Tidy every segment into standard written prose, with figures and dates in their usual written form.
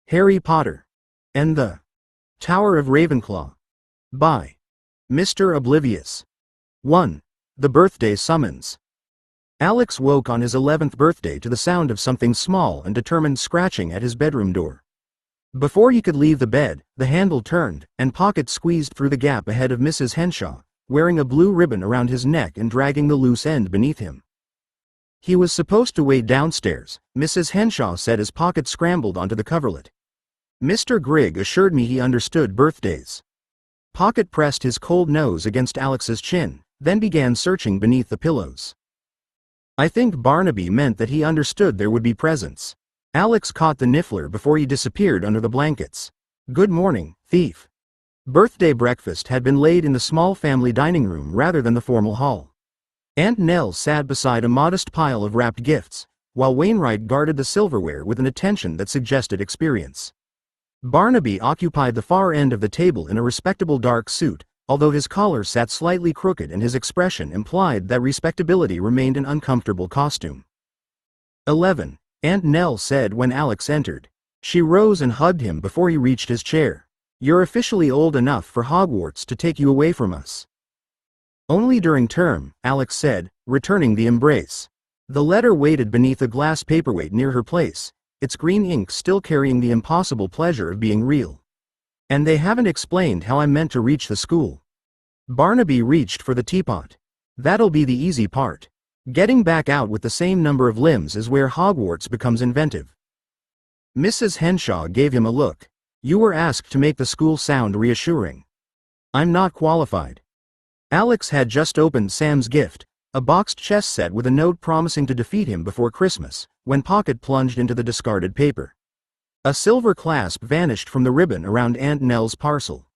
Harry Potter and the Tower of Ravenclaw by Mr. Oblivious. 1. The Birthday Summons. Alex woke on his 11th birthday to the sound of something small and determined scratching at his bedroom door. Before he could leave the bed, the handle turned, and Pocket squeezed through the gap ahead of Mrs. Henshaw, wearing a blue ribbon around his neck and dragging the loose end beneath him. He was supposed to wait downstairs, Mrs. Henshaw said as Pocket scrambled onto the coverlet. Mr. Grigg assured me he understood birthdays. Pocket pressed his cold nose against Alex's chin, then began searching beneath the pillows. I think Barnaby meant that he understood there would be presents. Alex caught the niffler before he disappeared under the blankets. Good morning, thief. Birthday breakfast had been laid in the small family dining room rather than the formal hall. Aunt Nell sat beside a modest pile of wrapped gifts, while Wainwright guarded the silverware with an attention that suggested experience. Barnaby occupied the far end of the table in a respectable dark suit, although his collar sat slightly crooked and his expression implied that respectability remained an uncomfortable costume. 11. Aunt Nell said when Alex entered. She rose and hugged him before he reached his chair. You're officially old enough for Hogwarts to take you away from us. Only during term, Alex said, returning the embrace. The letter waited beneath a glass paperweight near her place, its green ink still carrying the impossible pleasure of being real. And they haven't explained how I'm meant to reach the school. Barnaby reached for the teapot. That'll be the easy part. Getting back out with the same number of limbs is where Hogwarts becomes inventive. Mrs. Henshaw gave him a look. You were asked to make the school sound reassuring. I'm not qualified. Alex had just opened Sam's gift, a boxed chess set with a note promising to defeat him before Christmas, when Pocket plunged into the discarded paper. A silver clasp vanished from the ribbon around Aunt Nell's parcel.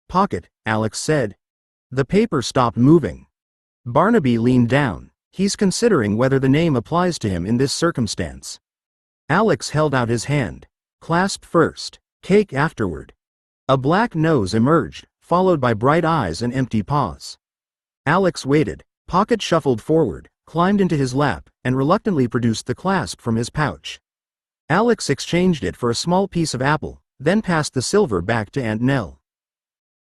Pocket, Alex said. The paper stopped moving. Barnaby leaned down. He's considering whether the name applies to him in this circumstance. Alex held out his hand. Clasp first, cake afterward. A black nose emerged, followed by bright eyes and empty paws. Alex waited. Pocket shuffled forward, climbed into his lap, and reluctantly produced the clasp from his pouch. Alex exchanged it for a small piece of apple, then passed the silver back to Aunt Nell.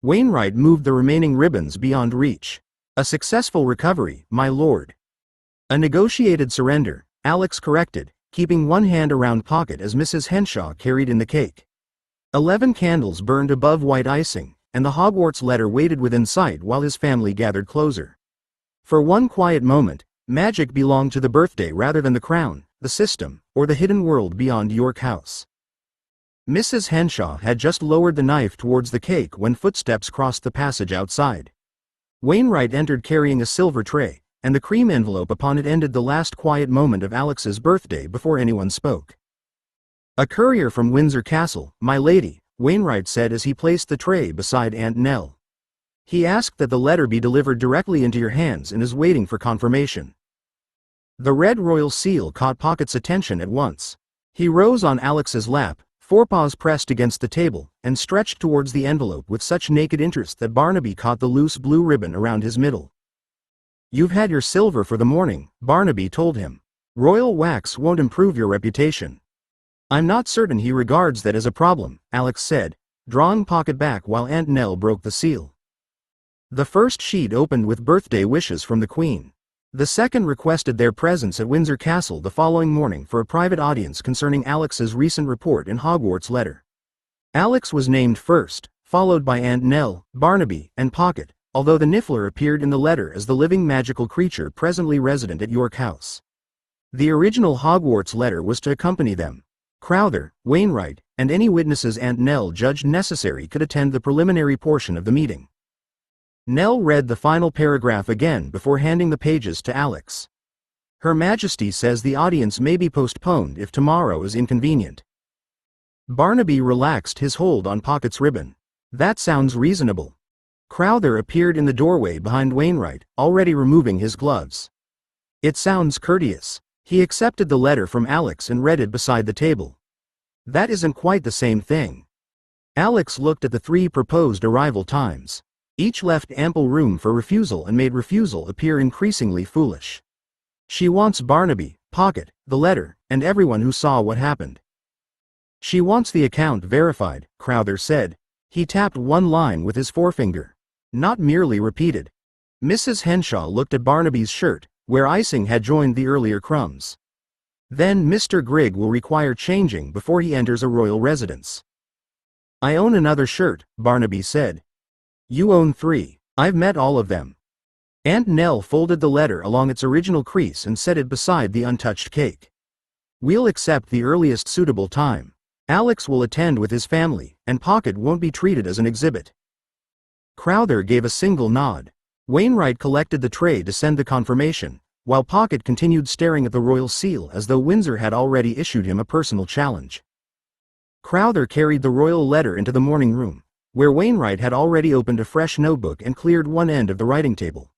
Wainwright moved the remaining ribbons beyond reach. A successful recovery, my lord. A negotiated surrender, Alex corrected, keeping one hand around Pocket as Mrs. Henshaw carried in the cake. 11 candles burned above white icing, and the Hogwarts letter waited within sight while his family gathered closer. For one quiet moment, magic belonged to the birthday rather than the crown, the system, or the hidden world beyond York House. Mrs. Henshaw had just lowered the knife towards the cake when footsteps crossed the passage outside. Wainwright entered carrying a silver tray, and the cream envelope upon it ended the last quiet moment of Alex's birthday before anyone spoke. A courier from Windsor Castle, my lady, Wainwright said as he placed the tray beside Aunt Nell. He asked that the letter be delivered directly into your hands and is waiting for confirmation. The red royal seal caught Pocket's attention at once. He rose on Alex's lap, forepaws pressed against the table, and stretched towards the envelope with such naked interest that Barnaby caught the loose blue ribbon around his middle. You've had your silver for the morning, Barnaby told him. Royal wax won't improve your reputation. I'm not certain he regards that as a problem, Alex said, drawing Pocket back while Aunt Nell broke the seal. The first sheet opened with birthday wishes from the Queen. The second requested their presence at Windsor Castle the following morning for a private audience concerning Alex's recent report in Hogwarts letter. Alex was named first, followed by Aunt Nell, Barnaby, and Pocket, although the niffler appeared in the letter as the living magical creature presently resident at York House. The original Hogwarts letter was to accompany them. Crowther, Wainwright, and any witnesses Aunt Nell judged necessary could attend the preliminary portion of the meeting. Nell read the final paragraph again before handing the pages to Alex. Her Majesty says the audience may be postponed if tomorrow is inconvenient. Barnaby relaxed his hold on Pocket's ribbon. That sounds reasonable. Crowther appeared in the doorway behind Wainwright, already removing his gloves. It sounds courteous. He accepted the letter from Alex and read it beside the table. That isn't quite the same thing. Alex looked at the 3 proposed arrival times. Each left ample room for refusal and made refusal appear increasingly foolish. She wants Barnaby, Pocket, the letter, and everyone who saw what happened. She wants the account verified, Crowther said. He tapped one line with his forefinger. Not merely repeated. Mrs. Henshaw looked at Barnaby's shirt, where icing had joined the earlier crumbs. Then Mr. Grigg will require changing before he enters a royal residence. I own another shirt, Barnaby said. You own 3. I've met all of them. Aunt Nell folded the letter along its original crease and set it beside the untouched cake. We'll accept the earliest suitable time. Alex will attend with his family, and Pocket won't be treated as an exhibit. Crowther gave a single nod. Wainwright collected the tray to send the confirmation, while Pocket continued staring at the royal seal as though Windsor had already issued him a personal challenge. Crowther carried the royal letter into the morning room, where Wainwright had already opened a fresh notebook and cleared one end of the writing table.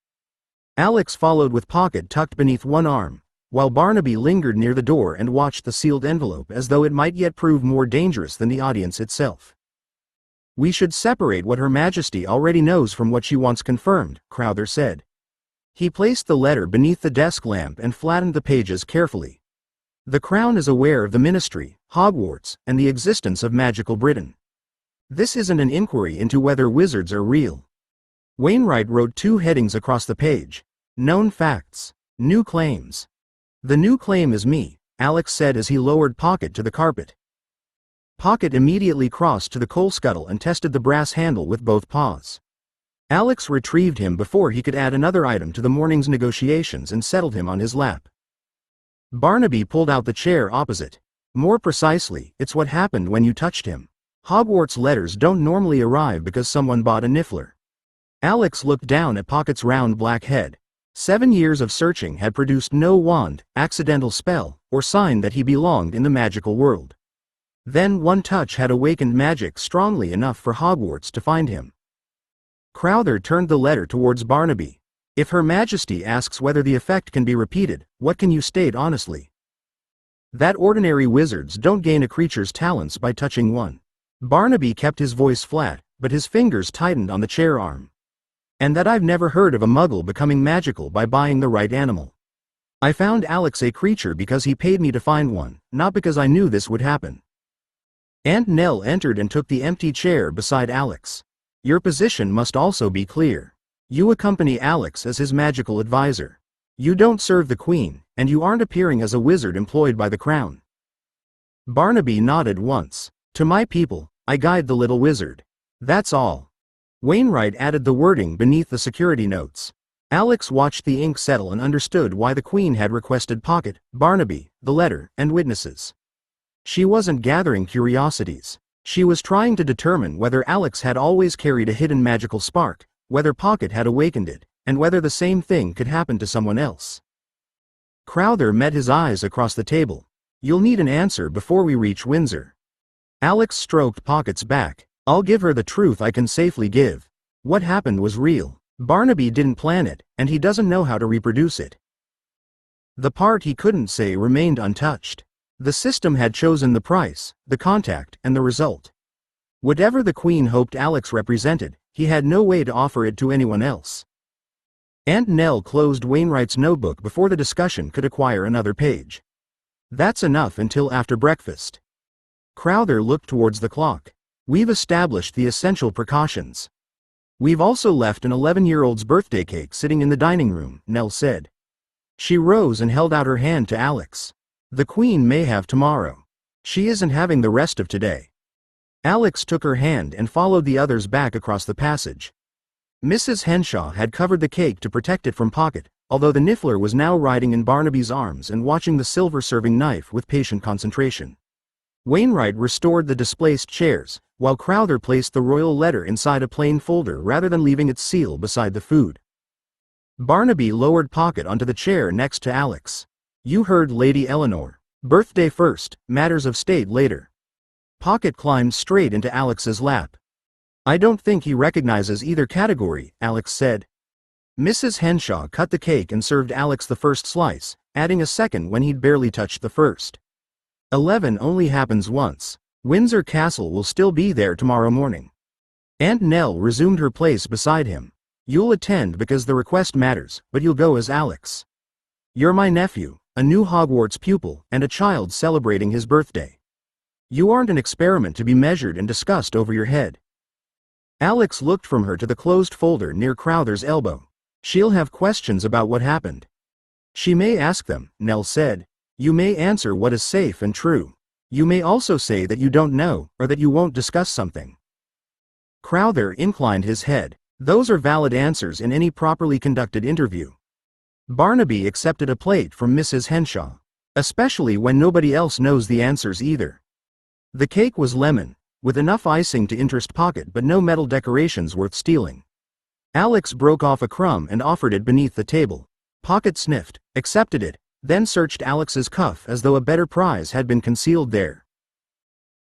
Alex followed with Pocket tucked beneath one arm, while Barnaby lingered near the door and watched the sealed envelope as though it might yet prove more dangerous than the audience itself. We should separate what Her Majesty already knows from what she wants confirmed, Crowther said. He placed the letter beneath the desk lamp and flattened the pages carefully. The Crown is aware of the Ministry, Hogwarts, and the existence of magical Britain. This isn't an inquiry into whether wizards are real. Wainwright wrote 2 headings across the page. Known facts. New claims. The new claim is me, Alex said as he lowered Pocket to the carpet. Pocket immediately crossed to the coal scuttle and tested the brass handle with both paws. Alex retrieved him before he could add another item to the morning's negotiations and settled him on his lap. Barnaby pulled out the chair opposite. More precisely, it's what happened when you touched him. Hogwarts letters don't normally arrive because someone bought a niffler. Alex looked down at Pocket's round black head. 7 years of searching had produced no wand, accidental spell, or sign that he belonged in the magical world. Then one touch had awakened magic strongly enough for Hogwarts to find him. Crowther turned the letter towards Barnaby. If Her Majesty asks whether the effect can be repeated, what can you state honestly? That ordinary wizards don't gain a creature's talents by touching one. Barnaby kept his voice flat, but his fingers tightened on the chair arm. And that I've never heard of a muggle becoming magical by buying the right animal. I found Alex a creature because he paid me to find one, not because I knew this would happen. Aunt Nell entered and took the empty chair beside Alex. Your position must also be clear. You accompany Alex as his magical advisor. You don't serve the Queen, and you aren't appearing as a wizard employed by the Crown. Barnaby nodded once. To my people, I guide the little wizard. That's all. Wainwright added the wording beneath the security notes. Alex watched the ink settle and understood why the Queen had requested Pocket, Barnaby, the letter, and witnesses. She wasn't gathering curiosities. She was trying to determine whether Alex had always carried a hidden magical spark, whether Pocket had awakened it, and whether the same thing could happen to someone else. Crowther met his eyes across the table. You'll need an answer before we reach Windsor. Alex stroked Pocket's back. I'll give her the truth I can safely give. What happened was real. Barnaby didn't plan it, and he doesn't know how to reproduce it. The part he couldn't say remained untouched. The system had chosen the price, the contact, and the result. Whatever the Queen hoped Alex represented, he had no way to offer it to anyone else. Aunt Nell closed Wainwright's notebook before the discussion could acquire another page. That's enough until after breakfast. Crowther looked towards the clock. We've established the essential precautions. We've also left an 11-year-old's birthday cake sitting in the dining room, Nell said. She rose and held out her hand to Alex. The Queen may have tomorrow. She isn't having the rest of today. Alex took her hand and followed the others back across the passage. Mrs. Henshaw had covered the cake to protect it from Pocket, although the niffler was now riding in Barnaby's arms and watching the silver serving knife with patient concentration. Wainwright restored the displaced chairs, while Crowther placed the royal letter inside a plain folder rather than leaving its seal beside the food. Barnaby lowered Pocket onto the chair next to Alex. You heard Lady Eleanor. Birthday first, matters of state later. Pocket climbed straight into Alex's lap. I don't think he recognizes either category, Alex said. Mrs. Henshaw cut the cake and served Alex the first slice, adding a second when he'd barely touched the first. 11 only happens once. Windsor Castle will still be there tomorrow morning. Aunt Nell resumed her place beside him. You'll attend because the request matters, but you'll go as Alex. You're my nephew, a new Hogwarts pupil, and a child celebrating his birthday. You aren't an experiment to be measured and discussed over your head. Alex looked from her to the closed folder near Crowther's elbow. She'll have questions about what happened. She may ask them, Nell said. You may answer what is safe and true. You may also say that you don't know, or that you won't discuss something. Crowther inclined his head. Those are valid answers in any properly conducted interview. Barnaby accepted a plate from Mrs. Henshaw. Especially when nobody else knows the answers either. The cake was lemon, with enough icing to interest Pocket but no metal decorations worth stealing. Alex broke off a crumb and offered it beneath the table. Pocket sniffed, accepted it, then searched Alex's cuff as though a better prize had been concealed there.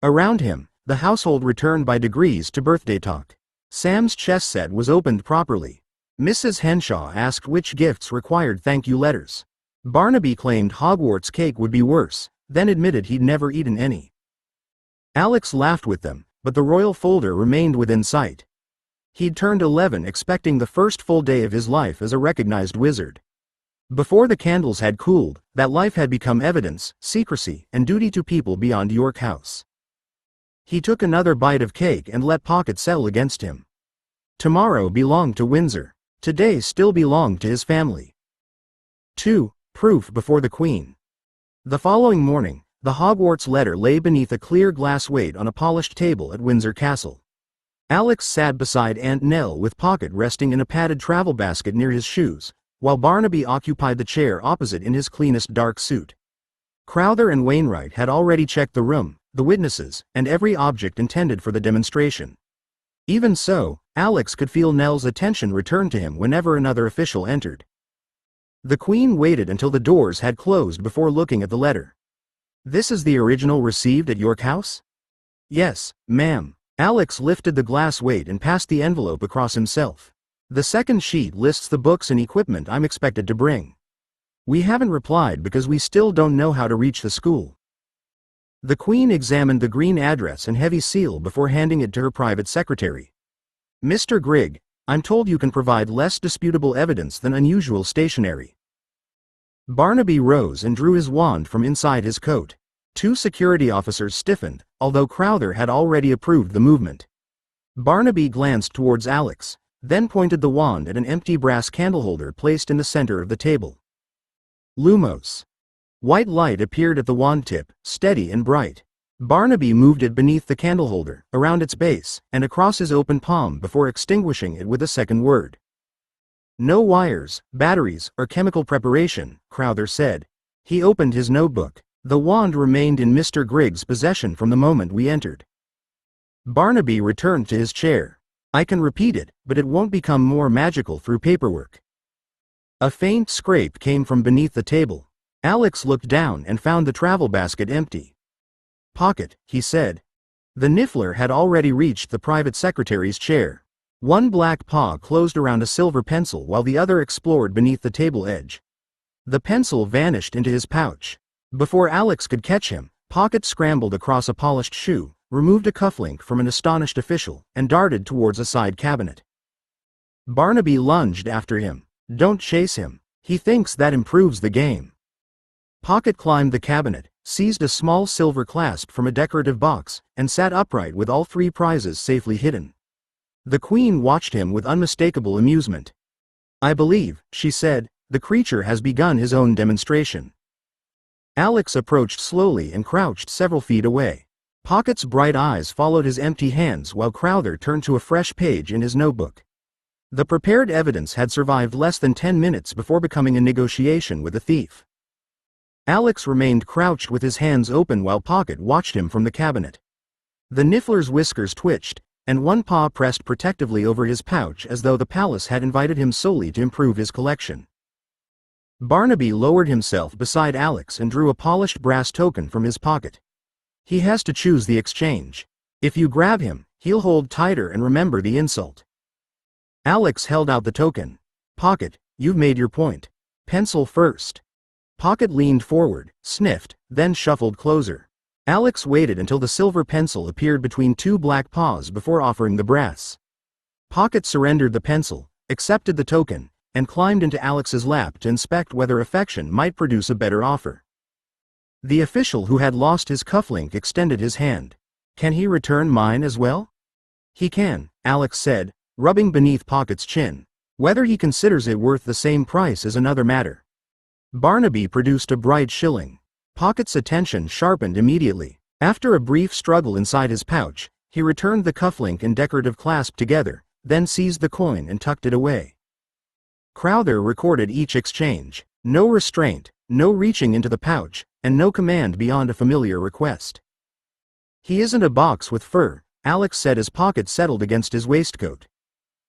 Around him, the household returned by degrees to birthday talk. Sam's chess set was opened properly. Mrs. Henshaw asked which gifts required thank you letters. Barnaby claimed Hogwarts cake would be worse, then admitted he'd never eaten any. Alex laughed with them, but the royal folder remained within sight. He'd turned 11 expecting the first full day of his life as a recognized wizard. Before the candles had cooled, that life had become evidence, secrecy, and duty to people beyond York House. He took another bite of cake and let Pocket settle against him. Tomorrow belonged to Windsor. Today still belonged to his family. 2. Proof before the Queen. The following morning, the Hogwarts letter lay beneath a clear glass weight on a polished table at Windsor Castle. Alex sat beside Aunt Nell with Pocket resting in a padded travel basket near his shoes, while Barnaby occupied the chair opposite in his cleanest dark suit. Crowther and Wainwright had already checked the room, the witnesses, and every object intended for the demonstration. Even so, Alex could feel Nell's attention return to him whenever another official entered. The Queen waited until the doors had closed before looking at the letter. This is the original received at York House? Yes, ma'am. Alex lifted the glass weight and passed the envelope across himself. The second sheet lists the books and equipment I'm expected to bring. We haven't replied because we still don't know how to reach the school. The Queen examined the green address and heavy seal before handing it to her private secretary. Mr. Grigg, I'm told you can provide less disputable evidence than unusual stationery. Barnaby rose and drew his wand from inside his coat. 2 security officers stiffened, although Crowther had already approved the movement. Barnaby glanced towards Alex, then pointed the wand at an empty brass candleholder placed in the center of the table. Lumos. White light appeared at the wand tip, steady and bright. Barnaby moved it beneath the candleholder, around its base, and across his open palm before extinguishing it with a second word. No wires, batteries, or chemical preparation, Crowther said. He opened his notebook. The wand remained in Mr. Grigg's possession from the moment we entered. Barnaby returned to his chair. I can repeat it, but it won't become more magical through paperwork. A faint scrape came from beneath the table. Alex looked down and found the travel basket empty. Pocket, he said. The Niffler had already reached the private secretary's chair. One black paw closed around a silver pencil while the other explored beneath the table edge. The pencil vanished into his pouch. Before Alex could catch him, Pocket scrambled across a polished shoe, removed a cufflink from an astonished official, and darted towards a side cabinet. Barnaby lunged after him. Don't chase him. He thinks that improves the game. Pocket climbed the cabinet, seized a small silver clasp from a decorative box, and sat upright with all 3 prizes safely hidden. The Queen watched him with unmistakable amusement. I believe, she said, the creature has begun his own demonstration. Alex approached slowly and crouched several feet away. Pocket's bright eyes followed his empty hands while Crowther turned to a fresh page in his notebook. The prepared evidence had survived less than 10 minutes before becoming a negotiation with the thief. Alex remained crouched with his hands open while Pocket watched him from the cabinet. The Niffler's whiskers twitched, and one paw pressed protectively over his pouch as though the palace had invited him solely to improve his collection. Barnaby lowered himself beside Alex and drew a polished brass token from his pocket. He has to choose the exchange. If you grab him, he'll hold tighter and remember the insult. Alex held out the token. Pocket, you've made your point. Pencil first. Pocket leaned forward, sniffed, then shuffled closer. Alex waited until the silver pencil appeared between 2 black paws before offering the brass. Pocket surrendered the pencil, accepted the token, and climbed into Alex's lap to inspect whether affection might produce a better offer. The official who had lost his cufflink extended his hand. Can he return mine as well? He can, Alex said, rubbing beneath Pocket's chin. Whether he considers it worth the same price is another matter. Barnaby produced a bright shilling. Pocket's attention sharpened immediately. After a brief struggle inside his pouch, he returned the cufflink and decorative clasp together, then seized the coin and tucked it away. Crowther recorded each exchange. No restraint, no reaching into the pouch, and no command beyond a familiar request. He isn't a box with fur, Alex said as Pocket settled against his waistcoat.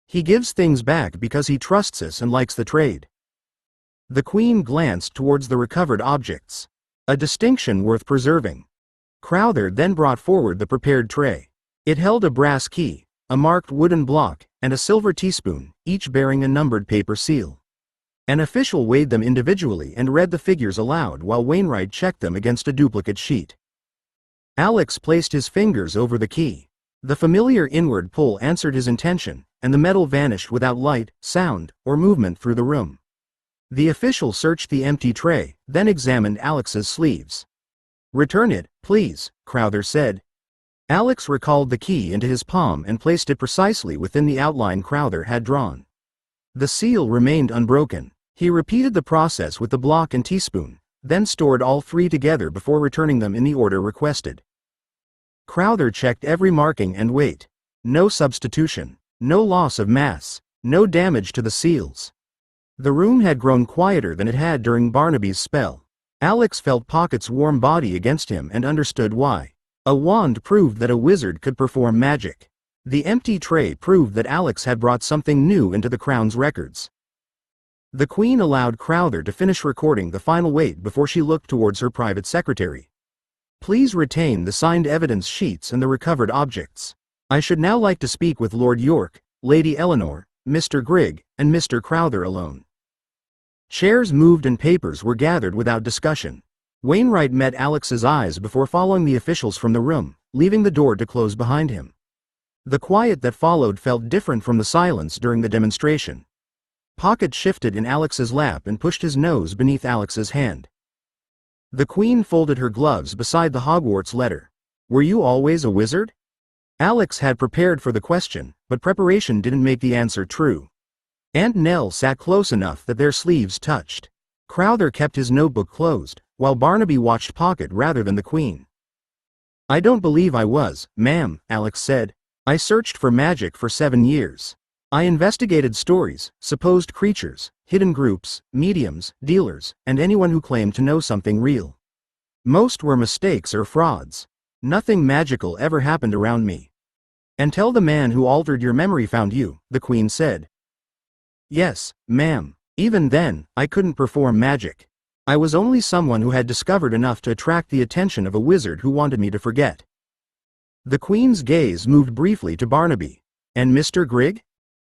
He gives things back because he trusts us and likes the trade. The Queen glanced towards the recovered objects. A distinction worth preserving. Crowther then brought forward the prepared tray. It held a brass key, a marked wooden block, and a silver teaspoon, each bearing a numbered paper seal. An official weighed them individually and read the figures aloud while Wainwright checked them against a duplicate sheet. Alex placed his fingers over the key. The familiar inward pull answered his intention, and the metal vanished without light, sound, or movement through the room. The official searched the empty tray, then examined Alex's sleeves. "Return it, please," Crowther said. Alex recalled the key into his palm and placed it precisely within the outline Crowther had drawn. The seal remained unbroken. He repeated the process with the block and teaspoon, then stored all three together before returning them in the order requested. Crowther checked every marking and weight. No substitution, no loss of mass, no damage to the seals. The room had grown quieter than it had during Barnaby's spell. Alex felt Pocket's warm body against him and understood why. A wand proved that a wizard could perform magic. The empty tray proved that Alex had brought something new into the Crown's records. The Queen allowed Crowther to finish recording the final weight before she looked towards her private secretary. "Please retain the signed evidence sheets and the recovered objects. I should now like to speak with Lord York, Lady Eleanor, Mr. Grigg, and Mr. Crowther alone." Chairs moved and papers were gathered without discussion. Wainwright met Alex's eyes before following the officials from the room, leaving the door to close behind him. The quiet that followed felt different from the silence during the demonstration. Pocket shifted in Alex's lap and pushed his nose beneath Alex's hand. The Queen folded her gloves beside the Hogwarts letter. "Were you always a wizard?" Alex had prepared for the question, but preparation didn't make the answer true. Aunt Nell sat close enough that their sleeves touched. Crowther kept his notebook closed, while Barnaby watched Pocket rather than the Queen. "I don't believe I was, ma'am," Alex said. "I searched for magic for 7 years. I investigated stories, supposed creatures, hidden groups, mediums, dealers, and anyone who claimed to know something real. Most were mistakes or frauds. Nothing magical ever happened around me." "Until the man who altered your memory found you," the Queen said. "Yes, ma'am. Even then, I couldn't perform magic. I was only someone who had discovered enough to attract the attention of a wizard who wanted me to forget." The Queen's gaze moved briefly to Barnaby. "And Mr. Grigg?"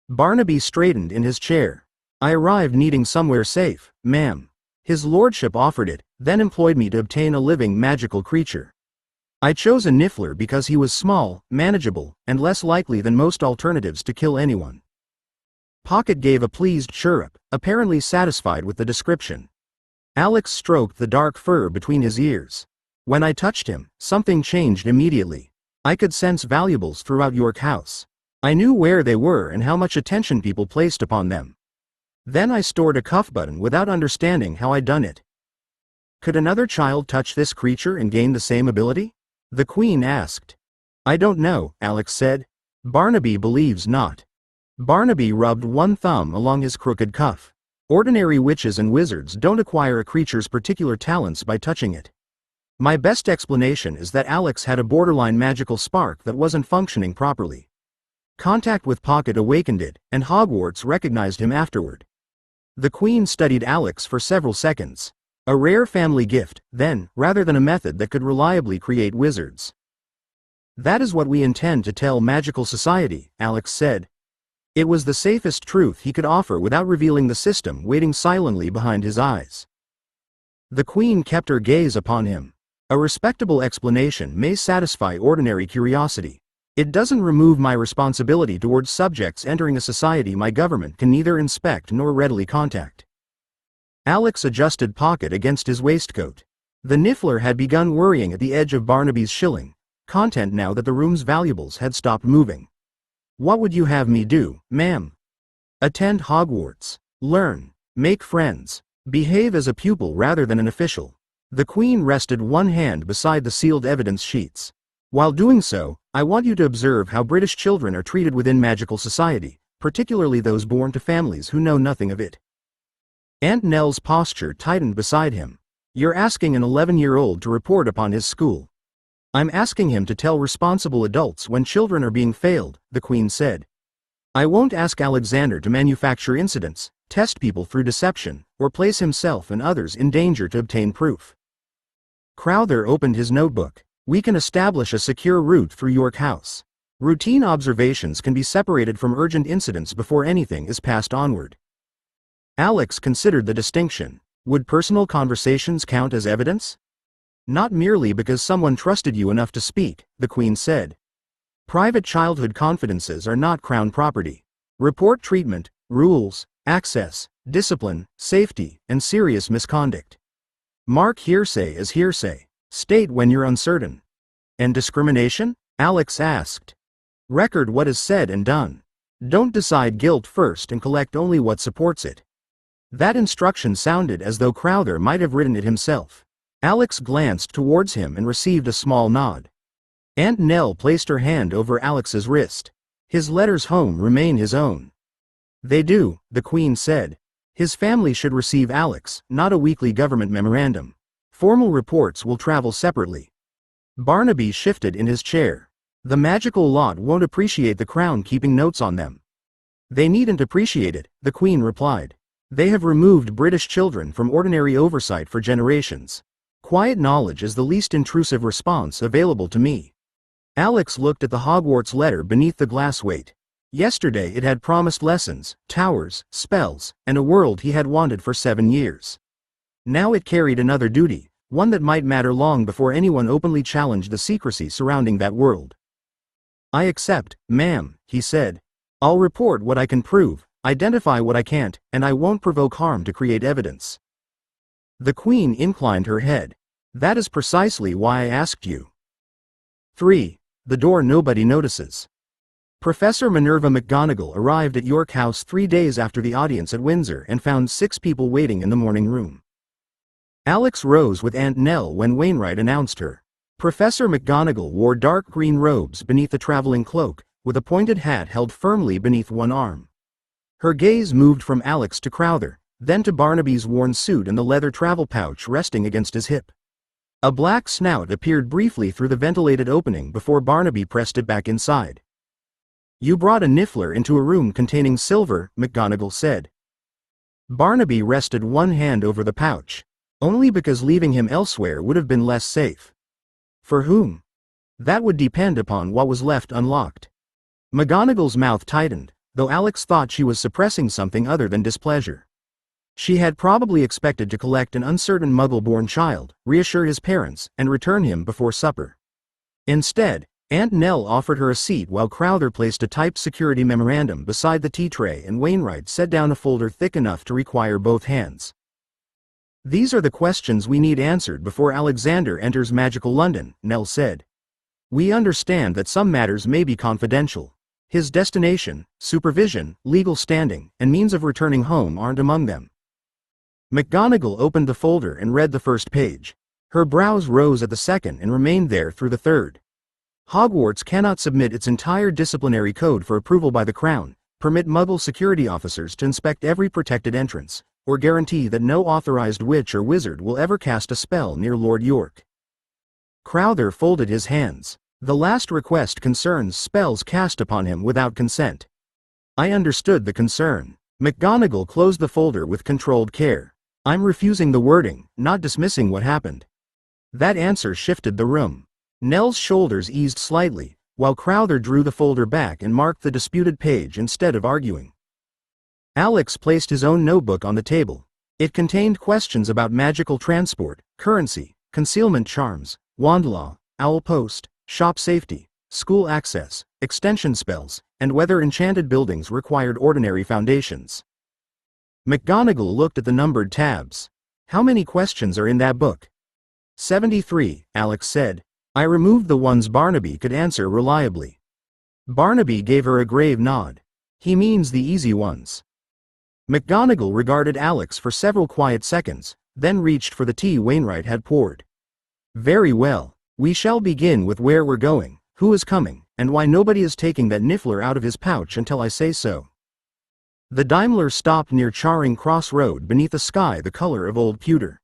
Barnaby straightened in his chair. "I arrived needing somewhere safe, ma'am. His lordship offered it, then employed me to obtain a living magical creature. I chose a Niffler because he was small, manageable, and less likely than most alternatives to kill anyone." Pocket gave a pleased chirrup, apparently satisfied with the description. Alex stroked the dark fur between his ears. "When I touched him, something changed immediately. I could sense valuables throughout York House. I knew where they were and how much attention people placed upon them. Then I stored a cuff button without understanding how I'd done it." "Could another child touch this creature and gain the same ability?" the Queen asked. "I don't know," Alex said. "Barnaby believes not." Barnaby rubbed one thumb along his crooked cuff. "Ordinary witches and wizards don't acquire a creature's particular talents by touching it. My best explanation is that Alex had a borderline magical spark that wasn't functioning properly. Contact with Pocket awakened it, and Hogwarts recognized him afterward." The Queen studied Alex for several seconds. "A rare family gift, then, rather than a method that could reliably create wizards." "That is what we intend to tell Magical Society," Alex said. It was the safest truth he could offer without revealing the system waiting silently behind his eyes. The Queen kept her gaze upon him. "A respectable explanation may satisfy ordinary curiosity. It doesn't remove my responsibility towards subjects entering a society my government can neither inspect nor readily contact." Alex adjusted Pocket against his waistcoat. The Niffler had begun worrying at the edge of Barnaby's shilling content now that the room's valuables had stopped moving. What would you have me do, ma'am? Attend Hogwarts. Learn. Make friends. Behave as a pupil rather than an official. The Queen rested one hand beside the sealed evidence sheets. While doing so, I want you to observe how British children are treated within magical society, particularly those born to families who know nothing of it. Aunt Nell's posture tightened beside him. You're asking an 11-year-old to report upon his school. I'm asking him to tell responsible adults when children are being failed, the Queen said. I won't ask Alexander to manufacture incidents, test people through deception, or place himself and others in danger to obtain proof. Crowther opened his notebook. We can establish a secure route through York House. Routine observations can be separated from urgent incidents before anything is passed onward. Alex considered the distinction. Would personal conversations count as evidence? Not merely because someone trusted you enough to speak, the Queen said. Private childhood confidences are not Crown property. Report treatment, rules, access, discipline, safety, and serious misconduct. Mark hearsay as hearsay. State when you're uncertain. And discrimination? Alex asked. Record what is said and done. Don't decide guilt first and collect only what supports it. That instruction sounded as though Crowther might have written it himself. Alex glanced towards him and received a small nod. Aunt Nell placed her hand over Alex's wrist. His letters home remain his own. They do, the Queen said. His family should receive Alex, not a weekly government memorandum. Formal reports will travel separately. Barnaby shifted in his chair. The magical lot won't appreciate the Crown keeping notes on them. They needn't appreciate it, the Queen replied. They have removed British children from ordinary oversight for generations. Quiet knowledge is the least intrusive response available to me. Alex looked at the Hogwarts letter beneath the glass weight. Yesterday it had promised lessons, towers, spells, and a world he had wanted for 7 years. Now it carried another duty, one that might matter long before anyone openly challenged the secrecy surrounding that world. I accept, ma'am, he said. I'll report what I can prove, identify what I can't, and I won't provoke harm to create evidence. The Queen inclined her head. That is precisely why I asked you. 3. The door nobody notices. Professor Minerva McGonagall arrived at York House 3 days after the audience at Windsor and found 6 people waiting in the morning room. Alex rose with Aunt Nell when Wainwright announced her. Professor McGonagall wore dark green robes beneath a traveling cloak, with a pointed hat held firmly beneath one arm. Her gaze moved from Alex to Crowther, then to Barnaby's worn suit and the leather travel pouch resting against his hip. A black snout appeared briefly through the ventilated opening before Barnaby pressed it back inside. You brought a Niffler into a room containing silver, McGonagall said. Barnaby rested one hand over the pouch, only because leaving him elsewhere would have been less safe. For whom? That would depend upon what was left unlocked. McGonagall's mouth tightened, though Alex thought she was suppressing something other than displeasure. She had probably expected to collect an uncertain Muggle-born child, reassure his parents, and return him before supper. Instead, Aunt Nell offered her a seat while Crowther placed a typed security memorandum beside the tea tray and Wainwright set down a folder thick enough to require both hands. These are the questions we need answered before Alexander enters magical London, Nell said. We understand that some matters may be confidential. His destination, supervision, legal standing, and means of returning home aren't among them. McGonagall opened the folder and read the first page. Her brows rose at the second and remained there through the third. Hogwarts cannot submit its entire disciplinary code for approval by the Crown, permit Muggle security officers to inspect every protected entrance, or guarantee that no authorized witch or wizard will ever cast a spell near Lord York. Crowther folded his hands. The last request concerns spells cast upon him without consent. I understood the concern. McGonagall closed the folder with controlled care. I'm refusing the wording, not dismissing what happened. That answer shifted the room. Nell's shoulders eased slightly, while Crowther drew the folder back and marked the disputed page instead of arguing. Alex placed his own notebook on the table. It contained questions about magical transport, currency, concealment charms, wand law, owl post, shop safety, school access, extension spells, and whether enchanted buildings required ordinary foundations. McGonagall looked at the numbered tabs. How many questions are in that book? 73, Alex said. I removed the ones Barnaby could answer reliably. Barnaby gave her a grave nod. He means the easy ones. McGonagall regarded Alex for several quiet seconds, then reached for the tea Wainwright had poured. Very well. We shall begin with where we're going, who is coming, and why nobody is taking that niffler out of his pouch until I say so. The Daimler stopped near Charing Cross Road beneath a sky the color of old pewter.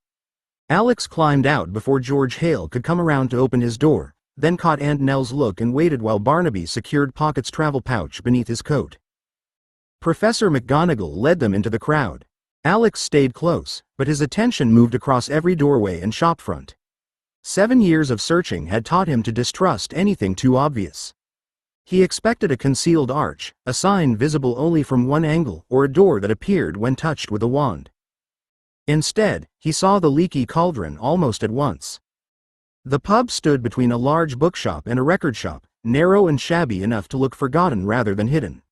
Alex climbed out before George Hale could come around to open his door, then caught Aunt Nell's look and waited while Barnaby secured Pocket's travel pouch beneath his coat. Professor McGonagall led them into the crowd. Alex stayed close, but his attention moved across every doorway and shopfront. 7 years of searching had taught him to distrust anything too obvious. He expected a concealed arch, a sign visible only from one angle, or a door that appeared when touched with a wand. Instead, he saw the leaky cauldron almost at once. The pub stood between a large bookshop and a record shop, narrow and shabby enough to look forgotten rather than hidden.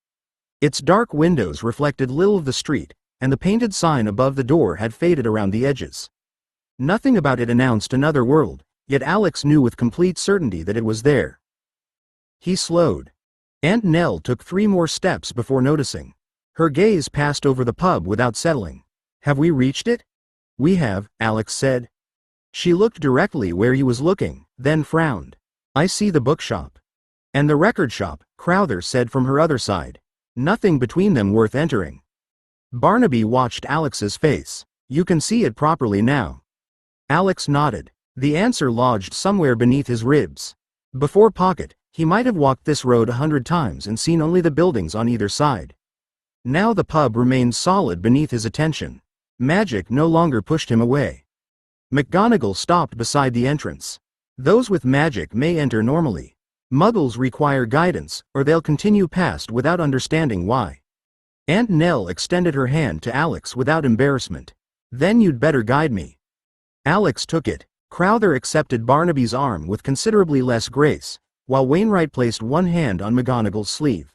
Its dark windows reflected little of the street, and the painted sign above the door had faded around the edges. Nothing about it announced another world, yet Alex knew with complete certainty that it was there. He slowed. Aunt Nell took 3 more steps before noticing. Her gaze passed over the pub without settling. Have we reached it? We have, Alex said. She looked directly where he was looking, then frowned. I see the bookshop. And the record shop, Crowther said from her other side. Nothing between them worth entering. Barnaby watched Alex's face. You can see it properly now. Alex nodded. The answer lodged somewhere beneath his ribs. Before Pocket, he might have walked this road 100 times and seen only the buildings on either side. Now the pub remained solid beneath his attention. Magic no longer pushed him away. McGonagall stopped beside the entrance. Those with magic may enter normally. Muggles require guidance, or they'll continue past without understanding why. Aunt Nell extended her hand to Alex without embarrassment. Then you'd better guide me. Alex took it. Crowther accepted Barnaby's arm with considerably less grace, while Wainwright placed one hand on McGonagall's sleeve.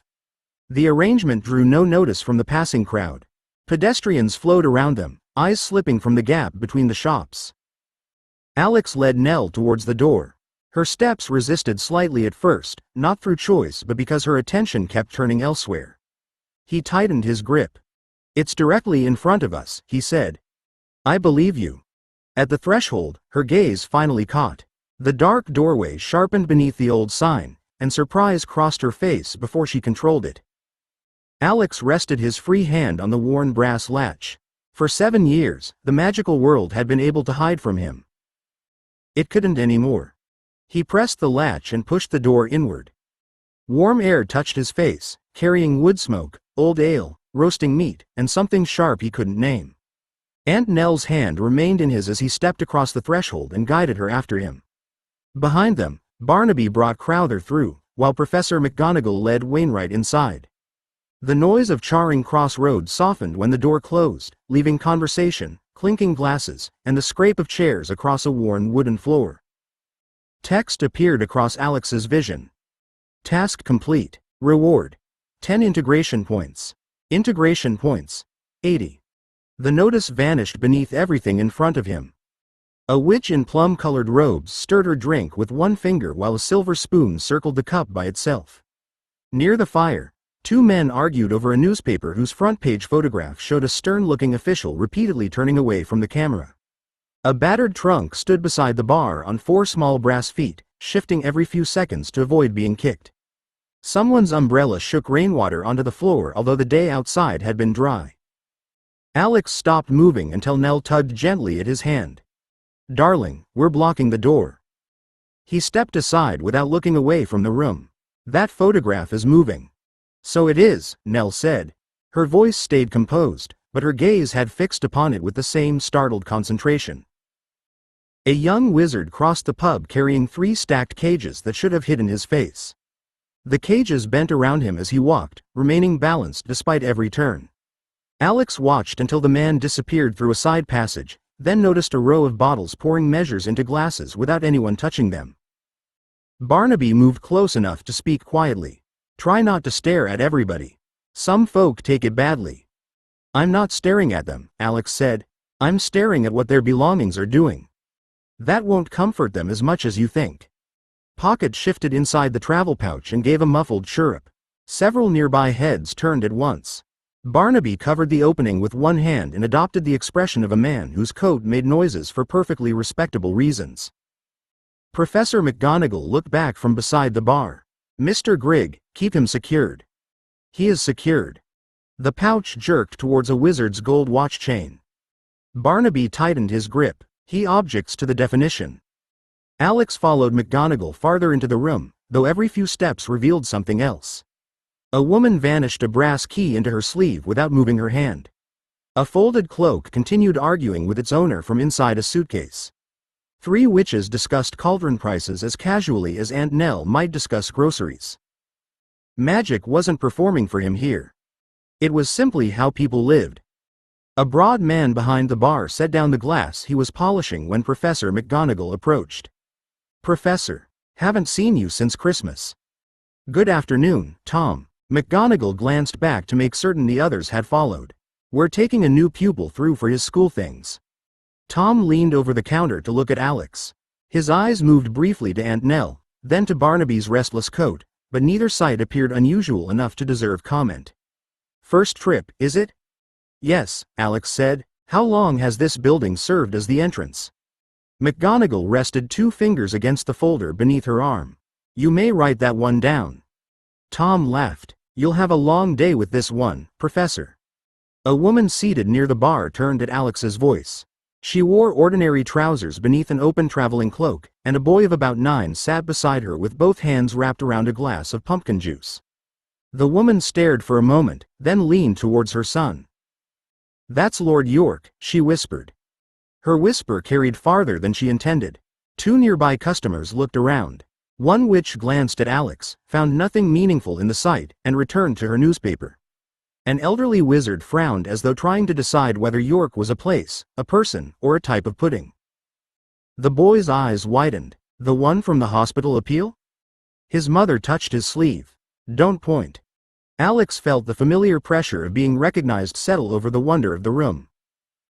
The arrangement drew no notice from the passing crowd. Pedestrians flowed around them, eyes slipping from the gap between the shops. Alex led Nell towards the door. Her steps resisted slightly at first, not through choice but because her attention kept turning elsewhere. He tightened his grip. It's directly in front of us, he said. I believe you. At the threshold, her gaze finally caught. The dark doorway sharpened beneath the old sign, and surprise crossed her face before she controlled it. Alex rested his free hand on the worn brass latch. For 7 years, the magical world had been able to hide from him. It couldn't anymore. He pressed the latch and pushed the door inward. Warm air touched his face, carrying wood smoke, old ale, roasting meat, and something sharp he couldn't name. Aunt Nell's hand remained in his as he stepped across the threshold and guided her after him. Behind them, Barnaby brought Crowther through, while Professor McGonagall led Wainwright inside. The noise of Charing Cross Road softened when the door closed, leaving conversation, clinking glasses, and the scrape of chairs across a worn wooden floor. Text appeared across Alex's vision. Task complete. Reward. 10 integration points. Integration points. 80. The notice vanished beneath everything in front of him. A witch in plum-colored robes stirred her drink with one finger while a silver spoon circled the cup by itself. Near the fire, 2 men argued over a newspaper whose front-page photograph showed a stern-looking official repeatedly turning away from the camera. A battered trunk stood beside the bar on 4 small brass feet, shifting every few seconds to avoid being kicked. Someone's umbrella shook rainwater onto the floor although the day outside had been dry. Alex stopped moving until Nell tugged gently at his hand. Darling, we're blocking the door. He stepped aside without looking away from the room. That photograph is moving. So it is, Nell said. Her voice stayed composed, but her gaze had fixed upon it with the same startled concentration. A young wizard crossed the pub carrying 3 stacked cages that should have hidden his face. The cages bent around him as he walked, remaining balanced despite every turn. Alex watched until the man disappeared through a side passage, then noticed a row of bottles pouring measures into glasses without anyone touching them. Barnaby moved close enough to speak quietly. Try not to stare at everybody. Some folk take it badly. I'm not staring at them, Alex said. I'm staring at what their belongings are doing. That won't comfort them as much as you think. Pocket shifted inside the travel pouch and gave a muffled chirrup. Several nearby heads turned at once. Barnaby covered the opening with one hand and adopted the expression of a man whose coat made noises for perfectly respectable reasons. Professor McGonagall looked back from beside the bar. "Mr. Grigg, keep him secured." "He is secured." The pouch jerked towards a wizard's gold watch chain. Barnaby tightened his grip. "He objects to the definition." Alex followed McGonagall farther into the room, though every few steps revealed something else. A woman vanished a brass key into her sleeve without moving her hand. A folded cloak continued arguing with its owner from inside a suitcase. 3 witches discussed cauldron prices as casually as Aunt Nell might discuss groceries. Magic wasn't performing for him here. It was simply how people lived. A broad man behind the bar set down the glass he was polishing when Professor McGonagall approached. "Professor, haven't seen you since Christmas." "Good afternoon, Tom." McGonagall glanced back to make certain the others had followed. "We're taking a new pupil through for his school things." Tom leaned over the counter to look at Alex. His eyes moved briefly to Aunt Nell, then to Barnaby's restless coat, but neither sight appeared unusual enough to deserve comment. "First trip, is it?" "Yes," Alex said. "How long has this building served as the entrance?" McGonagall rested 2 fingers against the folder beneath her arm. "You may write that one down." Tom laughed. "You'll have a long day with this one, Professor." A woman seated near the bar turned at Alex's voice. She wore ordinary trousers beneath an open traveling cloak, and a boy of about 9 sat beside her with both hands wrapped around a glass of pumpkin juice. The woman stared for a moment, then leaned towards her son. "That's Lord York," she whispered. Her whisper carried farther than she intended. 2 nearby customers looked around. One witch glanced at Alex, found nothing meaningful in the sight, and returned to her newspaper. An elderly wizard frowned as though trying to decide whether York was a place, a person, or a type of pudding. The boy's eyes widened. "The one from the hospital appeal?" His mother touched his sleeve. "Don't point." Alex felt the familiar pressure of being recognized settle over the wonder of the room.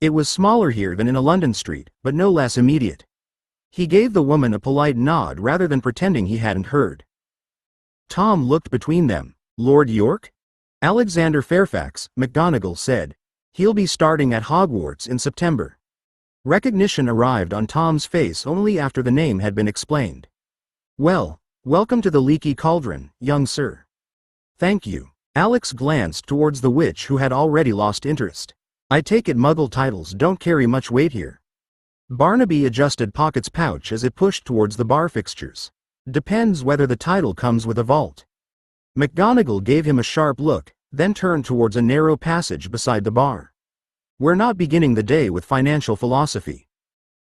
It was smaller here than in a London street, but no less immediate. He gave the woman a polite nod rather than pretending he hadn't heard. Tom looked between them. "Lord York?" "Alexander Fairfax," McGonagall said. "He'll be starting at Hogwarts in September." Recognition arrived on Tom's face only after the name had been explained. "Well, welcome to the Leaky Cauldron, young sir." "Thank you." Alex glanced towards the witch who had already lost interest. "I take it Muggle titles don't carry much weight here." Barnaby adjusted Pocket's pouch as it pushed towards the bar fixtures. "Depends whether the title comes with a vault." McGonagall gave him a sharp look, then turned towards a narrow passage beside the bar. "We're not beginning the day with financial philosophy."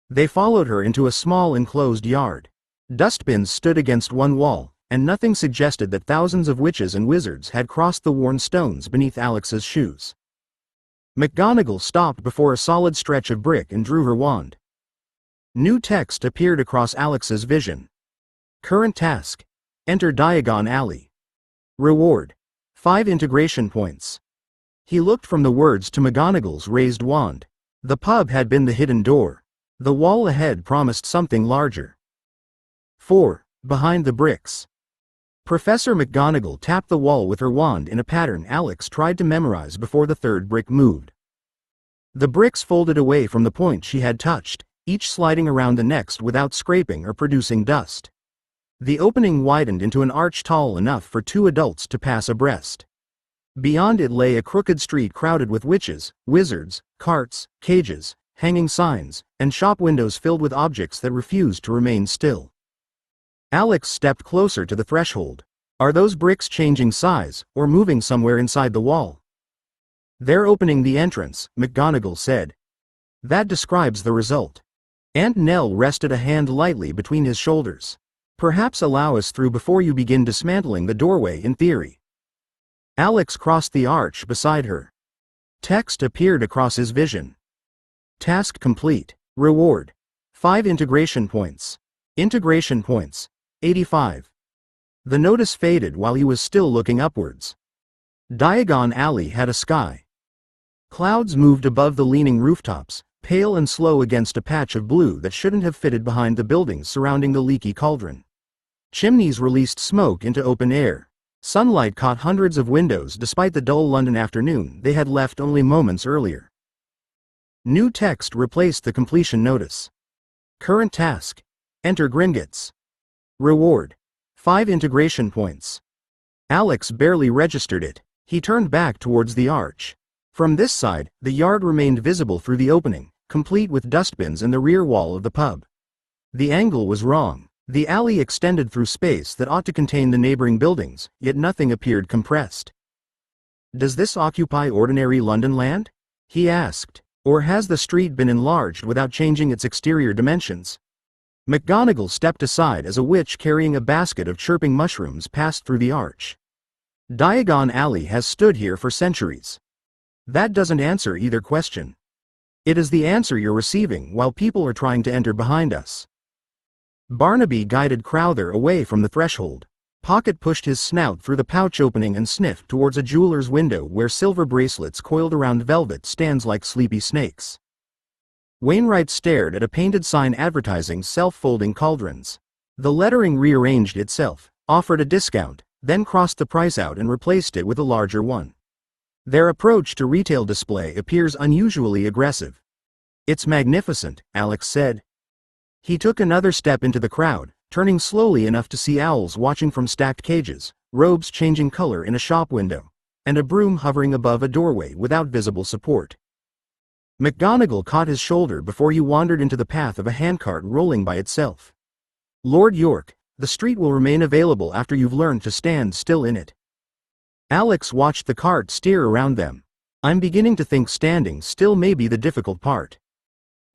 They followed her into a small enclosed yard. Dustbins stood against one wall, and nothing suggested that thousands of witches and wizards had crossed the worn stones beneath Alex's shoes. McGonagall stopped before a solid stretch of brick and drew her wand. New text appeared across Alex's vision. Current task. Enter Diagon Alley. Reward. 5 integration points. He looked from the words to McGonagall's raised wand. The pub had been the hidden door. The wall ahead promised something larger. 4. Behind the bricks. Professor McGonagall tapped the wall with her wand in a pattern Alex tried to memorize before the 3rd brick moved. The bricks folded away from the point she had touched, each sliding around the next without scraping or producing dust. The opening widened into an arch tall enough for 2 adults to pass abreast. Beyond it lay a crooked street crowded with witches, wizards, carts, cages, hanging signs, and shop windows filled with objects that refused to remain still. Alex stepped closer to the threshold. "Are those bricks changing size, or moving somewhere inside the wall?" "They're opening the entrance," McGonagall said. "That describes the result." Aunt Nell rested a hand lightly between his shoulders. "Perhaps allow us through before you begin dismantling the doorway in theory." Alex crossed the arch beside her. Text appeared across his vision. Task complete. Reward. 5 integration points. Integration points. 85. The notice faded while he was still looking upwards. Diagon Alley had a sky. Clouds moved above the leaning rooftops, pale and slow against a patch of blue that shouldn't have fitted behind the buildings surrounding the leaky cauldron. Chimneys released smoke into open air. Sunlight caught hundreds of windows despite the dull London afternoon they had left only moments earlier. New text replaced the completion notice. Current task: enter Gringotts. Reward: 5 integration points. Alex barely registered it. He turned back towards the arch. From this side, the yard remained visible through the opening, complete with dustbins and the rear wall of the pub. The angle was wrong. The alley extended through space that ought to contain the neighboring buildings, yet nothing appeared compressed. "Does this occupy ordinary London land?" he asked. "Or has the street been enlarged without changing its exterior dimensions?" McGonagall stepped aside as a witch carrying a basket of chirping mushrooms passed through the arch. "Diagon Alley has stood here for centuries." "That doesn't answer either question." "It is the answer you're receiving while people are trying to enter behind us." Barnaby guided Crowther away from the threshold. Pocket pushed his snout through the pouch opening and sniffed towards a jeweler's window where silver bracelets coiled around velvet stands like sleepy snakes. Wainwright stared at a painted sign advertising self-folding cauldrons. The lettering rearranged itself, offered a discount, then crossed the price out and replaced it with a larger one. Their approach to retail display appears unusually aggressive. "It's magnificent," Alex said. He took another step into the crowd, turning slowly enough to see owls watching from stacked cages, robes changing color in a shop window, and a broom hovering above a doorway without visible support. McGonagall caught his shoulder before he wandered into the path of a handcart rolling by itself. "Lord York, the street will remain available after you've learned to stand still in it." Alex watched the cart steer around them. "I'm beginning to think standing still may be the difficult part."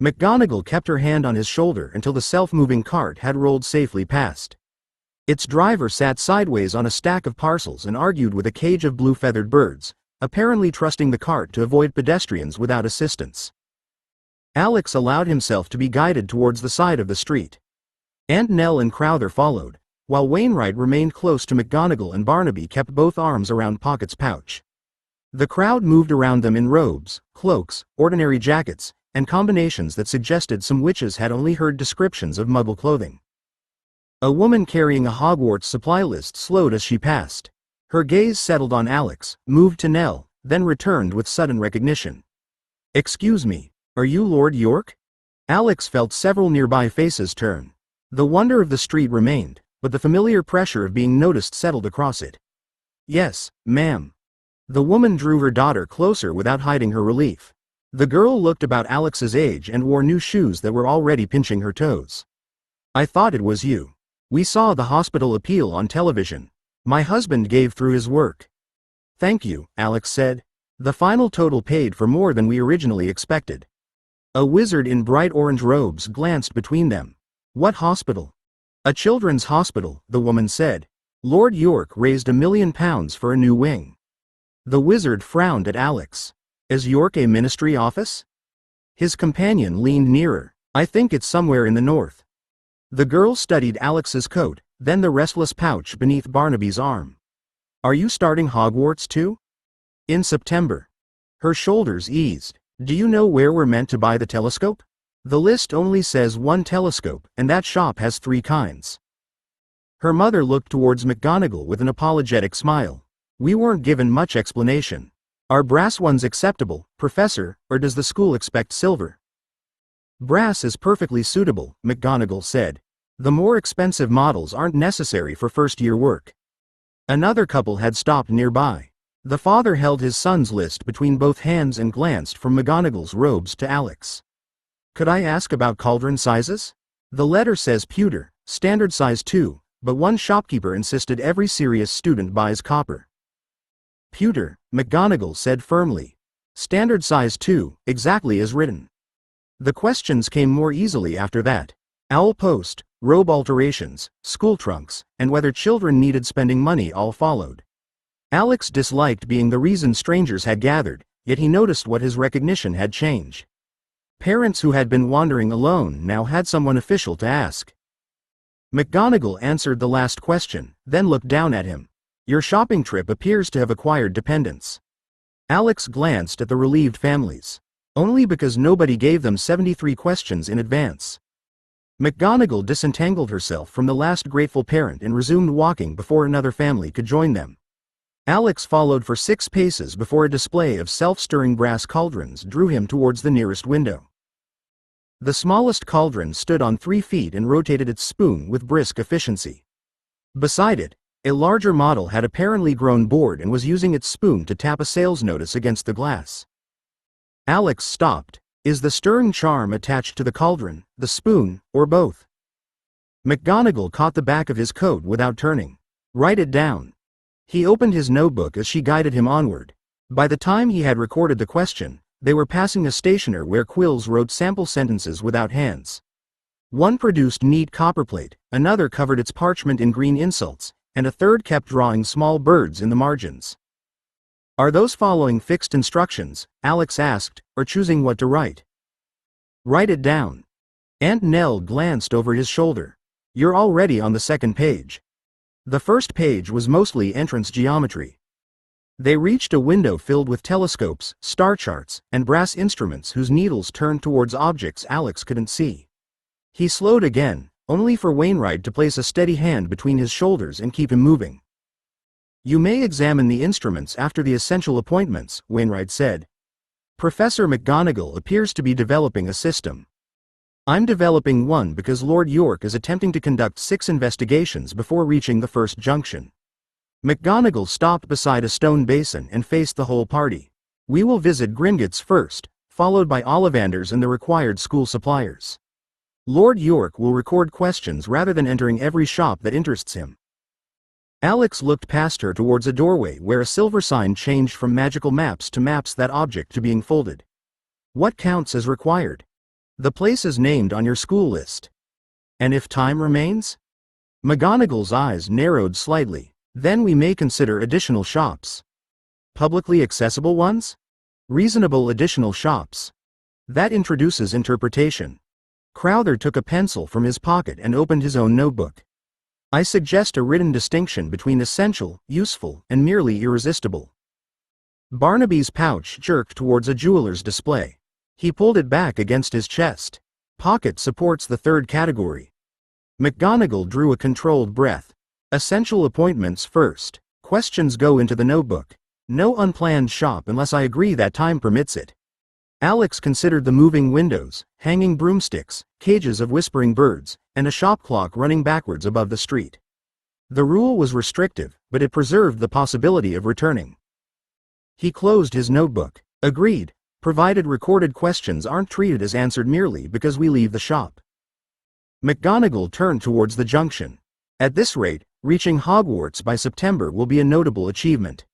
McGonagall kept her hand on his shoulder until the self-moving cart had rolled safely past. Its driver sat sideways on a stack of parcels and argued with a cage of blue-feathered birds, apparently trusting the cart to avoid pedestrians without assistance. Alex allowed himself to be guided towards the side of the street. Aunt Nell and Crowther followed, while Wainwright remained close to McGonagall and Barnaby kept both arms around Pocket's pouch. The crowd moved around them in robes, cloaks, ordinary jackets, and combinations that suggested some witches had only heard descriptions of Muggle clothing. A woman carrying a Hogwarts supply list slowed as she passed. Her gaze settled on Alex, moved to Nell, then returned with sudden recognition. "Excuse me, are you Lord York?" Alex felt several nearby faces turn. The wonder of the street remained, but the familiar pressure of being noticed settled across it. "Yes, ma'am." The woman drew her daughter closer without hiding her relief. The girl looked about Alex's age and wore new shoes that were already pinching her toes. "I thought it was you. We saw the hospital appeal on television. My husband gave through his work." "Thank you," Alex said. "The final total paid for more than we originally expected." A wizard in bright orange robes glanced between them. "What hospital?" "A children's hospital," the woman said. "Lord York raised £1 million for a new wing." The wizard frowned at Alex. "Is York a ministry office?" His companion leaned nearer. "I think it's somewhere in the north." The girl studied Alex's coat, then the restless pouch beneath Barnaby's arm. "Are you starting Hogwarts too?" "In September." Her shoulders eased. "Do you know where we're meant to buy the telescope?" "The list only says one telescope, and that shop has 3 kinds." Her mother looked towards McGonagall with an apologetic smile. "We weren't given much explanation. Are brass ones acceptable, Professor, or does the school expect silver?" "Brass is perfectly suitable," McGonagall said. "The more expensive models aren't necessary for first-year work." Another couple had stopped nearby. The father held his son's list between both hands and glanced from McGonagall's robes to Alex. "Could I ask about cauldron sizes? The letter says pewter, standard size 2, but one shopkeeper insisted every serious student buys copper." "Pewter," McGonagall said firmly. "Standard size 2, exactly as written." The questions came more easily after that. Owl post, robe alterations, school trunks, and whether children needed spending money all followed. Alex disliked being the reason strangers had gathered, yet he noticed what his recognition had changed. Parents who had been wandering alone now had someone official to ask. McGonagall answered the last question, then looked down at him. "Your shopping trip appears to have acquired dependents." Alex glanced at the relieved families. Only because nobody gave them 73 questions in advance. McGonagall disentangled herself from the last grateful parent and resumed walking before another family could join them. Alex followed for 6 paces before a display of self-stirring brass cauldrons drew him towards the nearest window. The smallest cauldron stood on 3 feet and rotated its spoon with brisk efficiency. Beside it, a larger model had apparently grown bored and was using its spoon to tap a sales notice against the glass. Alex stopped. Is the stirring charm attached to the cauldron, the spoon, or both? McGonagall caught the back of his coat without turning. Write it down. He opened his notebook as she guided him onward. By the time he had recorded the question, they were passing a stationer where quills wrote sample sentences without hands. One produced neat copperplate, another covered its parchment in green insults, and a third kept drawing small birds in the margins. Are those following fixed instructions? Alex asked, or choosing what to write? Write it down. Aunt Nell glanced over his shoulder. You're already on the second page. The first page was mostly entrance geometry. They reached a window filled with telescopes, star charts, and brass instruments whose needles turned towards objects Alex couldn't see. He slowed again, only for Wainwright to place a steady hand between his shoulders and keep him moving. You may examine the instruments after the essential appointments, Wainwright said. Professor McGonagall appears to be developing a system. I'm developing one because Lord York is attempting to conduct 6 investigations before reaching the first junction. McGonagall stopped beside a stone basin and faced the whole party. We will visit Gringotts first, followed by Ollivanders and the required school suppliers. Lord York will record questions rather than entering every shop that interests him. Alex looked past her towards a doorway where a silver sign changed from magical maps to maps that object to being folded. What counts as required? The places named on your school list. And if time remains? McGonagall's eyes narrowed slightly. Then we may consider additional shops. Publicly accessible ones? Reasonable additional shops. That introduces interpretation. Crowther took a pencil from his pocket and opened his own notebook. I suggest a written distinction between essential, useful, and merely irresistible. Barnaby's pouch jerked towards a jeweler's display. He pulled it back against his chest. Pocket supports the third category. McGonagall drew a controlled breath. Essential appointments first. Questions go into the notebook. No unplanned shop unless I agree that time permits it. Alex considered the moving windows, hanging broomsticks, cages of whispering birds, and a shop clock running backwards above the street. The rule was restrictive, but it preserved the possibility of returning. He closed his notebook. Agreed, provided recorded questions aren't treated as answered merely because we leave the shop. McGonagall turned towards the junction. At this rate, reaching Hogwarts by September will be a notable achievement.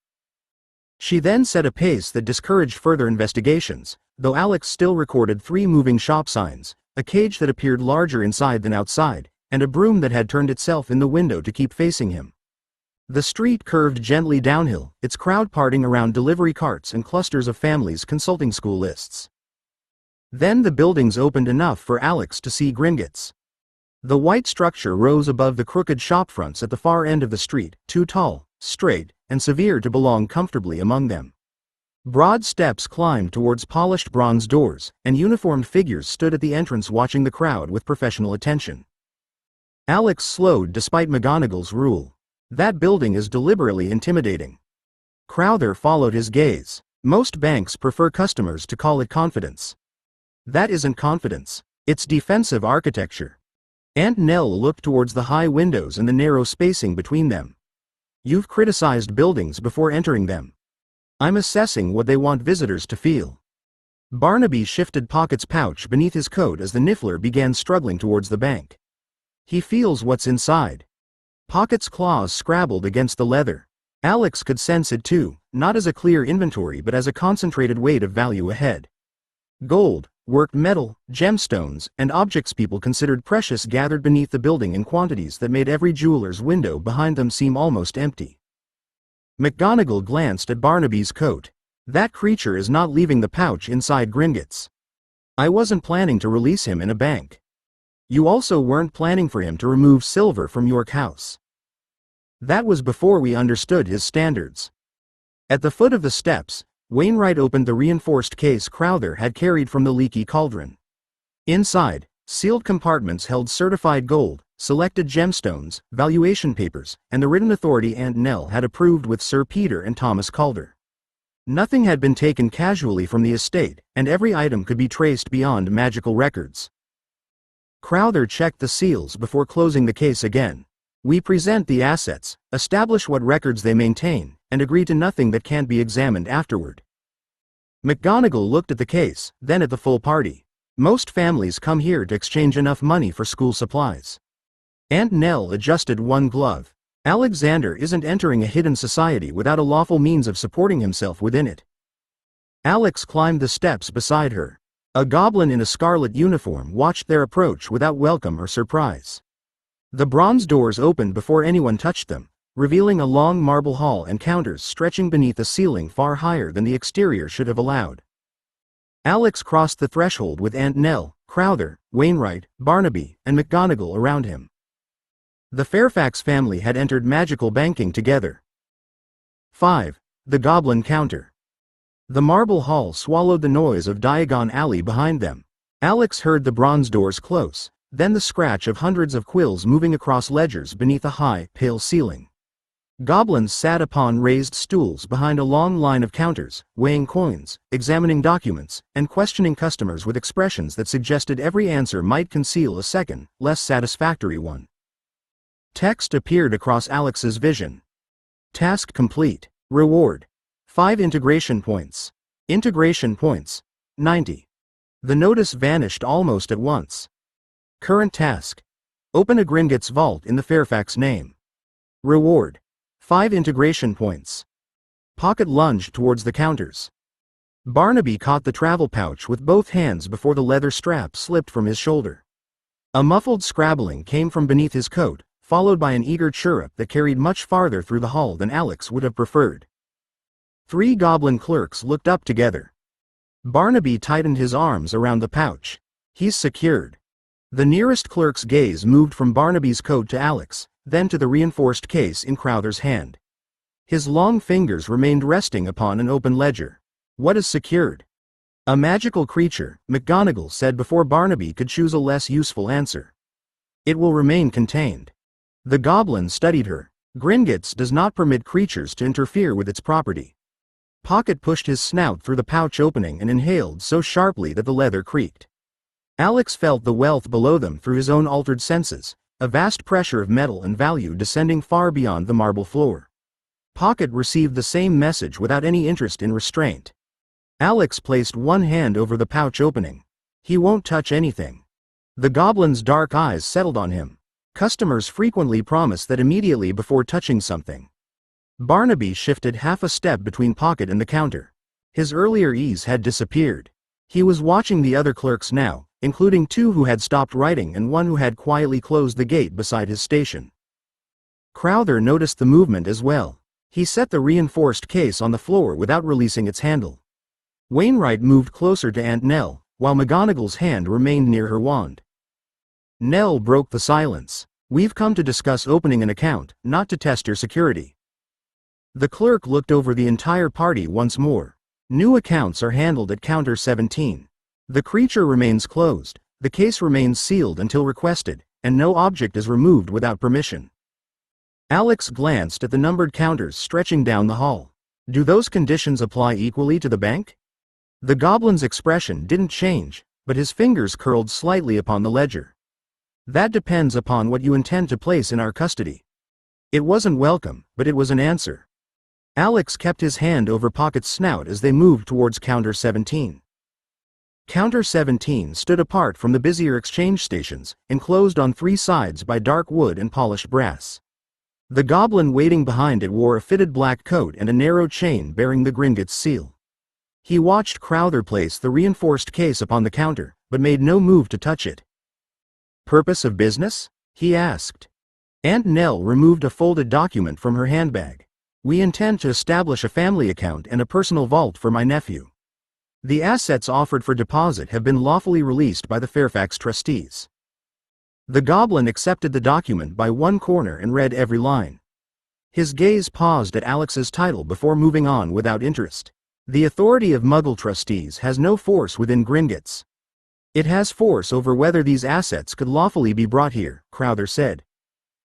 She then set a pace that discouraged further investigations, though Alex still recorded 3 moving shop signs, a cage that appeared larger inside than outside, and a broom that had turned itself in the window to keep facing him. The street curved gently downhill, its crowd parting around delivery carts and clusters of families consulting school lists. Then the buildings opened enough for Alex to see Gringotts. The white structure rose above the crooked shopfronts at the far end of the street, too tall, straight, and severe to belong comfortably among them. Broad steps climbed towards polished bronze doors, and uniformed figures stood at the entrance watching the crowd with professional attention. Alex slowed despite McGonagall's rule. That building is deliberately intimidating. Crowther followed his gaze. Most banks prefer customers to call it confidence. That isn't confidence. It's defensive architecture. Aunt Nell looked towards the high windows and the narrow spacing between them. You've criticized buildings before entering them. I'm assessing what they want visitors to feel. Barnaby shifted Pocket's pouch beneath his coat as the Niffler began struggling towards the bank. He feels what's inside. Pocket's claws scrabbled against the leather. Alex could sense it too, not as a clear inventory but as a concentrated weight of value ahead. Gold, worked metal, gemstones, and objects people considered precious gathered beneath the building in quantities that made every jeweler's window behind them seem almost empty. McGonagall glanced at Barnaby's coat. That creature is not leaving the pouch inside Gringotts. I wasn't planning to release him in a bank. You also weren't planning for him to remove silver from York House. That was before we understood his standards. At the foot of the steps, Wainwright opened the reinforced case Crowther had carried from the leaky cauldron. Inside, sealed compartments held certified gold, selected gemstones, valuation papers, and the written authority Aunt Nell had approved with Sir Peter and Thomas Calder. Nothing had been taken casually from the estate, and every item could be traced beyond magical records. Crowther checked the seals before closing the case again. We present the assets, establish what records they maintain, and agree to nothing that can't be examined afterward. McGonagall looked at the case, then at the full party. Most families come here to exchange enough money for school supplies. Aunt Nell adjusted one glove. Alexander isn't entering a hidden society without a lawful means of supporting himself within it. Alex climbed the steps beside her. A goblin in a scarlet uniform watched their approach without welcome or surprise. The bronze doors opened before anyone touched them, revealing a long marble hall and counters stretching beneath a ceiling far higher than the exterior should have allowed. Alex crossed the threshold with Aunt Nell, Crowther, Wainwright, Barnaby, and McGonagall around him. The Fairfax family had entered magical banking together. 5. The Goblin Counter. The marble hall swallowed the noise of Diagon Alley behind them. Alex heard the bronze doors close, then the scratch of hundreds of quills moving across ledgers beneath a high, pale ceiling. Goblins sat upon raised stools behind a long line of counters, weighing coins, examining documents, and questioning customers with expressions that suggested every answer might conceal a second, less satisfactory one. Text appeared across Alex's vision. Task complete. Reward: 5 integration points. Integration points: 90. The notice vanished almost at once. Current task: open a Gringotts vault in the Fairfax name. Reward: 5 integration points. Pocket lunged towards the counters. Barnaby caught the travel pouch with both hands before the leather strap slipped from his shoulder. A muffled scrabbling came from beneath his coat, followed by an eager chirrup that carried much farther through the hall than Alex would have preferred. 3 goblin clerks looked up together. Barnaby tightened his arms around the pouch. He's secured. The nearest clerk's gaze moved from Barnaby's coat to Alex, then to the reinforced case in Crowther's hand. His long fingers remained resting upon an open ledger. What is secured? A magical creature, McGonagall said before Barnaby could choose a less useful answer. It will remain contained. The goblin studied her. Gringotts does not permit creatures to interfere with its property. Pocket pushed his snout through the pouch opening and inhaled so sharply that the leather creaked. Alex felt the wealth below them through his own altered senses, a vast pressure of metal and value descending far beyond the marble floor. Pocket received the same message without any interest in restraint. Alex placed one hand over the pouch opening. He won't touch anything. The goblin's dark eyes settled on him. Customers frequently promise that immediately before touching something. Barnaby shifted half a step between Pocket and the counter. His earlier ease had disappeared. He was watching the other clerks now, including 2 who had stopped writing and 1 who had quietly closed the gate beside his station. Crowther noticed the movement as well. He set the reinforced case on the floor without releasing its handle. Wainwright moved closer to Aunt Nell, while McGonagall's hand remained near her wand. Nell broke the silence. We've come to discuss opening an account, not to test your security. The clerk looked over the entire party once more. New accounts are handled at counter 17. The creature remains closed, the case remains sealed until requested, and no object is removed without permission. Alex glanced at the numbered counters stretching down the hall. Do those conditions apply equally to the bank? The goblin's expression didn't change, but his fingers curled slightly upon the ledger. That depends upon what you intend to place in our custody. It wasn't welcome, but it was an answer. Alex kept his hand over Pocket's snout as they moved towards counter 17. Counter 17 stood apart from the busier exchange stations, enclosed on 3 sides by dark wood and polished brass. The goblin waiting behind it wore a fitted black coat and a narrow chain bearing the Gringotts seal. He watched Crowther place the reinforced case upon the counter, but made no move to touch it. Purpose of business? He asked. Aunt Nell removed a folded document from her handbag. We intend to establish a family account and a personal vault for my nephew. The assets offered for deposit have been lawfully released by the Fairfax trustees. The goblin accepted the document by one corner and read every line. His gaze paused at Alex's title before moving on without interest. The authority of Muggle trustees has no force within Gringotts. It has force over whether these assets could lawfully be brought here, Crowther said.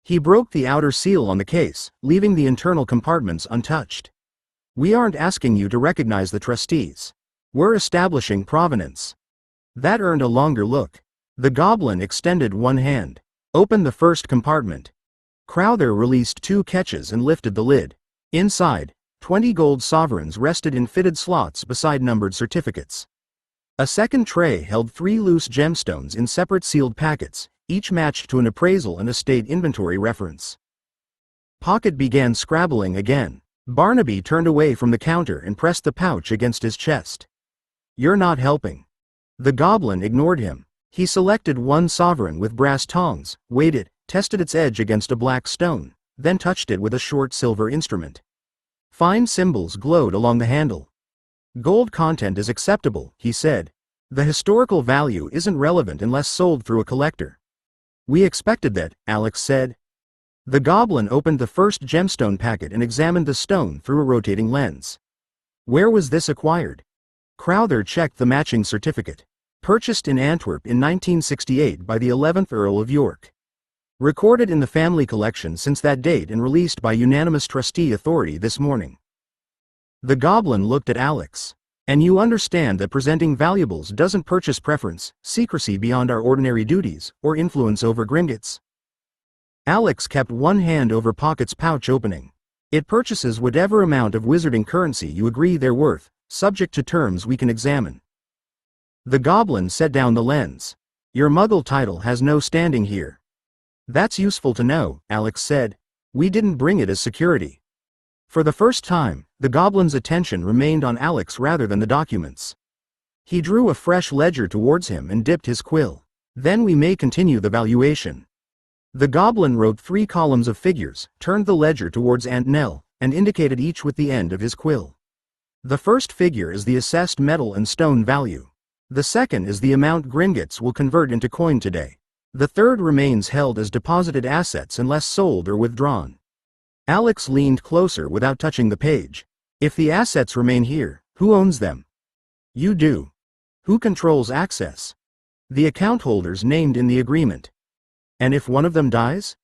He broke the outer seal on the case, leaving the internal compartments untouched. We aren't asking you to recognize the trustees. We're establishing provenance. That earned a longer look. The goblin extended one hand. Opened the first compartment. Crowther released 2 catches and lifted the lid. Inside, 20 gold sovereigns rested in fitted slots beside numbered certificates. A second tray held 3 loose gemstones in separate sealed packets, each matched to an appraisal and estate inventory reference. Pocket began scrabbling again. Barnaby turned away from the counter and pressed the pouch against his chest. You're not helping. The goblin ignored him. He selected 1 sovereign with brass tongs, weighed it, tested its edge against a black stone, then touched it with a short silver instrument. Fine symbols glowed along the handle. Gold content is acceptable, he said. The historical value isn't relevant unless sold through a collector. We expected that, Alex said. The goblin opened the first gemstone packet and examined the stone through a rotating lens. Where was this acquired? Crowther checked the matching certificate. Purchased in Antwerp in 1968 by the 11th Earl of York. Recorded in the family collection since that date and released by unanimous trustee authority this morning. The goblin looked at Alex. And you understand that presenting valuables doesn't purchase preference, secrecy beyond our ordinary duties, or influence over Gringotts? Alex kept one hand over Pocket's pouch opening. It purchases whatever amount of wizarding currency you agree they're worth, subject to terms we can examine. The goblin set down the lens. Your Muggle title has no standing here. That's useful to know, Alex said. We didn't bring it as security. For the first time, the goblin's attention remained on Alex rather than the documents. He drew a fresh ledger towards him and dipped his quill. Then we may continue the valuation. The goblin wrote 3 columns of figures, turned the ledger towards Aunt Nell, and indicated each with the end of his quill. The first figure is the assessed metal and stone value. The second is the amount Gringotts will convert into coin today. The third remains held as deposited assets unless sold or withdrawn. Alex leaned closer without touching the page. If the assets remain here, who owns them? You do. Who controls access? The account holders named in the agreement. And if one of them dies?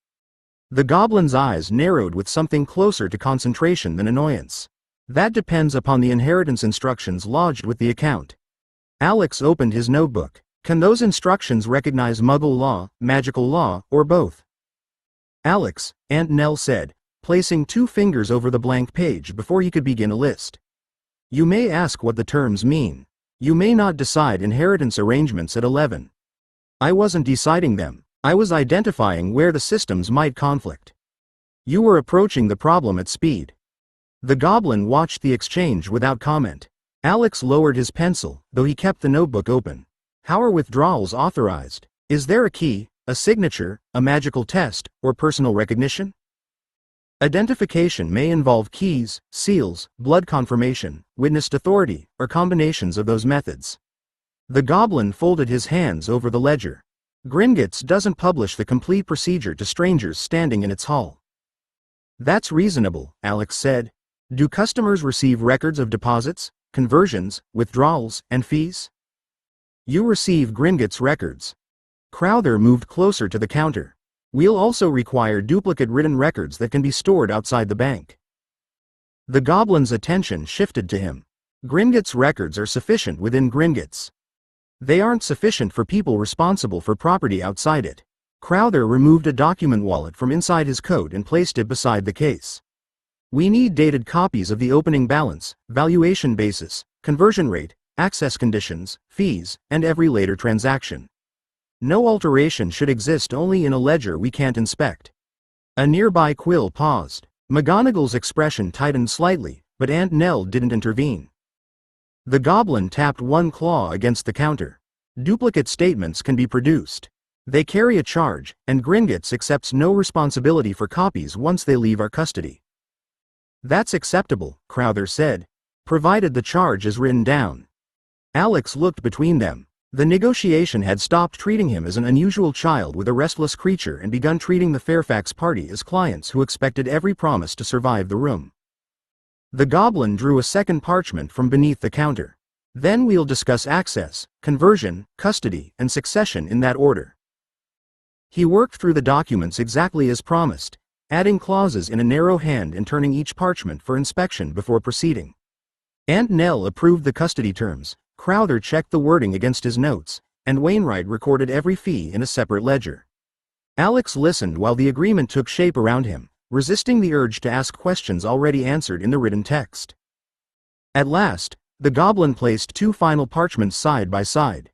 The goblin's eyes narrowed with something closer to concentration than annoyance. That depends upon the inheritance instructions lodged with the account. Alex opened his notebook. Can those instructions recognize Muggle law, magical law, or both? Alex, Aunt Nell said, placing 2 fingers over the blank page before he could begin a list. You may ask what the terms mean. You may not decide inheritance arrangements at 11. I wasn't deciding them. I was identifying where the systems might conflict. You were approaching the problem at speed. The goblin watched the exchange without comment. Alex lowered his pencil, though he kept the notebook open. How are withdrawals authorized? Is there a key, a signature, a magical test, or personal recognition? Identification may involve keys, seals, blood confirmation, witnessed authority, or combinations of those methods. The goblin folded his hands over the ledger. Gringotts doesn't publish the complete procedure to strangers standing in its hall. That's reasonable, Alex said. Do customers receive records of deposits, conversions, withdrawals, and fees? You receive Gringotts records. Crowther moved closer to the counter. We'll also require duplicate written records that can be stored outside the bank. The goblin's attention shifted to him. Gringotts records are sufficient within Gringotts. They aren't sufficient for people responsible for property outside it. Crowther removed a document wallet from inside his coat and placed it beside the case. We need dated copies of the opening balance, valuation basis, conversion rate, access conditions, fees, and every later transaction. No alteration should exist only in a ledger we can't inspect. A nearby quill paused. McGonagall's expression tightened slightly, but Aunt Nell didn't intervene. The goblin tapped one claw against the counter. Duplicate statements can be produced. They carry a charge, and Gringotts accepts no responsibility for copies once they leave our custody. That's acceptable, Crowther said, provided the charge is written down. Alex looked between them. The negotiation had stopped treating him as an unusual child with a restless creature and begun treating the Fairfax party as clients who expected every promise to survive the room. The goblin drew a second parchment from beneath the counter. Then we'll discuss access, conversion, custody, and succession in that order. He worked through the documents exactly as promised, adding clauses in a narrow hand and turning each parchment for inspection before proceeding. Aunt Nell approved the custody terms, Crowther checked the wording against his notes, and Wainwright recorded every fee in a separate ledger. Alex listened while the agreement took shape around him, resisting the urge to ask questions already answered in the written text. At last, the goblin placed two final parchments side by side.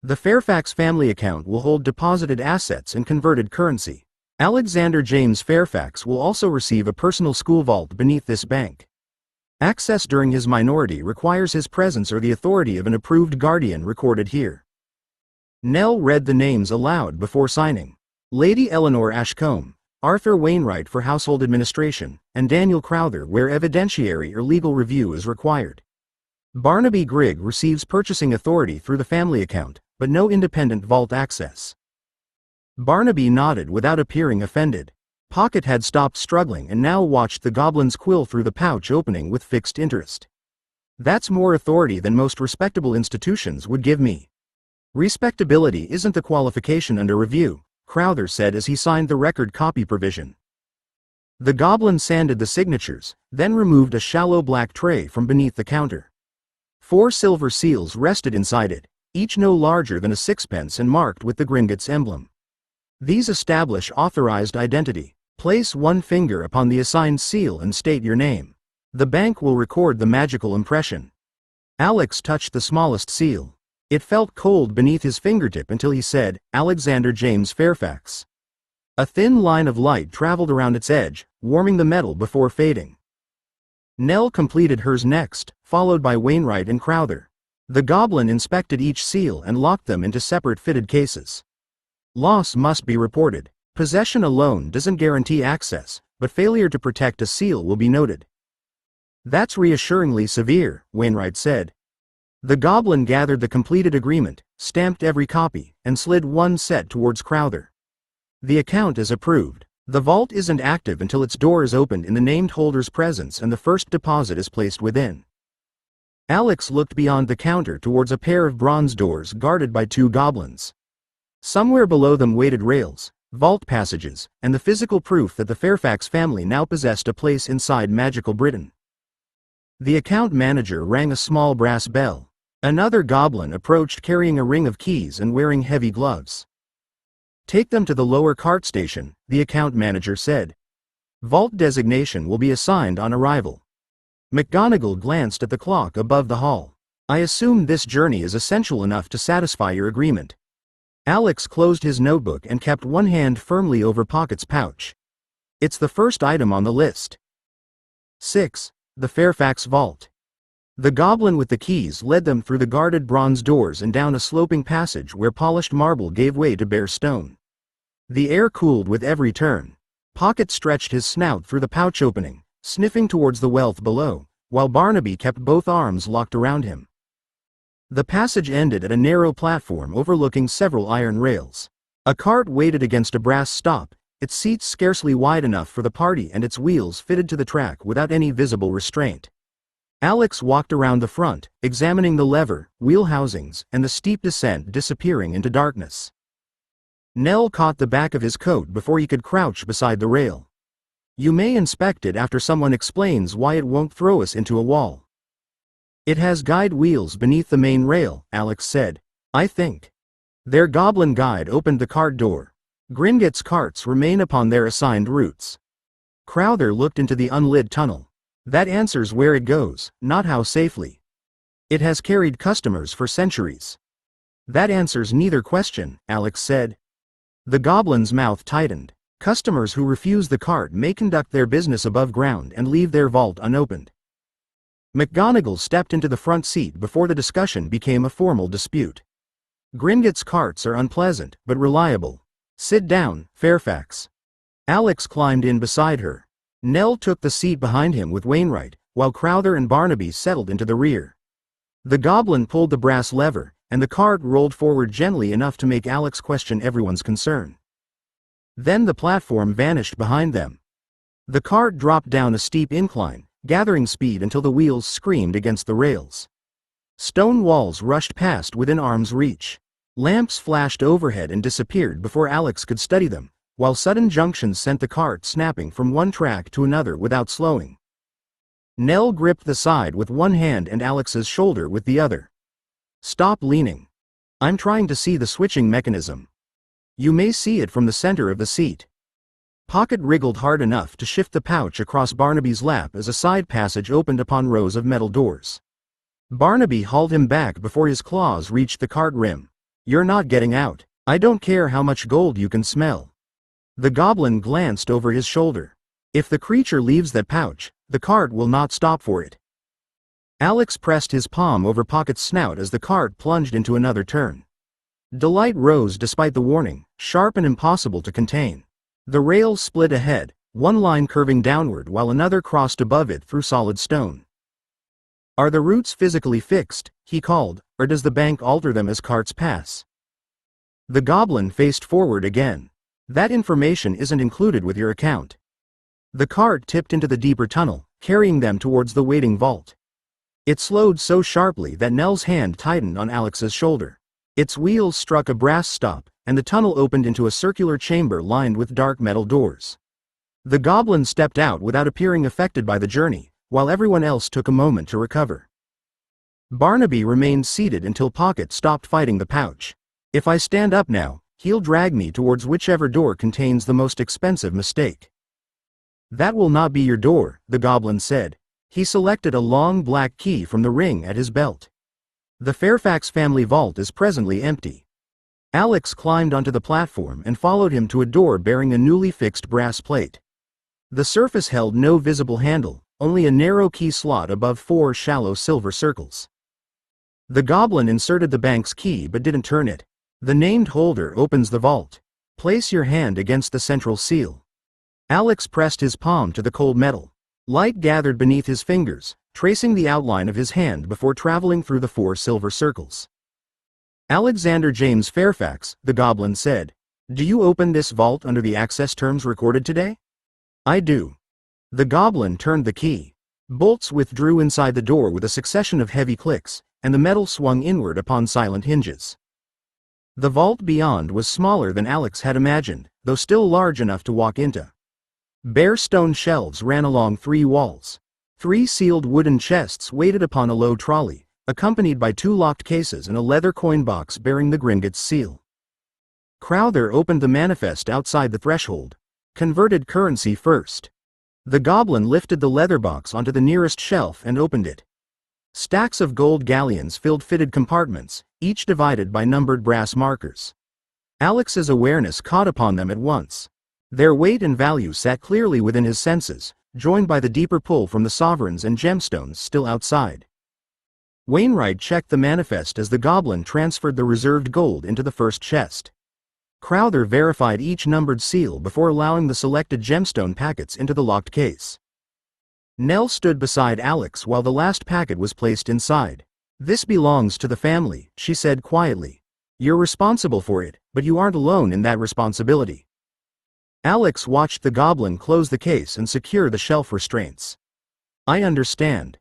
The Fairfax family account will hold deposited assets and converted currency. Alexander James Fairfax will also receive a personal school vault beneath this bank. Access during his minority requires his presence or the authority of an approved guardian recorded here. Nell read the names aloud before signing. Lady Eleanor Ashcombe, Arthur Wainwright for household administration, and Daniel Crowther where evidentiary or legal review is required. Barnaby Grigg receives purchasing authority through the family account, but no independent vault access. Barnaby nodded without appearing offended. Pocket had stopped struggling and now watched the goblin's quill through the pouch opening with fixed interest. That's more authority than most respectable institutions would give me. Respectability isn't the qualification under review, Crowther said as he signed the record copy provision. The goblin sanded the signatures, then removed a shallow black tray from beneath the counter. 4 silver seals rested inside it, each no larger than a sixpence and marked with the Gringotts emblem. These establish authorized identity. Place one finger upon the assigned seal and state your name. The bank will record the magical impression. Alex touched the smallest seal. It felt cold beneath his fingertip until he said, Alexander James Fairfax. A thin line of light traveled around its edge, warming the metal before fading. Nell completed hers next, followed by Wainwright and Crowther. The goblin inspected each seal and locked them into separate fitted cases. Loss must be reported. Possession alone doesn't guarantee access, but failure to protect a seal will be noted. That's reassuringly severe, Wainwright said. The goblin gathered the completed agreement, stamped every copy, and slid one set towards Crowther. The account is approved. The vault isn't active until its door is opened in the named holder's presence and the first deposit is placed within. Alex looked beyond the counter towards a pair of bronze doors guarded by 2 goblins. Somewhere below them waited rails, vault passages, and the physical proof that the Fairfax family now possessed a place inside magical Britain. The account manager rang a small brass bell. Another goblin approached carrying a ring of keys and wearing heavy gloves. Take them to the lower cart station, the account manager said. Vault designation will be assigned on arrival. McGonagall glanced at the clock above the hall. I assume this journey is essential enough to satisfy your agreement. Alex closed his notebook and kept one hand firmly over Pocket's pouch. It's the first item on the list. 6. The Fairfax Vault. The goblin with the keys led them through the guarded bronze doors and down a sloping passage where polished marble gave way to bare stone. The air cooled with every turn. Pocket stretched his snout through the pouch opening, sniffing towards the wealth below, while Barnaby kept both arms locked around him. The passage ended at a narrow platform overlooking several iron rails. A cart waited against a brass stop, its seats scarcely wide enough for the party and its wheels fitted to the track without any visible restraint. Alex walked around the front, examining the lever, wheel housings, and the steep descent disappearing into darkness. Nell caught the back of his coat before he could crouch beside the rail. You may inspect it after someone explains why it won't throw us into a wall. It has guide wheels beneath the main rail, Alex said. I think. Their goblin guide opened the cart door. Gringotts carts remain upon their assigned routes. Crowther looked into the unlit tunnel. That answers where it goes, not how safely. It has carried customers for centuries. That answers neither question, Alex said. The goblin's mouth tightened. Customers who refuse the cart may conduct their business above ground and leave their vault unopened. McGonagall stepped into the front seat before the discussion became a formal dispute. Gringotts carts are unpleasant, but reliable. Sit down, Fairfax. Alex climbed in beside her. Nell took the seat behind him with Wainwright, while Crowther and Barnaby settled into the rear. The goblin pulled the brass lever, and the cart rolled forward gently enough to make Alex question everyone's concern. Then the platform vanished behind them. The cart dropped down a steep incline, gathering speed until the wheels screamed against the rails. Stone walls rushed past within arm's reach. Lamps flashed overhead and disappeared before Alex could study them, while sudden junctions sent the cart snapping from one track to another without slowing. Nell gripped the side with one hand and Alex's shoulder with the other. "Stop leaning. I'm trying to see the switching mechanism. You may see it from the center of the seat." Pocket wriggled hard enough to shift the pouch across Barnaby's lap as a side passage opened upon rows of metal doors. Barnaby hauled him back before his claws reached the cart rim. "You're not getting out. I don't care how much gold you can smell." The goblin glanced over his shoulder. "If the creature leaves that pouch, the cart will not stop for it." Alex pressed his palm over Pocket's snout as the cart plunged into another turn. Delight rose despite the warning, sharp and impossible to contain. The rails split ahead, one line curving downward while another crossed above it through solid stone. "Are the routes physically fixed," he called, "or does the bank alter them as carts pass?" The goblin faced forward again. "That information isn't included with your account." The cart tipped into the deeper tunnel, carrying them towards the waiting vault. It slowed so sharply that Nell's hand tightened on Alex's shoulder. Its wheels struck a brass stop, and the tunnel opened into a circular chamber lined with dark metal doors. The goblin stepped out without appearing affected by the journey, while everyone else took a moment to recover. Barnaby remained seated until Pocket stopped fighting the pouch. "If I stand up now, he'll drag me towards whichever door contains the most expensive mistake." "That will not be your door," the goblin said. He selected a long black key from the ring at his belt. "The Fairfax family vault is presently empty." Alex climbed onto the platform and followed him to a door bearing a newly fixed brass plate. The surface held no visible handle, only a narrow key slot above 4 shallow silver circles. The goblin inserted the bank's key but didn't turn it. "The named holder opens the vault. Place your hand against the central seal." Alex pressed his palm to the cold metal. Light gathered beneath his fingers, tracing the outline of his hand before traveling through the 4 silver circles. "Alexander James Fairfax," the goblin said. "Do you open this vault under the access terms recorded today?" "I do." The goblin turned the key. Bolts withdrew inside the door with a succession of heavy clicks, and the metal swung inward upon silent hinges. The vault beyond was smaller than Alex had imagined, though still large enough to walk into. Bare stone shelves ran along 3 walls. 3 sealed wooden chests waited upon a low trolley, accompanied by 2 locked cases and a leather coin box bearing the Gringotts seal. Crowther opened the manifest outside the threshold. "Converted currency first." The goblin lifted the leather box onto the nearest shelf and opened it. Stacks of gold galleons filled fitted compartments, each divided by numbered brass markers. Alex's awareness caught upon them at once. Their weight and value sat clearly within his senses, joined by the deeper pull from the sovereigns and gemstones still outside. Wainwright checked the manifest as the goblin transferred the reserved gold into the first chest. Crowther verified each numbered seal before allowing the selected gemstone packets into the locked case. Nell stood beside Alex while the last packet was placed inside. "This belongs to the family," she said quietly. "You're responsible for it, but you aren't alone in that responsibility." Alex watched the goblin close the case and secure the shelf restraints. "I understand."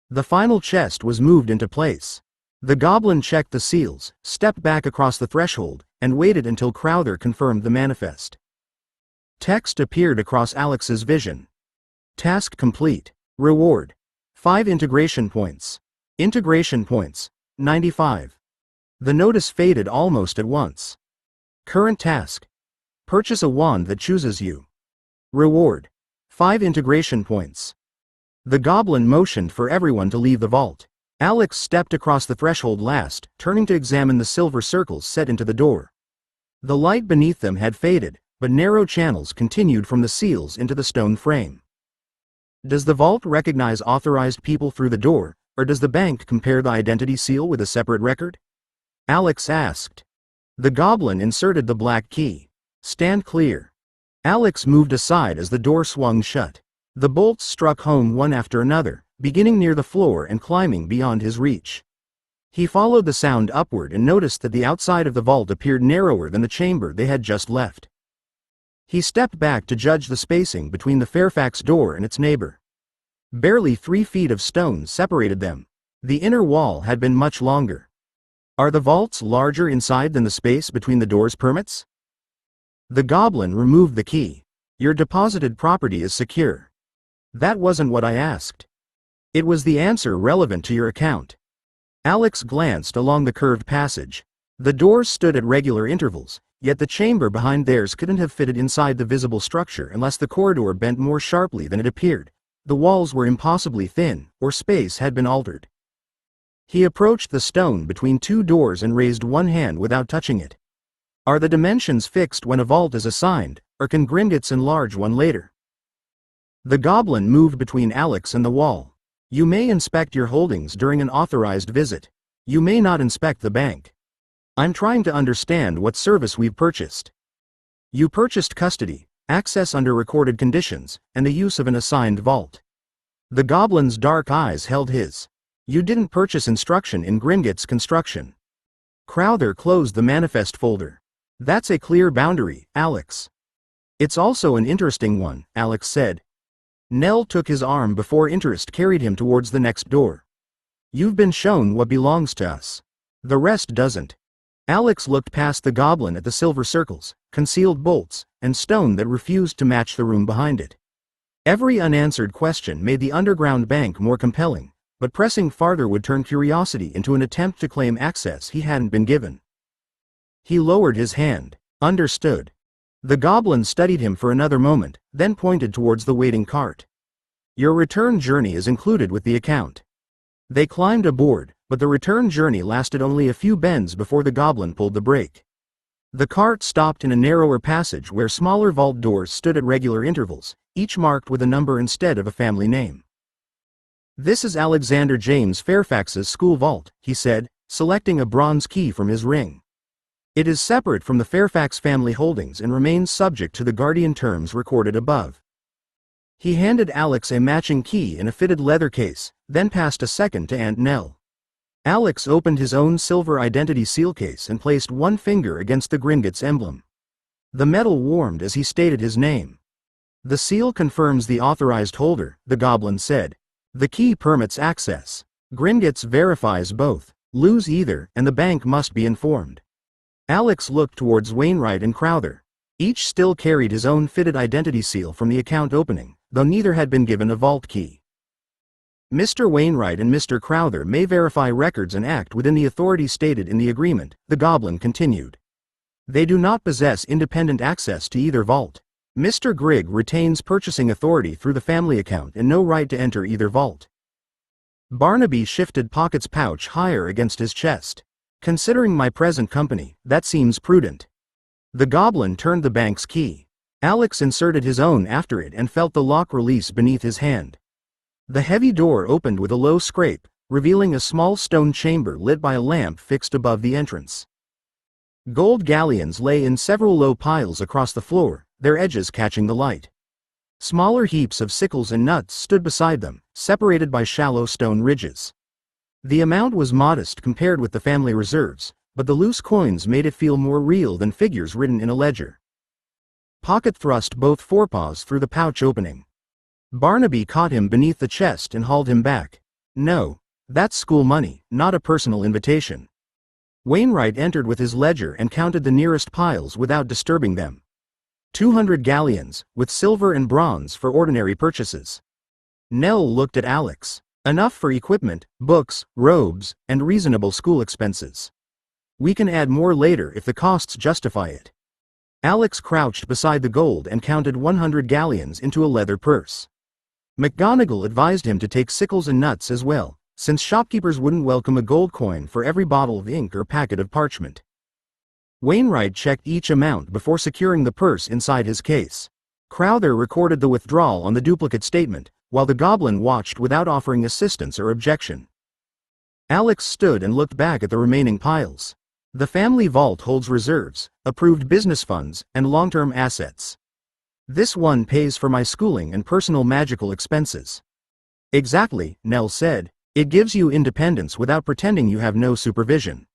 The final chest was moved into place. The goblin checked the seals, stepped back across the threshold, and waited until Crowther confirmed the manifest. Text appeared across Alex's vision. "Task complete. Reward: 5 integration points. Integration points: 95. The notice faded almost at once. Current task: purchase a wand that chooses you. Reward: 5 integration points. The goblin motioned for everyone to leave the vault. Alex stepped across the threshold last, turning to examine the silver circles set into the door. The light beneath them had faded, but narrow channels continued from the seals into the stone frame. Does the vault recognize authorized people through the door, or does the bank compare the identity seal with a separate record? Alex asked. The goblin inserted the black key. Stand clear. Alex moved aside as the door swung shut. The bolts struck home one after another, beginning near the floor and climbing beyond his reach. He followed the sound upward and noticed that the outside of the vault appeared narrower than the chamber they had just left. He stepped back to judge the spacing between the Fairfax door and its neighbor. Barely 3 feet of stone separated them. The inner wall had been much longer. Are the vaults larger inside than the space between the doors permits? The goblin removed the key. Your deposited property is secure. That wasn't what I asked. It was the answer relevant to your account. Alex glanced along the curved passage. The doors stood at regular intervals, yet the chamber behind theirs couldn't have fitted inside the visible structure unless the corridor bent more sharply than it appeared. The walls were impossibly thin, or space had been altered. He approached the stone between 2 doors and raised one hand without touching it. Are the dimensions fixed when a vault is assigned, or can Gringotts enlarge one later? The goblin moved between Alex and the wall. You may inspect your holdings during an authorized visit. You may not inspect the bank. I'm trying to understand what service we've purchased. You purchased custody, access under recorded conditions, and the use of an assigned vault. The goblin's dark eyes held his. You didn't purchase instruction in Gringotts construction. Crowther closed the manifest folder. That's a clear boundary, Alex. It's also an interesting one, Alex said. Nell took his arm before interest carried him towards the next door. You've been shown what belongs to us. The rest doesn't. Alex looked past the goblin at the silver circles, concealed bolts, and stone that refused to match the room behind it. Every unanswered question made the underground bank more compelling, but pressing farther would turn curiosity into an attempt to claim access he hadn't been given. He lowered his hand. Understood. The goblin studied him for another moment, then pointed towards the waiting cart. Your return journey is included with the account. They climbed aboard, but the return journey lasted only a few bends before the goblin pulled the brake. The cart stopped in a narrower passage where smaller vault doors stood at regular intervals, each marked with a number instead of a family name. This is Alexander James Fairfax's school vault, he said, selecting a bronze key from his ring. It is separate from the Fairfax family holdings and remains subject to the guardian terms recorded above. He handed Alex a matching key in a fitted leather case, then passed a second to Aunt Nell. Alex opened his own silver identity seal case and placed one finger against the Gringotts emblem. The metal warmed as he stated his name. The seal confirms the authorized holder, the goblin said. The key permits access. Gringotts verifies both. Lose either, and the bank must be informed. Alex looked towards Wainwright and Crowther. Each still carried his own fitted identity seal from the account opening, though neither had been given a vault key. Mr. Wainwright and Mr. Crowther may verify records and act within the authority stated in the agreement, the goblin continued. They do not possess independent access to either vault. Mr. Grigg retains purchasing authority through the family account and no right to enter either vault. Barnaby shifted Pocket's pouch higher against his chest. Considering my present company, that seems prudent. The goblin turned the bank's key. Alex inserted his own after it and felt the lock release beneath his hand. The heavy door opened with a low scrape, revealing a small stone chamber lit by a lamp fixed above the entrance. Gold galleons lay in several low piles across the floor, their edges catching the light. Smaller heaps of sickles and nuts stood beside them, separated by shallow stone ridges. The amount was modest compared with the family reserves, but the loose coins made it feel more real than figures written in a ledger. Pocket thrust both forepaws through the pouch opening. Barnaby caught him beneath the chest and hauled him back. No, that's school money, not a personal invitation. Wainwright entered with his ledger and counted the nearest piles without disturbing them. 200 galleons, with silver and bronze for ordinary purchases. Nell looked at Alex. Enough for equipment, books, robes, and reasonable school expenses. We can add more later if the costs justify it. Alex crouched beside the gold and counted 100 galleons into a leather purse. McGonagall advised him to take sickles and nuts as well, since shopkeepers wouldn't welcome a gold coin for every bottle of ink or packet of parchment. Wainwright checked each amount before securing the purse inside his case. Crowther recorded the withdrawal on the duplicate statement, while the goblin watched without offering assistance or objection. Alex stood and looked back at the remaining piles. The family vault holds reserves, approved business funds, and long-term assets. This one pays for my schooling and personal magical expenses. Exactly, Nell said. It gives you independence without pretending you have no supervision.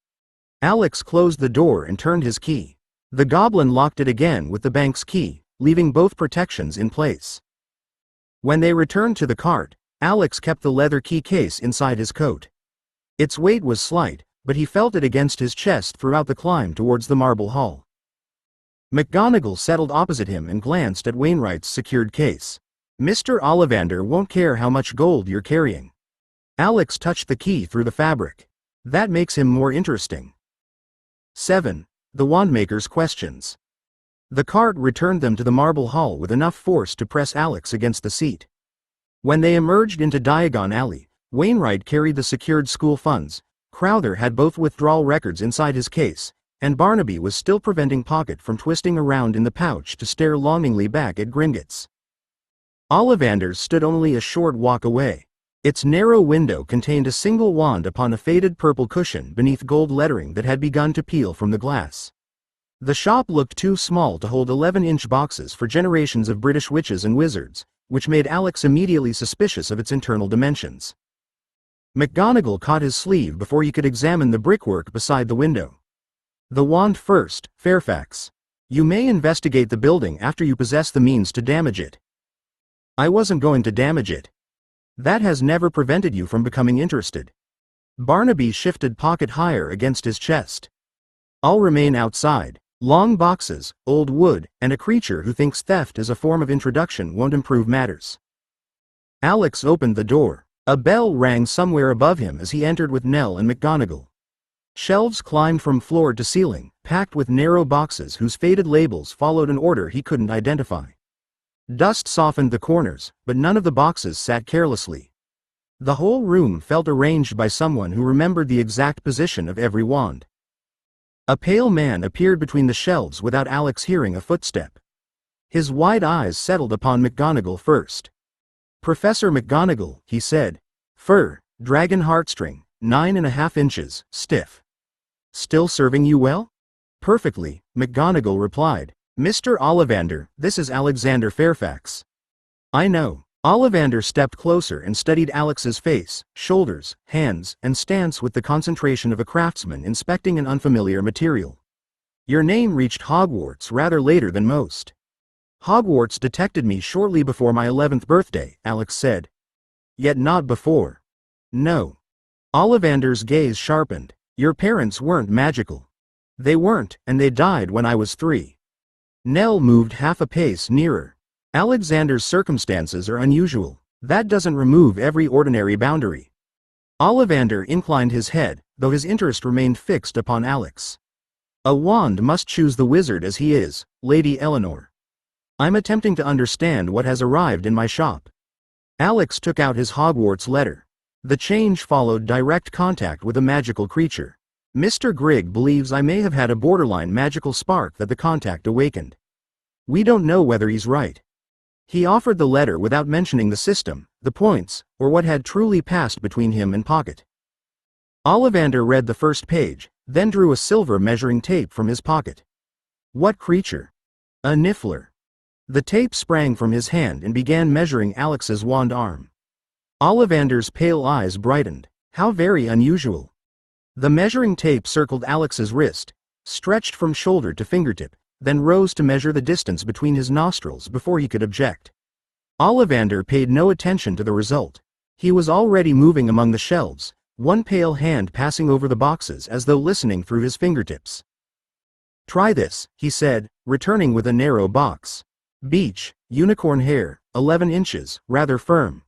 Alex closed the door and turned his key. The goblin locked it again with the bank's key, leaving both protections in place. When they returned to the cart, Alex kept the leather key case inside his coat. Its weight was slight, but he felt it against his chest throughout the climb towards the marble hall. McGonagall settled opposite him and glanced at Wainwright's secured case. "Mr. Ollivander won't care how much gold you're carrying." Alex touched the key through the fabric. "That makes him more interesting." 7. The Wandmaker's questions. The cart returned them to the marble hall with enough force to press Alex against the seat. When they emerged into Diagon Alley, Wainwright carried the secured school funds, Crowther had both withdrawal records inside his case, and Barnaby was still preventing Pocket from twisting around in the pouch to stare longingly back at Gringotts. Ollivander's stood only a short walk away. Its narrow window contained a single wand upon a faded purple cushion beneath gold lettering that had begun to peel from the glass. The shop looked too small to hold 11-inch boxes for generations of British witches and wizards, which made Alex immediately suspicious of its internal dimensions. McGonagall caught his sleeve before he could examine the brickwork beside the window. "The wand first, Fairfax. You may investigate the building after you possess the means to damage it." "I wasn't going to damage it." "That has never prevented you from becoming interested." Barnaby shifted Pocket higher against his chest. "I'll remain outside. Long boxes, old wood, and a creature who thinks theft as a form of introduction won't improve matters." Alex opened the door. A bell rang somewhere above him as he entered with Nell and McGonagall. Shelves climbed from floor to ceiling, packed with narrow boxes whose faded labels followed an order he couldn't identify. Dust softened the corners, but none of the boxes sat carelessly. The whole room felt arranged by someone who remembered the exact position of every wand. A pale man appeared between the shelves without Alex hearing a footstep. His wide eyes settled upon McGonagall first. "Professor McGonagall," he said. "Fur, dragon heartstring, 9.5 inches, stiff. Still serving you well?" "Perfectly," McGonagall replied. "Mr. Ollivander, this is Alexander Fairfax." "I know." Ollivander stepped closer and studied Alex's face, shoulders, hands, and stance with the concentration of a craftsman inspecting an unfamiliar material. "Your name reached Hogwarts rather later than most." "Hogwarts detected me shortly before my 11th birthday," Alex said. "Yet not before." "No." Ollivander's gaze sharpened. "Your parents weren't magical." "They weren't, and they died when I was 3. Nell moved half a pace nearer. "Alexander's circumstances are unusual. That doesn't remove every ordinary boundary." Ollivander inclined his head, though his interest remained fixed upon Alex. "A wand must choose the wizard as he is, Lady Eleanor. I'm attempting to understand what has arrived in my shop." Alex took out his Hogwarts letter. The change followed direct contact with a magical creature. "Mr. Grigg believes I may have had a borderline magical spark that the contact awakened. We don't know whether he's right." He offered the letter without mentioning the system, the points, or what had truly passed between him and Pocket. Ollivander read the first page, then drew a silver measuring tape from his pocket. "What creature?" "A niffler." The tape sprang from his hand and began measuring Alex's wand arm. Ollivander's pale eyes brightened. "How very unusual." The measuring tape circled Alex's wrist, stretched from shoulder to fingertip, then rose to measure the distance between his nostrils before he could object. Ollivander paid no attention to the result. He was already moving among the shelves, one pale hand passing over the boxes as though listening through his fingertips. "Try this," he said, returning with a narrow box. "Beech, unicorn hair, 11 inches, rather firm."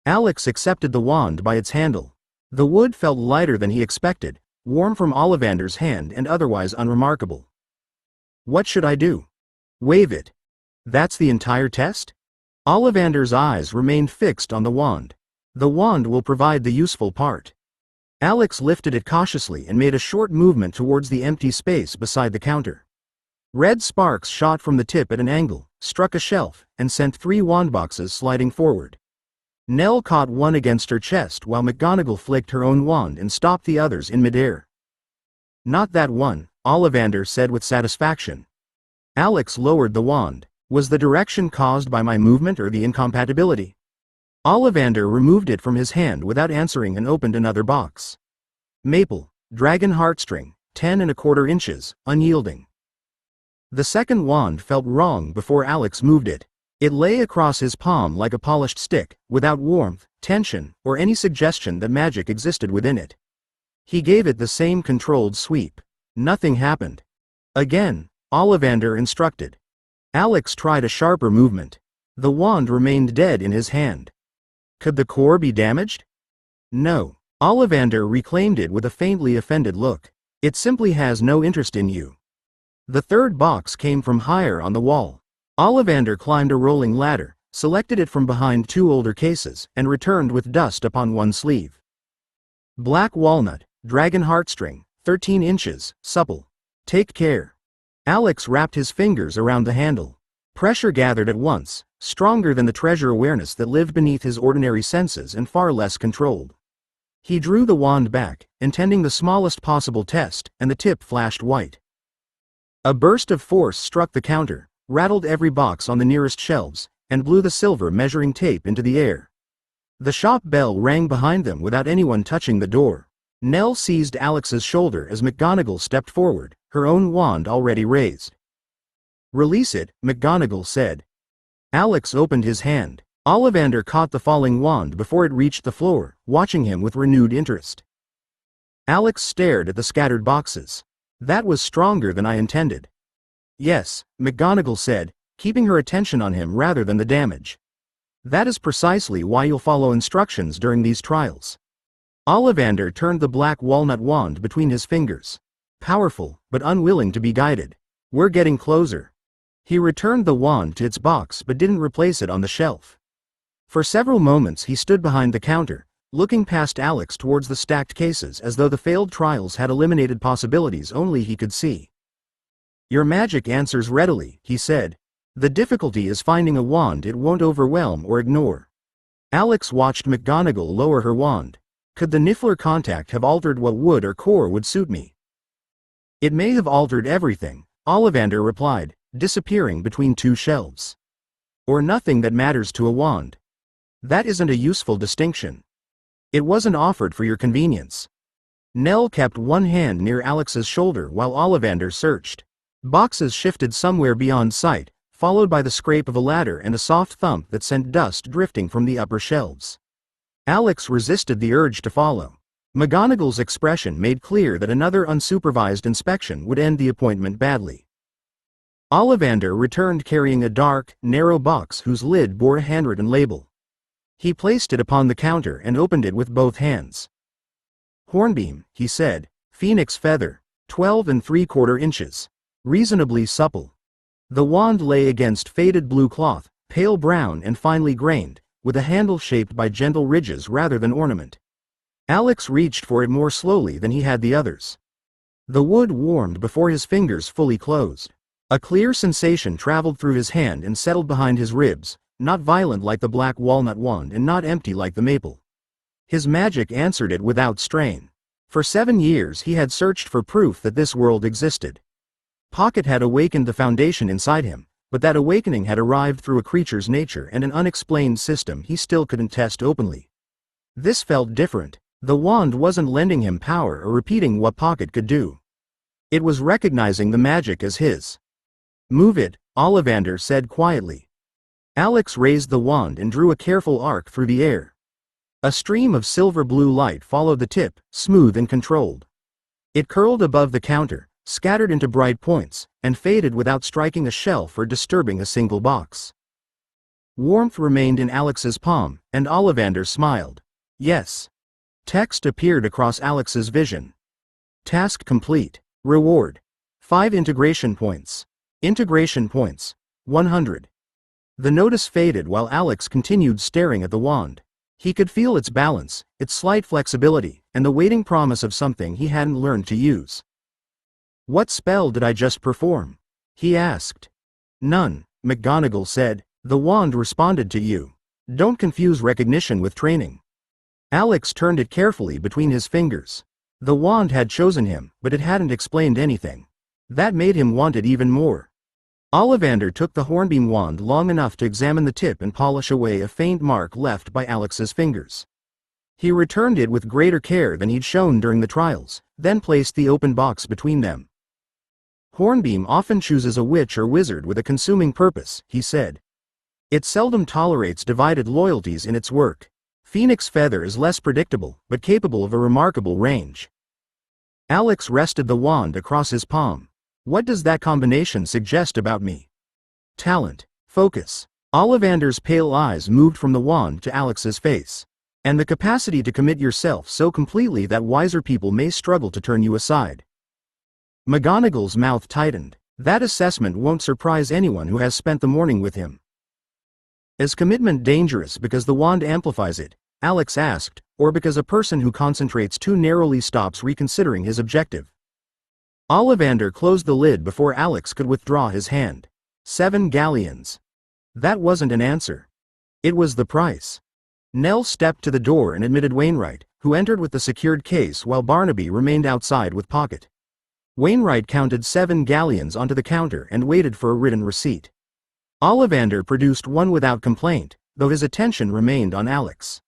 Alex accepted the wand by its handle. The wood felt lighter than he expected, warm from Ollivander's hand and otherwise unremarkable. "What should I do?" "Wave it." "That's the entire test?" Ollivander's eyes remained fixed on the wand. "The wand will provide the useful part." Alex lifted it cautiously and made a short movement towards the empty space beside the counter. Red sparks shot from the tip at an angle, struck a shelf, and sent 3 wand boxes sliding forward. Nell caught one against her chest while McGonagall flicked her own wand and stopped the others in midair. "Not that one," Ollivander said with satisfaction. Alex lowered the wand. "Was the direction caused by my movement or the incompatibility?" Ollivander removed it from his hand without answering and opened another box. "Maple, dragon heartstring, 10.25 inches, unyielding." The second wand felt wrong before Alex moved it. It lay across his palm like a polished stick, without warmth, tension, or any suggestion that magic existed within it. He gave it the same controlled sweep. Nothing happened. Again, Ollivander instructed. Alex tried a sharper movement. The wand remained dead in his hand. Could the core be damaged? No. Ollivander reclaimed it with a faintly offended look. It simply has no interest in you. The third box came from higher on the wall. Ollivander climbed a rolling ladder, selected it from behind two older cases, and returned with dust upon one sleeve. Black walnut, dragon heartstring, 13 inches, supple. Take care. Alex wrapped his fingers around the handle. Pressure gathered at once, stronger than the treasure awareness that lived beneath his ordinary senses and far less controlled. He drew the wand back, intending the smallest possible test, and the tip flashed white. A burst of force struck the counter, rattled every box on the nearest shelves, and blew the silver measuring tape into the air. The shop bell rang behind them without anyone touching the door. Nell seized Alex's shoulder as McGonagall stepped forward, her own wand already raised. "Release it," McGonagall said. Alex opened his hand. Ollivander caught the falling wand before it reached the floor, watching him with renewed interest. Alex stared at the scattered boxes. "That was stronger than I intended." "Yes," McGonagall said, keeping her attention on him rather than the damage. "That is precisely why you'll follow instructions during these trials." Ollivander turned the black walnut wand between his fingers. Powerful, but unwilling to be guided. "We're getting closer." He returned the wand to its box but didn't replace it on the shelf. For several moments he stood behind the counter, looking past Alex towards the stacked cases as though the failed trials had eliminated possibilities only he could see. "Your magic answers readily," he said. "The difficulty is finding a wand it won't overwhelm or ignore." Alex watched McGonagall lower her wand. "Could the Niffler contact have altered what wood or core would suit me?" "It may have altered everything," Ollivander replied, disappearing between two shelves. "Or nothing that matters to a wand. That isn't a useful distinction. It wasn't offered for your convenience." Nell kept one hand near Alex's shoulder while Ollivander searched. Boxes shifted somewhere beyond sight, followed by the scrape of a ladder and a soft thump that sent dust drifting from the upper shelves. Alex resisted the urge to follow. McGonagall's expression made clear that another unsupervised inspection would end the appointment badly. Ollivander returned carrying a dark, narrow box whose lid bore a handwritten label. He placed it upon the counter and opened it with both hands. "Hornbeam," he said. "Phoenix feather, 12 3/4 inches. Reasonably supple." The wand lay against faded blue cloth, pale brown and finely grained, with a handle shaped by gentle ridges rather than ornament. Alex reached for it more slowly than he had the others. The wood warmed before his fingers fully closed. A clear sensation traveled through his hand and settled behind his ribs, not violent like the black walnut wand and not empty like the maple. His magic answered it without strain. For 7 years he had searched for proof that this world existed. Pocket had awakened the foundation inside him, but that awakening had arrived through a creature's nature and an unexplained system he still couldn't test openly. This felt different. The wand wasn't lending him power or repeating what Pocket could do. It was recognizing the magic as his. "Move it," Ollivander said quietly. Alex raised the wand and drew a careful arc through the air. A stream of silver blue light followed the tip, smooth and controlled. It curled above the counter, scattered into bright points, and faded without striking a shelf or disturbing a single box. Warmth remained in Alex's palm, and Ollivander smiled. "Yes." Text appeared across Alex's vision. "Task complete. Reward. 5 integration points. Integration points. 100. The notice faded while Alex continued staring at the wand. He could feel its balance, its slight flexibility, and the waiting promise of something he hadn't learned to use. "What spell did I just perform?" he asked. "None," McGonagall said. "The wand responded to you. Don't confuse recognition with training." Alex turned it carefully between his fingers. The wand had chosen him, but it hadn't explained anything. That made him want it even more. Ollivander took the hornbeam wand long enough to examine the tip and polish away a faint mark left by Alex's fingers. He returned it with greater care than he'd shown during the trials, then placed the open box between them. "Hornbeam often chooses a witch or wizard with a consuming purpose," he said. It seldom tolerates divided loyalties in its work. Phoenix feather is less predictable, but capable of a remarkable range. Alex rested the wand across his palm. What does that combination suggest about me? Talent. Focus. Ollivander's pale eyes moved from the wand to Alex's face. And the capacity to commit yourself so completely that wiser people may struggle to turn you aside. McGonagall's mouth tightened. That assessment won't surprise anyone who has spent the morning with him. Is commitment dangerous because the wand amplifies it? Alex asked, or because a person who concentrates too narrowly stops reconsidering his objective? Ollivander closed the lid before Alex could withdraw his hand. 7 galleons. That wasn't an answer. It was the price. Nell stepped to the door and admitted Wainwright, who entered with the secured case while Barnaby remained outside with Pocket. Wainwright counted 7 galleons onto the counter and waited for a written receipt. Ollivander produced one without complaint, though his attention remained on Alex.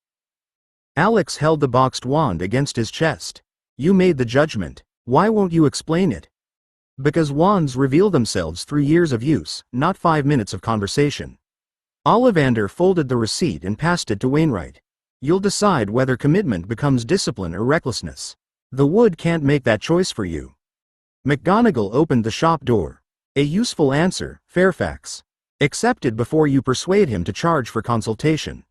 Alex held the boxed wand against his chest. You made the judgment. Why won't you explain it? Because wands reveal themselves through years of use, not 5 minutes of conversation. Ollivander folded the receipt and passed it to Wainwright. You'll decide whether commitment becomes discipline or recklessness. The wood can't make that choice for you. McGonagall opened the shop door. A useful answer, Fairfax. Accept it before you persuade him to charge for consultation.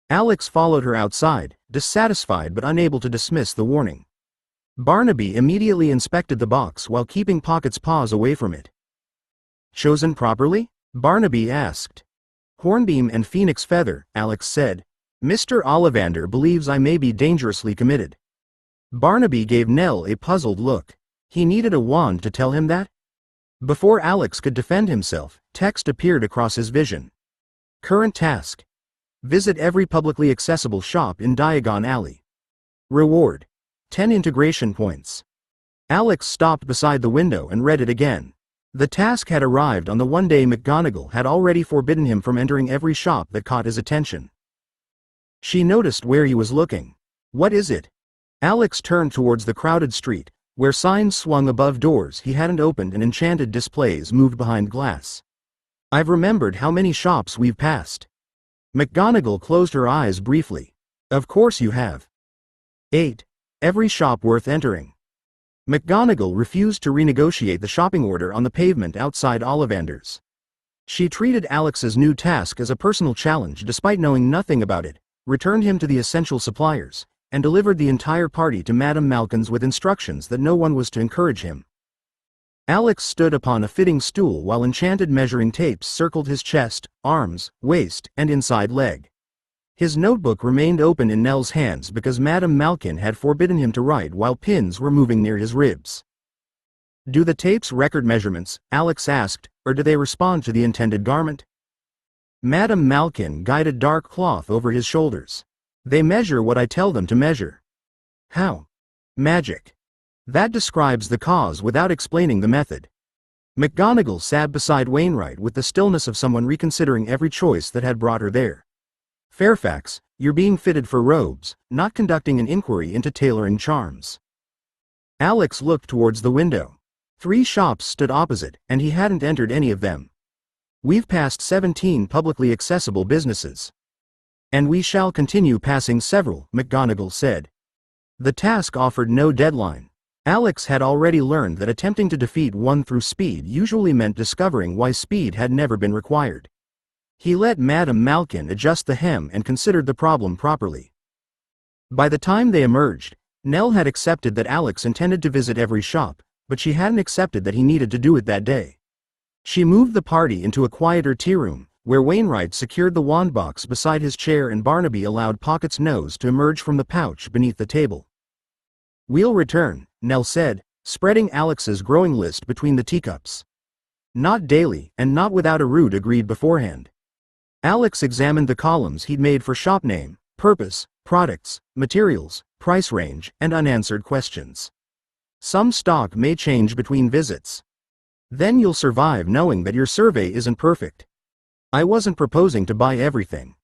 Alex followed her outside, dissatisfied but unable to dismiss the warning. Barnaby immediately inspected the box while keeping Pocket's paws away from it. Chosen properly? Barnaby asked. Hornbeam and Phoenix feather, Alex said. Mr. Ollivander believes I may be dangerously committed. Barnaby gave Nell a puzzled look. He needed a wand to tell him that? Before Alex could defend himself, text appeared across his vision. Current task. Visit every publicly accessible shop in Diagon Alley. Reward. 10 integration points. Alex stopped beside the window and read it again. The task had arrived on the one day McGonagall had already forbidden him from entering every shop that caught his attention. She noticed where he was looking. What is it? Alex turned towards the crowded street, where signs swung above doors he hadn't opened and enchanted displays moved behind glass. I've remembered how many shops we've passed. McGonagall closed her eyes briefly. Of course you have. 8. Every shop worth entering. McGonagall refused to renegotiate the shopping order on the pavement outside Ollivander's. She treated Alex's new task as a personal challenge despite knowing nothing about it, returned him to the essential suppliers, and delivered the entire party to Madame Malkin's with instructions that no one was to encourage him. Alex stood upon a fitting stool while enchanted measuring tapes circled his chest, arms, waist, and inside leg. His notebook remained open in Nell's hands because Madame Malkin had forbidden him to write while pins were moving near his ribs. Do the tapes record measurements, Alex asked, or do they respond to the intended garment? Madame Malkin guided dark cloth over his shoulders. They measure what I tell them to measure. How? Magic. That describes the cause without explaining the method. McGonagall sat beside Wainwright with the stillness of someone reconsidering every choice that had brought her there. Fairfax, you're being fitted for robes, not conducting an inquiry into tailoring charms. Alex looked towards the window. 3 shops stood opposite, and he hadn't entered any of them. We've passed 17 publicly accessible businesses. And we shall continue passing several, McGonagall said. The task offered no deadline. Alex had already learned that attempting to defeat one through speed usually meant discovering why speed had never been required. He let Madame Malkin adjust the hem and considered the problem properly. By the time they emerged, Nell had accepted that Alex intended to visit every shop, but she hadn't accepted that he needed to do it that day. She moved the party into a quieter tea room, where Wainwright secured the wand box beside his chair and Barnaby allowed Pocket's nose to emerge from the pouch beneath the table. We'll return, Nell said, spreading Alex's growing list between the teacups. Not daily, and not without a route agreed beforehand. Alex examined the columns he'd made for shop name, purpose, products, materials, price range, and unanswered questions. Some stock may change between visits. Then you'll survive knowing that your survey isn't perfect. I wasn't proposing to buy everything.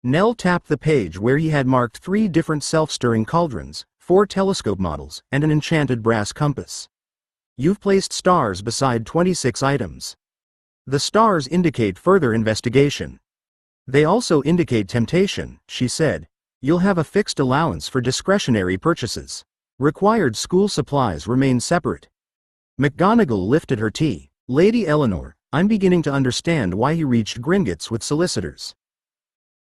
Nell tapped the page where he had marked 3 different self-stirring cauldrons, 4 telescope models, and an enchanted brass compass. You've placed stars beside 26 items. The stars indicate further investigation. They also indicate temptation, she said. You'll have a fixed allowance for discretionary purchases. Required school supplies remain separate. McGonagall lifted her tea. Lady Eleanor, I'm beginning to understand why he reached Gringotts with solicitors.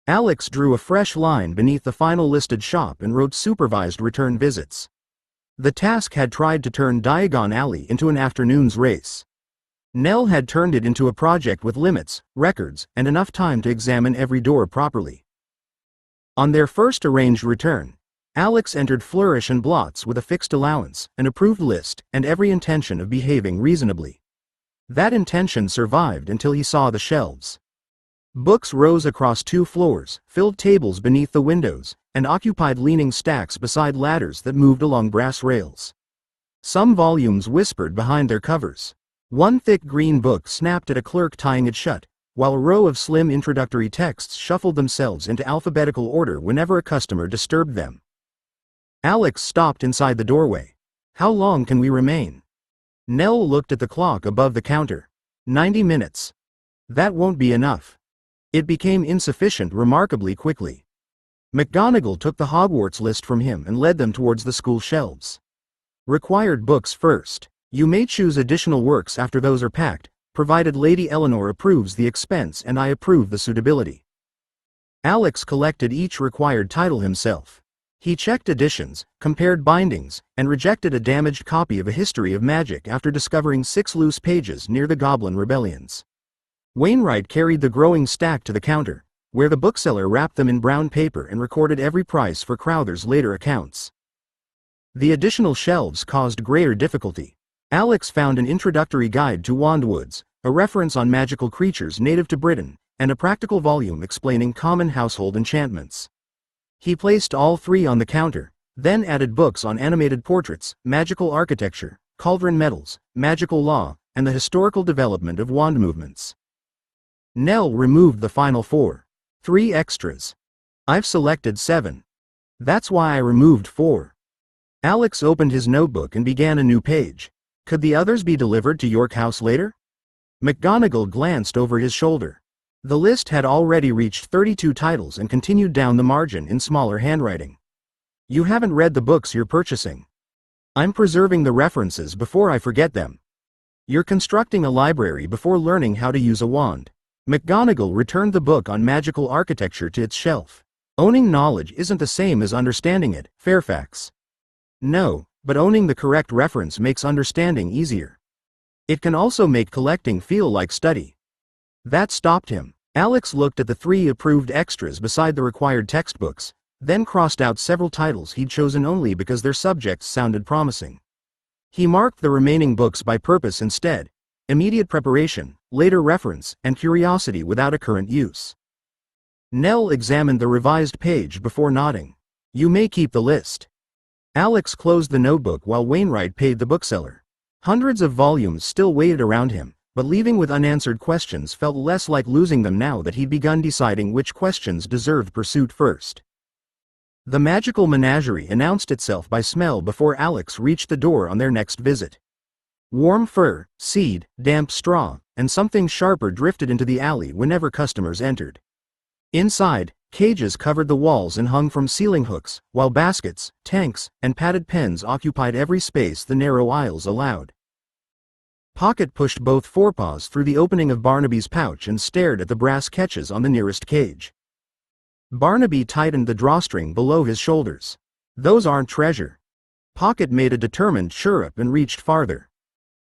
Alex drew a fresh line beneath the final listed shop and wrote supervised return visits. The task had tried to turn Diagon Alley into an afternoon's race. Nell had turned it into a project with limits, records, and enough time to examine every door properly. On their first arranged return, Alex entered flourish and blots with a fixed allowance, an approved list, and every intention of behaving reasonably. That intention survived until he saw the shelves. Books rose across 2 floors, filled tables beneath the windows, and occupied leaning stacks beside ladders that moved along brass rails. Some volumes whispered behind their covers. One thick green book snapped at a clerk tying it shut, while a row of slim introductory texts shuffled themselves into alphabetical order whenever a customer disturbed them. Alex stopped inside the doorway. How long can we remain? Nell looked at the clock above the counter. 90 minutes. That won't be enough. It became insufficient remarkably quickly. McGonagall took the Hogwarts list from him and led them towards the school shelves. Required books first. You may choose additional works after those are packed, provided Lady Eleanor approves the expense and I approve the suitability. Alex collected each required title himself. He checked editions, compared bindings, and rejected a damaged copy of A History of Magic after discovering 6 loose pages near the Goblin Rebellions. Wainwright carried the growing stack to the counter, where the bookseller wrapped them in brown paper and recorded every price for Crowther's later accounts. The additional shelves caused greater difficulty. Alex found an introductory guide to Wandwoods, a reference on magical creatures native to Britain, and a practical volume explaining common household enchantments. He placed all 3 on the counter, then added books on animated portraits, magical architecture, cauldron metals, magical law, and the historical development of wand movements. Nell removed the final 4. 3 extras. I've selected 7. That's why I removed 4. Alex opened his notebook and began a new page. Could the others be delivered to York House later? McGonagall glanced over his shoulder. The list had already reached 32 titles and continued down the margin in smaller handwriting. You haven't read the books you're purchasing. I'm preserving the references before I forget them. You're constructing a library before learning how to use a wand. McGonagall returned the book on magical architecture to its shelf. Owning knowledge isn't the same as understanding it, Fairfax. No, but owning the correct reference makes understanding easier. It can also make collecting feel like study. That stopped him. Alex looked at the 3 approved extras beside the required textbooks, then crossed out several titles he'd chosen only because their subjects sounded promising. He marked the remaining books by purpose instead: immediate preparation, later reference, and curiosity without a current use. Nell examined the revised page before nodding. You may keep the list. Alex closed the notebook while Wainwright paid the bookseller. Hundreds of volumes still waited around him, but leaving with unanswered questions felt less like losing them now that he'd begun deciding which questions deserved pursuit first. The magical menagerie announced itself by smell before Alex reached the door on their next visit. Warm fur, seed, damp straw, and something sharper drifted into the alley whenever customers entered. Inside, cages covered the walls and hung from ceiling hooks, while baskets, tanks, and padded pens occupied every space the narrow aisles allowed. Pocket pushed both forepaws through the opening of Barnaby's pouch and stared at the brass catches on the nearest cage. Barnaby tightened the drawstring below his shoulders. Those aren't treasure. Pocket made a determined chirrup and reached farther.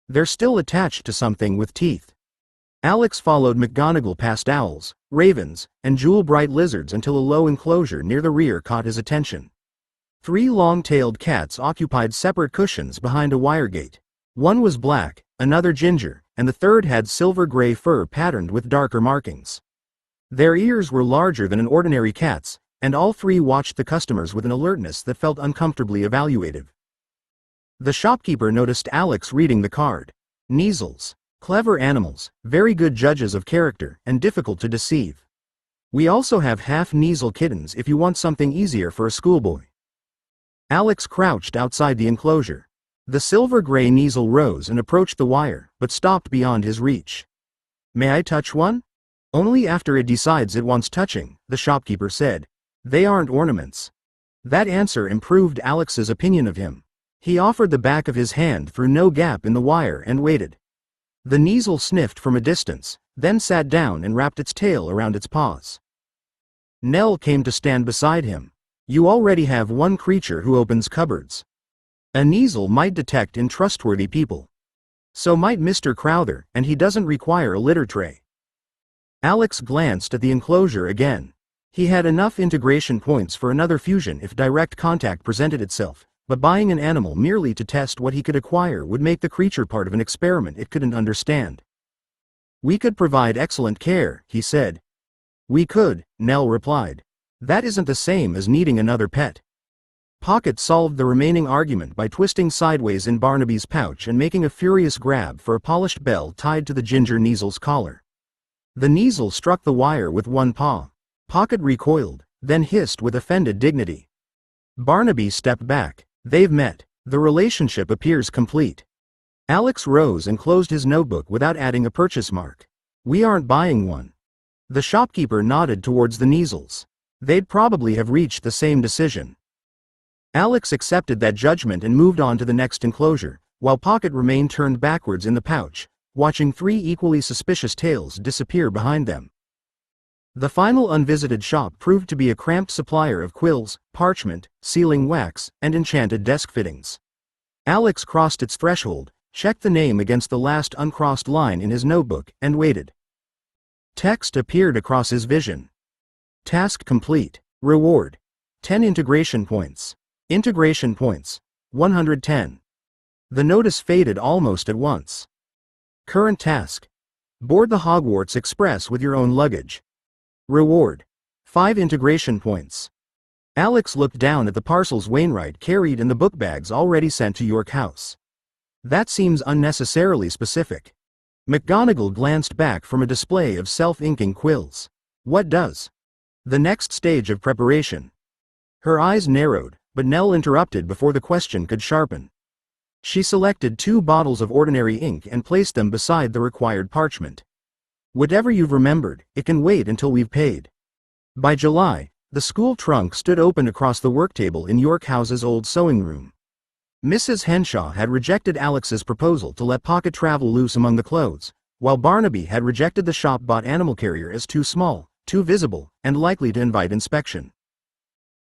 They're still attached to something with teeth. Alex followed McGonagall past owls, ravens, and jewel-bright lizards until a low enclosure near the rear caught his attention. 3 long-tailed cats occupied separate cushions behind a wire gate. One was black, another ginger, and the third had silver-gray fur patterned with darker markings. Their ears were larger than an ordinary cat's, and all 3 watched the customers with an alertness that felt uncomfortably evaluative. The shopkeeper noticed Alex reading the card. Kneazles. Clever animals, very good judges of character, and difficult to deceive. We also have half-Kneazle kittens if you want something easier for a schoolboy. Alex crouched outside the enclosure. The silver-gray Kneazle rose and approached the wire, but stopped beyond his reach. May I touch one? Only after it decides it wants touching, the shopkeeper said. They aren't ornaments. That answer improved Alex's opinion of him. He offered the back of his hand through no gap in the wire and waited. The Kneazle sniffed from a distance, then sat down and wrapped its tail around its paws. Nell came to stand beside him. You already have one creature who opens cupboards. A Kneazle might detect untrustworthy people. So might Mr. Crowther, and he doesn't require a litter tray. Alex glanced at the enclosure again. He had enough integration points for another fusion if direct contact presented itself, but buying an animal merely to test what he could acquire would make the creature part of an experiment it couldn't understand. We could provide excellent care, he said. We could, Nell replied. That isn't the same as needing another pet. Pocket solved the remaining argument by twisting sideways in Barnaby's pouch and making a furious grab for a polished bell tied to the ginger Kneazle's collar. The Kneazle struck the wire with one paw. Pocket recoiled, then hissed with offended dignity. Barnaby stepped back. They've met. The relationship appears complete. Alex rose and closed his notebook without adding a purchase mark. We aren't buying one. The shopkeeper nodded towards the Kneazles. They'd probably have reached the same decision. Alex accepted that judgment and moved on to the next enclosure, while Pocket remained turned backwards in the pouch, watching three equally suspicious tails disappear behind them. The final unvisited shop proved to be a cramped supplier of quills, parchment, sealing wax, and enchanted desk fittings. Alex crossed its threshold, checked the name against the last uncrossed line in his notebook, and waited. Text appeared across his vision. Task complete. Reward. 10 integration points. Integration points. 110. The notice faded almost at once. Current task. Board the Hogwarts Express with your own luggage. Reward. 5 integration points. Alex looked down at the parcels Wainwright carried in the book bags already sent to York House. That seems unnecessarily specific. McGonagall glanced back from a display of self-inking quills. What does? The next stage of preparation. Her eyes narrowed, but Nell interrupted before the question could sharpen. She selected 2 bottles of ordinary ink and placed them beside the required parchment. Whatever you've remembered, it can wait until we've paid. By July, the school trunk stood open across the work table in York House's old sewing room. Mrs. Henshaw had rejected Alex's proposal to let Pocket travel loose among the clothes, while Barnaby had rejected the shop-bought animal carrier as too small, too visible, and likely to invite inspection.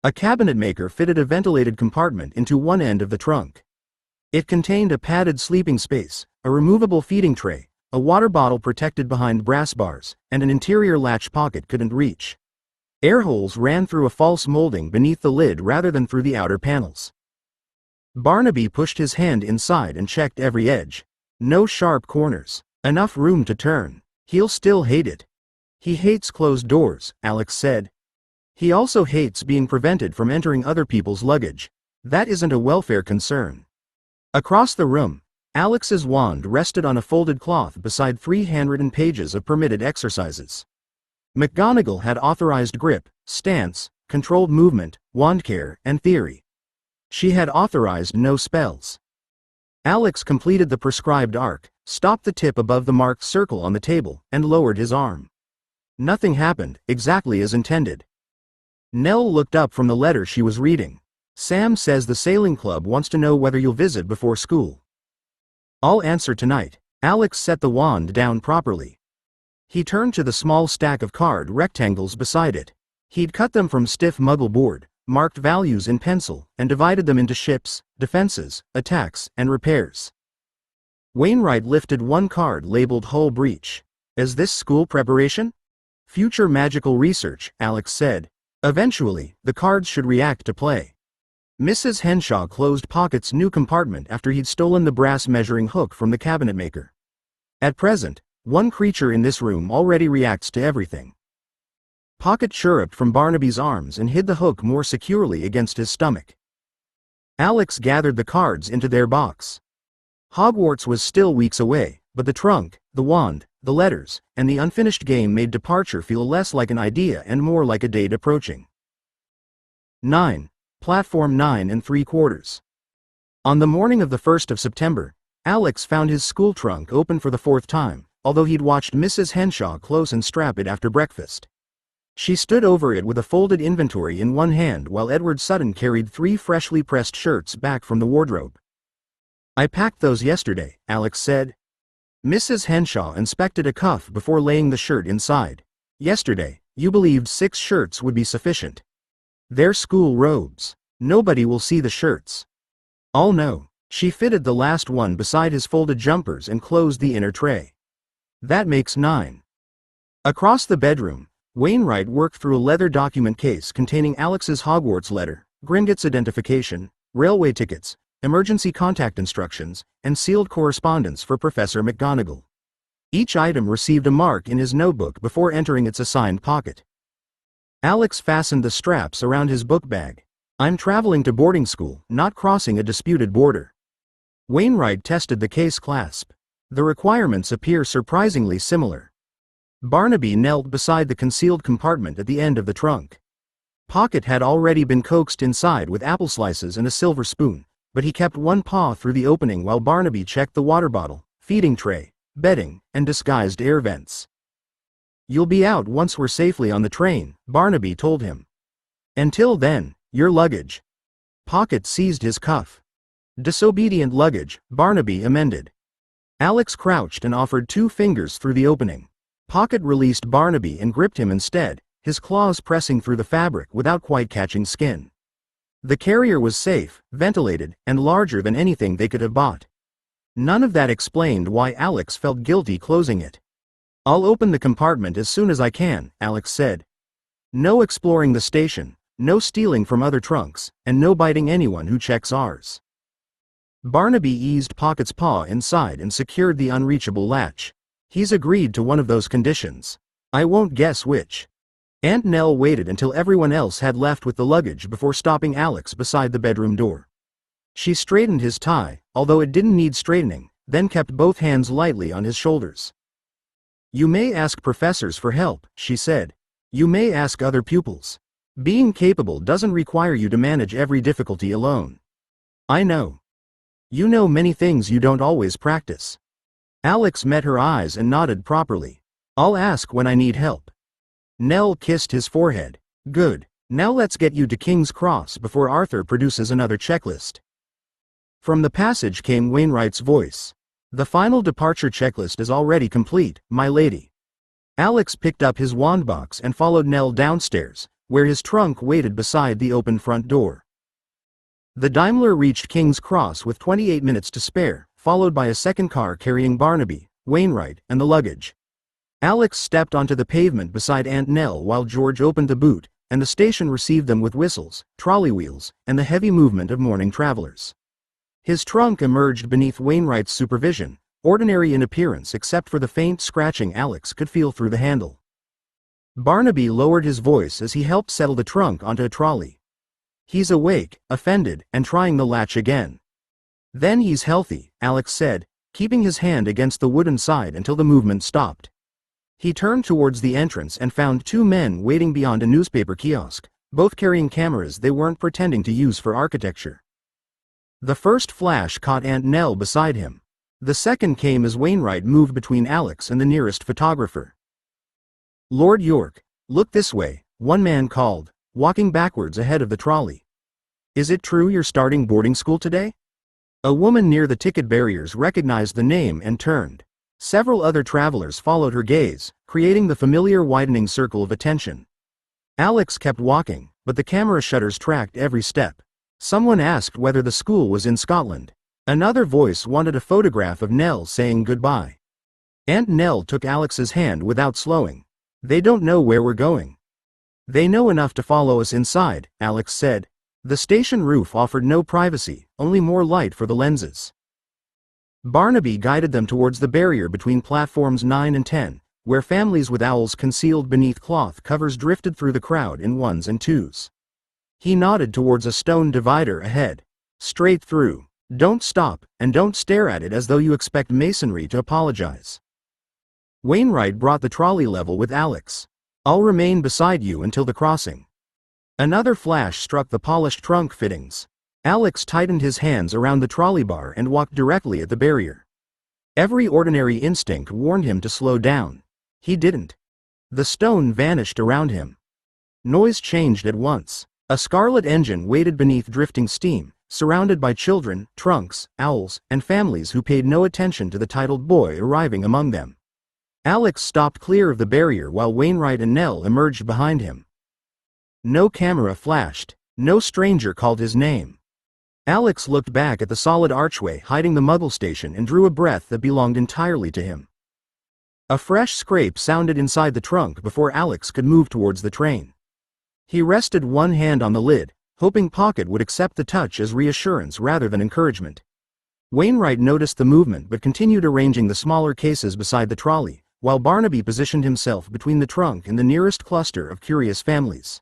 A cabinet maker fitted a ventilated compartment into one end of the trunk. It contained a padded sleeping space, a removable feeding tray, a water bottle protected behind brass bars, and an interior latch Pocket couldn't reach. Air holes ran through a false molding beneath the lid rather than through the outer panels. Barnaby pushed his hand inside and checked every edge. No sharp corners. Enough room to turn. He'll still hate it. He hates closed doors, Alex said. He also hates being prevented from entering other people's luggage. That isn't a welfare concern. Across the room, Alex's wand rested on a folded cloth beside 3 handwritten pages of permitted exercises. McGonagall had authorized grip, stance, controlled movement, wand care, and theory. She had authorized no spells. Alex completed the prescribed arc, stopped the tip above the marked circle on the table, and lowered his arm. Nothing happened, exactly as intended. Nell looked up from the letter she was reading. Sam says the sailing club wants to know whether you'll visit before school. I'll answer tonight. Alex set the wand down properly. He turned to the small stack of card rectangles beside it. He'd cut them from stiff muggle board, marked values in pencil, and divided them into ships, defenses, attacks, and repairs. Wainwright lifted one card labeled Hull Breach. Is this school preparation? Future magical research, Alex said. Eventually, the cards should react to play. Mrs. Henshaw closed Pocket's new compartment after he'd stolen the brass measuring hook from the cabinet maker. At present, one creature in this room already reacts to everything. Pocket chirruped from Barnaby's arms and hid the hook more securely against his stomach. Alex gathered the cards into their box. Hogwarts was still weeks away, but the trunk, the wand, the letters, and the unfinished game made departure feel less like an idea and more like a date approaching. 9. Platform 9 3/4. On the morning of the 1st of September, Alex found his school trunk open for the 4th time, although he'd watched Mrs. Henshaw close and strap it after breakfast. She stood over it with a folded inventory in one hand while Edward Sutton carried 3 freshly pressed shirts back from the wardrobe. "I packed those yesterday," Alex said. Mrs. Henshaw inspected a cuff before laying the shirt inside. "Yesterday, you believed 6 shirts would be sufficient. They're school robes. Nobody will see the shirts." "Oh no." She fitted the last one beside his folded jumpers and closed the inner tray. "That makes 9. Across the bedroom, Wainwright worked through a leather document case containing Alex's Hogwarts letter, Gringotts identification, railway tickets, emergency contact instructions, and sealed correspondence for Professor McGonagall. Each item received a mark in his notebook before entering its assigned pocket. Alex fastened the straps around his book bag. "I'm traveling to boarding school, not crossing a disputed border." Wainwright tested the case clasp. The requirements appear surprisingly similar. Barnaby knelt beside the concealed compartment at the end of the trunk. Pocket had already been coaxed inside with apple slices and a silver spoon, but he kept one paw through the opening while Barnaby checked the water bottle, feeding tray, bedding, and disguised air vents. "You'll be out once we're safely on the train," Barnaby told him. "Until then, your luggage." Pocket seized his cuff. "Disobedient luggage," Barnaby amended. Alex crouched and offered 2 fingers through the opening. Pocket released Barnaby and gripped him instead, his claws pressing through the fabric without quite catching skin. The carrier was safe, ventilated, and larger than anything they could have bought. None of that explained why Alex felt guilty closing it. "I'll open the compartment as soon as I can," Alex said. "No exploring the station, no stealing from other trunks, and no biting anyone who checks ours." Barnaby eased Pocket's paw inside and secured the unreachable latch. "He's agreed to one of those conditions. I won't guess which." Aunt Nell waited until everyone else had left with the luggage before stopping Alex beside the bedroom door. She straightened his tie, although it didn't need straightening, then kept both hands lightly on his shoulders. "You may ask professors for help," she said. "You may ask other pupils. Being capable doesn't require you to manage every difficulty alone. I know. You know many things you don't always practice." Alex met her eyes and nodded properly. "I'll ask when I need help." Nell kissed his forehead. "Good. Now let's get you to King's Cross before Arthur produces another checklist." From the passage came Wainwright's voice. "The final departure checklist is already complete, my lady." Alex picked up his wand box and followed Nell downstairs, where his trunk waited beside the open front door. The Daimler reached King's Cross with 28 minutes to spare, followed by a second car carrying Barnaby, Wainwright, and the luggage. Alex stepped onto the pavement beside Aunt Nell while George opened the boot, and the station received them with whistles, trolley wheels, and the heavy movement of morning travelers. His trunk emerged beneath Wainwright's supervision, ordinary in appearance except for the faint scratching Alex could feel through the handle. Barnaby lowered his voice as he helped settle the trunk onto a trolley. "He's awake, offended, and trying the latch again." "Then he's healthy," Alex said, keeping his hand against the wooden side until the movement stopped. He turned towards the entrance and found 2 men waiting beyond a newspaper kiosk, both carrying cameras they weren't pretending to use for architecture. The first flash caught Aunt Nell beside him. The second came as Wainwright moved between Alex and the nearest photographer. "Lord York, look this way," one man called, walking backwards ahead of the trolley. "Is it true you're starting boarding school today?" A woman near the ticket barriers recognized the name and turned. Several other travelers followed her gaze, creating the familiar widening circle of attention. Alex kept walking, but the camera shutters tracked every step. Someone asked whether the school was in Scotland. Another voice wanted a photograph of Nell saying goodbye. Aunt Nell took Alex's hand without slowing. "They don't know where we're going." "They know enough to follow us inside," Alex said. The station roof offered no privacy, only more light for the lenses. Barnaby guided them towards the barrier between platforms 9 and 10, where families with owls concealed beneath cloth covers drifted through the crowd in 1s and 2s. He nodded towards a stone divider ahead. "Straight through. Don't stop, and don't stare at it as though you expect masonry to apologize." Wainwright brought the trolley level with Alex. "I'll remain beside you until the crossing." Another flash struck the polished trunk fittings. Alex tightened his hands around the trolley bar and walked directly at the barrier. Every ordinary instinct warned him to slow down. He didn't. The stone vanished around him. Noise changed at once. A scarlet engine waited beneath drifting steam, surrounded by children, trunks, owls, and families who paid no attention to the titled boy arriving among them. Alex stopped clear of the barrier while Wainwright and Nell emerged behind him. No camera flashed. No stranger called his name. Alex looked back at the solid archway hiding the Muggle station and drew a breath that belonged entirely to him. A fresh scrape sounded inside the trunk before Alex could move towards the train. He rested one hand on the lid, hoping Pocket would accept the touch as reassurance rather than encouragement. Wainwright noticed the movement but continued arranging the smaller cases beside the trolley, while Barnaby positioned himself between the trunk and the nearest cluster of curious families.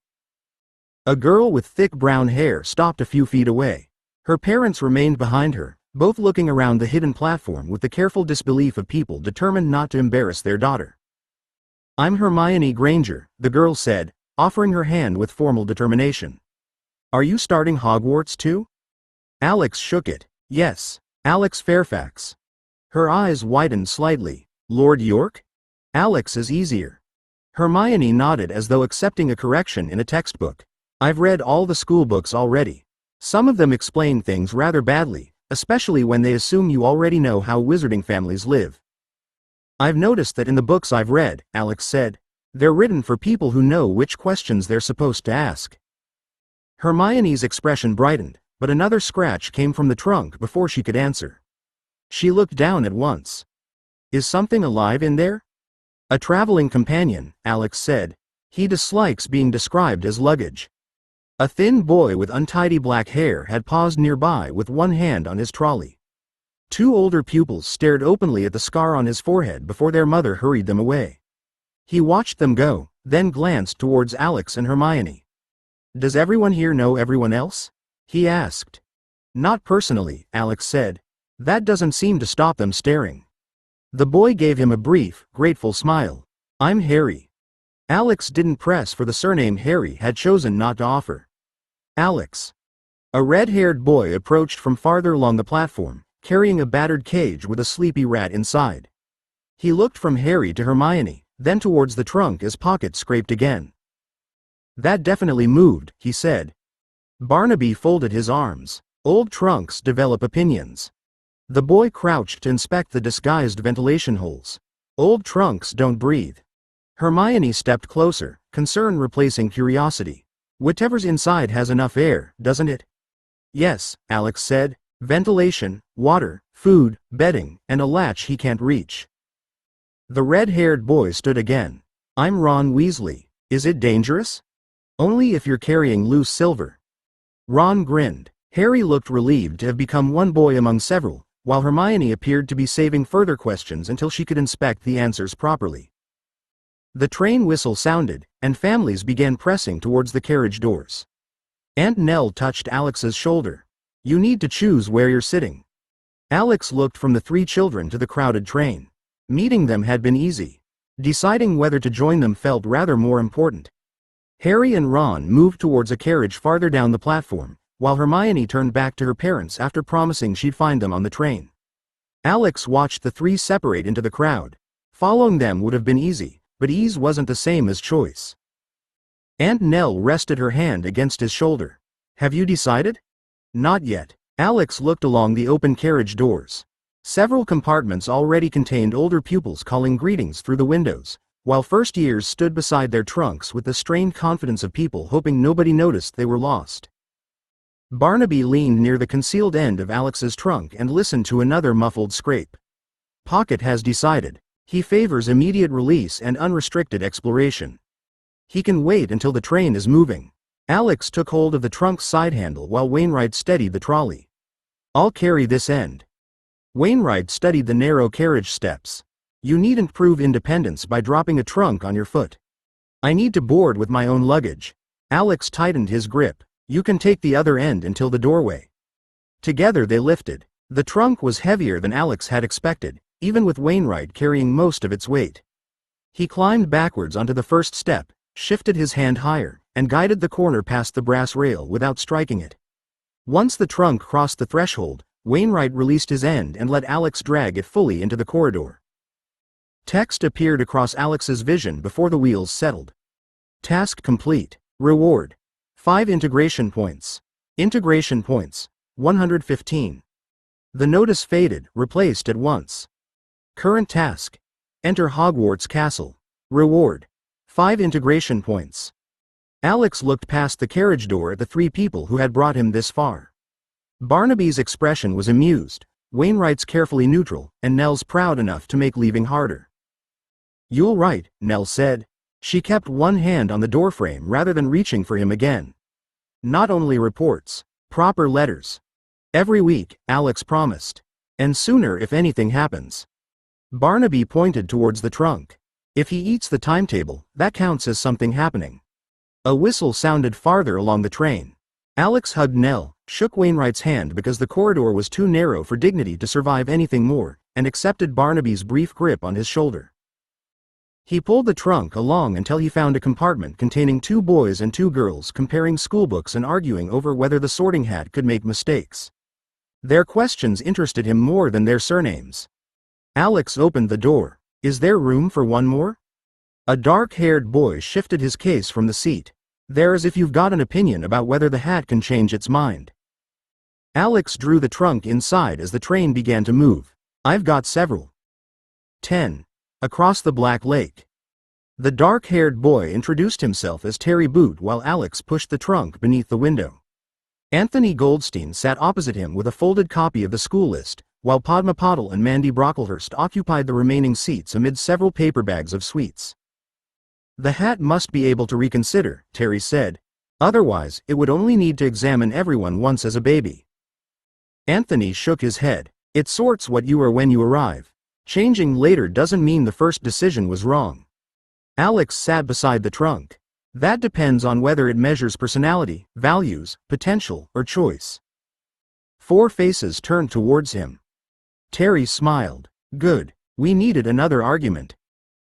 A girl with thick brown hair stopped a few feet away. Her parents remained behind her, both looking around the hidden platform with the careful disbelief of people determined not to embarrass their daughter. "I'm Hermione Granger," the girl said, offering her hand with formal determination. "Are you starting Hogwarts too?" Alex shook it. "Yes, Alex Fairfax." Her eyes widened slightly. "Lord York?" "Alex is easier." Hermione nodded as though accepting a correction in a textbook. "I've read all the school books already. Some of them explain things rather badly, especially when they assume you already know how wizarding families live." "I've noticed that in the books I've read," Alex said. "They're written for people who know which questions they're supposed to ask." Hermione's expression brightened, but another scratch came from the trunk before she could answer. She looked down at once. "Is something alive in there?" "A traveling companion," Alex said. "He dislikes being described as luggage." A thin boy with untidy black hair had paused nearby with one hand on his trolley. Two older pupils stared openly at the scar on his forehead before their mother hurried them away. He watched them go, then glanced towards Alex and Hermione. "Does everyone here know everyone else?" he asked. "Not personally," Alex said. "That doesn't seem to stop them staring." The boy gave him a brief, grateful smile. "I'm Harry." Alex didn't press for the surname Harry had chosen not to offer. "Alex." A red-haired boy approached from farther along the platform, carrying a battered cage with a sleepy rat inside. He looked from Harry to Hermione, then towards the trunk as Pocket scraped again. "That definitely moved," he said. Barnaby folded his arms. "Old trunks develop opinions." The boy crouched to inspect the disguised ventilation holes. "Old trunks don't breathe." Hermione stepped closer, concern replacing curiosity. "Whatever's inside has enough air, doesn't it?" "Yes," Alex said. "Ventilation, water, food, bedding, and a latch he can't reach." The red-haired boy stood again. "I'm Ron Weasley. Is it dangerous?" "Only if you're carrying loose silver." Ron grinned. Harry looked relieved to have become one boy among several, while Hermione appeared to be saving further questions until she could inspect the answers properly. The train whistle sounded, and families began pressing towards the carriage doors. Aunt Nell touched Alex's shoulder. "You need to choose where you're sitting." Alex looked from the three children to the crowded train. Meeting them had been easy. Deciding whether to join them felt rather more important. Harry and Ron moved towards a carriage farther down the platform, while Hermione turned back to her parents after promising she'd find them on the train. Alex watched the three separate into the crowd. Following them would have been easy, but ease wasn't the same as choice. Aunt Nell rested her hand against his shoulder. "Have you decided?" "Not yet." Alex looked along the open carriage doors. Several compartments already contained older pupils calling greetings through the windows, while first years stood beside their trunks with the strained confidence of people hoping nobody noticed they were lost. Barnaby leaned near the concealed end of Alex's trunk and listened to another muffled scrape. Pocket has decided. He favors immediate release and unrestricted exploration. He can wait until the train is moving. Alex took hold of the trunk's side handle while Wainwright steadied the trolley. "I'll carry this end." Wainwright studied the narrow carriage steps. "You needn't prove independence by dropping a trunk on your foot." "I need to board with my own luggage." Alex tightened his grip. "You can take the other end until the doorway." Together they lifted. The trunk was heavier than Alex had expected, even with Wainwright carrying most of its weight. He climbed backwards onto the first step, shifted his hand higher, and guided the corner past the brass rail without striking it. Once the trunk crossed the threshold, Wainwright released his end and let Alex drag it fully into the corridor. Text appeared across Alex's vision before the wheels settled. Task complete. Reward: 5 integration points. Integration points: 115. The notice faded, replaced at once. Current task: enter Hogwarts Castle. Reward: 5 integration points. Alex looked past the carriage door at the 3 people who had brought him this far. Barnaby's expression was amused, Wainwright's carefully neutral, and Nell's proud enough to make leaving harder. "You'll right," Nell said. She kept one hand on the doorframe rather than reaching for him again. "Not only reports, proper letters. Every week," Alex promised. "And sooner if anything happens." Barnaby pointed towards the trunk. "If he eats the timetable, that counts as something happening." A whistle sounded farther along the train. Alex hugged Nell, shook Wainwright's hand because the corridor was too narrow for dignity to survive anything more, and accepted Barnaby's brief grip on his shoulder. He pulled the trunk along until he found a compartment containing 2 boys and 2 girls comparing schoolbooks and arguing over whether the sorting hat could make mistakes. Their questions interested him more than their surnames. Alex opened the door. "Is there room for one more?" A dark-haired boy shifted his case from the seat. "There's if you've got an opinion about whether the hat can change its mind." Alex drew the trunk inside as the train began to move. "I've got several." 10. Across the Black Lake. The dark-haired boy introduced himself as Terry Boot while Alex pushed the trunk beneath the window. Anthony Goldstein sat opposite him with a folded copy of the school list, while Padma Patil and Mandy Brocklehurst occupied the remaining seats amid several paper bags of sweets. "The hat must be able to reconsider," Terry said. "Otherwise, it would only need to examine everyone once as a baby." Anthony shook his head. "It sorts what you are when you arrive. Changing later doesn't mean the first decision was wrong." Alex sat beside the trunk. "That depends on whether it measures personality, values, potential, or choice." 4 faces turned towards him. Terry smiled. "Good. We needed another argument."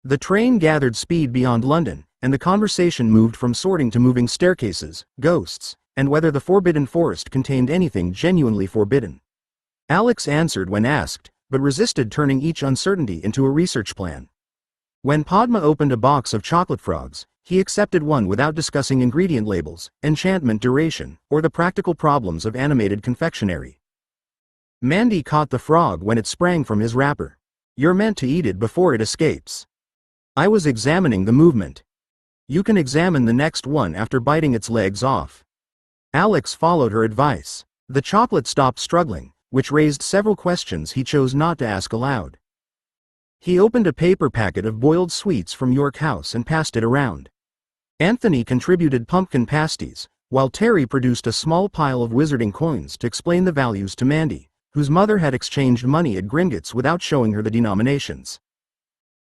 The train gathered speed beyond London, and the conversation moved from sorting to moving staircases, ghosts, and whether the Forbidden Forest contained anything genuinely forbidden. Alex answered when asked, but resisted turning each uncertainty into a research plan. When Padma opened a box of chocolate frogs, he accepted one without discussing ingredient labels, enchantment duration, or the practical problems of animated confectionery. Mandy caught the frog when it sprang from his wrapper. "You're meant to eat it before it escapes." "I was examining the movement." "You can examine the next one after biting its legs off." Alex followed her advice. The chocolate stopped struggling, which raised several questions he chose not to ask aloud. He opened a paper packet of boiled sweets from York House and passed it around. Anthony contributed pumpkin pasties, while Terry produced a small pile of wizarding coins to explain the values to Mandy, whose mother had exchanged money at Gringotts without showing her the denominations.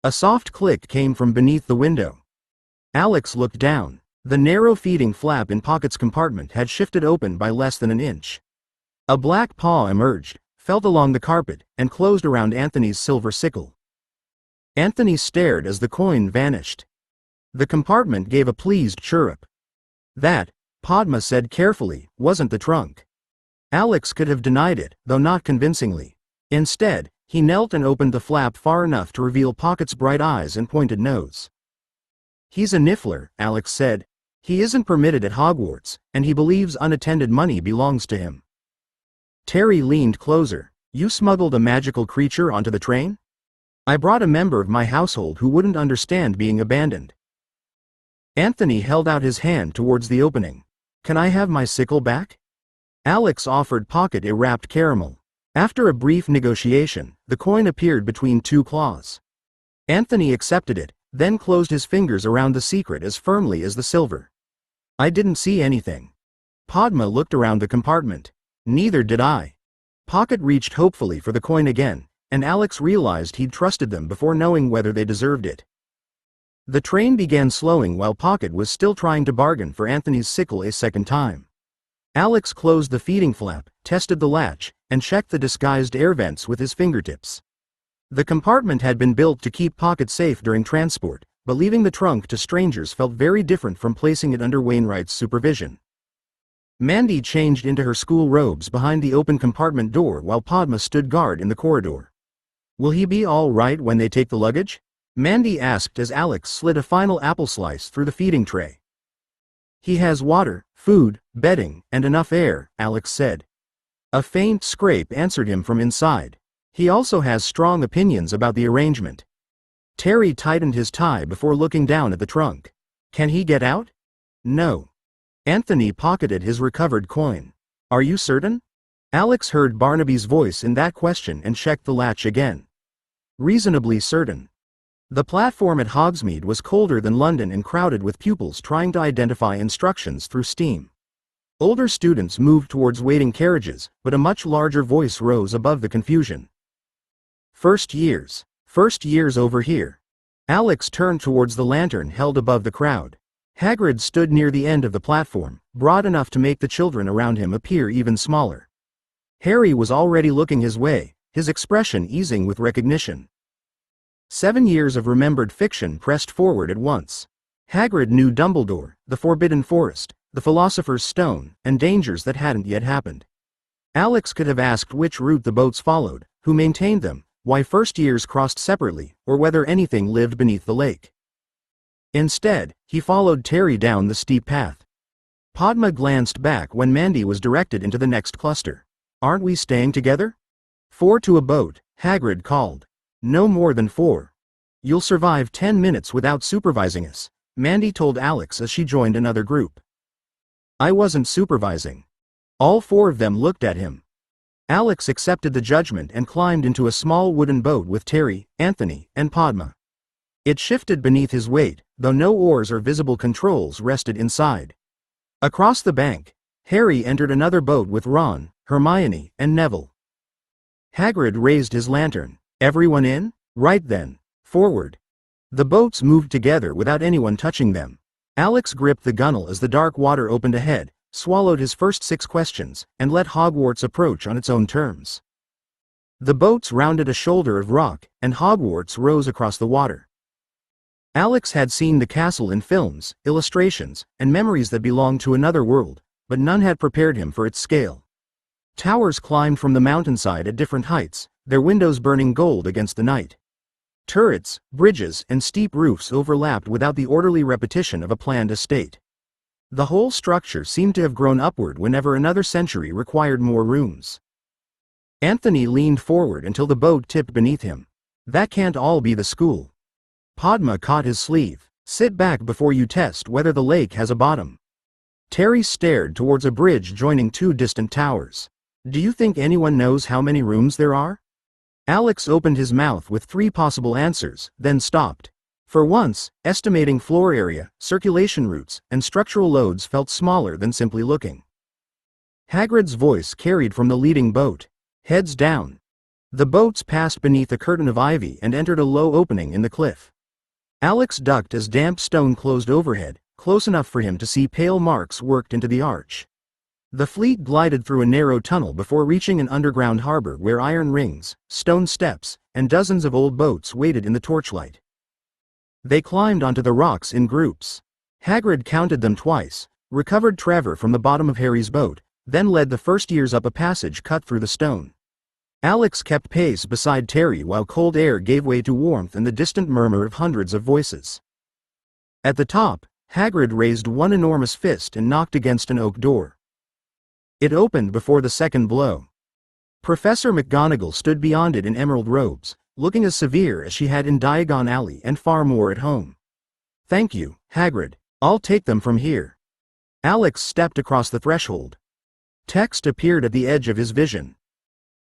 A soft click came from beneath the window. Alex looked down. The narrow feeding flap in Pocket's compartment had shifted open by less than an inch. A black paw emerged, felt along the carpet, and closed around Anthony's silver sickle. Anthony stared as the coin vanished. The compartment gave a pleased chirrup. "That," Padma said carefully, "wasn't the trunk." Alex could have denied it, though not convincingly. Instead, he knelt and opened the flap far enough to reveal Pocket's bright eyes and pointed nose. "He's a niffler," Alex said. "He isn't permitted at Hogwarts, and he believes unattended money belongs to him." Terry leaned closer. "You smuggled a magical creature onto the train?" "I brought a member of my household who wouldn't understand being abandoned." Anthony held out his hand towards the opening. "Can I have my sickle back?" Alex offered Pocket a wrapped caramel. After a brief negotiation, the coin appeared between 2 claws. Anthony accepted it, then closed his fingers around the secret as firmly as the silver. "I didn't see anything." Padma looked around the compartment. "Neither did I." Pocket reached hopefully for the coin again, and Alex realized he'd trusted them before knowing whether they deserved it. The train began slowing while Pocket was still trying to bargain for Anthony's sickle a second time. Alex closed the feeding flap, tested the latch, and checked the disguised air vents with his fingertips. The compartment had been built to keep Pocket safe during transport, but leaving the trunk to strangers felt very different from placing it under Wainwright's supervision. Mandy changed into her school robes behind the open compartment door while Padma stood guard in the corridor. "Will he be all right when they take the luggage?" Mandy asked as Alex slid a final apple slice through the feeding tray. "He has water, food, bedding, and enough air," Alex said. A faint scrape answered him from inside. "He also has strong opinions about the arrangement." Terry tightened his tie before looking down at the trunk. "Can he get out?" "No." Anthony pocketed his recovered coin. "Are you certain?" Alex heard Barnaby's voice in that question and checked the latch again. "Reasonably certain." The platform at Hogsmeade was colder than London and crowded with pupils trying to identify instructions through steam. Older students moved towards waiting carriages, but a much larger voice rose above the confusion. First years over here." Alex turned towards the lantern held above the crowd. Hagrid stood near the end of the platform, broad enough to make the children around him appear even smaller. Harry was already looking his way, his expression easing with recognition. 7 years of remembered fiction pressed forward at once. Hagrid knew Dumbledore, the Forbidden Forest, the Philosopher's Stone, and dangers that hadn't yet happened. Alex could have asked which route the boats followed, who maintained them, why first years crossed separately, or whether anything lived beneath the lake. Instead, he followed Terry down the steep path. Padma glanced back when Mandy was directed into the next cluster. "Aren't we staying together?" "4 to a boat," Hagrid called. "No more than 4. You'll survive 10 minutes without supervising us," Mandy told Alex as she joined another group. "I wasn't supervising." All 4 of them looked at him. Alex accepted the judgment and climbed into a small wooden boat with Terry, Anthony, and Padma. It shifted beneath his weight, though no oars or visible controls rested inside. Across the bank, Harry entered another boat with Ron, Hermione, and Neville. Hagrid raised his lantern. "Everyone in?" "Right then. Forward." The boats moved together without anyone touching them. Alex gripped the gunwale as the dark water opened ahead, swallowed his first 6 questions, and let Hogwarts approach on its own terms. The boats rounded a shoulder of rock, and Hogwarts rose across the water. Alex had seen the castle in films, illustrations, and memories that belonged to another world, but none had prepared him for its scale. Towers climbed from the mountainside at different heights, their windows burning gold against the night. Turrets, bridges, and steep roofs overlapped without the orderly repetition of a planned estate. The whole structure seemed to have grown upward whenever another century required more rooms. Anthony leaned forward until the boat tipped beneath him. "That can't all be the school." Padma caught his sleeve. "Sit back before you test whether the lake has a bottom." Terry stared towards a bridge joining 2 distant towers. "Do you think anyone knows how many rooms there are?" Alex opened his mouth with 3 possible answers, then stopped. For once, estimating floor area, circulation routes, and structural loads felt smaller than simply looking. Hagrid's voice carried from the leading boat. "Heads down." The boats passed beneath a curtain of ivy and entered a low opening in the cliff. Alex ducked as damp stone closed overhead, close enough for him to see pale marks worked into the arch. The fleet glided through a narrow tunnel before reaching an underground harbor where iron rings, stone steps, and dozens of old boats waited in the torchlight. They climbed onto the rocks in groups. Hagrid counted them twice, recovered Trevor from the bottom of Harry's boat, then led the first years up a passage cut through the stone. Alex kept pace beside Terry while cold air gave way to warmth and the distant murmur of hundreds of voices. At the top, Hagrid raised one enormous fist and knocked against an oak door. It opened before the second blow. Professor McGonagall stood beyond it in emerald robes, looking as severe as she had in Diagon Alley and far more at home. "Thank you, Hagrid. I'll take them from here." Alex stepped across the threshold. Text appeared at the edge of his vision.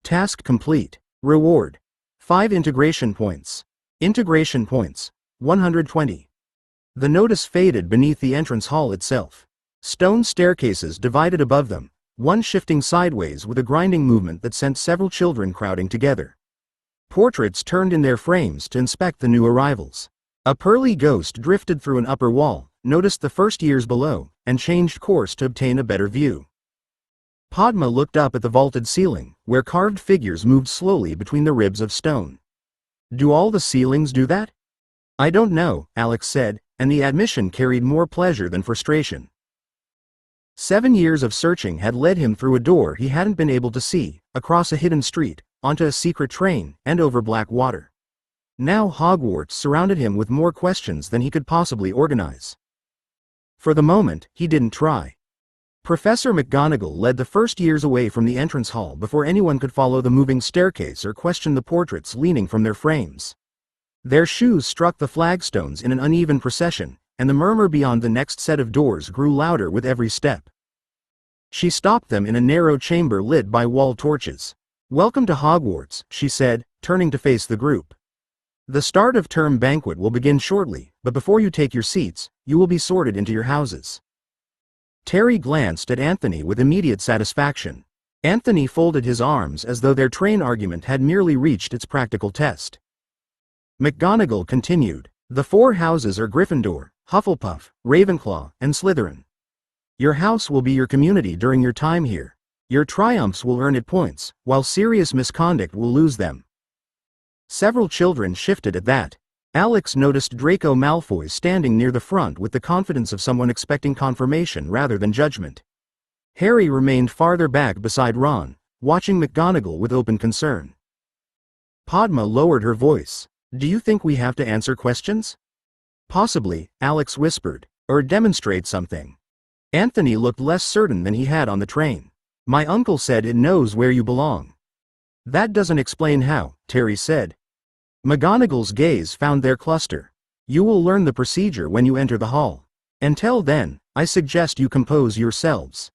Task complete. Reward: 5 integration points. Integration points: 120. The notice faded beneath the entrance hall itself. Stone staircases divided above them, one shifting sideways with a grinding movement that sent several children crowding together. Portraits turned in their frames to inspect the new arrivals. A pearly ghost drifted through an upper wall, noticed the first years below, and changed course to obtain a better view. Padma looked up at the vaulted ceiling, where carved figures moved slowly between the ribs of stone. "Do all the ceilings do that?" "I don't know," Alex said, and the admission carried more pleasure than frustration. 7 years of searching had led him through a door he hadn't been able to see, across a hidden street, onto a secret train, and over black water. Now Hogwarts surrounded him with more questions than he could possibly organize. For the moment, he didn't try. Professor McGonagall led the first years away from the entrance hall before anyone could follow the moving staircase or question the portraits leaning from their frames. Their shoes struck the flagstones in an uneven procession, and the murmur beyond the next set of doors grew louder with every step. She stopped them in a narrow chamber lit by wall torches. "Welcome to Hogwarts," she said, turning to face the group. "The start of term banquet will begin shortly, but before you take your seats, you will be sorted into your houses." Terry glanced at Anthony with immediate satisfaction. Anthony folded his arms as though their train argument had merely reached its practical test. McGonagall continued, "The 4 houses are Gryffindor, Hufflepuff, Ravenclaw, and Slytherin. Your house will be your community during your time here. Your triumphs will earn it points, while serious misconduct will lose them." Several children shifted at that. Alex noticed Draco Malfoy standing near the front with the confidence of someone expecting confirmation rather than judgment. Harry remained farther back beside Ron, watching McGonagall with open concern. Padma lowered her voice. "Do you think we have to answer questions?" "Possibly," Alex whispered, "or demonstrate something." Anthony looked less certain than he had on the train. "My uncle said it knows where you belong." "That doesn't explain how," Terry said. McGonagall's gaze found their cluster. "You will learn the procedure when you enter the hall. Until then, I suggest you compose yourselves."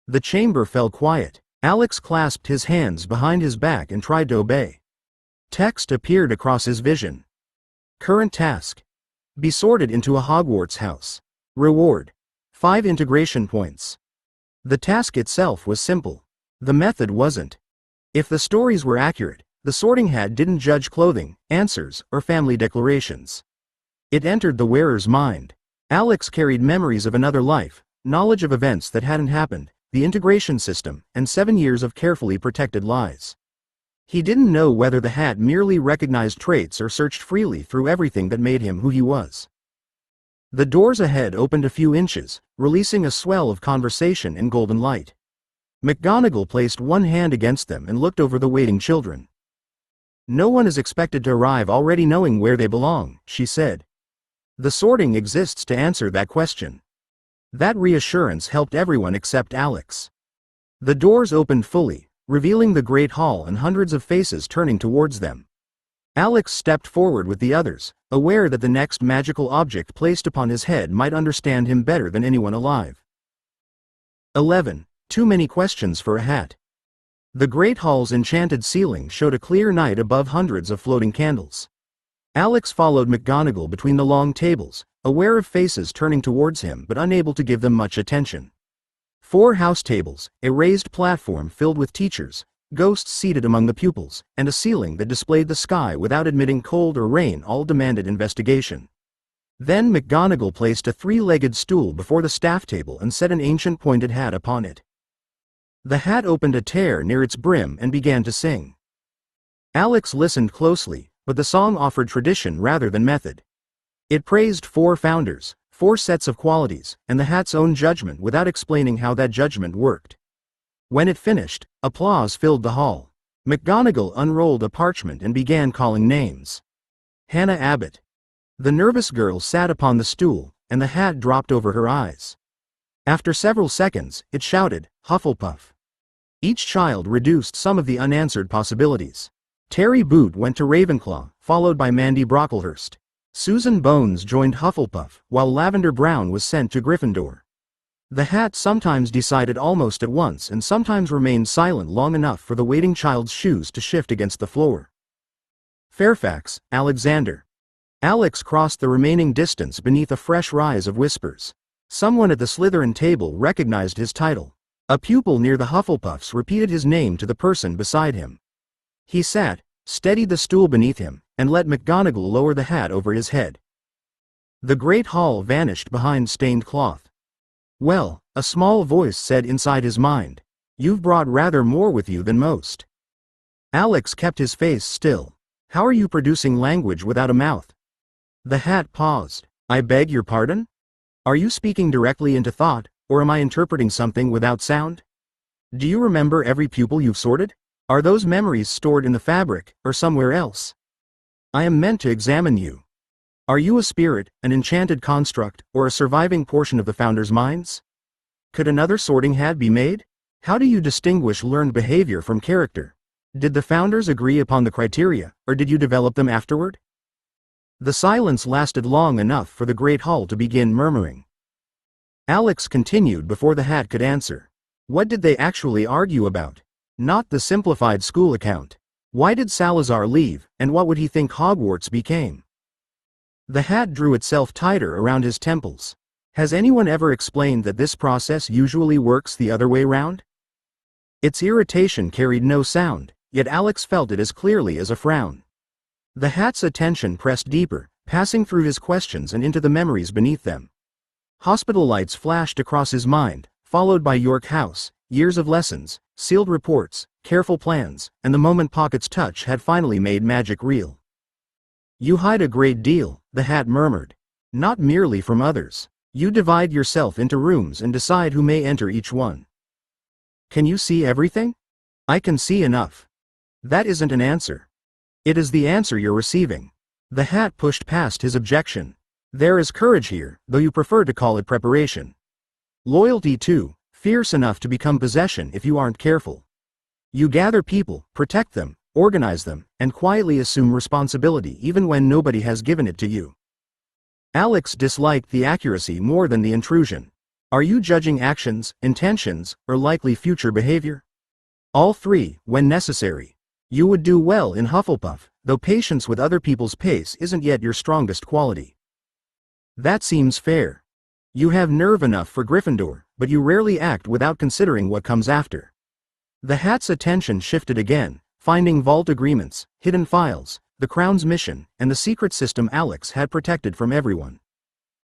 The chamber fell quiet. Alex clasped his hands behind his back and tried to obey. Text appeared across his vision. Current task: be sorted into a Hogwarts house. Reward: 5 integration points. The task itself was simple. The method wasn't. If the stories were accurate, the sorting hat didn't judge clothing, answers, or family declarations. It entered the wearer's mind. Alex carried memories of another life, knowledge of events that hadn't happened, the integration system, and 7 years of carefully protected lies. He didn't know whether the hat merely recognized traits or searched freely through everything that made him who he was. The doors ahead opened a few inches, releasing a swell of conversation and golden light. McGonagall placed one hand against them and looked over the waiting children. "No one is expected to arrive already knowing where they belong," she said. "The sorting exists to answer that question." That reassurance helped everyone except Alex. The doors opened fully, revealing the Great Hall and hundreds of faces turning towards them. Alex stepped forward with the others, aware that the next magical object placed upon his head might understand him better than anyone alive. 11. Too many questions for a hat. The Great Hall's enchanted ceiling showed a clear night above hundreds of floating candles. Alex followed McGonagall between the long tables, aware of faces turning towards him but unable to give them much attention. 4 house tables, a raised platform filled with teachers, ghosts seated among the pupils, and a ceiling that displayed the sky without admitting cold or rain all demanded investigation. Then McGonagall placed a 3-legged stool before the staff table and set an ancient pointed hat upon it. The hat opened a tear near its brim and began to sing. Alex listened closely, but the song offered tradition rather than method. It praised 4 founders, 4 sets of qualities, and the hat's own judgment without explaining how that judgment worked. When it finished, applause filled the hall. McGonagall unrolled a parchment and began calling names. Hannah Abbott. The nervous girl sat upon the stool, and the hat dropped over her eyes. After several seconds, it shouted, Hufflepuff. Each child reduced some of the unanswered possibilities. Terry Boot went to Ravenclaw, followed by Mandy Brocklehurst. Susan Bones joined Hufflepuff, while Lavender Brown was sent to Gryffindor. The hat sometimes decided almost at once and sometimes remained silent long enough for the waiting child's shoes to shift against the floor. Fairfax, Alexander. Alex crossed the remaining distance beneath a fresh rise of whispers. Someone at the Slytherin table recognized his title. A pupil near the Hufflepuffs repeated his name to the person beside him. He sat, steadied the stool beneath him, and let McGonagall lower the hat over his head. The great hall vanished behind stained cloth. Well, a small voice said inside his mind, you've brought rather more with you than most. Alex kept his face still. How are you producing language without a mouth? The hat paused. I beg your pardon? Are you speaking directly into thought, Or am I interpreting something without sound? Do you remember every pupil you've sorted? Are those memories stored in the fabric, or somewhere else? I am meant to examine you. Are you a spirit, an enchanted construct, or a surviving portion of the founder's minds? Could another sorting hat be made? How do you distinguish learned behavior from character? Did the founders agree upon the criteria, or did you develop them afterward? The silence lasted long enough for the great hall to begin murmuring. Alex continued before the hat could answer. What did they actually argue about? Not the simplified school account. Why did Salazar leave, and what would he think Hogwarts became? The hat drew itself tighter around his temples. Has anyone ever explained that this process usually works the other way round? Its irritation carried no sound, yet Alex felt it as clearly as a frown. The hat's attention pressed deeper, passing through his questions and into the memories beneath them. Hospital lights flashed across his mind, followed by York House, years of lessons, sealed reports, careful plans, and the moment Pocket's touch had finally made magic real. You hide a great deal, the hat murmured. Not merely from others. You divide yourself into rooms and decide who may enter each one. Can you see everything? I can see enough. That isn't an answer. It is the answer you're receiving. The hat pushed past his objection. There is courage here, though you prefer to call it preparation. Loyalty too, fierce enough to become possession if you aren't careful. You gather people, protect them, organize them, and quietly assume responsibility even when nobody has given it to you. Alex disliked the accuracy more than the intrusion. Are you judging actions, intentions, or likely future behavior? All three, when necessary. You would do well in Hufflepuff, though patience with other people's pace isn't yet your strongest quality. That seems fair. You have nerve enough for Gryffindor, but you rarely act without considering what comes after. The hat's attention shifted again, finding vault agreements, hidden files, the Crown's mission, and the secret system Alex had protected from everyone.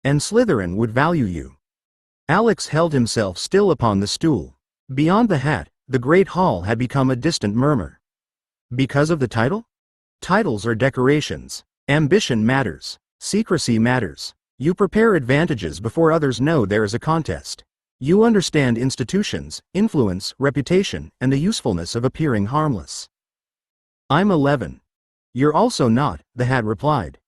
And Slytherin would value you. Alex held himself still upon the stool. Beyond the hat, the Great Hall had become a distant murmur. Because of the title? Titles are decorations. Ambition matters. Secrecy matters. You prepare advantages before others know there is a contest. You understand institutions, influence, reputation, and the usefulness of appearing harmless. I'm 11. You're also not, the hat replied.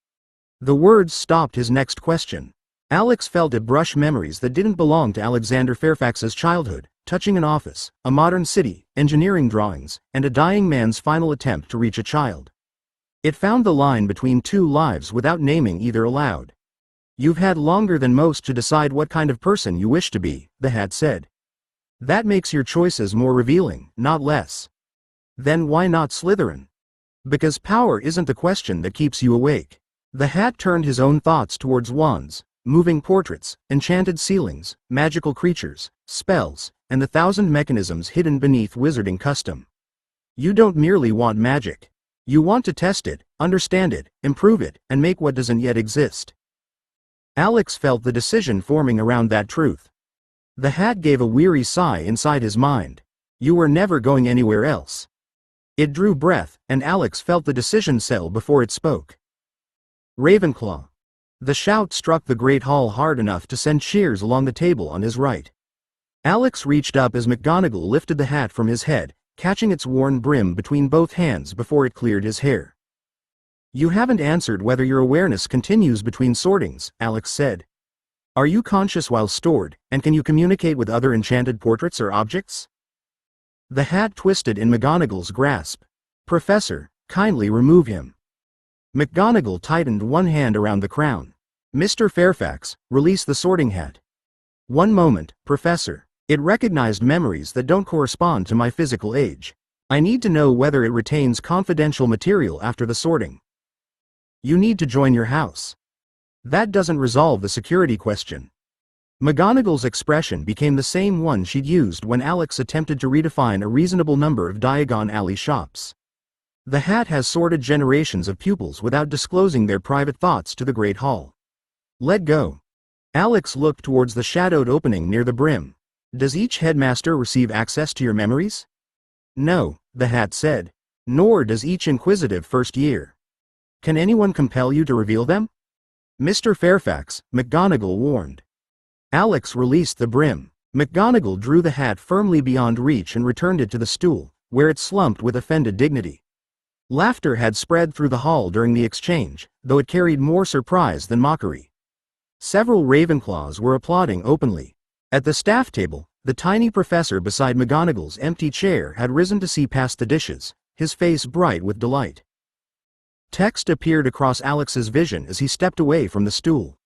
The words stopped his next question. Alex felt it brush memories that didn't belong to Alexander Fairfax's childhood, touching an office, a modern city, engineering drawings, and a dying man's final attempt to reach a child. It found the line between two lives without naming either aloud. You've had longer than most to decide what kind of person you wish to be, the hat said. That makes your choices more revealing, not less. Then why not Slytherin? Because power isn't the question that keeps you awake. The hat turned his own thoughts towards wands, moving portraits, enchanted ceilings, magical creatures, spells, and the thousand mechanisms hidden beneath wizarding custom. You don't merely want magic. You want to test it, understand it, improve it, and make what doesn't yet exist. Alex felt the decision forming around that truth. The hat gave a weary sigh inside his mind. You were never going anywhere else. It drew breath, and Alex felt the decision settle before it spoke. Ravenclaw. The shout struck the great hall hard enough to send cheers along the table on his right. Alex reached up as McGonagall lifted the hat from his head, catching its worn brim between both hands before it cleared his hair. You haven't answered whether your awareness continues between sortings, Alex said. Are you conscious while stored, and can you communicate with other enchanted portraits or objects? The hat twisted in McGonagall's grasp. Professor, kindly remove him. McGonagall tightened one hand around the crown. Mr. Fairfax, release the sorting hat. One moment, Professor. It recognized memories that don't correspond to my physical age. I need to know whether it retains confidential material after the sorting. You need to join your house. That doesn't resolve the security question. McGonagall's expression became the same one she'd used when Alex attempted to redefine a reasonable number of Diagon Alley shops. The hat has sorted generations of pupils without disclosing their private thoughts to the Great Hall. Let go. Alex looked towards the shadowed opening near the brim. Does each headmaster receive access to your memories? No, the hat said. Nor does each inquisitive first year. Can anyone compel you to reveal them? Mr. Fairfax, McGonagall warned. Alex released the brim. McGonagall drew the hat firmly beyond reach and returned it to the stool, where it slumped with offended dignity. Laughter had spread through the hall during the exchange, though it carried more surprise than mockery. Several Ravenclaws were applauding openly. At the staff table, the tiny professor beside McGonagall's empty chair had risen to see past the dishes, his face bright with delight. Text appeared across Alex's vision as he stepped away from the stool.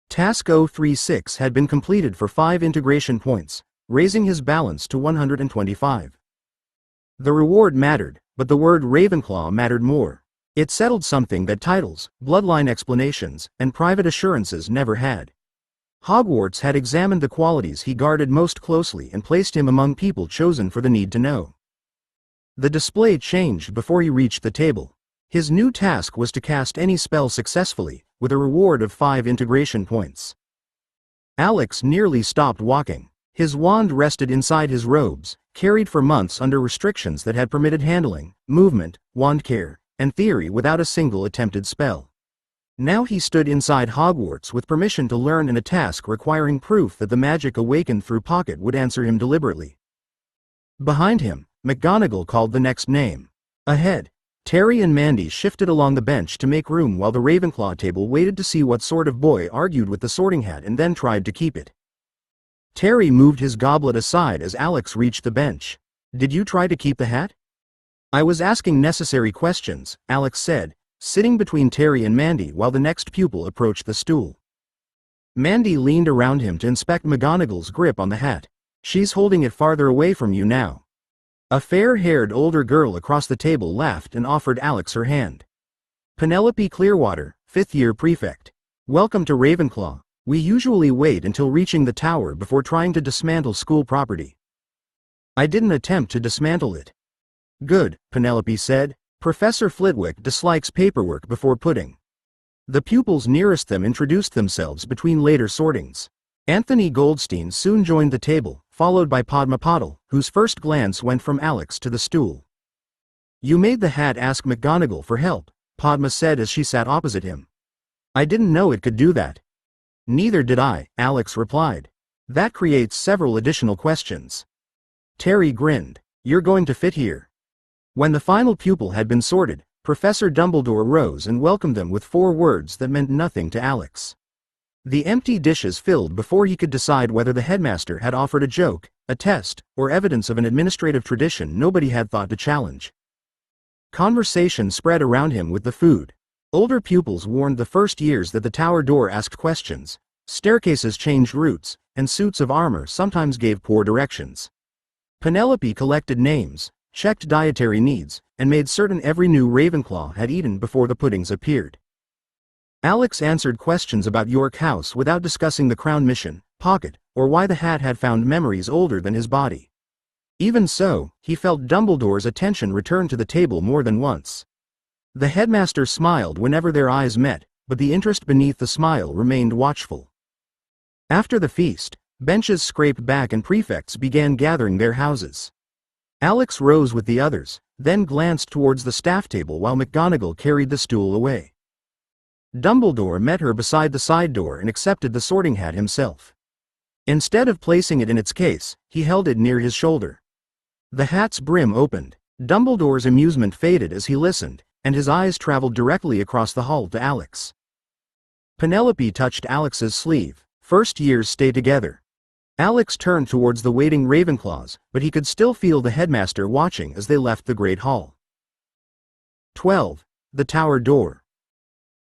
Task 036 had been completed for 5 integration points, raising his balance to 125. The reward mattered, but the word Ravenclaw mattered more. It settled something that titles, bloodline explanations, and private assurances never had. Hogwarts had examined the qualities he guarded most closely and placed him among people chosen for the need to know. The display changed before he reached the table. His new task was to cast any spell successfully, with a reward of 5 integration points. Alex nearly stopped walking. His wand rested inside his robes, carried for months under restrictions that had permitted handling, movement, wand care, and theory without a single attempted spell. Now he stood inside Hogwarts with permission to learn in a task requiring proof that the magic awakened through Pocket would answer him deliberately. Behind him, McGonagall called the next name. Ahead, Terry and Mandy shifted along the bench to make room while the Ravenclaw table waited to see what sort of boy argued with the Sorting Hat and then tried to keep it. Terry moved his goblet aside as Alex reached the bench. "Did you try to keep the hat?" "I was asking necessary questions," Alex said, sitting between Terry and Mandy while the next pupil approached the stool. Mandy leaned around him to inspect McGonagall's grip on the hat. "She's holding it farther away from you now." A fair-haired older girl across the table laughed and offered Alex her hand. "Penelope Clearwater, 5th-year prefect. Welcome to Ravenclaw. We usually wait until reaching the tower before trying to dismantle school property." "I didn't attempt to dismantle it." "Good," Penelope said. "Professor Flitwick dislikes paperwork before pudding." The pupils nearest them introduced themselves between later sortings. Anthony Goldstein soon joined the table, followed by Padma Patil, whose first glance went from Alex to the stool. "You made the hat ask McGonagall for help," Padma said as she sat opposite him. "I didn't know it could do that." "Neither did I," Alex replied. "That creates several additional questions." Terry grinned. "You're going to fit here." When the final pupil had been sorted, Professor Dumbledore rose and welcomed them with 4 words that meant nothing to Alex. The empty dishes filled before he could decide whether the headmaster had offered a joke, a test, or evidence of an administrative tradition nobody had thought to challenge. Conversation spread around him with the food. Older pupils warned the first years that the tower door asked questions, staircases changed routes, and suits of armor sometimes gave poor directions. Penelope collected names, checked dietary needs, and made certain every new Ravenclaw had eaten before the puddings appeared. Alex answered questions about York House without discussing the Crown mission, Pocket, or why the hat had found memories older than his body. Even so, he felt Dumbledore's attention return to the table more than once. The headmaster smiled whenever their eyes met, but the interest beneath the smile remained watchful. After the feast, benches scraped back and prefects began gathering their houses. Alex rose with the others, then glanced towards the staff table while McGonagall carried the stool away. Dumbledore met her beside the side door and accepted the sorting hat himself. Instead of placing it in its case, he held it near his shoulder. The hat's brim opened. Dumbledore's amusement faded as he listened, and his eyes traveled directly across the hall to Alex. Penelope touched Alex's sleeve. "First years stay together." Alex turned towards the waiting Ravenclaws, but he could still feel the headmaster watching as they left the Great Hall. 12. The Tower Door.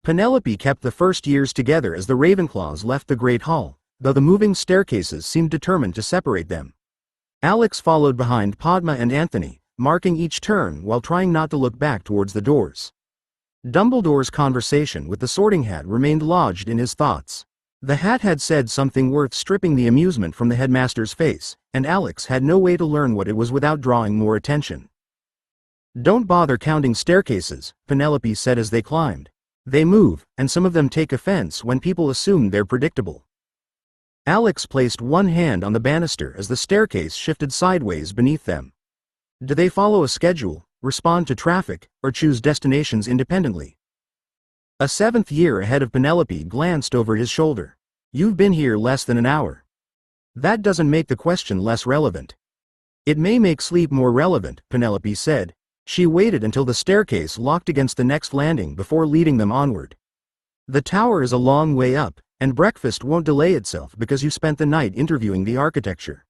Penelope kept the first years together as the Ravenclaws left the Great Hall, though the moving staircases seemed determined to separate them. Alex followed behind Padma and Anthony, marking each turn while trying not to look back towards the doors. Dumbledore's conversation with the Sorting Hat remained lodged in his thoughts. The hat had said something worth stripping the amusement from the headmaster's face, and Alex had no way to learn what it was without drawing more attention. "Don't bother counting staircases," Penelope said as they climbed. "They move, and some of them take offense when people assume they're predictable." Alex placed one hand on the banister as the staircase shifted sideways beneath them. "Do they follow a schedule, respond to traffic, or choose destinations independently?" A 7th year ahead of Penelope glanced over his shoulder. "You've been here less than an hour." That doesn't make the question less relevant. It may make sleep more relevant, Penelope said. She waited until the staircase locked against the next landing before leading them onward. The tower is a long way up, and breakfast won't delay itself because you spent the night interviewing the architecture.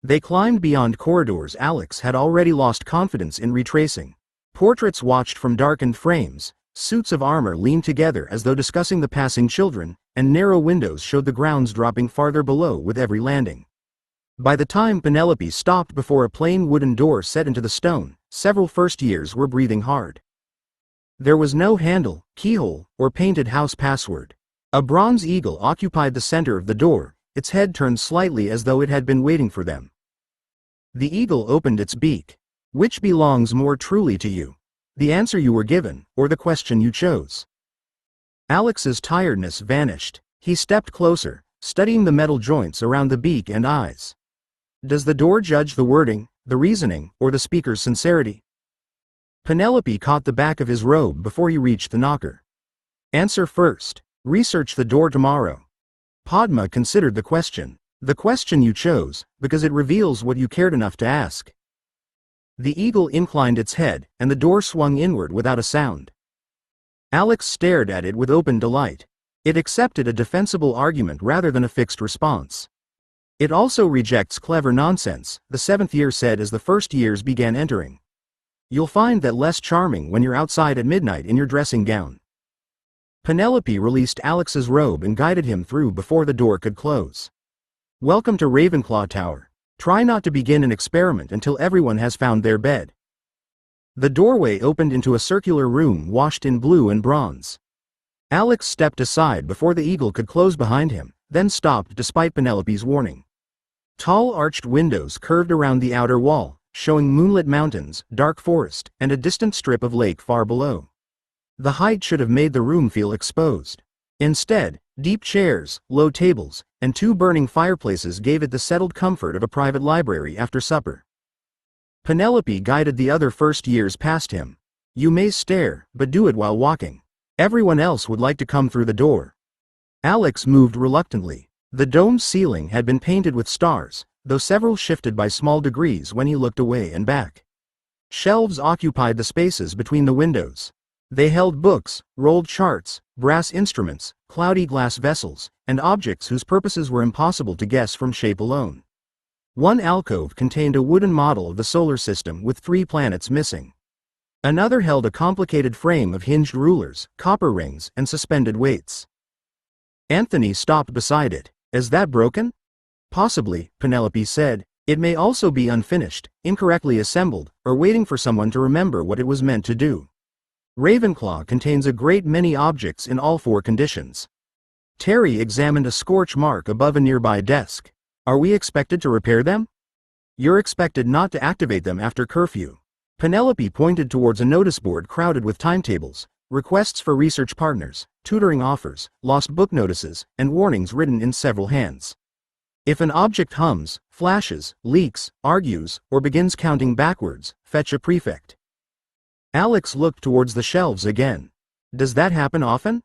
They climbed beyond corridors Alex had already lost confidence in retracing. Portraits watched from darkened frames, suits of armor leaned together as though discussing the passing children, and narrow windows showed the grounds dropping farther below with every landing. By the time Penelope stopped before a plain wooden door set into the stone, several first years were breathing hard. There was no handle, keyhole, or painted house password. A bronze eagle occupied the center of the door, its head turned slightly as though it had been waiting for them. The eagle opened its beak. Which belongs more truly to you? The answer you were given, or the question you chose? Alex's tiredness vanished. He stepped closer, studying the metal joints around the beak and eyes. Does the door judge the wording, the reasoning, or the speaker's sincerity? Penelope caught the back of his robe before he reached the knocker. Answer first. Research the door tomorrow. Padma considered the question you chose, because it reveals what you cared enough to ask. The eagle inclined its head, and the door swung inward without a sound. Alex stared at it with open delight. It accepted a defensible argument rather than a fixed response. It also rejects clever nonsense, the seventh year said as the first years began entering. You'll find that less charming when you're outside at midnight in your dressing gown. Penelope released Alex's robe and guided him through before the door could close. Welcome to Ravenclaw Tower. Try not to begin an experiment until everyone has found their bed. The doorway opened into a circular room washed in blue and bronze. Alex stepped aside before the eagle could close behind him, then stopped despite Penelope's warning. Tall arched windows curved around the outer wall, showing moonlit mountains, dark forest, and a distant strip of lake far below. The height should have made the room feel exposed. Instead, deep chairs, low tables, and two burning fireplaces gave it the settled comfort of a private library after supper. Penelope guided the other first years past him. You may stare, but do it while walking. Everyone else would like to come through the door. Alex moved reluctantly. The domed ceiling had been painted with stars, though several shifted by small degrees when he looked away and back. Shelves occupied the spaces between the windows. They held books, rolled charts, brass instruments, cloudy glass vessels, and objects whose purposes were impossible to guess from shape alone. One alcove contained a wooden model of the solar system with 3 planets missing. Another held a complicated frame of hinged rulers, copper rings, and suspended weights. Anthony stopped beside it. Is that broken? Possibly, Penelope said. It may also be unfinished, incorrectly assembled, or waiting for someone to remember what it was meant to do. Ravenclaw contains a great many objects in all 4 conditions. Terry examined a scorch mark above a nearby desk. Are we expected to repair them? You're expected not to activate them after curfew. Penelope pointed towards a notice board crowded with timetables, requests for research partners, tutoring offers, lost book notices, and warnings written in several hands. If an object hums, flashes, leaks, argues, or begins counting backwards, fetch a prefect. Alex looked towards the shelves again. Does that happen often?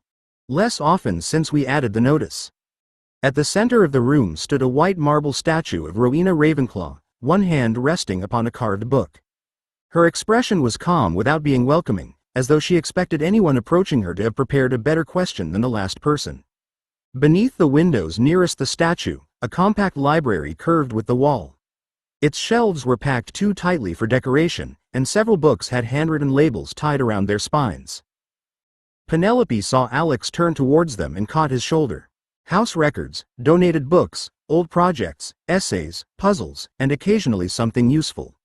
Less often since we added the notice. At the center of the room stood a white marble statue of Rowena Ravenclaw, one hand resting upon a carved book. Her expression was calm without being welcoming, as though she expected anyone approaching her to have prepared a better question than the last person. Beneath the windows nearest the statue, a compact library curved with the wall. Its shelves were packed too tightly for decoration, and several books had handwritten labels tied around their spines. Penelope saw Alex turn towards them and caught his shoulder. House records, donated books, old projects, essays, puzzles, and occasionally something useful.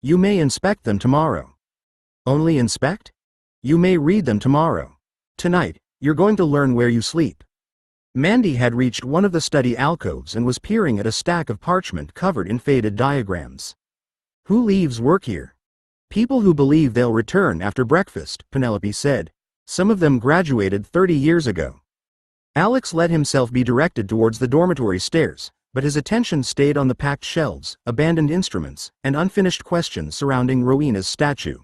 You may inspect them tomorrow. Only inspect? You may read them tomorrow. Tonight, you're going to learn where you sleep. Mandy had reached one of the study alcoves and was peering at a stack of parchment covered in faded diagrams. Who leaves work here? People who believe they'll return after breakfast, Penelope said. Some of them graduated 30 years ago. Alex let himself be directed towards the dormitory stairs, but his attention stayed on the packed shelves, abandoned instruments, and unfinished questions surrounding Rowena's statue.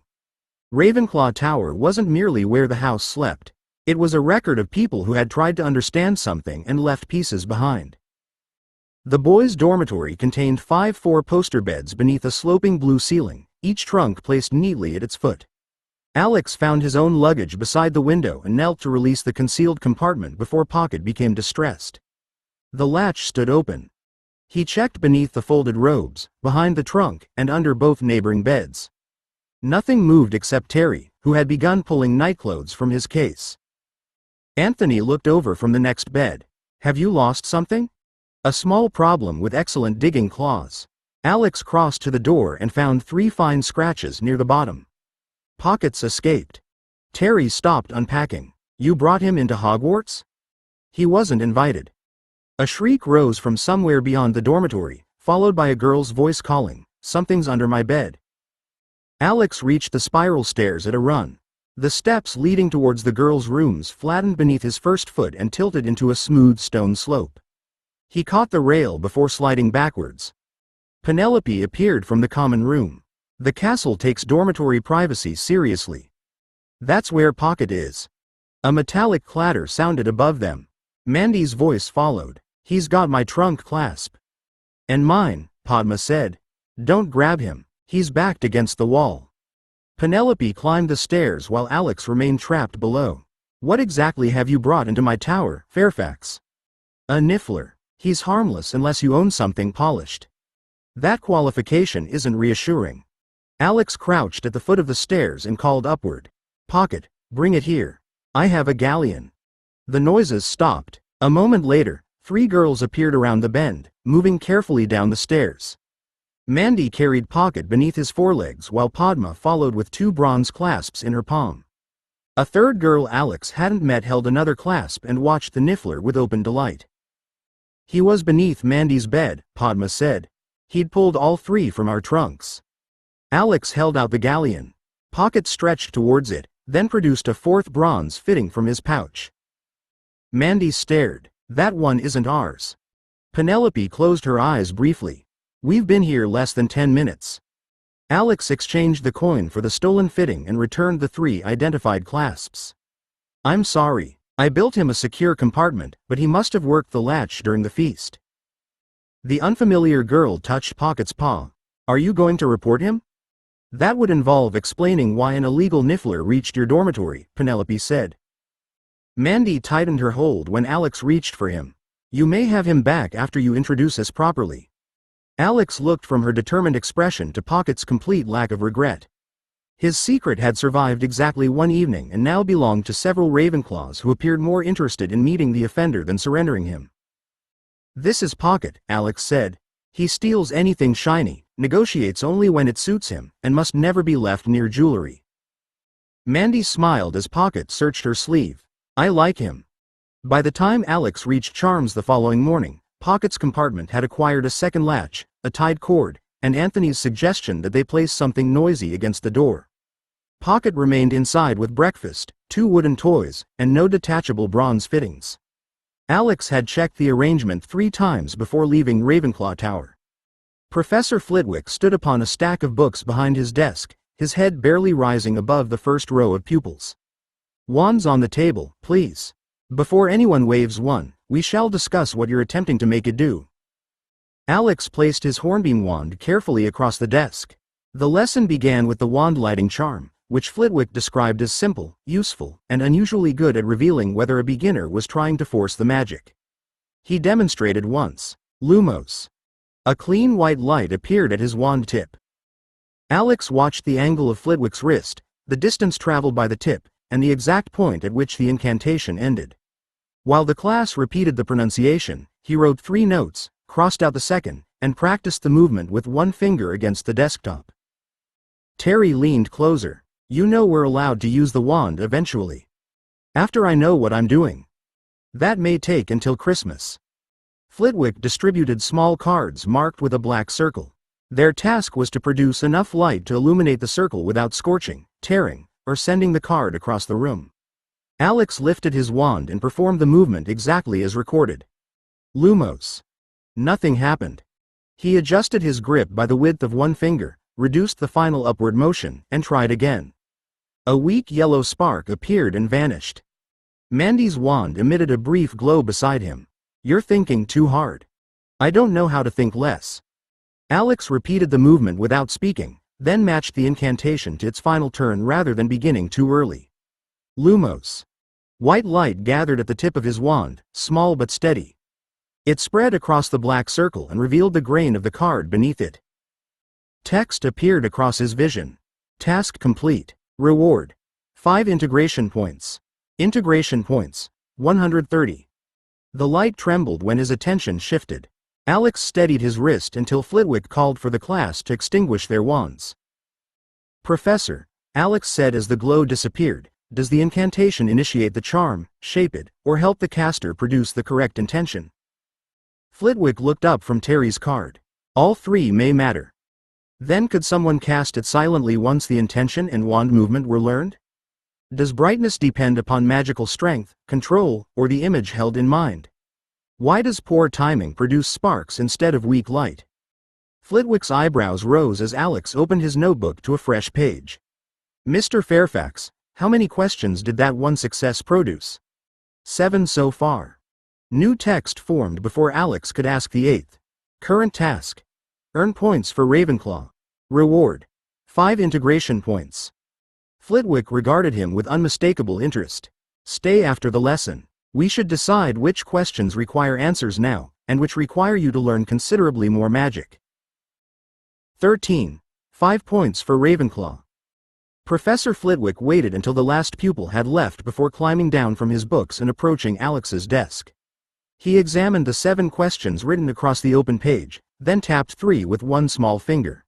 Ravenclaw Tower wasn't merely where the house slept. It was a record of people who had tried to understand something and left pieces behind. The boys' dormitory contained 5 four-poster beds beneath a sloping blue ceiling, each trunk placed neatly at its foot. Alex found his own luggage beside the window and knelt to release the concealed compartment before Pocket became distressed. The latch stood open. He checked beneath the folded robes, behind the trunk, and under both neighboring beds. Nothing moved except Terry, who had begun pulling nightclothes from his case. Anthony looked over from the next bed. "Have you lost something?" "A small problem with excellent digging claws." Alex crossed to the door and found 3 fine scratches near the bottom. Pockets escaped. Terry stopped unpacking. "You brought him into Hogwarts?" "He wasn't invited." A shriek rose from somewhere beyond the dormitory, followed by a girl's voice calling, "Something's under my bed." Alex reached the spiral stairs at a run. The steps leading towards the girls' rooms flattened beneath his first foot and tilted into a smooth stone slope. He caught the rail before sliding backwards. Penelope appeared from the common room. "The castle takes dormitory privacy seriously." "That's where Pocket is." A metallic clatter sounded above them. Mandy's voice followed. "He's got my trunk clasp." "And mine," Padma said. "Don't grab him. He's backed against the wall." Penelope climbed the stairs while Alex remained trapped below. "What exactly have you brought into my tower, Fairfax?" "A niffler. He's harmless unless you own something polished." "That qualification isn't reassuring." Alex crouched at the foot of the stairs and called upward. "Pocket, bring it here. I have a galleon." The noises stopped. A moment later, 3 girls appeared around the bend, moving carefully down the stairs. Mandy carried Pocket beneath his forelegs while Padma followed with 2 bronze clasps in her palm. A third girl Alex hadn't met held another clasp and watched the niffler with open delight. "He was beneath Mandy's bed," Padma said. "He'd pulled all 3 from our trunks." Alex held out the galleon. Pocket stretched towards it, then produced a 4th bronze fitting from his pouch. Mandy stared. "That one isn't ours." Penelope closed her eyes briefly. "We've been here less than 10 minutes. Alex exchanged the coin for the stolen fitting and returned the 3 identified clasps. "I'm sorry. I built him a secure compartment, but he must have worked the latch during the feast." The unfamiliar girl touched Pocket's paw. "Are you going to report him?" "That would involve explaining why an illegal niffler reached your dormitory," Penelope said. Mandy tightened her hold when Alex reached for him. "You may have him back after you introduce us properly." Alex looked from her determined expression to Pocket's complete lack of regret. His secret had survived exactly 1 evening and now belonged to several Ravenclaws who appeared more interested in meeting the offender than surrendering him. "This is Pocket," Alex said. "He steals anything shiny, negotiates only when it suits him, and must never be left near jewelry." Mandy smiled as Pocket searched her sleeve. "I like him." By the time Alex reached Charms the following morning, Pocket's compartment had acquired a second latch, a tied cord, and Anthony's suggestion that they place something noisy against the door. Pocket remained inside with breakfast, 2 wooden toys, and no detachable bronze fittings. Alex had checked the arrangement 3 times before leaving Ravenclaw Tower. Professor Flitwick stood upon a stack of books behind his desk, his head barely rising above the first row of pupils. "Wands on the table, please. Before anyone waves one, we shall discuss what you're attempting to make it do." Alex placed his hornbeam wand carefully across the desk. The lesson began with the wand lighting charm, which Flitwick described as simple, useful, and unusually good at revealing whether a beginner was trying to force the magic. He demonstrated once. Lumos. A clean white light appeared at his wand tip. Alex watched the angle of Flitwick's wrist, the distance traveled by the tip, and the exact point at which the incantation ended. While the class repeated the pronunciation, he wrote 3 notes, crossed out the second, and practiced the movement with 1 finger against the desktop. Terry leaned closer. "You know we're allowed to use the wand eventually. After I know what I'm doing. That may take until Christmas." Flitwick distributed small cards marked with a black circle. Their task was to produce enough light to illuminate the circle without scorching, tearing, or sending the card across the room. Alex lifted his wand and performed the movement exactly as recorded. Lumos. Nothing happened. He adjusted his grip by the width of 1 finger, reduced the final upward motion, and tried again. A weak yellow spark appeared and vanished. Mandy's wand emitted a brief glow beside him. "You're thinking too hard." I don't know how to think less. Alex repeated the movement without speaking, then matched the incantation to its final turn rather than beginning too early. Lumos. White light gathered at the tip of his wand, small but steady. It spread across the black circle and revealed the grain of the card beneath it. Text appeared across his vision. Task complete. Reward. 5 integration points. Integration points. 130. The light trembled when his attention shifted. Alex steadied his wrist until Flitwick called for the class to extinguish their wands. Professor, Alex said as the glow disappeared, does the incantation initiate the charm, shape it, or help the caster produce the correct intention? Flitwick looked up from Terry's card. All three may matter. Then could someone cast it silently once the intention and wand movement were learned? Does brightness depend upon magical strength, control, or the image held in mind? Why does poor timing produce sparks instead of weak light? Flitwick's eyebrows rose as Alex opened his notebook to a fresh page. Mr. Fairfax, how many questions did that one success produce? 7 so far. New text formed before Alex could ask the 8th. Current task. Earn points for Ravenclaw. Reward. 5 integration points. Flitwick regarded him with unmistakable interest. Stay after the lesson. We should decide which questions require answers now, and which require you to learn considerably more magic. 13. 5 points for Ravenclaw. Professor Flitwick waited until the last pupil had left before climbing down from his books and approaching Alex's desk. He examined the 7 questions written across the open page, then tapped 3 with one small finger.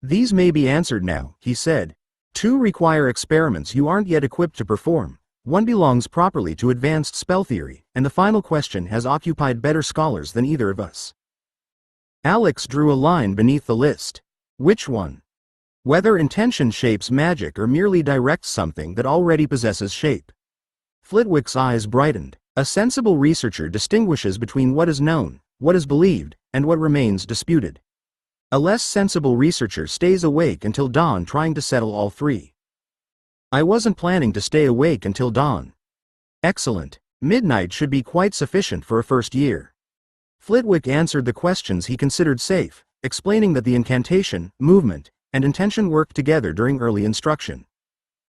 These may be answered now, he said. 2 require experiments you aren't yet equipped to perform. 1 belongs properly to advanced spell theory, and the final question has occupied better scholars than either of us. Alex drew a line beneath the list. Which one? Whether intention shapes magic or merely directs something that already possesses shape. Flitwick's eyes brightened. A sensible researcher distinguishes between what is known, what is believed, and what remains disputed. A less sensible researcher stays awake until dawn trying to settle all 3. I wasn't planning to stay awake until dawn. Excellent. Midnight should be quite sufficient for a first year. Flitwick answered the questions he considered safe, explaining that the incantation, movement, and intention worked together during early instruction.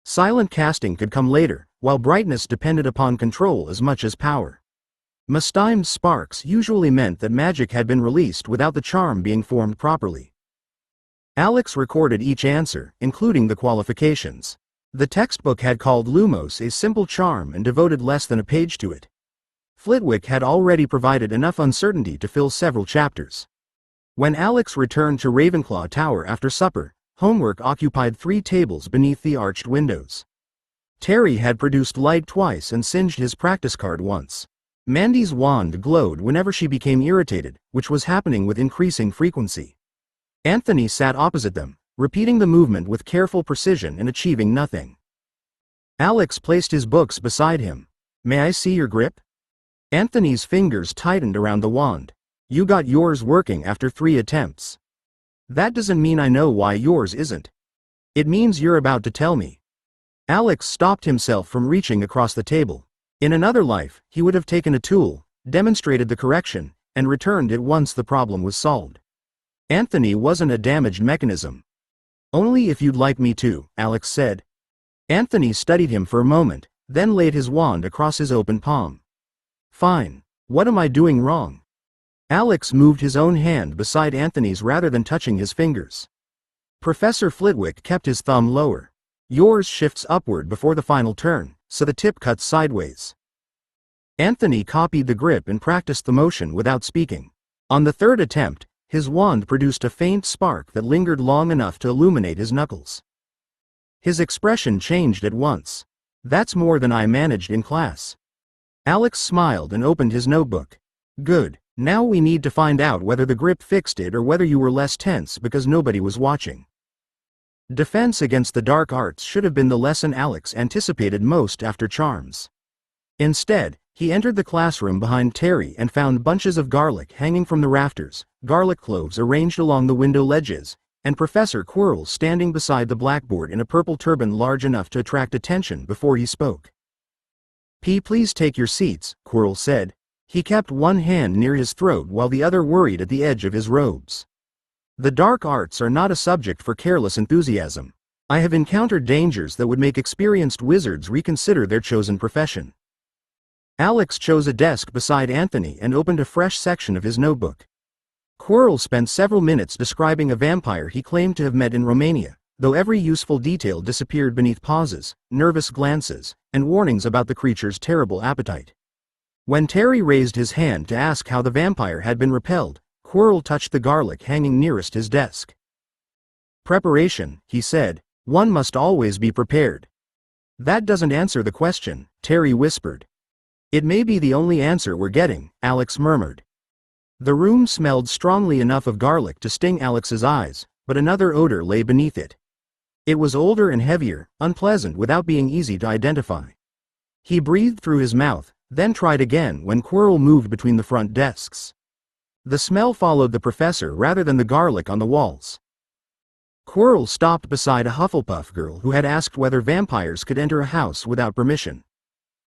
Silent casting could come later, while brightness depended upon control as much as power. Mistimed sparks usually meant that magic had been released without the charm being formed properly. Alex recorded each answer, including the qualifications. The textbook had called Lumos a simple charm and devoted less than a page to it. Flitwick had already provided enough uncertainty to fill several chapters. When Alex returned to Ravenclaw Tower after supper, homework occupied 3 tables beneath the arched windows. Terry had produced light twice and singed his practice card once. Mandy's wand glowed whenever she became irritated, which was happening with increasing frequency. Anthony sat opposite them, repeating the movement with careful precision and achieving nothing. Alex placed his books beside him. May I see your grip? Anthony's fingers tightened around the wand. You got yours working after 3 attempts. That doesn't mean I know why yours isn't. It means you're about to tell me. Alex stopped himself from reaching across the table. In another life, he would have taken a tool, demonstrated the correction, and returned it once the problem was solved. Anthony wasn't a damaged mechanism. Only if you'd like me to, Alex said. Anthony studied him for a moment, then laid his wand across his open palm. Fine. What am I doing wrong? Alex moved his own hand beside Anthony's rather than touching his fingers. Professor Flitwick kept his thumb lower. Yours shifts upward before the final turn, so the tip cuts sideways. Anthony copied the grip and practiced the motion without speaking. On the 3rd attempt, his wand produced a faint spark that lingered long enough to illuminate his knuckles. His expression changed at once. That's more than I managed in class. Alex smiled and opened his notebook. Good. Now we need to find out whether the grip fixed it or whether you were less tense because nobody was watching. Defense against the dark arts should have been the lesson Alex anticipated most after charms. Instead, he entered the classroom behind Terry and found bunches of garlic hanging from the rafters, garlic cloves arranged along the window ledges, and Professor Quirrell standing beside the blackboard in a purple turban large enough to attract attention before he spoke. Please take your seats, Quirrell said. He kept one hand near his throat while the other worried at the edge of his robes. The dark arts are not a subject for careless enthusiasm. I have encountered dangers that would make experienced wizards reconsider their chosen profession. Alex chose a desk beside Anthony and opened a fresh section of his notebook. Quirrell spent several minutes describing a vampire he claimed to have met in Romania, though every useful detail disappeared beneath pauses, nervous glances, and warnings about the creature's terrible appetite. When Terry raised his hand to ask how the vampire had been repelled, Quirrell touched the garlic hanging nearest his desk. "Preparation," he said. "One must always be prepared." "That doesn't answer the question," Terry whispered. "It may be the only answer we're getting," Alex murmured. The room smelled strongly enough of garlic to sting Alex's eyes, but another odor lay beneath it. It was older and heavier, unpleasant without being easy to identify. He breathed through his mouth, then tried again when Quirrell moved between the front desks. The smell followed the professor rather than the garlic on the walls. Quirrell stopped beside a Hufflepuff girl who had asked whether vampires could enter a house without permission.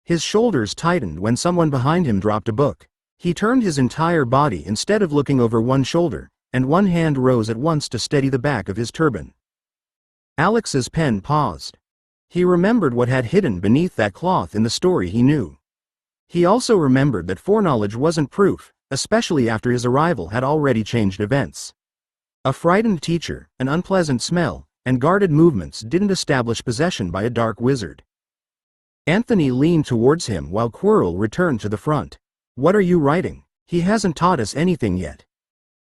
His shoulders tightened when someone behind him dropped a book. He turned his entire body instead of looking over one shoulder, and one hand rose at once to steady the back of his turban. Alex's pen paused. He remembered what had hidden beneath that cloth in the story he knew. He also remembered that foreknowledge wasn't proof, especially after his arrival had already changed events. A frightened teacher, an unpleasant smell, and guarded movements didn't establish possession by a dark wizard. Anthony leaned towards him while Quirrell returned to the front. "What are you writing? He hasn't taught us anything yet."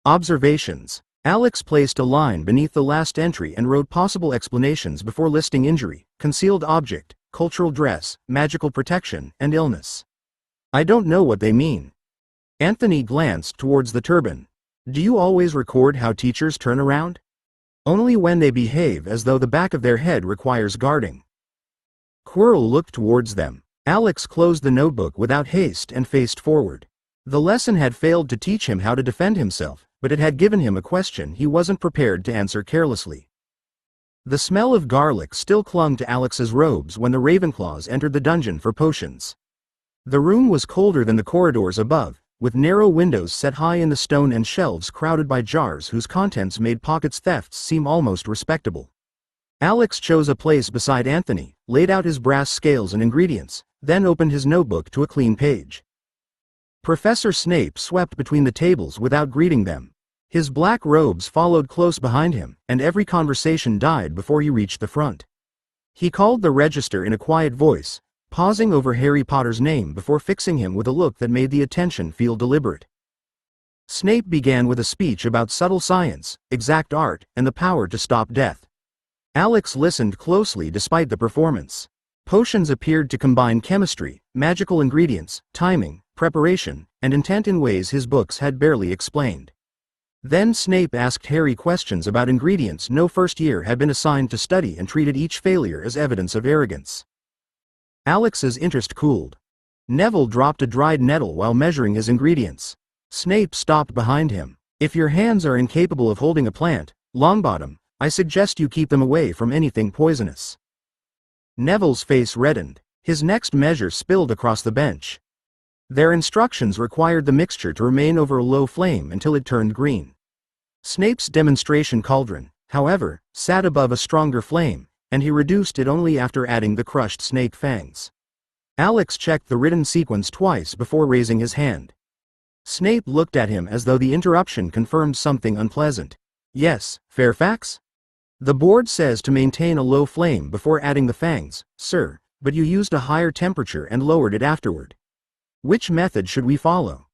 "Observations." Alex placed a line beneath the last entry and wrote possible explanations before listing injury, concealed object, cultural dress, magical protection, and illness. "I don't know what they mean." Anthony glanced towards the turban. "Do you always record how teachers turn around?" "Only when they behave as though the back of their head requires guarding." Quirrell looked towards them. Alex closed the notebook without haste and faced forward. The lesson had failed to teach him how to defend himself, but it had given him a question he wasn't prepared to answer carelessly. The smell of garlic still clung to Alex's robes when the Ravenclaws entered the dungeon for potions. The room was colder than the corridors above, with narrow windows set high in the stone and shelves crowded by jars whose contents made pockets thefts seem almost respectable. Alex chose a place beside Anthony, laid out his brass scales and ingredients, then opened his notebook to a clean page. Professor Snape swept between the tables without greeting them. His black robes followed close behind him, and every conversation died before he reached the front. He called the register in a quiet voice, pausing over Harry Potter's name before fixing him with a look that made the attention feel deliberate. Snape began with a speech about subtle science, exact art, and the power to stop death. Alex listened closely despite the performance. Potions appeared to combine chemistry, magical ingredients, timing, preparation, and intent in ways his books had barely explained. Then Snape asked Harry questions about ingredients no first year had been assigned to study and treated each failure as evidence of arrogance. Alex's interest cooled. Neville dropped a dried nettle while measuring his ingredients. Snape stopped behind him. "If your hands are incapable of holding a plant, Longbottom, I suggest you keep them away from anything poisonous." Neville's face reddened. His next measure spilled across the bench. Their instructions required the mixture to remain over a low flame until it turned green. Snape's demonstration cauldron, however, sat above a stronger flame, and he reduced it only after adding the crushed snake fangs. Alex checked the written sequence twice before raising his hand. Snape looked at him as though the interruption confirmed something unpleasant. "Yes, Fairfax? The board says to maintain a low flame before adding the fangs, sir, but you used a higher temperature and lowered it afterward. Which method should we follow?"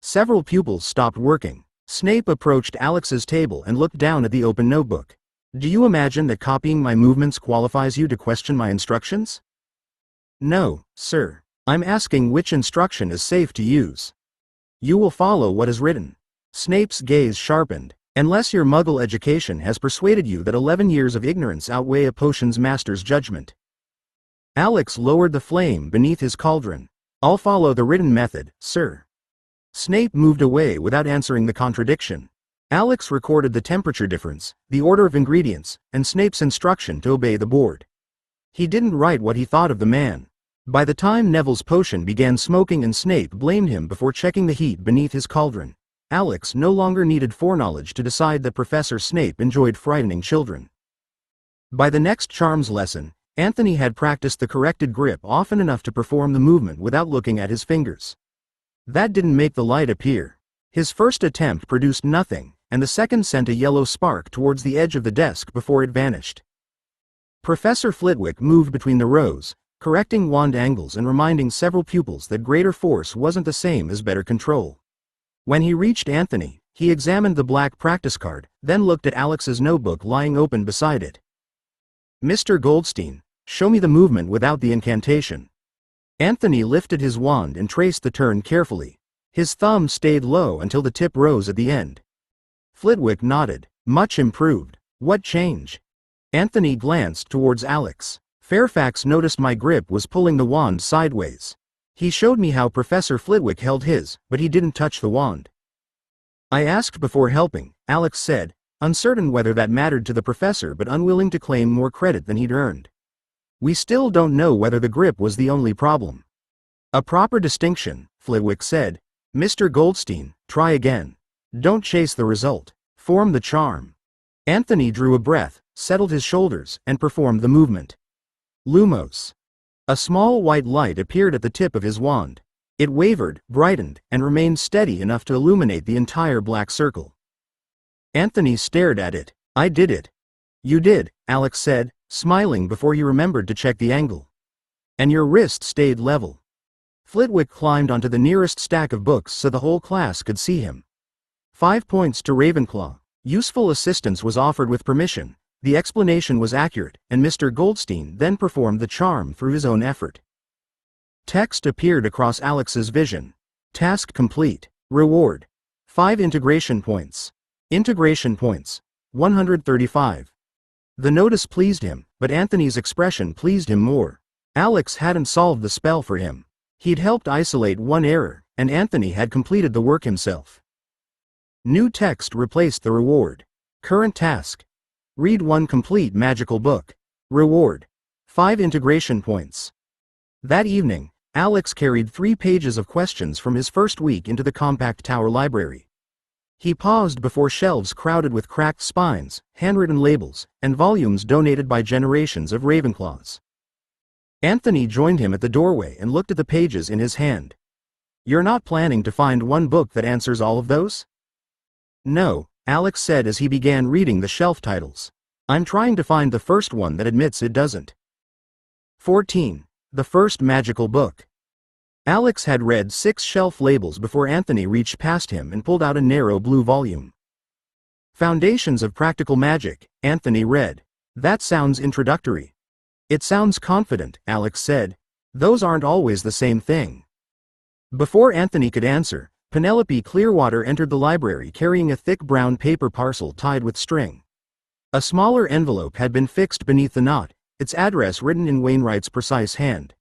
Several pupils stopped working. Snape approached Alex's table and looked down at the open notebook. "Do you imagine that copying my movements qualifies you to question my instructions?" "No, sir. I'm asking which instruction is safe to use." "You will follow what is written." Snape's gaze sharpened. "Unless your Muggle education has persuaded you that 11 years of ignorance outweigh a potions master's judgment." Alex lowered the flame beneath his cauldron. "I'll follow the written method, sir." Snape moved away without answering the contradiction. Alex recorded the temperature difference, the order of ingredients, and Snape's instruction to obey the board. He didn't write what he thought of the man. By the time Neville's potion began smoking and Snape blamed him before checking the heat beneath his cauldron, Alex no longer needed foreknowledge to decide that Professor Snape enjoyed frightening children. By the next charms lesson, Anthony had practiced the corrected grip often enough to perform the movement without looking at his fingers. That didn't make the light appear. His first attempt produced nothing, and the second sent a yellow spark towards the edge of the desk before it vanished. Professor Flitwick moved between the rows, correcting wand angles and reminding several pupils that greater force wasn't the same as better control. When he reached Anthony, he examined the black practice card, then looked at Alex's notebook lying open beside it. "Mr. Goldstein, show me the movement without the incantation." Anthony lifted his wand and traced the turn carefully. His thumb stayed low until the tip rose at the end. Flitwick nodded. "Much improved. What change?" Anthony glanced towards Alex. "Fairfax noticed my grip was pulling the wand sideways. He showed me how Professor Flitwick held his, but he didn't touch the wand." "I asked before helping," Alex said, uncertain whether that mattered to the professor but unwilling to claim more credit than he'd earned. "We still don't know whether the grip was the only problem." "A proper distinction," Flitwick said. "Mr. Goldstein, try again. Don't chase the result. Form the charm." Anthony drew a breath, settled his shoulders, and performed the movement. Lumos. A small white light appeared at the tip of his wand. It wavered, brightened, and remained steady enough to illuminate the entire black circle. Anthony stared at it. "I did it." "You did," Alex said, smiling before he remembered to check the angle. "And your wrist stayed level." Flitwick climbed onto the nearest stack of books so the whole class could see him. 5 points to Ravenclaw. Useful assistance was offered with permission. The explanation was accurate, and Mr. Goldstein then performed the charm through his own effort. Text appeared across Alex's vision. "Task complete. Reward. 5 integration points. Integration points. 135. The notice pleased him, but Anthony's expression pleased him more. Alex hadn't solved the spell for him. He'd helped isolate one error, and Anthony had completed the work himself. New text replaced the reward. Current task. Read 1 complete magical book. Reward. 5 integration points. That evening, Alex carried 3 pages of questions from his first week into the compact tower library. He paused before shelves crowded with cracked spines, handwritten labels, and volumes donated by generations of Ravenclaws. Anthony joined him at the doorway and looked at the pages in his hand. "You're not planning to find one book that answers all of those?" "No," Alex said as he began reading the shelf titles. "I'm trying to find the first one that admits it doesn't." 14. The first magical book. Alex had read 6 shelf labels before Anthony reached past him and pulled out a narrow blue volume. "Foundations of Practical Magic," Anthony read. "That sounds introductory." "It sounds confident," Alex said. "Those aren't always the same thing." Before Anthony could answer, Penelope Clearwater entered the library carrying a thick brown paper parcel tied with string. A smaller envelope had been fixed beneath the knot, its address written in Wainwright's precise hand.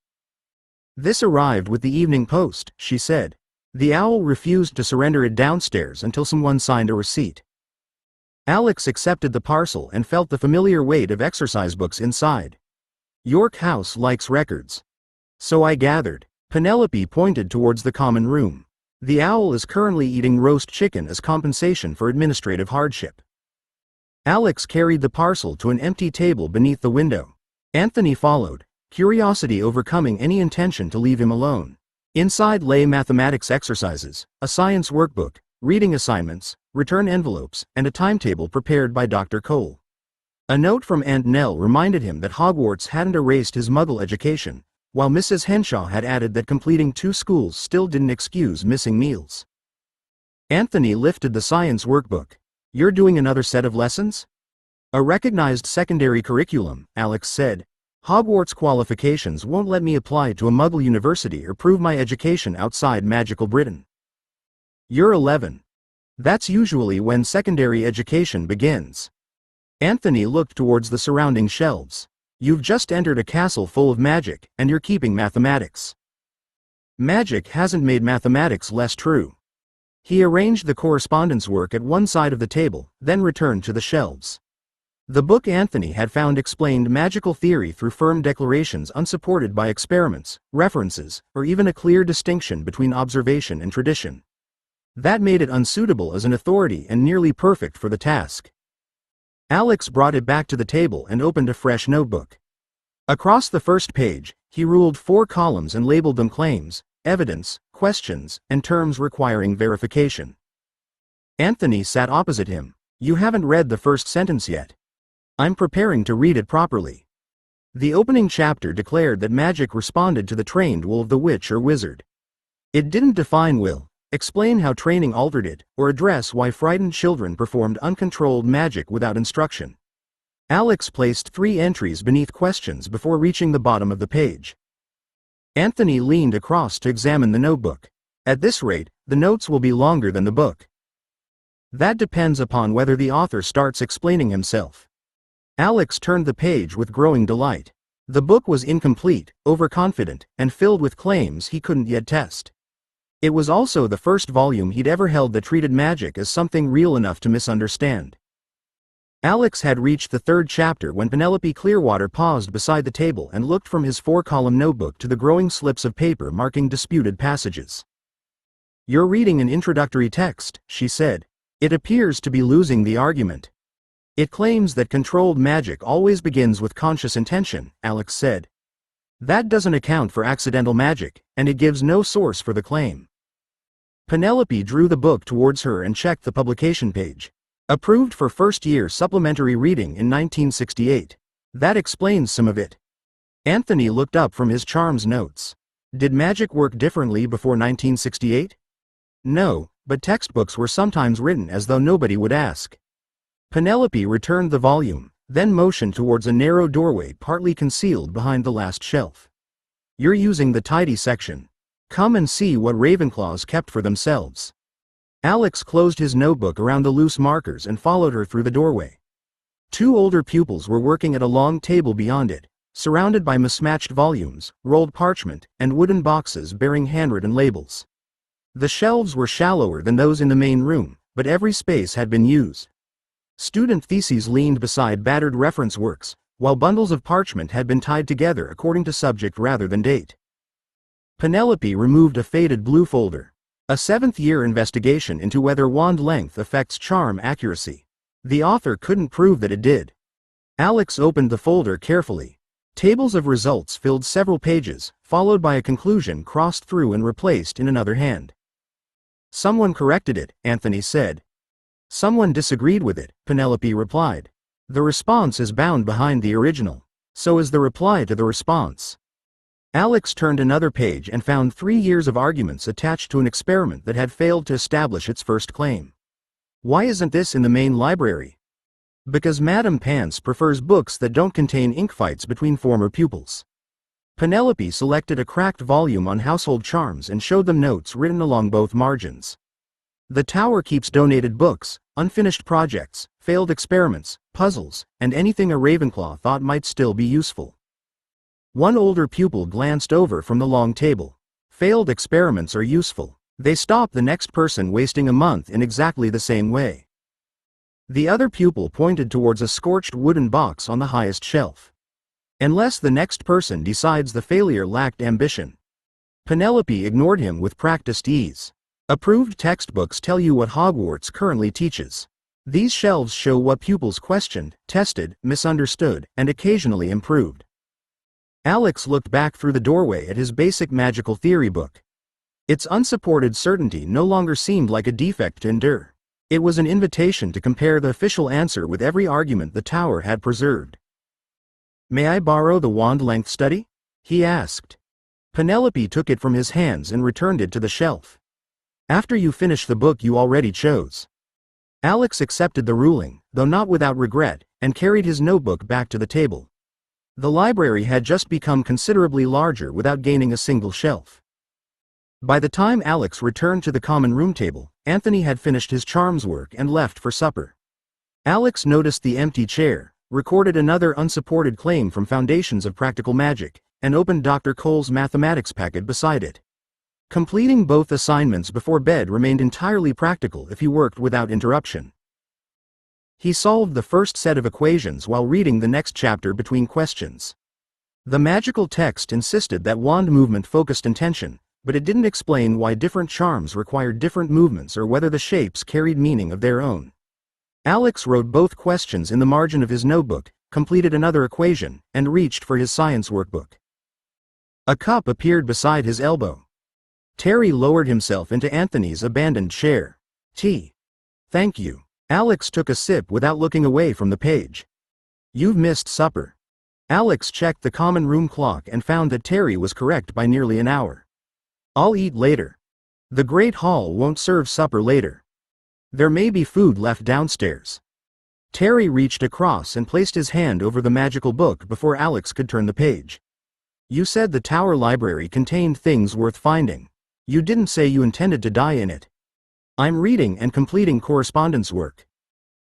"This arrived with the evening post," she said. "The owl refused to surrender it downstairs until someone signed a receipt." Alex accepted the parcel and felt the familiar weight of exercise books inside. "York House likes records." "So I gathered." Penelope pointed towards the common room. "The owl is currently eating roast chicken as compensation for administrative hardship." Alex carried the parcel to an empty table beneath the window. Anthony followed, curiosity overcoming any intention to leave him alone. Inside lay mathematics exercises, a science workbook, reading assignments, return envelopes, and a timetable prepared by Dr. Cole. A note from Aunt Nell reminded him that Hogwarts hadn't erased his Muggle education, while Mrs. Henshaw had added that completing 2 schools still didn't excuse missing meals. Anthony lifted the science workbook. "You're doing another set of lessons?" "A recognized secondary curriculum," Alex said. "Hogwarts qualifications won't let me apply to a Muggle university or prove my education outside magical Britain." "You're 11. That's usually when secondary education begins." Anthony looked towards the surrounding shelves. "You've just entered a castle full of magic, and you're keeping mathematics." "Magic hasn't made mathematics less true." He arranged the correspondence work at one side of the table, then returned to the shelves. The book Anthony had found explained magical theory through firm declarations unsupported by experiments, references, or even a clear distinction between observation and tradition. That made it unsuitable as an authority and nearly perfect for the task. Alex brought it back to the table and opened a fresh notebook. Across the first page, he ruled 4 columns and labeled them claims, evidence, questions, and terms requiring verification. Anthony sat opposite him. "You haven't read the first sentence yet." "I'm preparing to read it properly." The opening chapter declared that magic responded to the trained will of the witch or wizard. It didn't define will, explain how training altered it, or address why frightened children performed uncontrolled magic without instruction. Alex placed 3 entries beneath questions before reaching the bottom of the page. Anthony leaned across to examine the notebook. "At this rate, the notes will be longer than the book." "That depends upon whether the author starts explaining himself." Alex turned the page with growing delight. The book was incomplete, overconfident, and filled with claims he couldn't yet test. It was also the first volume he'd ever held that treated magic as something real enough to misunderstand. Alex had reached the 3rd chapter when Penelope Clearwater paused beside the table and looked from his 4-column notebook to the growing slips of paper marking disputed passages. "You're reading an introductory text," she said. "It appears to be losing the argument." "It claims that controlled magic always begins with conscious intention," Alex said. "That doesn't account for accidental magic, and it gives no source for the claim." Penelope drew the book towards her and checked the publication page. "Approved for first-year supplementary reading in 1968. That explains some of it." Anthony looked up from his charms notes. "Did magic work differently before 1968? "No, but textbooks were sometimes written as though nobody would ask." Penelope returned the volume, then motioned towards a narrow doorway partly concealed behind the last shelf. "You're using the tidy section. Come and see what Ravenclaws kept for themselves." Alex closed his notebook around the loose markers and followed her through the doorway. 2 older pupils were working at a long table beyond it, surrounded by mismatched volumes, rolled parchment, and wooden boxes bearing handwritten labels. The shelves were shallower than those in the main room, but every space had been used. Student theses leaned beside battered reference works, while bundles of parchment had been tied together according to subject rather than date. Penelope removed a faded blue folder. A 7th-year investigation into whether wand length affects charm accuracy. The author couldn't prove that it did. Alex opened the folder carefully. Tables of results filled several pages, followed by a conclusion crossed through and replaced in another hand. "Someone corrected it," Anthony said. "Someone disagreed with it," Penelope replied. "The response is bound behind the original. So is the reply to the response." Alex turned another page and found 3 years of arguments attached to an experiment that had failed to establish its first claim. "Why isn't this in the main library?" "Because Madame Pants prefers books that don't contain ink fights between former pupils." Penelope selected a cracked volume on household charms and showed them notes written along both margins. "The Tower keeps donated books, unfinished projects, failed experiments, puzzles, and anything a Ravenclaw thought might still be useful." One older pupil glanced over from the long table. "Failed experiments are useful. They stop the next person wasting a month in exactly the same way." The other pupil pointed towards a scorched wooden box on the highest shelf. "Unless the next person decides the failure lacked ambition." Penelope ignored him with practiced ease. "Approved textbooks tell you what Hogwarts currently teaches. These shelves show what pupils questioned, tested, misunderstood, and occasionally improved." Alex looked back through the doorway at his basic magical theory book. Its unsupported certainty no longer seemed like a defect to endure. It was an invitation to compare the official answer with every argument the Tower had preserved. "May I borrow the wand-length study?" he asked. Penelope took it from his hands and returned it to the shelf. "After you finish the book you already chose." Alex accepted the ruling, though not without regret, and carried his notebook back to the table. The library had just become considerably larger without gaining a single shelf. By the time Alex returned to the common room table, Anthony had finished his charms work and left for supper. Alex noticed the empty chair, recorded another unsupported claim from Foundations of Practical Magic, and opened Dr. Cole's mathematics packet beside it. Completing both assignments before bed remained entirely practical if he worked without interruption. He solved the first set of equations while reading the next chapter between questions. The magical text insisted that wand movement focused intention, but it didn't explain why different charms required different movements or whether the shapes carried meaning of their own. Alex wrote both questions in the margin of his notebook, completed another equation, and reached for his science workbook. A cup appeared beside his elbow. Terry lowered himself into Anthony's abandoned chair. "Tea." "Thank you." Alex took a sip without looking away from the page. "You've missed supper." Alex checked the common room clock and found that Terry was correct by nearly an hour. "I'll eat later. The Great Hall won't serve supper later. There may be food left downstairs." Terry reached across and placed his hand over the magical book before Alex could turn the page. "You said the Tower Library contained things worth finding. You didn't say you intended to die in it." "I'm reading and completing correspondence work."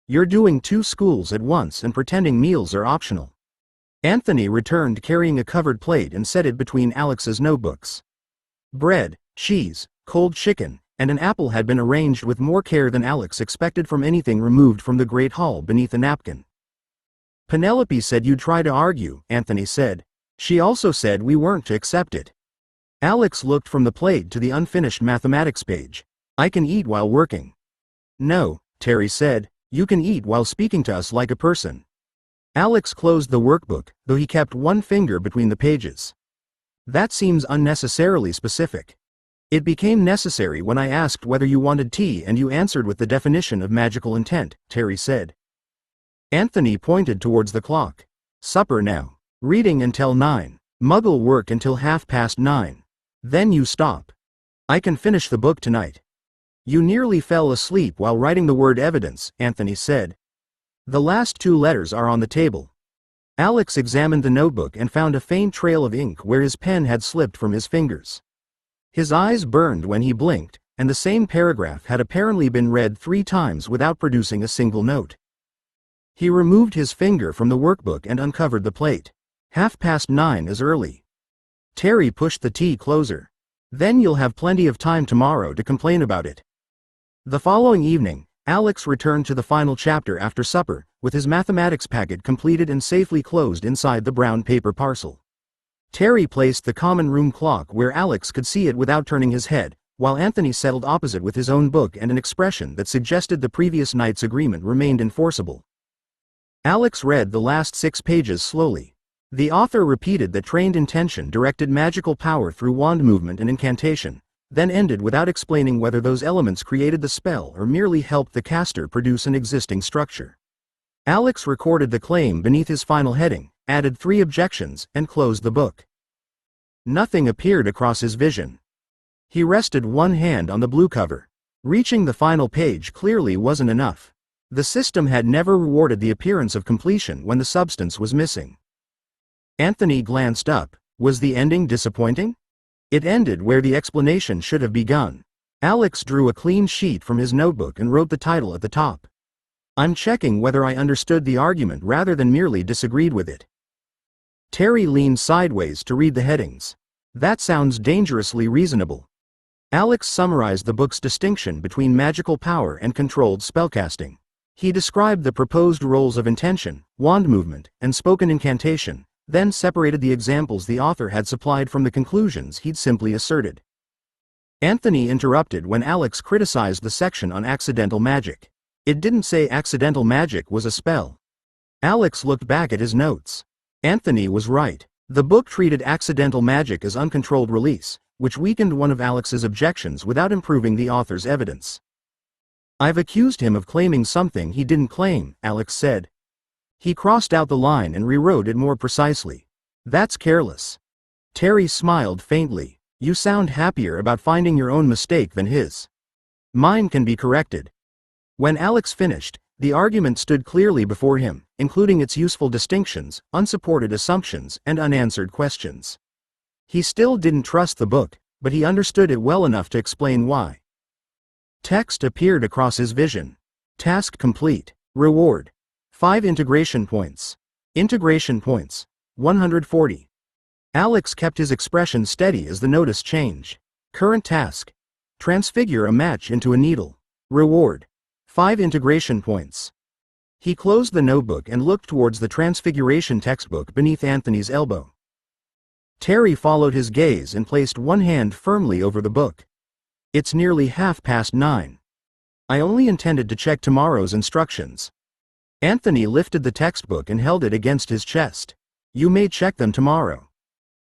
"You're doing 2 schools at once and pretending meals are optional." Anthony returned carrying a covered plate and set it between Alex's notebooks. Bread, cheese, cold chicken, and an apple had been arranged with more care than Alex expected from anything removed from the Great Hall beneath a napkin. "Penelope said you'd try to argue," Anthony said. "She also said we weren't to accept it." Alex looked from the plate to the unfinished mathematics page. "I can eat while working." "No," Terry said, "you can eat while speaking to us like a person." Alex closed the workbook, though he kept one finger between the pages. "That seems unnecessarily specific." "It became necessary when I asked whether you wanted tea and you answered with the definition of magical intent," Terry said. Anthony pointed towards the clock. "Supper now. Reading until 9. Muggle work until 9:30. Then you stop. I can finish the book tonight." "You nearly fell asleep while writing the word evidence," Anthony said. "The last 2 letters are on the table." Alex examined the notebook and found a faint trail of ink where his pen had slipped from his fingers. His eyes burned when he blinked, and the same paragraph had apparently been read 3 times without producing a single note. He removed his finger from the workbook and uncovered the plate. 9:30 is early." Terry pushed the tea closer. "Then you'll have plenty of time tomorrow to complain about it." The following evening, Alex returned to the final chapter after supper, with his mathematics packet completed and safely closed inside the brown paper parcel. Terry placed the common room clock where Alex could see it without turning his head, while Anthony settled opposite with his own book and an expression that suggested the previous night's agreement remained enforceable. Alex read the last 6 pages slowly. The author repeated that trained intention directed magical power through wand movement and incantation, then ended without explaining whether those elements created the spell or merely helped the caster produce an existing structure. Alex recorded the claim beneath his final heading, added 3 objections, and closed the book. Nothing appeared across his vision. He rested one hand on the blue cover. Reaching the final page clearly wasn't enough. The system had never rewarded the appearance of completion when the substance was missing. Anthony glanced up. Was the ending disappointing? It ended where the explanation should have begun. Alex drew a clean sheet from his notebook and wrote the title at the top. "I'm checking whether I understood the argument rather than merely disagreed with it." Terry leaned sideways to read the headings. "That sounds dangerously reasonable." Alex summarized the book's distinction between magical power and controlled spellcasting. He described the proposed roles of intention, wand movement, and spoken incantation, then separated the examples the author had supplied from the conclusions he'd simply asserted. Anthony interrupted when Alex criticized the section on accidental magic. It didn't say accidental magic was a spell. Alex looked back at his notes. Anthony was right. The book treated accidental magic as uncontrolled release, which weakened one of Alex's objections without improving the author's evidence. "I've accused him of claiming something he didn't claim," Alex said. He crossed out the line and rewrote it more precisely. "That's careless." Terry smiled faintly. "You sound happier about finding your own mistake than his." "Mine can be corrected." When Alex finished, the argument stood clearly before him, including its useful distinctions, unsupported assumptions, and unanswered questions. He still didn't trust the book, but he understood it well enough to explain why. Text appeared across his vision. Task complete. Reward: 5 integration points. Integration points: 140. Alex kept his expression steady as the notice changed. Current task: transfigure a match into a needle. Reward: 5 integration points. He closed the notebook and looked towards the Transfiguration textbook beneath Anthony's elbow. Terry followed his gaze and placed one hand firmly over the book. "It's nearly 9:30. I only intended to check tomorrow's instructions." Anthony lifted the textbook and held it against his chest. "You may check them tomorrow."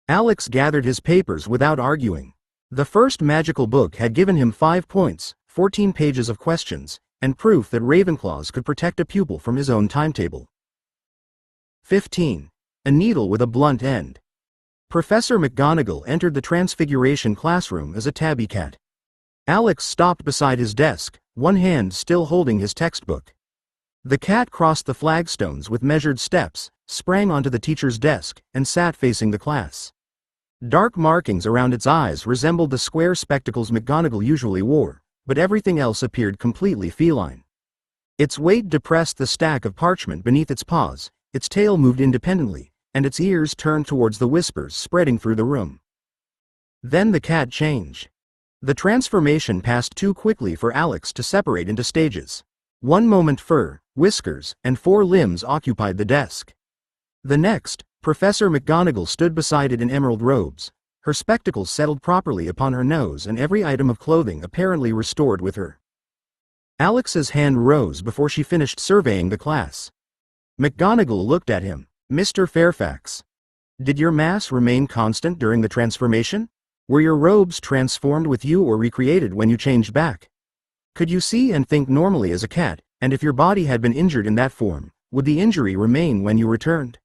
Alex gathered his papers without arguing. The first magical book had given him 5 points, 14 pages of questions, and proof that Ravenclaws could protect a pupil from his own timetable. 15. A needle with a blunt end. Professor McGonagall entered the Transfiguration classroom as a tabby cat. Alex stopped beside his desk, one hand still holding his textbook. The cat crossed the flagstones with measured steps, sprang onto the teacher's desk, and sat facing the class. Dark markings around its eyes resembled the square spectacles McGonagall usually wore, but everything else appeared completely feline. Its weight depressed the stack of parchment beneath its paws, its tail moved independently, and its ears turned towards the whispers spreading through the room. Then the cat changed. The transformation passed too quickly for Alex to separate into stages. One moment fur, whiskers, and 4 limbs occupied the desk. The next, Professor McGonagall stood beside it in emerald robes. Her spectacles settled properly upon her nose and every item of clothing apparently restored with her. Alex's hand rose before she finished surveying the class. McGonagall looked at him. "Mr. Fairfax, did your mass remain constant during the transformation? Were your robes transformed with you or recreated when you changed back? Could you see and think normally as a cat, and if your body had been injured in that form, would the injury remain when you returned?"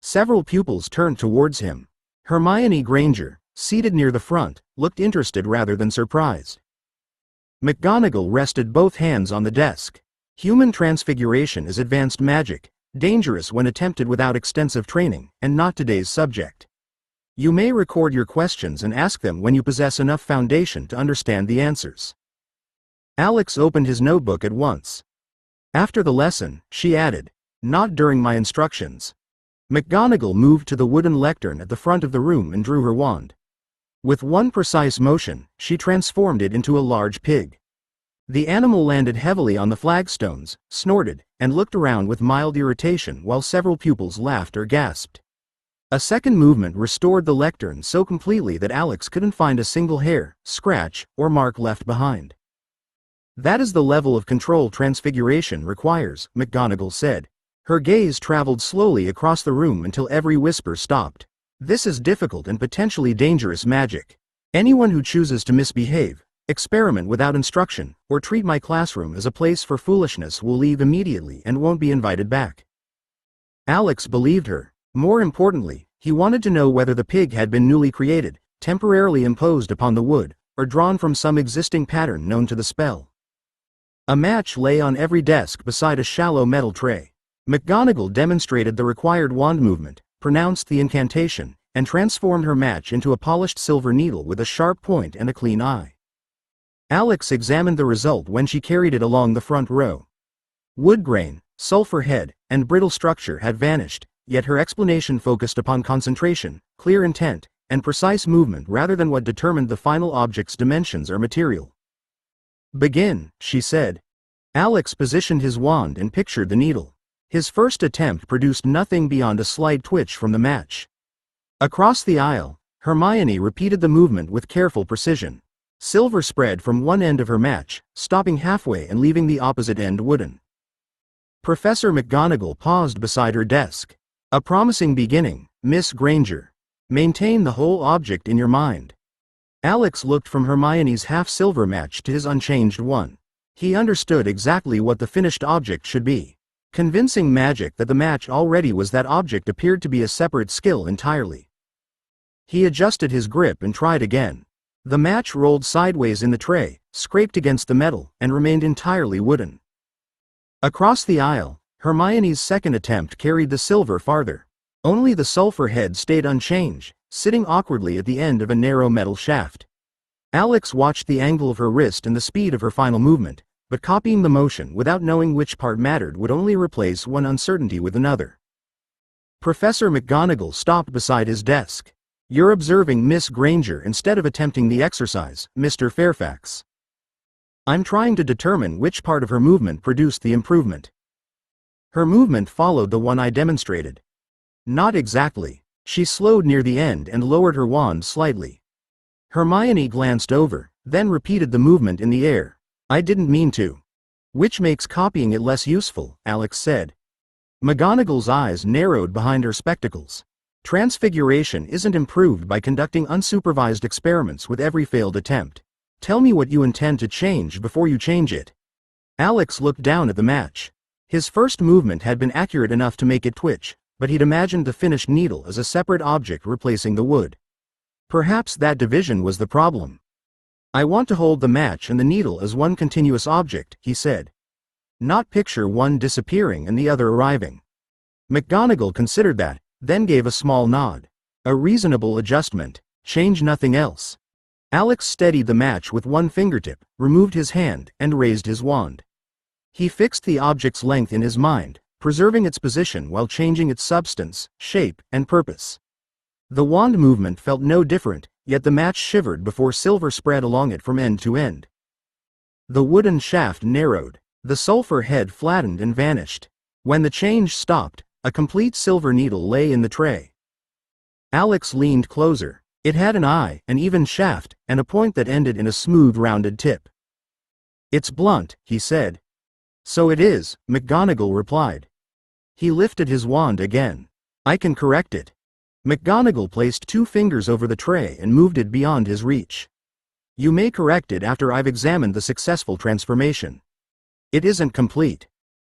Several pupils turned towards him. Hermione Granger, seated near the front, looked interested rather than surprised. McGonagall rested both hands on the desk. "Human transfiguration is advanced magic, dangerous when attempted without extensive training, and not today's subject. You may record your questions and ask them when you possess enough foundation to understand the answers." Alex opened his notebook at once. After the lesson, she added, "Not during my instructions." McGonagall moved to the wooden lectern at the front of the room and drew her wand. With one precise motion, she transformed it into a large pig. The animal landed heavily on the flagstones, snorted, and looked around with mild irritation while several pupils laughed or gasped. A second movement restored the lectern so completely that Alex couldn't find a single hair, scratch, or mark left behind. "That is the level of control transfiguration requires," McGonagall said. Her gaze traveled slowly across the room until every whisper stopped. "This is difficult and potentially dangerous magic. Anyone who chooses to misbehave, experiment without instruction, or treat my classroom as a place for foolishness will leave immediately and won't be invited back." Alex believed her. More importantly, he wanted to know whether the pig had been newly created, temporarily imposed upon the wood, or drawn from some existing pattern known to the spell. A match lay on every desk beside a shallow metal tray. McGonagall demonstrated the required wand movement, pronounced the incantation, and transformed her match into a polished silver needle with a sharp point and a clean eye. Alex examined the result when she carried it along the front row. Wood grain, sulfur head, and brittle structure had vanished, yet her explanation focused upon concentration, clear intent, and precise movement rather than what determined the final object's dimensions or material. "Begin," she said. Alex positioned his wand and pictured the needle. His first attempt produced nothing beyond a slight twitch from the match. Across the aisle, Hermione repeated the movement with careful precision. Silver spread from one end of her match, stopping halfway and leaving the opposite end wooden. Professor McGonagall paused beside her desk. "A promising beginning, Miss Granger. Maintain the whole object in your mind." Alex looked from Hermione's half-silver match to his unchanged one. He understood exactly what the finished object should be. Convincing magic that the match already was that object appeared to be a separate skill entirely. He adjusted his grip and tried again. The match rolled sideways in the tray, scraped against the metal, and remained entirely wooden. Across the aisle, Hermione's second attempt carried the silver farther. Only the sulfur head stayed unchanged, sitting awkwardly at the end of a narrow metal shaft. Alex watched the angle of her wrist and the speed of her final movement, but copying the motion without knowing which part mattered would only replace one uncertainty with another. Professor McGonagall stopped beside his desk. "You're observing Miss Granger instead of attempting the exercise, Mr. Fairfax. I'm trying to determine which part of her movement produced the improvement." Her movement followed the one I demonstrated. Not exactly. She slowed near the end and lowered her wand slightly. Hermione glanced over, then repeated the movement in the air. I didn't mean to. Which makes copying it less useful, Alex said. McGonagall's eyes narrowed behind her spectacles. Transfiguration isn't improved by conducting unsupervised experiments with every failed attempt. Tell me what you intend to change before you change it. Alex looked down at the match. His first movement had been accurate enough to make it twitch, but he'd imagined the finished needle as a separate object replacing the wood. Perhaps that division was the problem. I want to hold the match and the needle as one continuous object, he said. Not picture one disappearing and the other arriving. McGonagall considered that, then gave a small nod. A reasonable adjustment. Change nothing else. Alex steadied the match with one fingertip, removed his hand, and raised his wand. He fixed the object's length in his mind, preserving its position while changing its substance, shape, and purpose. The wand movement felt no different, yet the match shivered before silver spread along it from end to end. The wooden shaft narrowed. The sulfur head flattened and vanished. When the change stopped, a complete silver needle lay in the tray. Alex leaned closer. It had an eye, an even shaft, and a point that ended in a smooth rounded tip. It's blunt, he said. So it is, McGonagall replied. He lifted his wand again. I can correct it. McGonagall placed 2 fingers over the tray and moved it beyond his reach. You may correct it after I've examined the successful transformation. It isn't complete.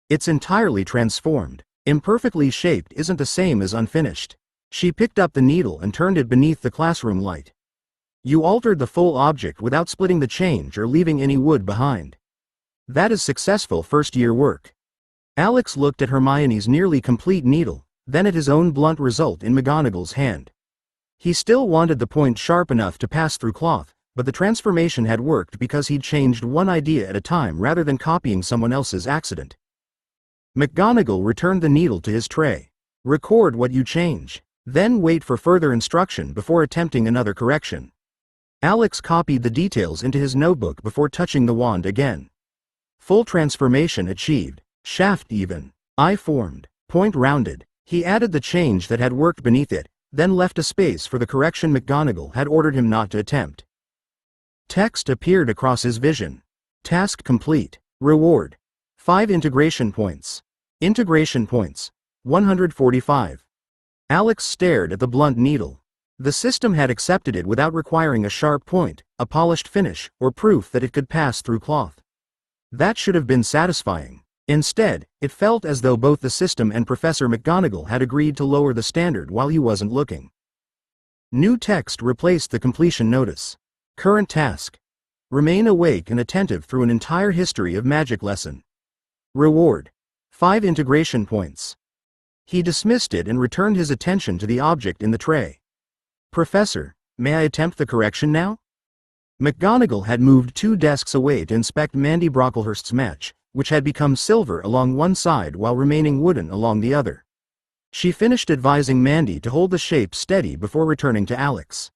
It's entirely transformed. Imperfectly shaped isn't the same as unfinished. She picked up the needle and turned it beneath the classroom light. You altered the full object without splitting the change or leaving any wood behind. That is successful first-year work. Alex looked at Hermione's nearly complete needle, then at his own blunt result in McGonagall's hand. He still wanted the point sharp enough to pass through cloth, but the transformation had worked because he'd changed one idea at a time rather than copying someone else's accident. McGonagall returned the needle to his tray. Record what you change. Then wait for further instruction before attempting another correction. Alex copied the details into his notebook before touching the wand again. Full transformation achieved. Shaft even. Eye formed. Point rounded. He added the change that had worked beneath it, then left a space for the correction McGonagall had ordered him not to attempt. Text appeared across his vision. Task complete. Reward. 5 integration points. Integration points. 145. Alex stared at the blunt needle. The system had accepted it without requiring a sharp point, a polished finish, or proof that it could pass through cloth. That should have been satisfying. Instead, it felt as though both the system and Professor McGonagall had agreed to lower the standard while he wasn't looking. New text replaced the completion notice. Current task. Remain awake and attentive through an entire history of magic lesson. Reward. 5 integration points. He dismissed it and returned his attention to the object in the tray. Professor, may I attempt the correction now? McGonagall had moved 2 desks away to inspect Mandy Brocklehurst's match, which had become silver along one side while remaining wooden along the other. She finished advising Mandy to hold the shape steady before returning to Alex.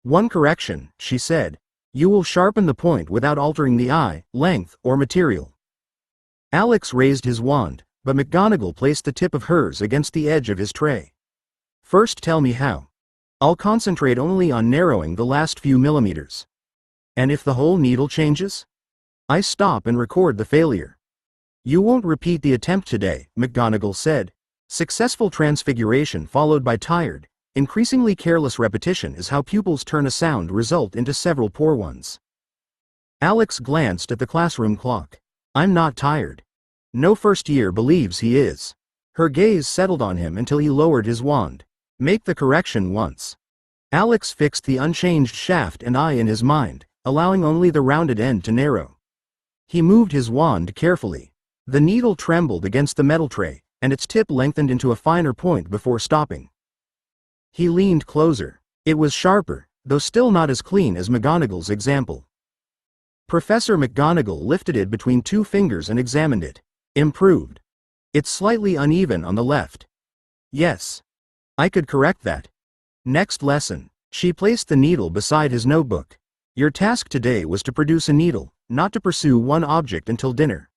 One correction, she said. You will sharpen the point without altering the eye, length, or material. Alex raised his wand, but McGonagall placed the tip of hers against the edge of his tray. First tell me how. I'll concentrate only on narrowing the last few millimeters. And if the whole needle changes? I stop and record the failure. You won't repeat the attempt today, McGonagall said. Successful transfiguration followed by tired, increasingly careless repetition is how pupils turn a sound result into several poor ones. Alex glanced at the classroom clock. I'm not tired. No first year believes he is. Her gaze settled on him until he lowered his wand. Make the correction once. Alex fixed the unchanged shaft and eye in his mind, allowing only the rounded end to narrow. He moved his wand carefully. The needle trembled against the metal tray, and its tip lengthened into a finer point before stopping. He leaned closer. It was sharper, though still not as clean as McGonagall's example. Professor McGonagall lifted it between 2 fingers and examined it. Improved. It's slightly uneven on the left. Yes. I could correct that. Next lesson. She placed the needle beside his notebook. Your task today was to produce a needle, not to pursue one object until dinner.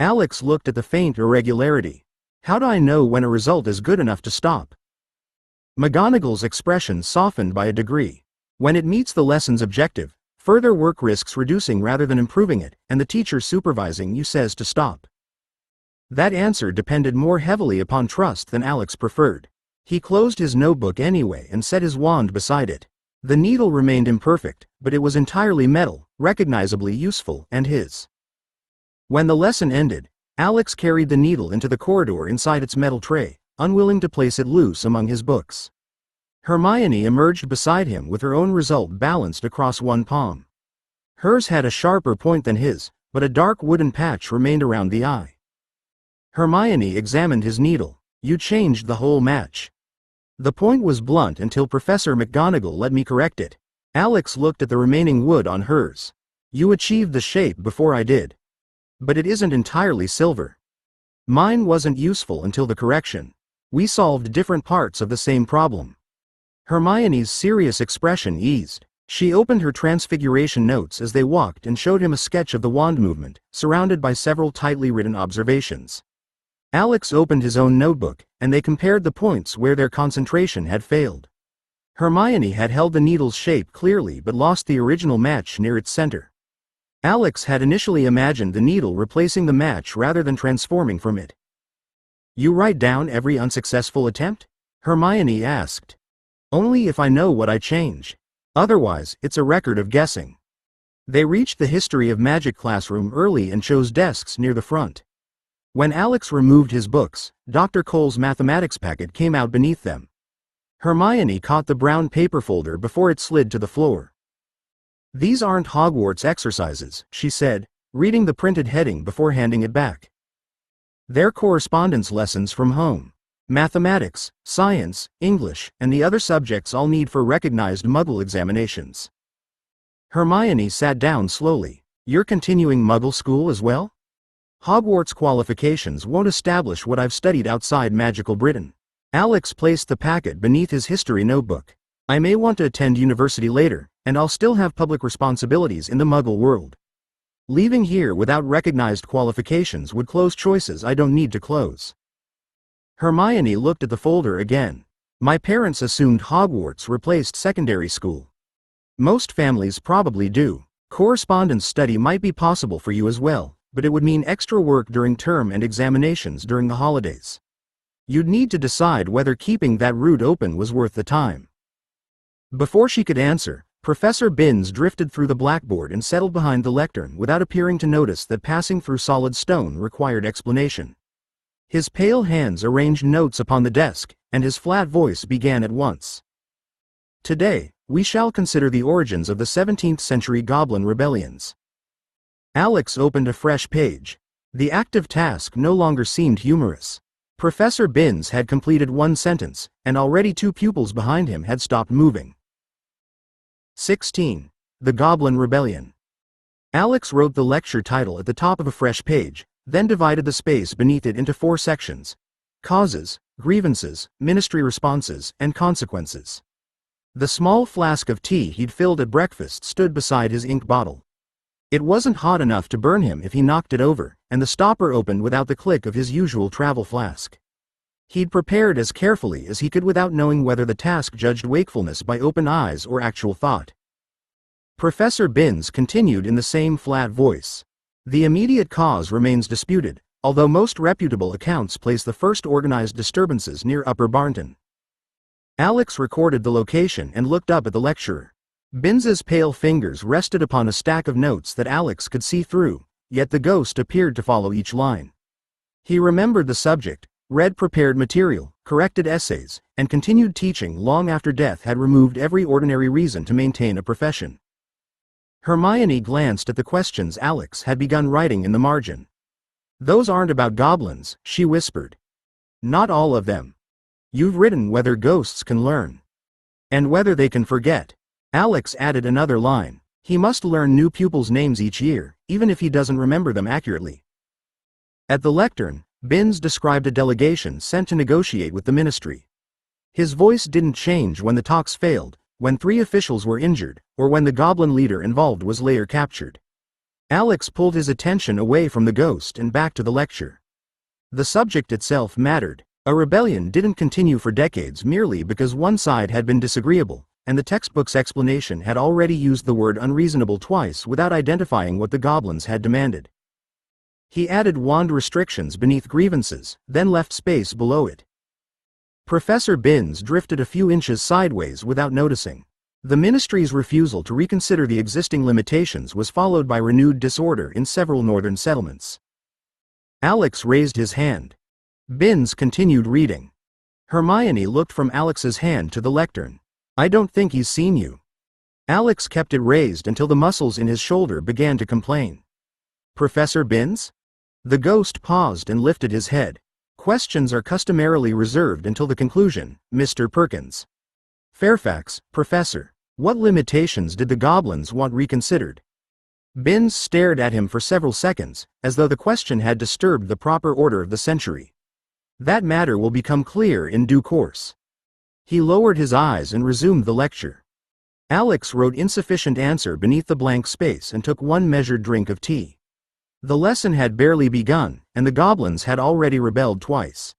Alex looked at the faint irregularity. How do I know when a result is good enough to stop? McGonagall's expression softened by a degree. When it meets the lesson's objective, further work risks reducing rather than improving it, and the teacher supervising you says to stop. That answer depended more heavily upon trust than Alex preferred. He closed his notebook anyway and set his wand beside it. The needle remained imperfect, but it was entirely metal, recognizably useful, and his. When the lesson ended, Alex carried the needle into the corridor inside its metal tray, unwilling to place it loose among his books. Hermione emerged beside him with her own result balanced across one palm. Hers had a sharper point than his, but a dark wooden patch remained around the eye. Hermione examined his needle. You changed the whole match. The point was blunt until Professor McGonagall let me correct it. Alex looked at the remaining wood on hers. You achieved the shape before I did. But it isn't entirely silver. Mine wasn't useful until the correction. We solved different parts of the same problem. Hermione's serious expression eased. She opened her transfiguration notes as they walked and showed him a sketch of the wand movement, surrounded by several tightly written observations. Alex opened his own notebook, and they compared the points where their concentration had failed. Hermione had held the needle's shape clearly but lost the original match near its center. Alex had initially imagined the needle replacing the match rather than transforming from it. You write down every unsuccessful attempt? Hermione asked. Only if I know what I changed. Otherwise, it's a record of guessing. They reached the history of magic classroom early and chose desks near the front. When Alex removed his books, Dr. Cole's mathematics packet came out beneath them. Hermione caught the brown paper folder before it slid to the floor. These aren't Hogwarts exercises, she said, reading the printed heading before handing it back. They're correspondence lessons from home. Mathematics, science, English, and the other subjects all need for recognized Muggle examinations. Hermione sat down slowly. You're continuing Muggle school as well? Hogwarts qualifications won't establish what I've studied outside magical Britain. Alex placed the packet beneath his history notebook. I may want to attend university later, and I'll still have public responsibilities in the Muggle world. Leaving here without recognized qualifications would close choices I don't need to close. Hermione looked at the folder again. My parents assumed Hogwarts replaced secondary school. Most families probably do. Correspondence study might be possible for you as well, but it would mean extra work during term and examinations during the holidays. You'd need to decide whether keeping that route open was worth the time. Before she could answer, Professor Binns drifted through the blackboard and settled behind the lectern without appearing to notice that passing through solid stone required explanation. His pale hands arranged notes upon the desk, and his flat voice began at once. Today, we shall consider the origins of the 17th century Goblin rebellions. Alex opened a fresh page. The active task no longer seemed humorous. Professor Binns had completed one sentence, and already two pupils behind him had stopped moving. 16. The Goblin Rebellion. Alex wrote the lecture title at the top of a fresh page, then divided the space beneath it into 4 sections: causes, grievances, ministry responses, and consequences. The small flask of tea he'd filled at breakfast stood beside his ink bottle. It wasn't hot enough to burn him if he knocked it over, and the stopper opened without the click of his usual travel flask. He'd prepared as carefully as he could without knowing whether the task judged wakefulness by open eyes or actual thought. Professor Binns continued in the same flat voice. The immediate cause remains disputed, although most reputable accounts place the first organized disturbances near Upper Barnton. Alex recorded the location and looked up at the lecturer. Binns's pale fingers rested upon a stack of notes that Alex could see through, yet the ghost appeared to follow each line. He remembered the subject, read prepared material, corrected essays, and continued teaching long after death had removed every ordinary reason to maintain a profession. Hermione glanced at the questions Alex had begun writing in the margin. Those aren't about goblins, she whispered. Not all of them. You've written whether ghosts can learn. And whether they can forget. Alex added another line. He must learn new pupils' names each year, even if he doesn't remember them accurately. At the lectern, Binns described a delegation sent to negotiate with the ministry. His voice didn't change when the talks failed, when 3 officials were injured, or when the goblin leader involved was later captured. Alex pulled his attention away from the ghost and back to the lecture. The subject itself mattered. A rebellion didn't continue for decades merely because one side had been disagreeable, and the textbook's explanation had already used the word unreasonable twice without identifying what the goblins had demanded. He added wand restrictions beneath grievances, then left space below it. Professor Binns drifted a few inches sideways without noticing. The ministry's refusal to reconsider the existing limitations was followed by renewed disorder in several northern settlements. Alex raised his hand. Binns continued reading. Hermione looked from Alex's hand to the lectern. I don't think he's seen you. Alex kept it raised until the muscles in his shoulder began to complain. Professor Binns? The ghost paused and lifted his head. Questions are customarily reserved until the conclusion, Mr. Perkins. Fairfax, Professor, what limitations did the goblins want reconsidered? Binns stared at him for several seconds, as though the question had disturbed the proper order of the century. That matter will become clear in due course. He lowered his eyes and resumed the lecture. Alex wrote insufficient answer beneath the blank space and took one measured drink of tea. The lesson had barely begun, and the goblins had already rebelled twice.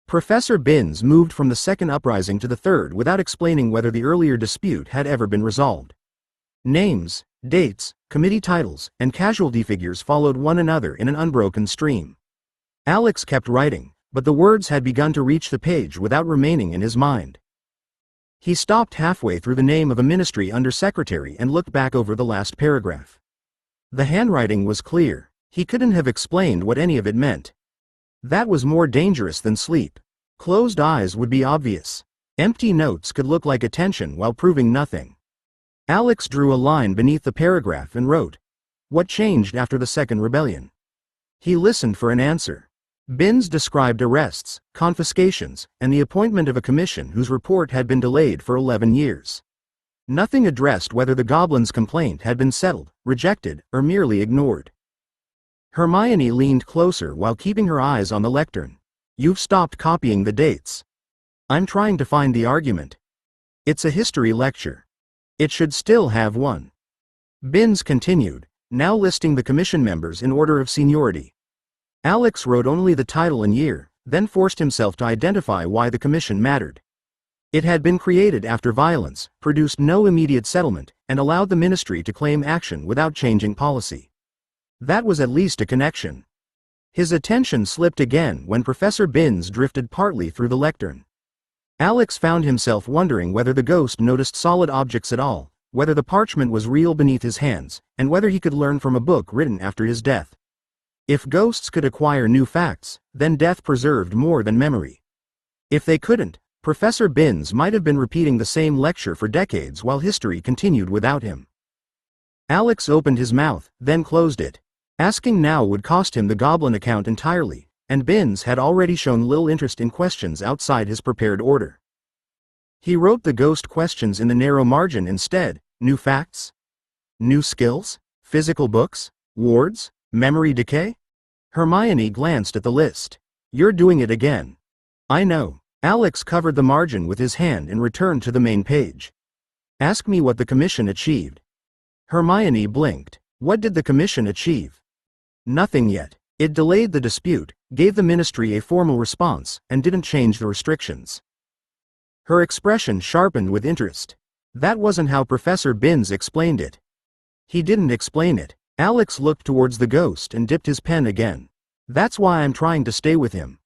Professor Binns moved from the second uprising to the third without explaining whether the earlier dispute had ever been resolved. Names, dates, committee titles, and casualty figures followed one another in an unbroken stream. Alex kept writing, but the words had begun to reach the page without remaining in his mind. He stopped halfway through the name of a ministry undersecretary and looked back over the last paragraph. The handwriting was clear. He couldn't have explained what any of it meant. That was more dangerous than sleep. Closed eyes would be obvious. Empty notes could look like attention while proving nothing. Alex drew a line beneath the paragraph and wrote, "What changed after the second rebellion?" He listened for an answer. Binns described arrests, confiscations, and the appointment of a commission whose report had been delayed for 11 years. Nothing addressed whether the goblin's complaint had been settled, rejected, or merely ignored. Hermione leaned closer while keeping her eyes on the lectern. You've stopped copying the dates. I'm trying to find the argument. It's a history lecture. It should still have one. Binns continued, now listing the commission members in order of seniority. Alex wrote only the title and year, then forced himself to identify why the commission mattered. It had been created after violence, produced no immediate settlement, and allowed the ministry to claim action without changing policy. That was at least a connection. His attention slipped again when Professor Binns drifted partly through the lectern. Alex found himself wondering whether the ghost noticed solid objects at all, whether the parchment was real beneath his hands, and whether he could learn from a book written after his death. If ghosts could acquire new facts, then death preserved more than memory. If they couldn't, Professor Binns might have been repeating the same lecture for decades while history continued without him. Alex opened his mouth, then closed it. Asking now would cost him the goblin account entirely, and Binns had already shown little interest in questions outside his prepared order. He wrote the ghost questions in the narrow margin instead. New facts? New skills? Physical books? Wards? Memory decay? Hermione glanced at the list. You're doing it again. I know. Alex covered the margin with his hand and returned to the main page. Ask me what the commission achieved. Hermione blinked. What did the commission achieve? Nothing yet. It delayed the dispute, gave the ministry a formal response, and didn't change the restrictions. Her expression sharpened with interest. That wasn't how Professor Binns explained it. He didn't explain it. Alex looked towards the ghost and dipped his pen again. That's why I'm trying to stay with him.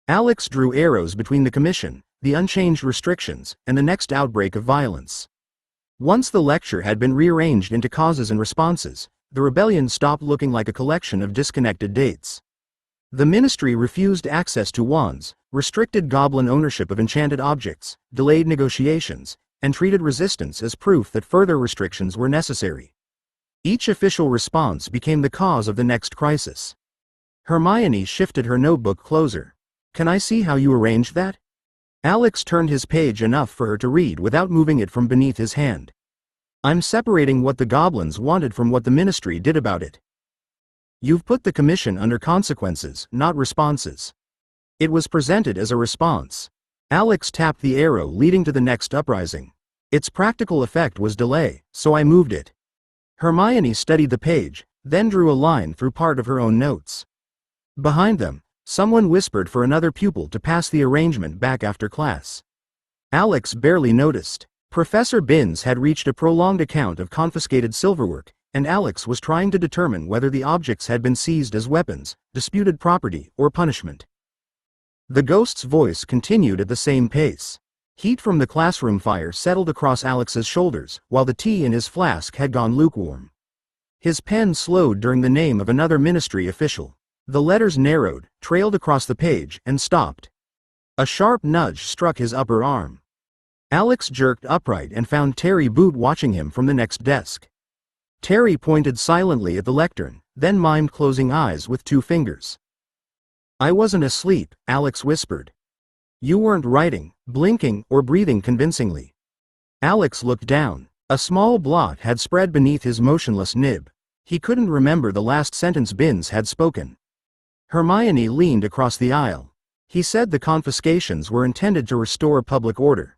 Alex drew arrows between the commission, the unchanged restrictions, and the next outbreak of violence. Once the lecture had been rearranged into causes and responses, the rebellion stopped looking like a collection of disconnected dates. The ministry refused access to wands, restricted goblin ownership of enchanted objects, delayed negotiations, and treated resistance as proof that further restrictions were necessary. Each official response became the cause of the next crisis. Hermione shifted her notebook closer. Can I see how you arranged that? Alex turned his page enough for her to read without moving it from beneath his hand. I'm separating what the goblins wanted from what the ministry did about it. You've put the commission under consequences, not responses. It was presented as a response. Alex tapped the arrow leading to the next uprising. Its practical effect was delay, so I moved it. Hermione studied the page, then drew a line through part of her own notes. Behind them, someone whispered for another pupil to pass the arrangement back after class. Alex barely noticed. Professor Binns had reached a prolonged account of confiscated silverwork, and Alex was trying to determine whether the objects had been seized as weapons, disputed property, or punishment. The ghost's voice continued at the same pace. Heat from the classroom fire settled across Alex's shoulders, while the tea in his flask had gone lukewarm. His pen slowed during the name of another ministry official. The letters narrowed, trailed across the page, and stopped. A sharp nudge struck his upper arm. Alex jerked upright and found Terry Boot watching him from the next desk. Terry pointed silently at the lectern, then mimed closing eyes with 2 fingers. "I wasn't asleep," Alex whispered. "You weren't writing, blinking, or breathing convincingly." Alex looked down. A small blot had spread beneath his motionless nib. He couldn't remember the last sentence Binns had spoken. Hermione leaned across the aisle. "He said the confiscations were intended to restore public order."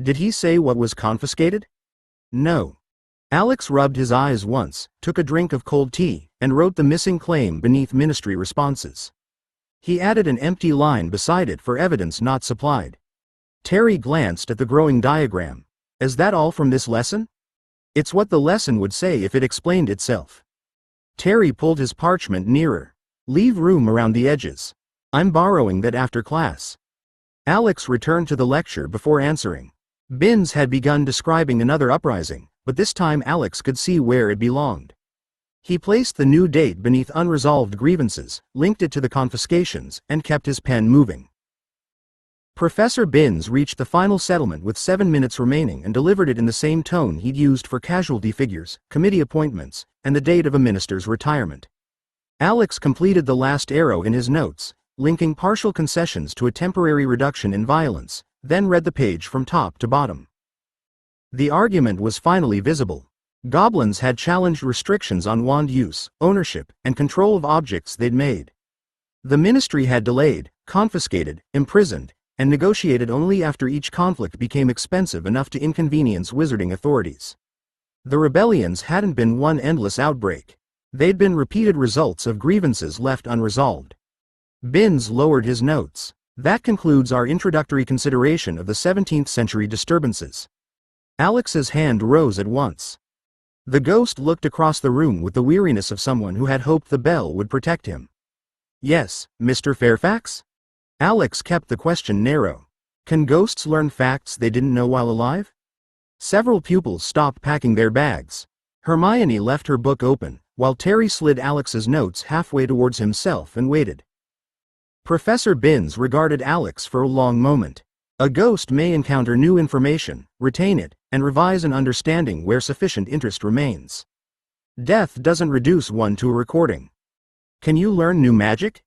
"Did he say what was confiscated?" "No." Alex rubbed his eyes once, took a drink of cold tea, and wrote the missing claim beneath ministry responses. He added an empty line beside it for evidence not supplied. Terry glanced at the growing diagram. "Is that all from this lesson?" "It's what the lesson would say if it explained itself." Terry pulled his parchment nearer. "Leave room around the edges. I'm borrowing that after class." Alex returned to the lecture before answering. Binns had begun describing another uprising, but this time Alex could see where it belonged. He placed the new date beneath unresolved grievances, linked it to the confiscations, and kept his pen moving. Professor Binns reached the final settlement with 7 minutes remaining and delivered it in the same tone he'd used for casualty figures, committee appointments, and the date of a minister's retirement. Alex completed the last arrow in his notes, linking partial concessions to a temporary reduction in violence, then read the page from top to bottom. The argument was finally visible. Goblins had challenged restrictions on wand use, ownership, and control of objects they'd made. The ministry had delayed, confiscated, imprisoned, and negotiated only after each conflict became expensive enough to inconvenience wizarding authorities. The rebellions hadn't been one endless outbreak. They'd been repeated results of grievances left unresolved. Binns lowered his notes. "That concludes our introductory consideration of the 17th century disturbances." Alex's hand rose at once. The ghost looked across the room with the weariness of someone who had hoped the bell would protect him. "Yes, Mr. Fairfax?" Alex kept the question narrow. Can ghosts learn facts they didn't know while alive? Several pupils stopped packing their bags. Hermione left her book open, while Terry slid Alex's notes halfway towards himself and waited. Professor Binns regarded Alex for a long moment. A ghost may encounter new information, retain it, and revise an understanding where sufficient interest remains. Death doesn't reduce one to a recording. Can you learn new magic?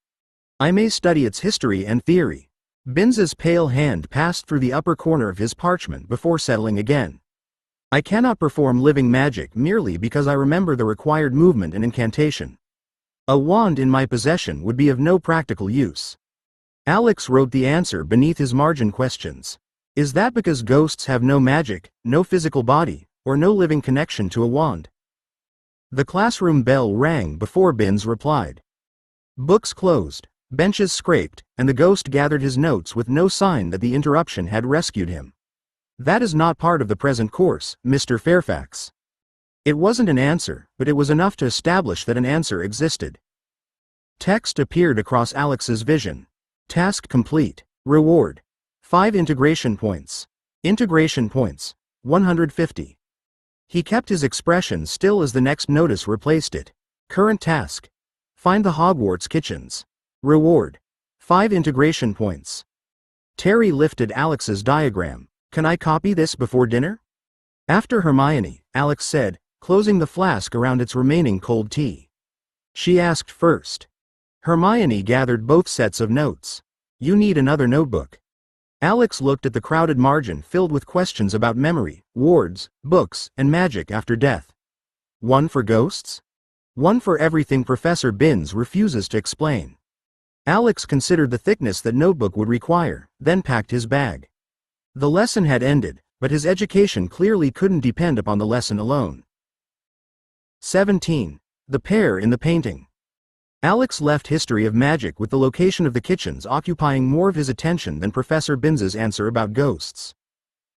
I may study its history and theory. Binns's pale hand passed through the upper corner of his parchment before settling again. I cannot perform living magic merely because I remember the required movement and incantation. A wand in my possession would be of no practical use. Alex wrote the answer beneath his margin questions. Is that because ghosts have no magic, no physical body, or no living connection to a wand? The classroom bell rang before Binns replied. Books closed, benches scraped, and the ghost gathered his notes with no sign that the interruption had rescued him. That is not part of the present course, Mr. Fairfax. It wasn't an answer, but it was enough to establish that an answer existed. Text appeared across Alex's vision. Task complete. Reward. 5 integration points. Integration points. 150. He kept his expression still as the next notice replaced it. Current task. Find the Hogwarts kitchens. Reward. 5 integration points. Terry lifted Alex's diagram. Can I copy this before dinner? After Hermione, Alex said, closing the flask around its remaining cold tea. She asked first. Hermione gathered both sets of notes. You need another notebook. Alex looked at the crowded margin filled with questions about memory, wards, books, and magic after death. One for ghosts? One for everything Professor Binns refuses to explain. Alex considered the thickness that notebook would require, then packed his bag. The lesson had ended, but his education clearly couldn't depend upon the lesson alone. 17. The pair in the painting. Alex left History of Magic with the location of the kitchens occupying more of his attention than Professor Binns's answer about ghosts.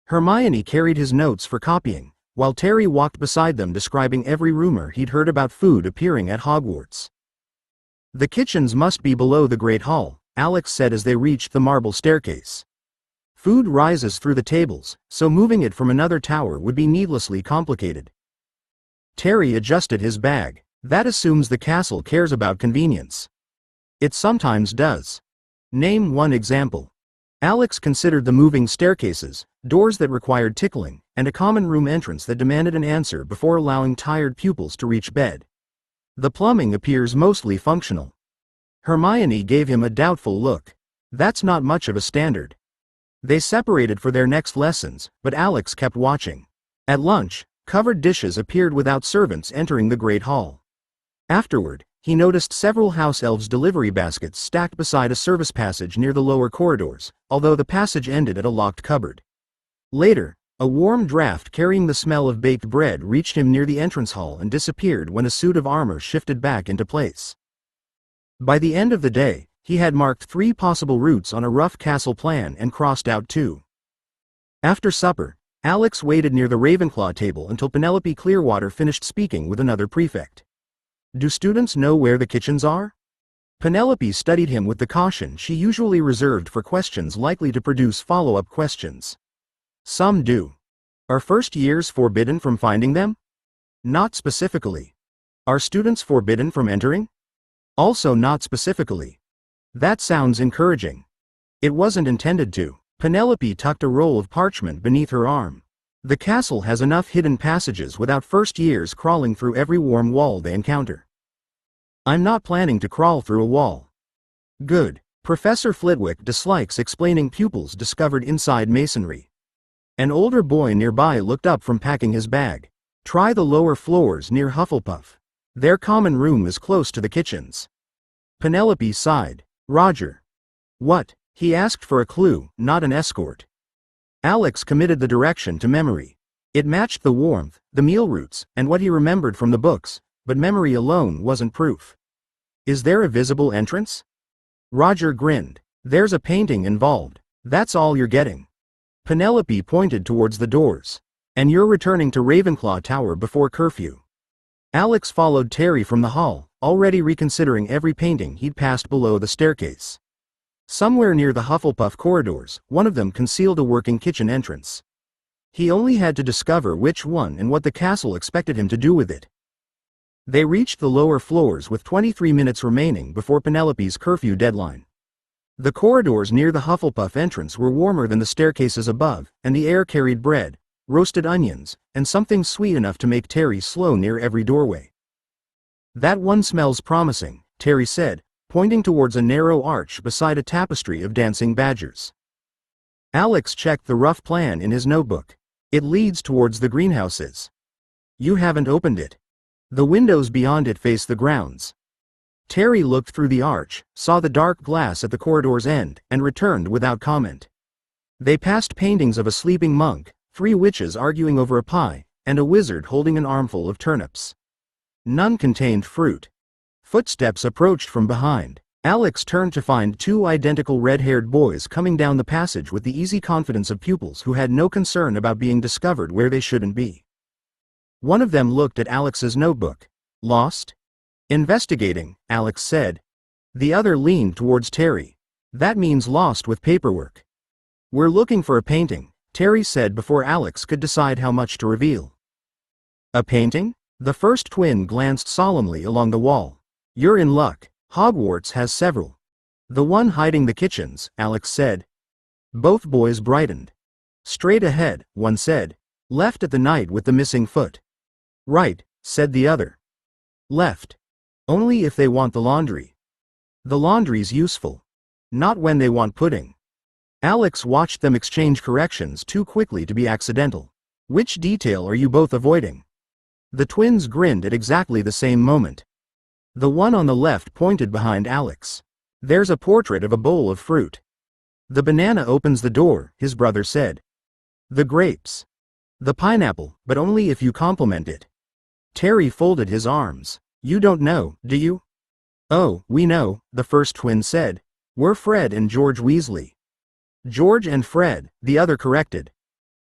Hermione carried his notes for copying, while Terry walked beside them describing every rumor he'd heard about food appearing at Hogwarts. The kitchens must be below the Great Hall, Alex said as they reached the marble staircase. Food rises through the tables, so moving it from another tower would be needlessly complicated. Terry adjusted his bag. That assumes the castle cares about convenience. It sometimes does. Name one example. Alex considered the moving staircases, doors that required tickling, and a common room entrance that demanded an answer before allowing tired pupils to reach bed. The plumbing appears mostly functional. Hermione gave him a doubtful look. That's not much of a standard. They separated for their next lessons, but Alex kept watching. At lunch, covered dishes appeared without servants entering the Great Hall. Afterward, he noticed several house elves' delivery baskets stacked beside a service passage near the lower corridors, although the passage ended at a locked cupboard. Later, a warm draft carrying the smell of baked bread reached him near the entrance hall and disappeared when a suit of armor shifted back into place. By the end of the day, he had marked 3 possible routes on a rough castle plan and crossed out 2. After supper, Alex waited near the Ravenclaw table until Penelope Clearwater finished speaking with another prefect. Do students know where the kitchens are? Penelope studied him with the caution she usually reserved for questions likely to produce follow-up questions. Some do. Are first years forbidden from finding them? Not specifically. Are students forbidden from entering? Also not specifically. That sounds encouraging. It wasn't intended to. Penelope tucked a roll of parchment beneath her arm. The castle has enough hidden passages without first years crawling through every warm wall they encounter. I'm not planning to crawl through a wall. Good. Professor Flitwick dislikes explaining pupils discovered inside masonry. An older boy nearby looked up from packing his bag. Try the lower floors near Hufflepuff. Their common room is close to the kitchens. Penelope sighed. Roger. What? He asked for a clue, not an escort. Alex committed the direction to memory. It matched the warmth, the meal routes, and what he remembered from the books, but memory alone wasn't proof. Is there a visible entrance? Roger grinned. There's a painting involved. That's all you're getting. Penelope pointed towards the doors. And you're returning to Ravenclaw Tower before curfew. Alex followed Terry from the hall, already reconsidering every painting he'd passed below the staircase. Somewhere near the Hufflepuff corridors, one of them concealed a working kitchen entrance. He only had to discover which one and what the castle expected him to do with it. They reached the lower floors with 23 minutes remaining before Penelope's curfew deadline. The corridors near the Hufflepuff entrance were warmer than the staircases above, and the air carried bread, roasted onions, and something sweet enough to make Terry slow near every doorway. That one smells promising, Terry said, pointing towards a narrow arch beside a tapestry of dancing badgers. Alex checked the rough plan in his notebook. It leads towards the greenhouses. You haven't opened it. The windows beyond it face the grounds. Terry looked through the arch, saw the dark glass at the corridor's end, and returned without comment. They passed paintings of a sleeping monk, 3 witches arguing over a pie, and a wizard holding an armful of turnips. None contained fruit. Footsteps approached from behind. Alex turned to find 2 identical red-haired boys coming down the passage with the easy confidence of pupils who had no concern about being discovered where they shouldn't be. One of them looked at Alex's notebook. Lost? Investigating, Alex said. The other leaned towards Terry. That means lost with paperwork. We're looking for a painting, Terry said before Alex could decide how much to reveal. A painting? The first twin glanced solemnly along the wall. You're in luck. Hogwarts has several. The one hiding the kitchens, Alex said. Both boys brightened. Straight ahead, one said. Left at the knight with the missing foot. Right, said the other. Left. Only if they want the laundry. The laundry's useful. Not when they want pudding. Alex watched them exchange corrections too quickly to be accidental. Which detail are you both avoiding? The twins grinned at exactly the same moment. The one on the left pointed behind Alex. There's a portrait of a bowl of fruit. The banana opens the door, his brother said. The grapes. The pineapple, but only if you compliment it. Terry folded his arms. You don't know, do you? Oh, we know, the first twin said. We're Fred and George Weasley. George and Fred, the other corrected.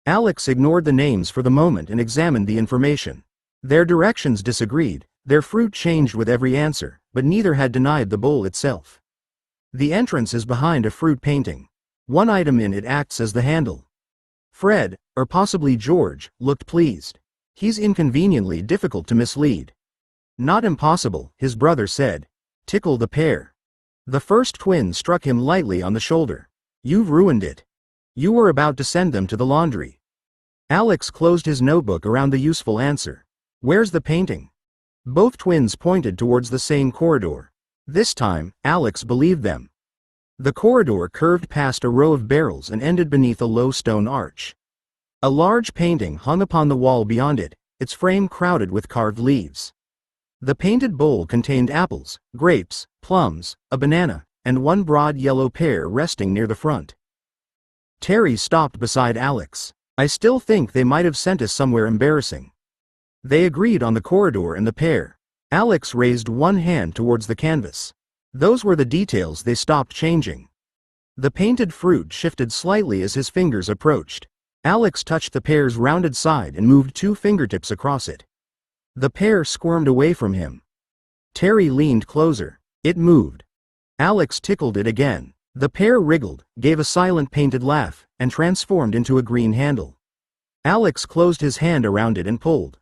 Alex ignored the names for the moment and examined the information. Their directions disagreed, their fruit changed with every answer, but neither had denied the bowl itself. The entrance is behind a fruit painting. One item in it acts as the handle. Fred, or possibly George, looked pleased. He's inconveniently difficult to mislead. Not impossible, his brother said. Tickle the pear. The first twin struck him lightly on the shoulder. You've ruined it. You were about to send them to the laundry. Alex closed his notebook around the useful answer. Where's the painting? Both twins pointed towards the same corridor. This time, Alex believed them. The corridor curved past a row of barrels and ended beneath a low stone arch. A large painting hung upon the wall beyond it, its frame crowded with carved leaves. The painted bowl contained apples, grapes, plums, a banana, and one broad yellow pear resting near the front. Terry stopped beside Alex. I still think they might have sent us somewhere embarrassing. They agreed on the corridor and the pear. Alex raised one hand towards the canvas. Those were the details they stopped changing. The painted fruit shifted slightly as his fingers approached. Alex touched the pear's rounded side and moved 2 fingertips across it. The pear squirmed away from him. Terry leaned closer. It moved. Alex tickled it again. The pear wriggled, gave a silent painted laugh, and transformed into a green handle. Alex closed his hand around it and pulled.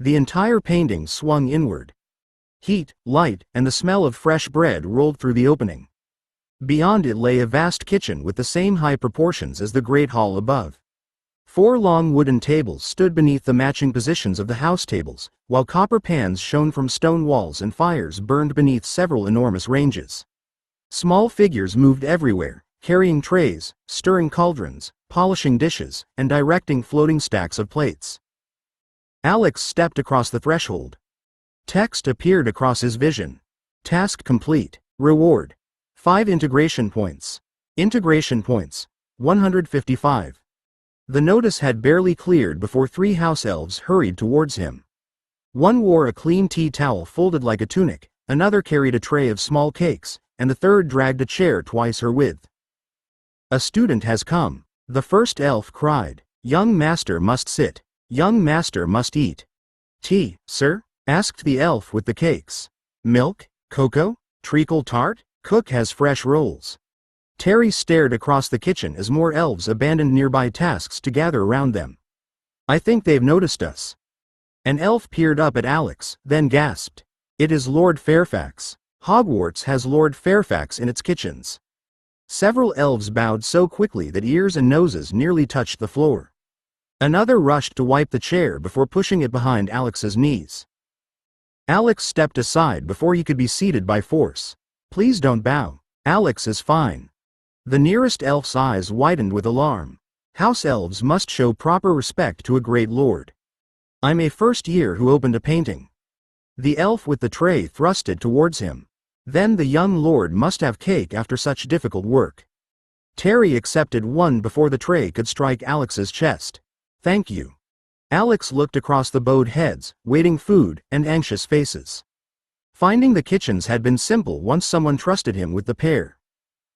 The entire painting swung inward. Heat, light, and the smell of fresh bread rolled through the opening. Beyond it lay a vast kitchen with the same high proportions as the great hall above. 4 long wooden tables stood beneath the matching positions of the house tables, while copper pans shone from stone walls and fires burned beneath several enormous ranges. Small figures moved everywhere, carrying trays, stirring cauldrons, polishing dishes, and directing floating stacks of plates. Alex stepped across the threshold. Text appeared across his vision. Task complete. Reward. 5 integration points. Integration points. 155. The notice had barely cleared before 3 house elves hurried towards him. One wore a clean tea towel folded like a tunic, another carried a tray of small cakes, and the third dragged a chair twice her width. A student has come. The first elf cried. Young master must sit. Young master must eat. Tea, sir? Asked the elf with the cakes. Milk? Cocoa? Treacle tart? Cook has fresh rolls. Terry stared across the kitchen as more elves abandoned nearby tasks to gather around them. I think they've noticed us. An elf peered up at Alex, then gasped. It is Lord Fairfax. Hogwarts has Lord Fairfax in its kitchens. Several elves bowed so quickly that ears and noses nearly touched the floor. Another rushed to wipe the chair before pushing it behind Alex's knees. Alex stepped aside before he could be seated by force. Please don't bow. Alex is fine. The nearest elf's eyes widened with alarm. House elves must show proper respect to a great lord. I'm a first year who opened a painting. The elf with the tray thrust it towards him. Then the young lord must have cake after such difficult work. Terry accepted one before the tray could strike Alex's chest. Thank you. Alex looked across the bowed heads, waiting food, and anxious faces. Finding the kitchens had been simple once someone trusted him with the pear.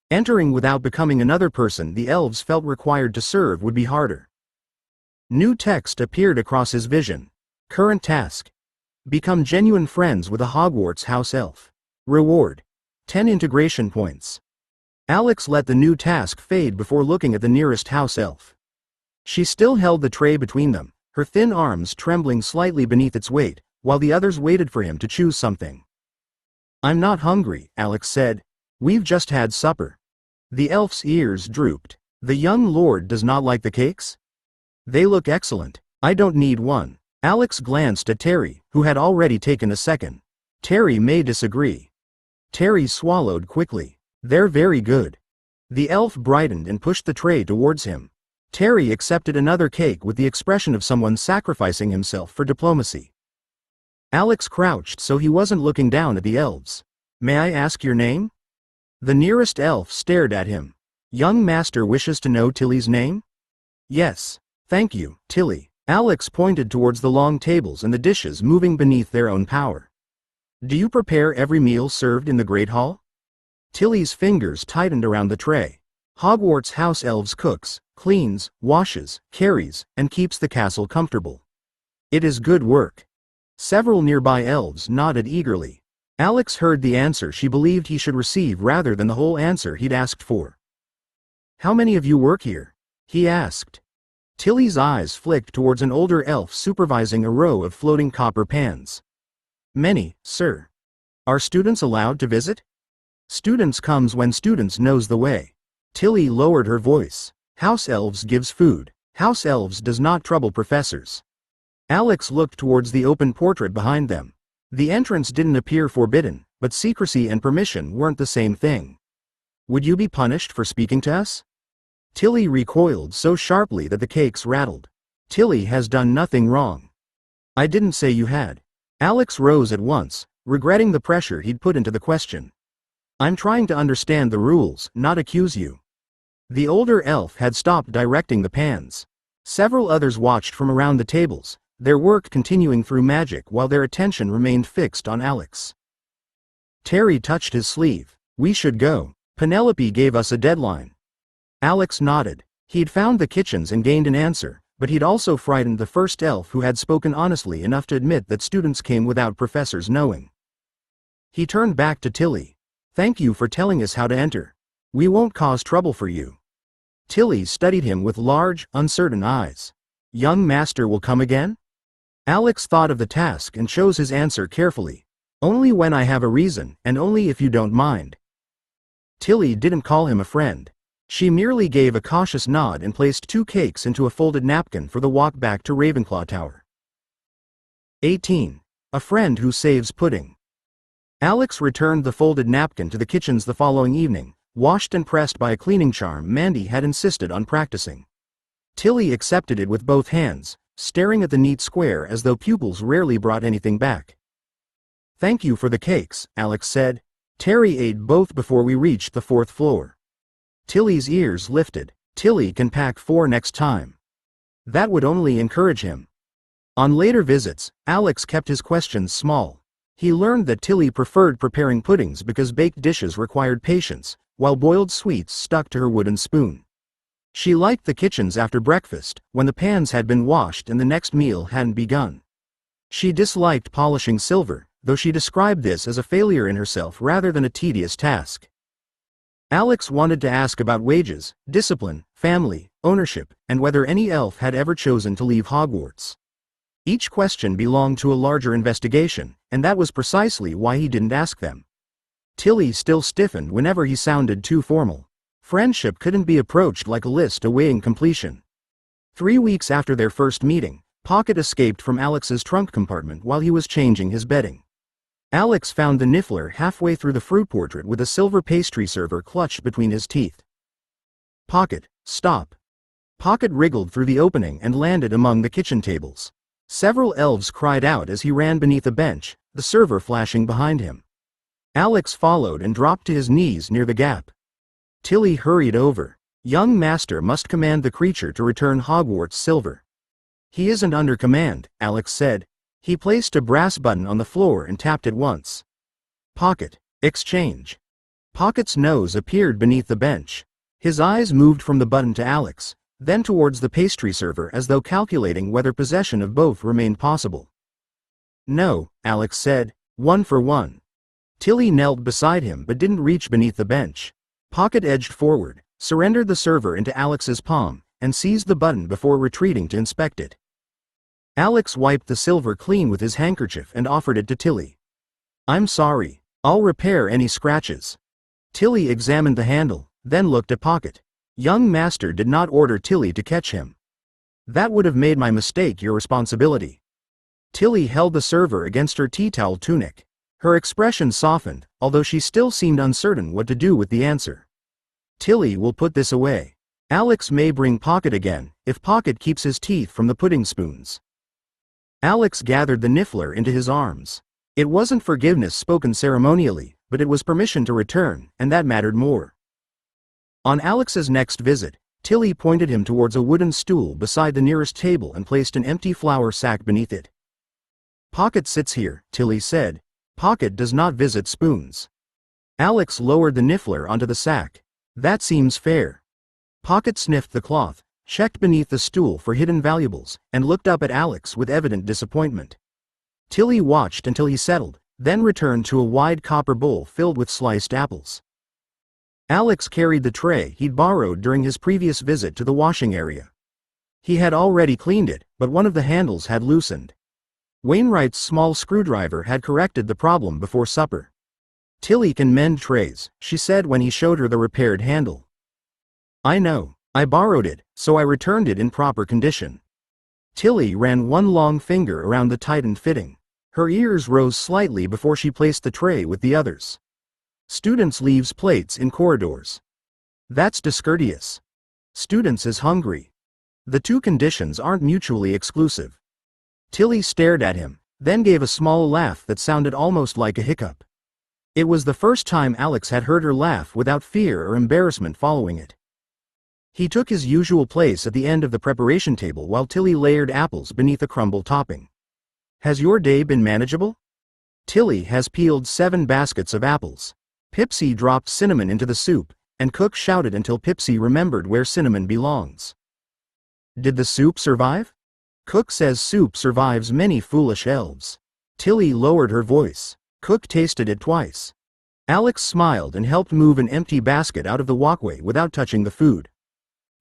Entering without becoming another person the elves felt required to serve would be harder. New text appeared across his vision. Current task. Become genuine friends with a Hogwarts house elf. Reward. 10 integration points. Alex let the new task fade before looking at the nearest house elf. She still held the tray between them, her thin arms trembling slightly beneath its weight, while the others waited for him to choose something. I'm not hungry, Alex said. We've just had supper. The elf's ears drooped. The young lord does not like the cakes? They look excellent. I don't need one. Alex glanced at Terry, who had already taken a second. Terry may disagree. Terry swallowed quickly. They're very good. The elf brightened and pushed the tray towards him. Terry accepted another cake with the expression of someone sacrificing himself for diplomacy. Alex crouched so he wasn't looking down at the elves. May I ask your name? The nearest elf stared at him. Young master wishes to know Tilly's name? Yes. Thank you, Tilly. Alex pointed towards the long tables and the dishes moving beneath their own power. Do you prepare every meal served in the Great Hall? Tilly's fingers tightened around the tray. Hogwarts house elves cooks, cleans, washes, carries, and keeps the castle comfortable. It is good work. Several nearby elves nodded eagerly. Alex heard the answer she believed he should receive rather than the whole answer he'd asked for. How many of you work here? He asked. Tilly's eyes flicked towards an older elf supervising a row of floating copper pans. Many, sir. Are students allowed to visit? Students comes when students knows the way. Tilly lowered her voice. House elves gives food. House elves does not trouble professors. Alex looked towards the open portrait behind them. The entrance didn't appear forbidden, but secrecy and permission weren't the same thing. Would you be punished for speaking to us? Tilly recoiled so sharply that the cakes rattled. Tilly has done nothing wrong. I didn't say you had. Alex rose at once, regretting the pressure he'd put into the question. I'm trying to understand the rules, not accuse you. The older elf had stopped directing the pans. Several others watched from around the tables, their work continuing through magic while their attention remained fixed on Alex. Terry touched his sleeve. We should go. Penelope gave us a deadline. Alex nodded. He'd found the kitchens and gained an answer, but he'd also frightened the first elf who had spoken honestly enough to admit that students came without professors knowing. He turned back to Tilly. Thank you for telling us how to enter. We won't cause trouble for you. Tilly studied him with large, uncertain eyes. Young master will come again? Alex thought of the task and chose his answer carefully. Only when I have a reason, and only if you don't mind. Tilly didn't call him a friend. She merely gave a cautious nod and placed 2 cakes into a folded napkin for the walk back to Ravenclaw Tower. 18. A friend who saves pudding. Alex returned the folded napkin to the kitchens the following evening, washed and pressed by a cleaning charm Mandy had insisted on practicing. Tilly accepted it with both hands, staring at the neat square as though pupils rarely brought anything back. Thank you for the cakes, Alex said. Terry ate both before we reached the 4th floor. Tilly's ears lifted. Tilly can pack 4 next time. That would only encourage him. On later visits, Alex kept his questions small. He learned that Tilly preferred preparing puddings because baked dishes required patience, while boiled sweets stuck to her wooden spoon. She liked the kitchens after breakfast, when the pans had been washed and the next meal hadn't begun. She disliked polishing silver, though she described this as a failure in herself rather than a tedious task. Alex wanted to ask about wages, discipline, family, ownership, and whether any elf had ever chosen to leave Hogwarts. Each question belonged to a larger investigation, and that was precisely why he didn't ask them. Tilly still stiffened whenever he sounded too formal. Friendship couldn't be approached like a list awaiting completion. 3 weeks after their first meeting, Pocket escaped from Alex's trunk compartment while he was changing his bedding. Alex found the Niffler halfway through the fruit portrait with a silver pastry server clutched between his teeth. Pocket, stop. Pocket wriggled through the opening and landed among the kitchen tables. Several elves cried out as he ran beneath a bench, the server flashing behind him. Alex followed and dropped to his knees near the gap. Tilly hurried over. Young master must command the creature to return Hogwarts silver. He isn't under command, Alex said. He placed a brass button on the floor and tapped it once. Pocket, exchange. Pocket's nose appeared beneath the bench. His eyes moved from the button to Alex, then towards the pastry server as though calculating whether possession of both remained possible. No, Alex said, 1 for 1. Tilly knelt beside him but didn't reach beneath the bench. Pocket edged forward, surrendered the server into Alex's palm, and seized the button before retreating to inspect it. Alex wiped the silver clean with his handkerchief and offered it to Tilly. I'm sorry. I'll repair any scratches. Tilly examined the handle, then looked at Pocket. Young master did not order Tilly to catch him. That would have made my mistake your responsibility. Tilly held the server against her tea towel tunic. Her expression softened, although she still seemed uncertain what to do with the answer. Tilly will put this away. Alex may bring Pocket again, if Pocket keeps his teeth from the pudding spoons. Alex gathered the Niffler into his arms. It wasn't forgiveness spoken ceremonially, but it was permission to return, and that mattered more. On Alex's next visit, Tilly pointed him towards a wooden stool beside the nearest table and placed an empty flour sack beneath it. Pocket sits here, Tilly said. Pocket does not visit spoons. Alex lowered the niffler onto the sack. That seems fair. Pocket sniffed the cloth, checked beneath the stool for hidden valuables, and looked up at Alex with evident disappointment. Tilly watched until he settled, then returned to a wide copper bowl filled with sliced apples. Alex carried the tray he'd borrowed during his previous visit to the washing area. He had already cleaned it, but one of the handles had loosened. Wainwright's small screwdriver had corrected the problem before supper. Tilly can mend trays, she said when he showed her the repaired handle. I know. I borrowed it, so I returned it in proper condition. Tilly ran one long finger around the tightened fitting. Her ears rose slightly before she placed the tray with the others. Students leaves plates in corridors. That's discourteous. Students is hungry. The two conditions aren't mutually exclusive. Tilly stared at him, then gave a small laugh that sounded almost like a hiccup. It was the first time Alex had heard her laugh without fear or embarrassment following it. He took his usual place at the end of the preparation table while Tilly layered apples beneath a crumble topping. Has your day been manageable? Tilly has peeled 7 baskets of apples. Pipsy dropped cinnamon into the soup, and Cook shouted until Pipsy remembered where cinnamon belongs. Did the soup survive? Cook says soup survives many foolish elves. Tilly lowered her voice. Cook tasted it twice. Alex smiled and helped move an empty basket out of the walkway without touching the food.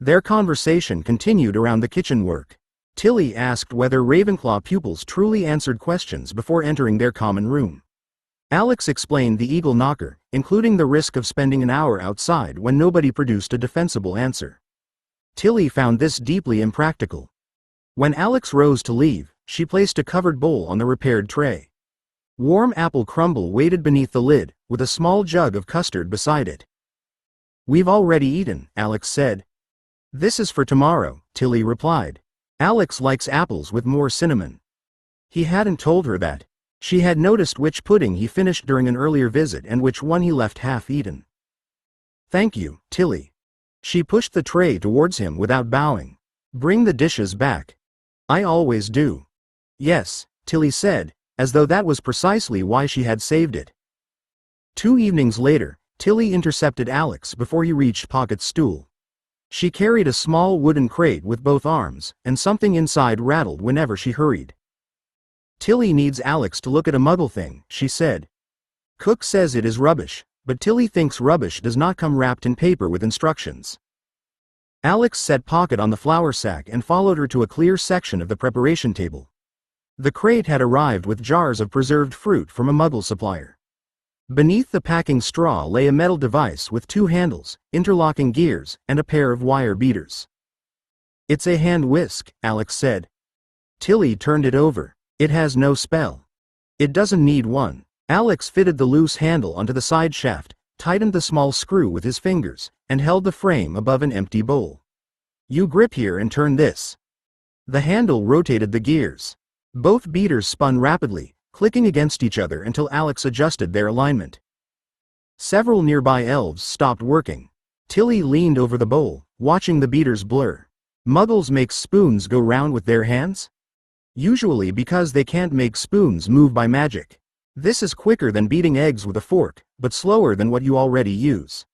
Their conversation continued around the kitchen work. Tilly asked whether Ravenclaw pupils truly answered questions before entering their common room. Alex explained the eagle knocker, including the risk of spending an hour outside when nobody produced a defensible answer. Tilly found this deeply impractical. When Alex rose to leave, she placed a covered bowl on the repaired tray. Warm apple crumble waited beneath the lid, with a small jug of custard beside it. We've already eaten, Alex said. This is for tomorrow, Tilly replied. Alex likes apples with more cinnamon. He hadn't told her that. She had noticed which pudding he finished during an earlier visit and which one he left half-eaten. Thank you, Tilly. She pushed the tray towards him without bowing. Bring the dishes back. I always do. Yes, Tilly said, as though that was precisely why she had saved it. 2 evenings later, Tilly intercepted Alex before he reached Pocket's stool. She carried a small wooden crate with both arms, and something inside rattled whenever she hurried. Tilly needs Alex to look at a muggle thing, she said. Cook says it is rubbish, but Tilly thinks rubbish does not come wrapped in paper with instructions. Alex set Pocket on the flour sack and followed her to a clear section of the preparation table. The crate had arrived with jars of preserved fruit from a muggle supplier. Beneath the packing straw lay a metal device with 2 handles, interlocking gears, and a pair of wire beaters. It's a hand whisk, Alex said. Tilly turned it over. It has no spell. It doesn't need one. Alex fitted the loose handle onto the side shaft, tightened the small screw with his fingers, and held the frame above an empty bowl. You grip here and turn this. The handle rotated the gears. Both beaters spun rapidly, clicking against each other until Alex adjusted their alignment. Several nearby elves stopped working. Tilly leaned over the bowl, watching the beaters blur. Muggles make spoons go round with their hands? Usually because they can't make spoons move by magic. This is quicker than beating eggs with a fork, but slower than what you already use.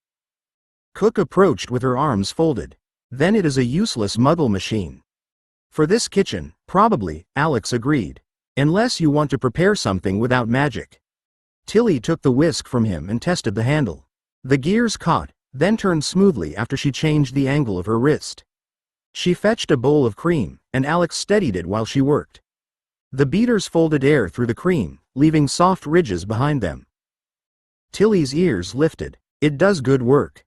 Cook approached with her arms folded. Then it is a useless muggle machine. For this kitchen, probably, Alex agreed. Unless you want to prepare something without magic. Tilly took the whisk from him and tested the handle. The gears caught, then turned smoothly after she changed the angle of her wrist. She fetched a bowl of cream, and Alex steadied it while she worked. The beaters folded air through the cream, leaving soft ridges behind them. Tilly's ears lifted. It does good work.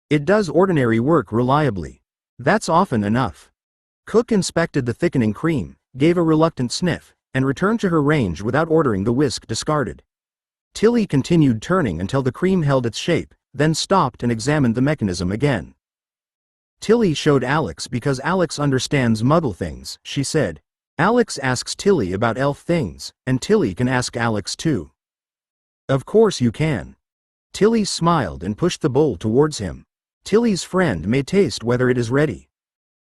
It does ordinary work reliably. That's often enough. Cook inspected the thickening cream, gave a reluctant sniff, and returned to her range without ordering the whisk discarded. Tilly continued turning until the cream held its shape, then stopped and examined the mechanism again. Tilly showed Alex because Alex understands muggle things, she said. Alex asks Tilly about elf things, and Tilly can ask Alex too. Of course you can. Tilly smiled and pushed the bowl towards him. Tilly's friend may taste whether it is ready.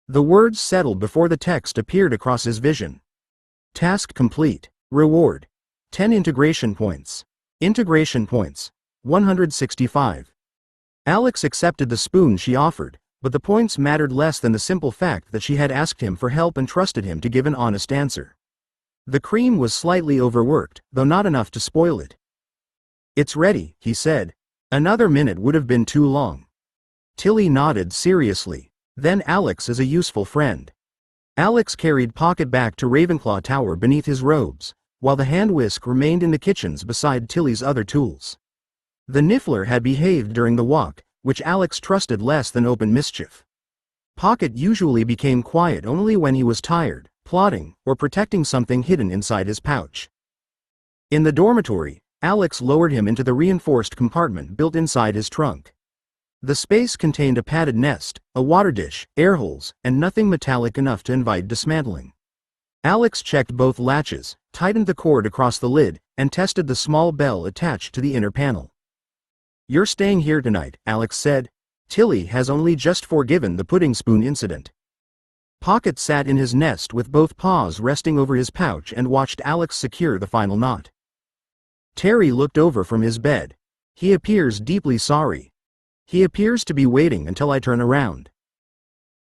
The words settled before the text appeared across his vision. Task complete. Reward. 10 integration points. Integration points. 165. Alex accepted the spoon she offered, but the points mattered less than the simple fact that she had asked him for help and trusted him to give an honest answer. The cream was slightly overworked, though not enough to spoil it. "It's ready," he said. "Another minute would have been too long." Tilly nodded seriously. "Then Alex is a useful friend." Alex carried Pocket back to Ravenclaw Tower beneath his robes, while the hand whisk remained in the kitchens beside Tilly's other tools. The Niffler had behaved during the walk, which Alex trusted less than open mischief. Pocket usually became quiet only when he was tired, plotting, or protecting something hidden inside his pouch. In the dormitory, Alex lowered him into the reinforced compartment built inside his trunk. The space contained a padded nest, a water dish, air holes, and nothing metallic enough to invite dismantling. Alex checked both latches, tightened the cord across the lid, and tested the small bell attached to the inner panel. "You're staying here tonight," Alex said. "Tilly has only just forgiven the pudding spoon incident." Pocket sat in his nest with both paws resting over his pouch and watched Alex secure the final knot. Terry looked over from his bed. "He appears deeply sorry. He appears to be waiting until I turn around."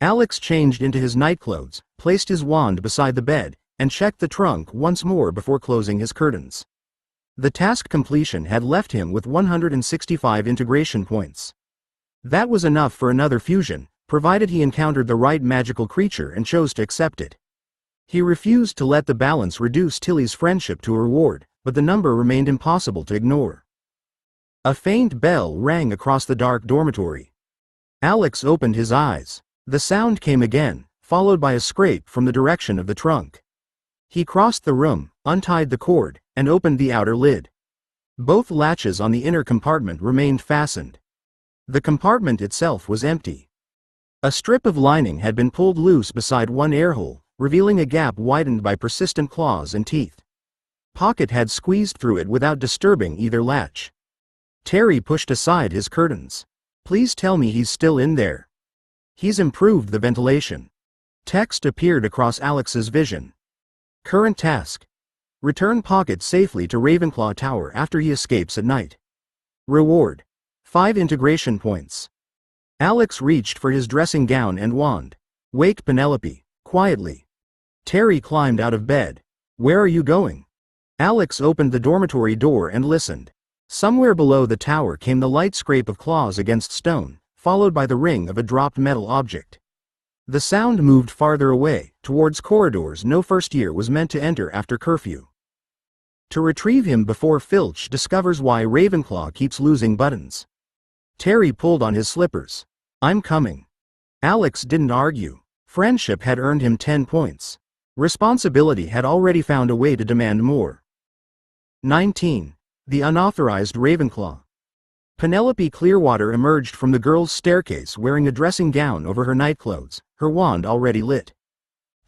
Alex changed into his nightclothes, placed his wand beside the bed, and checked the trunk once more before closing his curtains. The task completion had left him with 165 integration points. That was enough for another fusion, provided he encountered the right magical creature and chose to accept it. He refused to let the balance reduce Tilly's friendship to a reward, but the number remained impossible to ignore. A faint bell rang across the dark dormitory. Alex opened his eyes. The sound came again, followed by a scrape from the direction of the trunk. He crossed the room, untied the cord, and opened the outer lid. Both latches on the inner compartment remained fastened. The compartment itself was empty. A strip of lining had been pulled loose beside one air hole, revealing a gap widened by persistent claws and teeth. Pocket had squeezed through it without disturbing either latch. Terry pushed aside his curtains. "Please tell me he's still in there." "He's improved the ventilation." Text appeared across Alex's vision. Current task. Return Pocket safely to Ravenclaw Tower after he escapes at night. Reward. 5 integration points. Alex reached for his dressing gown and wand. "Wake Penelope, quietly." Terry climbed out of bed. "Where are you going?" Alex opened the dormitory door and listened. Somewhere below the tower came the light scrape of claws against stone, followed by the ring of a dropped metal object. The sound moved farther away, towards corridors no first year was meant to enter after curfew. To retrieve him before Filch discovers why Ravenclaw keeps losing buttons. Terry pulled on his slippers. "I'm coming." Alex didn't argue. Friendship had earned him 10 points. Responsibility had already found a way to demand more. 19. The Unauthorized Ravenclaw. Penelope Clearwater emerged from the girls' staircase wearing a dressing gown over her nightclothes, her wand already lit.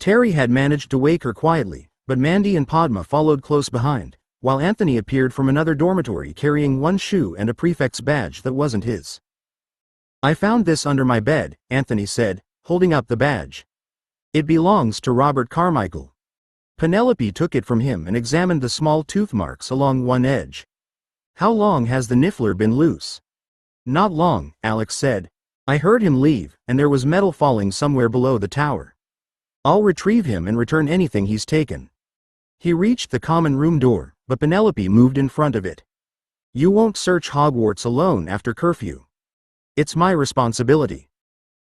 Terry had managed to wake her quietly, but Mandy and Padma followed close behind, while Anthony appeared from another dormitory carrying one shoe and a prefect's badge that wasn't his. "I found this under my bed," Anthony said, holding up the badge. "It belongs to Robert Carmichael." Penelope took it from him and examined the small tooth marks along one edge. "How long has the Niffler been loose?" "Not long," Alex said. "I heard him leave, and there was metal falling somewhere below the tower. I'll retrieve him and return anything he's taken." He reached the common room door, but Penelope moved in front of it. "You won't search Hogwarts alone after curfew." "It's my responsibility."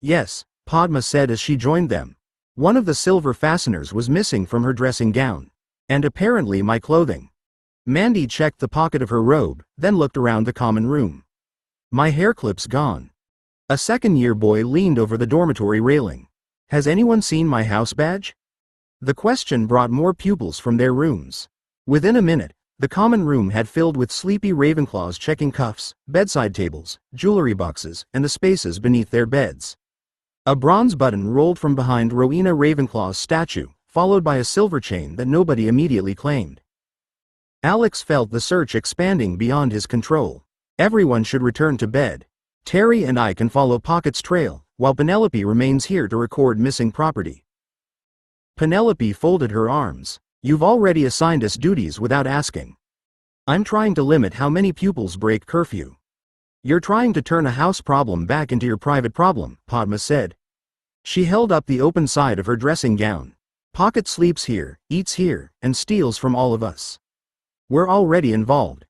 "Yes," Padma said as she joined them. "One of the silver fasteners was missing from her dressing gown. And apparently my clothing." Mandy checked the pocket of her robe, then looked around the common room. "My hairclip's gone." A second-year boy leaned over the dormitory railing. "Has anyone seen my house badge?" The question brought more pupils from their rooms. Within a minute, the common room had filled with sleepy Ravenclaws checking cuffs, bedside tables, jewelry boxes, and the spaces beneath their beds. A bronze button rolled from behind Rowena Ravenclaw's statue, followed by a silver chain that nobody immediately claimed. Alex felt the search expanding beyond his control. Everyone should return to bed. Terry and I can follow Pocket's trail, while Penelope remains here to record missing property. Penelope folded her arms. You've already assigned us duties without asking. I'm trying to limit how many pupils break curfew. You're trying to turn a house problem back into your private problem, Padma said. She held up the open side of her dressing gown. Pocket sleeps here, eats here, and steals from all of us. We're already involved.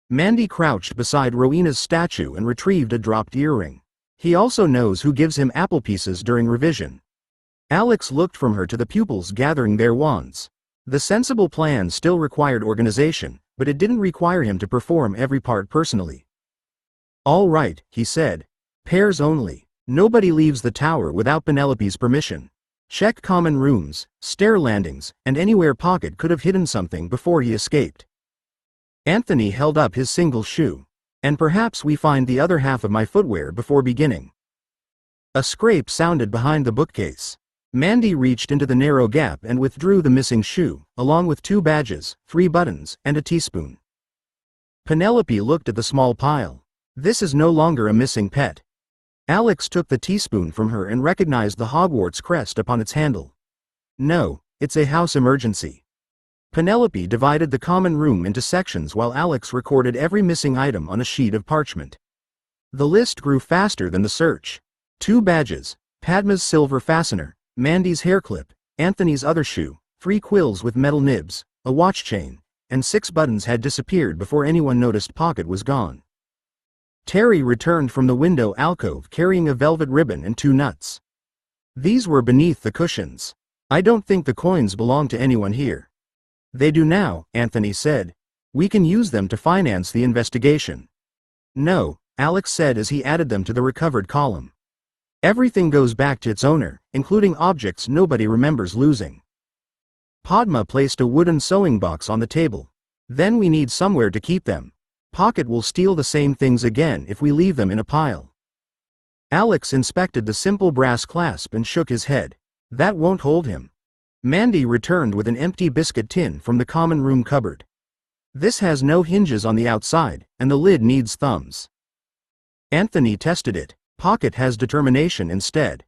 Mandy crouched beside Rowena's statue and retrieved a dropped earring. He also knows who gives him apple pieces during revision. Alex looked from her to the pupils gathering their wands. The sensible plan still required organization, but it didn't require him to perform every part personally. All right, he said. Pairs only. Nobody leaves the tower without Penelope's permission. Check common rooms, stair landings, and anywhere Pocket could have hidden something before he escaped. Anthony held up his single shoe. And perhaps we find the other half of my footwear before beginning. A scrape sounded behind the bookcase. Mandy reached into the narrow gap and withdrew the missing shoe, along with 2 badges, 3 buttons, and a teaspoon. Penelope looked at the small pile. This is no longer a missing pet. Alex took the teaspoon from her and recognized the Hogwarts crest upon its handle. No, it's a house emergency. Penelope divided the common room into sections while Alex recorded every missing item on a sheet of parchment. The list grew faster than the search. 2 badges, Padma's silver fastener, Mandy's hair clip, Anthony's other shoe, 3 quills with metal nibs, a watch chain, and 6 buttons had disappeared before anyone noticed Pocket was gone. Terry returned from the window alcove carrying a velvet ribbon and 2 nuts. These were beneath the cushions. I don't think the coins belong to anyone here. They do now, Anthony said. We can use them to finance the investigation. No, Alex said as he added them to the recovered column. Everything goes back to its owner, including objects nobody remembers losing. Padma placed a wooden sewing box on the table. Then we need somewhere to keep them. Pocket will steal the same things again if we leave them in a pile. Alex inspected the simple brass clasp and shook his head. That won't hold him. Mandy returned with an empty biscuit tin from the common room cupboard. This has no hinges on the outside, and the lid needs thumbs. Anthony tested it. Pocket has determination instead.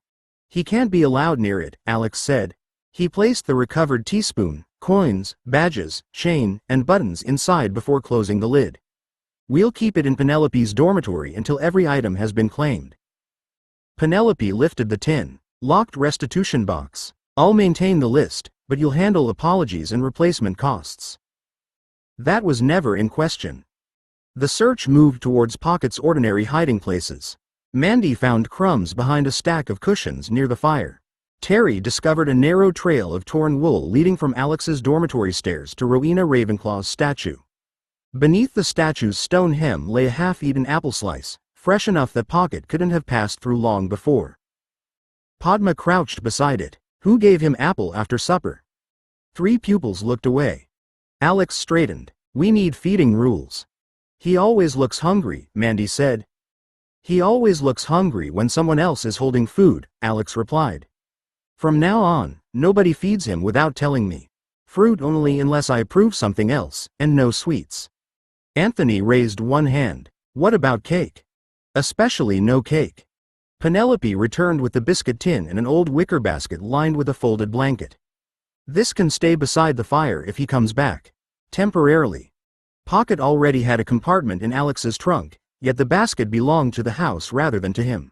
He can't be allowed near it, Alex said. He placed the recovered teaspoon, coins, badges, chain, and buttons inside before closing the lid. We'll keep it in Penelope's dormitory until every item has been claimed. Penelope lifted the tin, locked restitution box. I'll maintain the list, but you'll handle apologies and replacement costs. That was never in question. The search moved towards Pocket's ordinary hiding places. Mandy found crumbs behind a stack of cushions near the fire. Terry discovered a narrow trail of torn wool leading from Alex's dormitory stairs to Rowena Ravenclaw's statue. Beneath the statue's stone hem lay a half-eaten apple slice, fresh enough that Pocket couldn't have passed through long before. Padma crouched beside it. Who gave him apple after supper? 3 pupils looked away. Alex straightened. We need feeding rules. He always looks hungry, Mandy said. He always looks hungry when someone else is holding food, Alex replied. From now on, nobody feeds him without telling me. Fruit only unless I approve something else, and no sweets. Anthony raised one hand. What about cake? Especially no cake. Penelope returned with the biscuit tin and an old wicker basket lined with a folded blanket. This can stay beside the fire if he comes back. Temporarily. Pocket already had a compartment in Alex's trunk, yet the basket belonged to the house rather than to him.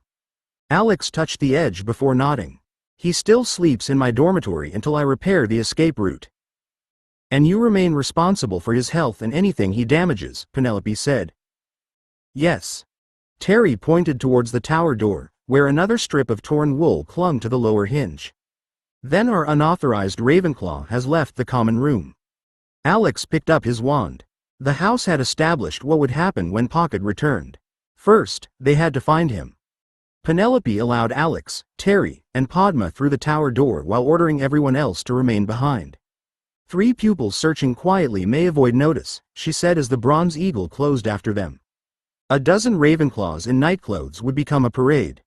Alex touched the edge before nodding. He still sleeps in my dormitory until I repair the escape route. And you remain responsible for his health and anything he damages, Penelope said. Yes. Terry pointed towards the tower door, where another strip of torn wool clung to the lower hinge. Then our unauthorized Ravenclaw has left the common room. Alex picked up his wand. The house had established what would happen when Pocket returned. First, they had to find him. Penelope allowed Alex, Terry, and Padma through the tower door while ordering everyone else to remain behind. 3 pupils searching quietly may avoid notice, she said as the bronze eagle closed after them. A dozen Ravenclaws in nightclothes would become a parade.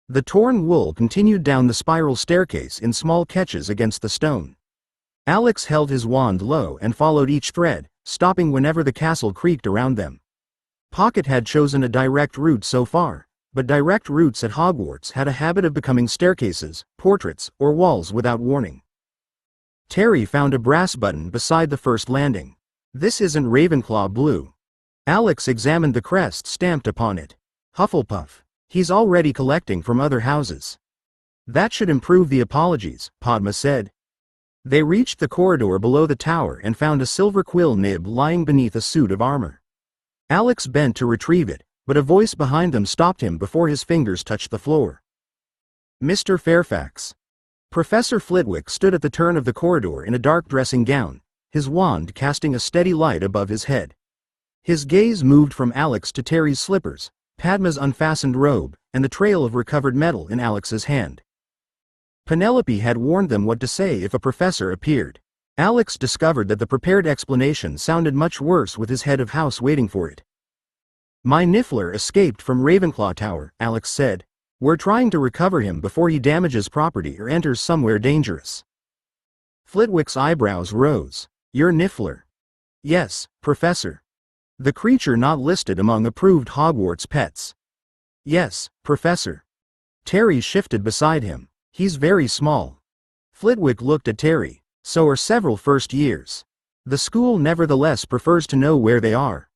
The torn wool continued down the spiral staircase in small catches against the stone. Alex held his wand low and followed each thread, stopping whenever the castle creaked around them. Pocket had chosen a direct route so far, but direct routes at Hogwarts had a habit of becoming staircases, portraits, or walls without warning. Terry found a brass button beside the first landing. This isn't Ravenclaw blue. Alex examined the crest stamped upon it. Hufflepuff. He's already collecting from other houses. That should improve the apologies, Padma said. They reached the corridor below the tower and found a silver quill nib lying beneath a suit of armor. Alex bent to retrieve it, but a voice behind them stopped him before his fingers touched the floor. Mr. Fairfax. Professor Flitwick stood at the turn of the corridor in a dark dressing gown, his wand casting a steady light above his head. His gaze moved from Alex to Terry's slippers, Padma's unfastened robe, and the trail of recovered metal in Alex's hand. Penelope had warned them what to say if a professor appeared. Alex discovered that the prepared explanation sounded much worse with his head of house waiting for it. My Niffler escaped from Ravenclaw Tower, Alex said. We're trying to recover him before he damages property or enters somewhere dangerous. Flitwick's eyebrows rose. Your Niffler? Yes, Professor. The creature not listed among approved Hogwarts pets. Yes, Professor. Terry shifted beside him. He's very small. Flitwick looked at Terry. So are several first years. The school nevertheless prefers to know where they are.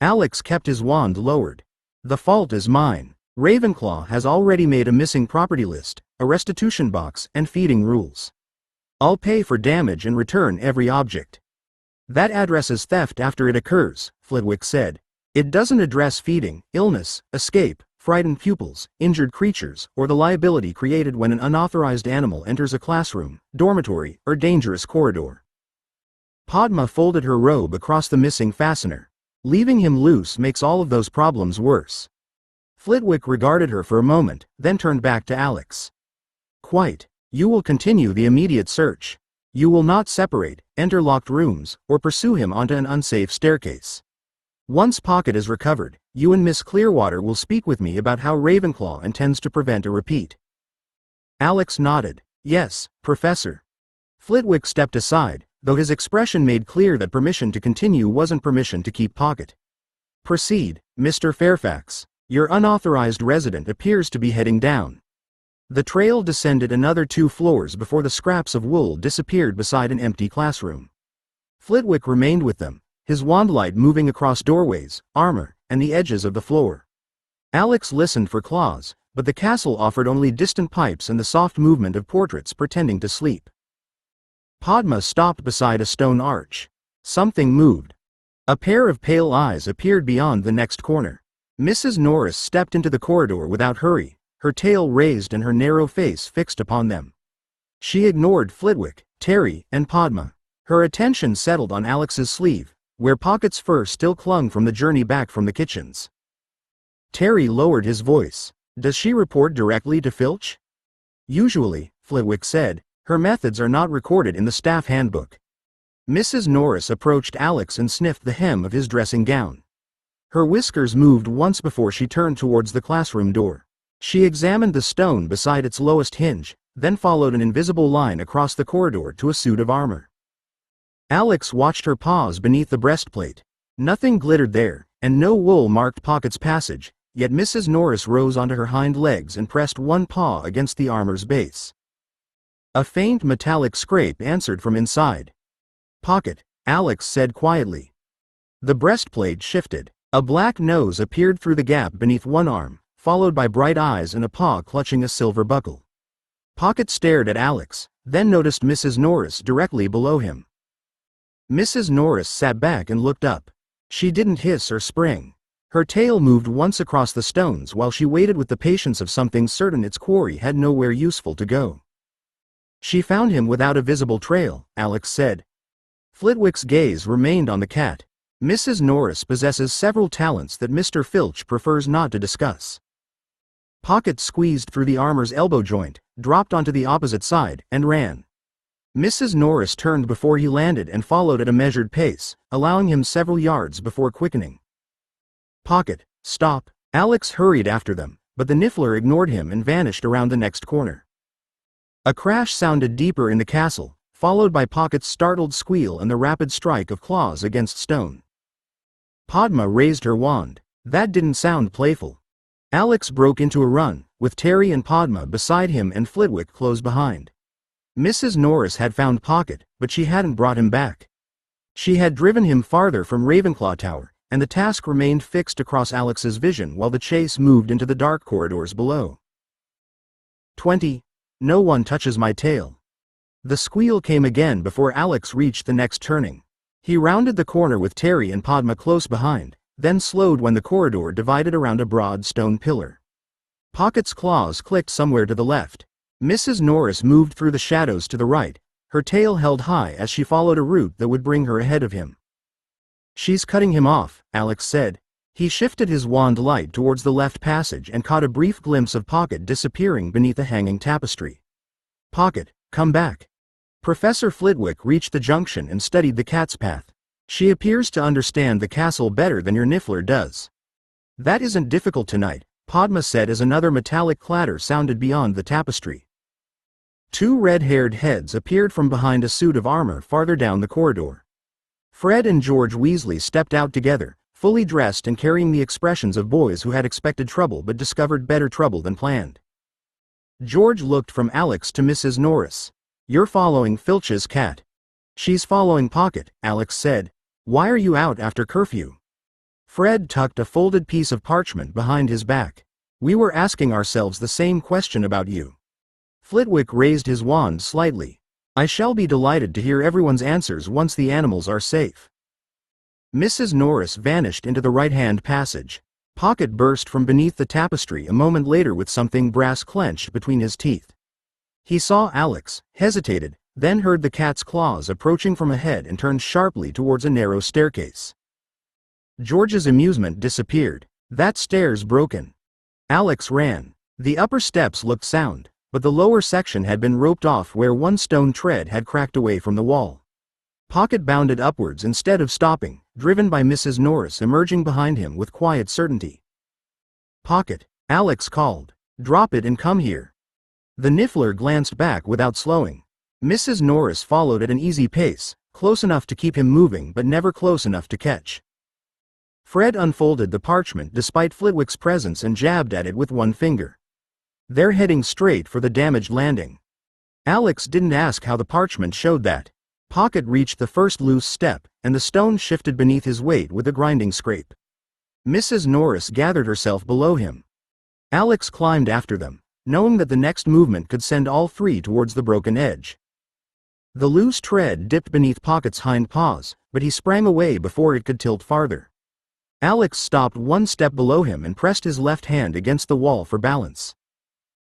Alex kept his wand lowered. The fault is mine. Ravenclaw has already made a missing property list, a restitution box, and feeding rules. I'll pay for damage and return every object. That addresses theft after it occurs, Flitwick said. It doesn't address feeding, illness, escape, frightened pupils, injured creatures, or the liability created when an unauthorized animal enters a classroom, dormitory, or dangerous corridor. Padma folded her robe across the missing fastener. Leaving him loose makes all of those problems worse. Flitwick regarded her for a moment, then turned back to Alex. Quite. You will continue the immediate search. You will not separate, enter locked rooms, or pursue him onto an unsafe staircase. Once Pocket is recovered, you and Miss Clearwater will speak with me about how Ravenclaw intends to prevent a repeat. Alex nodded. Yes, Professor. Flitwick stepped aside, though his expression made clear that permission to continue wasn't permission to keep Pocket. Proceed, Mr. Fairfax. Your unauthorized resident appears to be heading down. The trail descended another 2 floors before the scraps of wool disappeared beside an empty classroom. Flitwick remained with them, his wand light moving across doorways, armor, and the edges of the floor. Alex listened for claws, but the castle offered only distant pipes and the soft movement of portraits pretending to sleep. Padma stopped beside a stone arch. Something moved. A pair of pale eyes appeared beyond the next corner. Mrs. Norris stepped into the corridor without hurry, her tail raised and her narrow face fixed upon them. She ignored Flitwick, Terry, and Padma. Her attention settled on Alex's sleeve, where Pocket's fur still clung from the journey back from the kitchens. Terry lowered his voice. Does she report directly to Filch? Usually, Flitwick said, her methods are not recorded in the staff handbook. Mrs. Norris approached Alex and sniffed the hem of his dressing gown. Her whiskers moved once before she turned towards the classroom door. She examined the stone beside its lowest hinge, then followed an invisible line across the corridor to a suit of armor. Alex watched her pause beneath the breastplate. Nothing glittered there, and no wool marked Pocket's passage, yet Mrs. Norris rose onto her hind legs and pressed one paw against the armor's base. A faint metallic scrape answered from inside. Pocket, Alex said quietly. The breastplate shifted. A black nose appeared through the gap beneath one arm, followed by bright eyes and a paw clutching a silver buckle. Pocket stared at Alex, then noticed Mrs. Norris directly below him. Mrs. Norris sat back and looked up. She didn't hiss or spring. Her tail moved once across the stones while she waited with the patience of something certain its quarry had nowhere useful to go. She found him without a visible trail, Alex said. Flitwick's gaze remained on the cat. Mrs. Norris possesses several talents that Mr. Filch prefers not to discuss. Pocket squeezed through the armor's elbow joint, dropped onto the opposite side, and ran. Mrs. Norris turned before he landed and followed at a measured pace, allowing him several yards before quickening. Pocket, stop. Alex hurried after them, but the Niffler ignored him and vanished around the next corner. A crash sounded deeper in the castle, followed by Pocket's startled squeal and the rapid strike of claws against stone. Padma raised her wand. That didn't sound playful. Alex broke into a run, with Terry and Padma beside him and Flitwick close behind. Mrs. Norris had found Pocket, but she hadn't brought him back. She had driven him farther from Ravenclaw Tower, and the task remained fixed across Alex's vision while the chase moved into the dark corridors below. 20. No one touches my tail. The squeal came again before Alex reached the next turning. He rounded the corner with Terry and Padma close behind, then slowed when the corridor divided around a broad stone pillar. Pocket's claws clicked somewhere to the left. Mrs. Norris moved through the shadows to the right, her tail held high as she followed a route that would bring her ahead of him. She's cutting him off, Alex said. He shifted his wand light towards the left passage and caught a brief glimpse of Pocket disappearing beneath the hanging tapestry. Pocket, come back. Professor Flitwick reached the junction and studied the cat's path. She appears to understand the castle better than your Niffler does. That isn't difficult tonight, Padma said as another metallic clatter sounded beyond the tapestry. Two red-haired heads appeared from behind a suit of armor farther down the corridor. Fred and George Weasley stepped out together, fully dressed and carrying the expressions of boys who had expected trouble but discovered better trouble than planned. George looked from Alex to Mrs. Norris. You're following Filch's cat. She's following Pocket, Alex said. Why are you out after curfew? Fred tucked a folded piece of parchment behind his back. We were asking ourselves the same question about you. Flitwick raised his wand slightly. I shall be delighted to hear everyone's answers once the animals are safe. Mrs. Norris vanished into the right-hand passage. Pocket burst from beneath the tapestry a moment later with something brass clenched between his teeth. He saw Alex, hesitated, then heard the cat's claws approaching from ahead and turned sharply towards a narrow staircase. George's amusement disappeared. That stair's broken. Alex ran. The upper steps looked sound, but the lower section had been roped off where one stone tread had cracked away from the wall. Pocket bounded upwards instead of stopping, driven by Mrs. Norris emerging behind him with quiet certainty. Pocket, Alex called. Drop it and come here. The Niffler glanced back without slowing. Mrs. Norris followed at an easy pace, close enough to keep him moving but never close enough to catch. Fred unfolded the parchment despite Flitwick's presence and jabbed at it with one finger. They're heading straight for the damaged landing. Alex didn't ask how the parchment showed that. Pocket reached the first loose step, and the stone shifted beneath his weight with a grinding scrape. Mrs. Norris gathered herself below him. Alex climbed after them, knowing that the next movement could send all three towards the broken edge. The loose tread dipped beneath Pocket's hind paws, but he sprang away before it could tilt farther. Alex stopped one step below him and pressed his left hand against the wall for balance.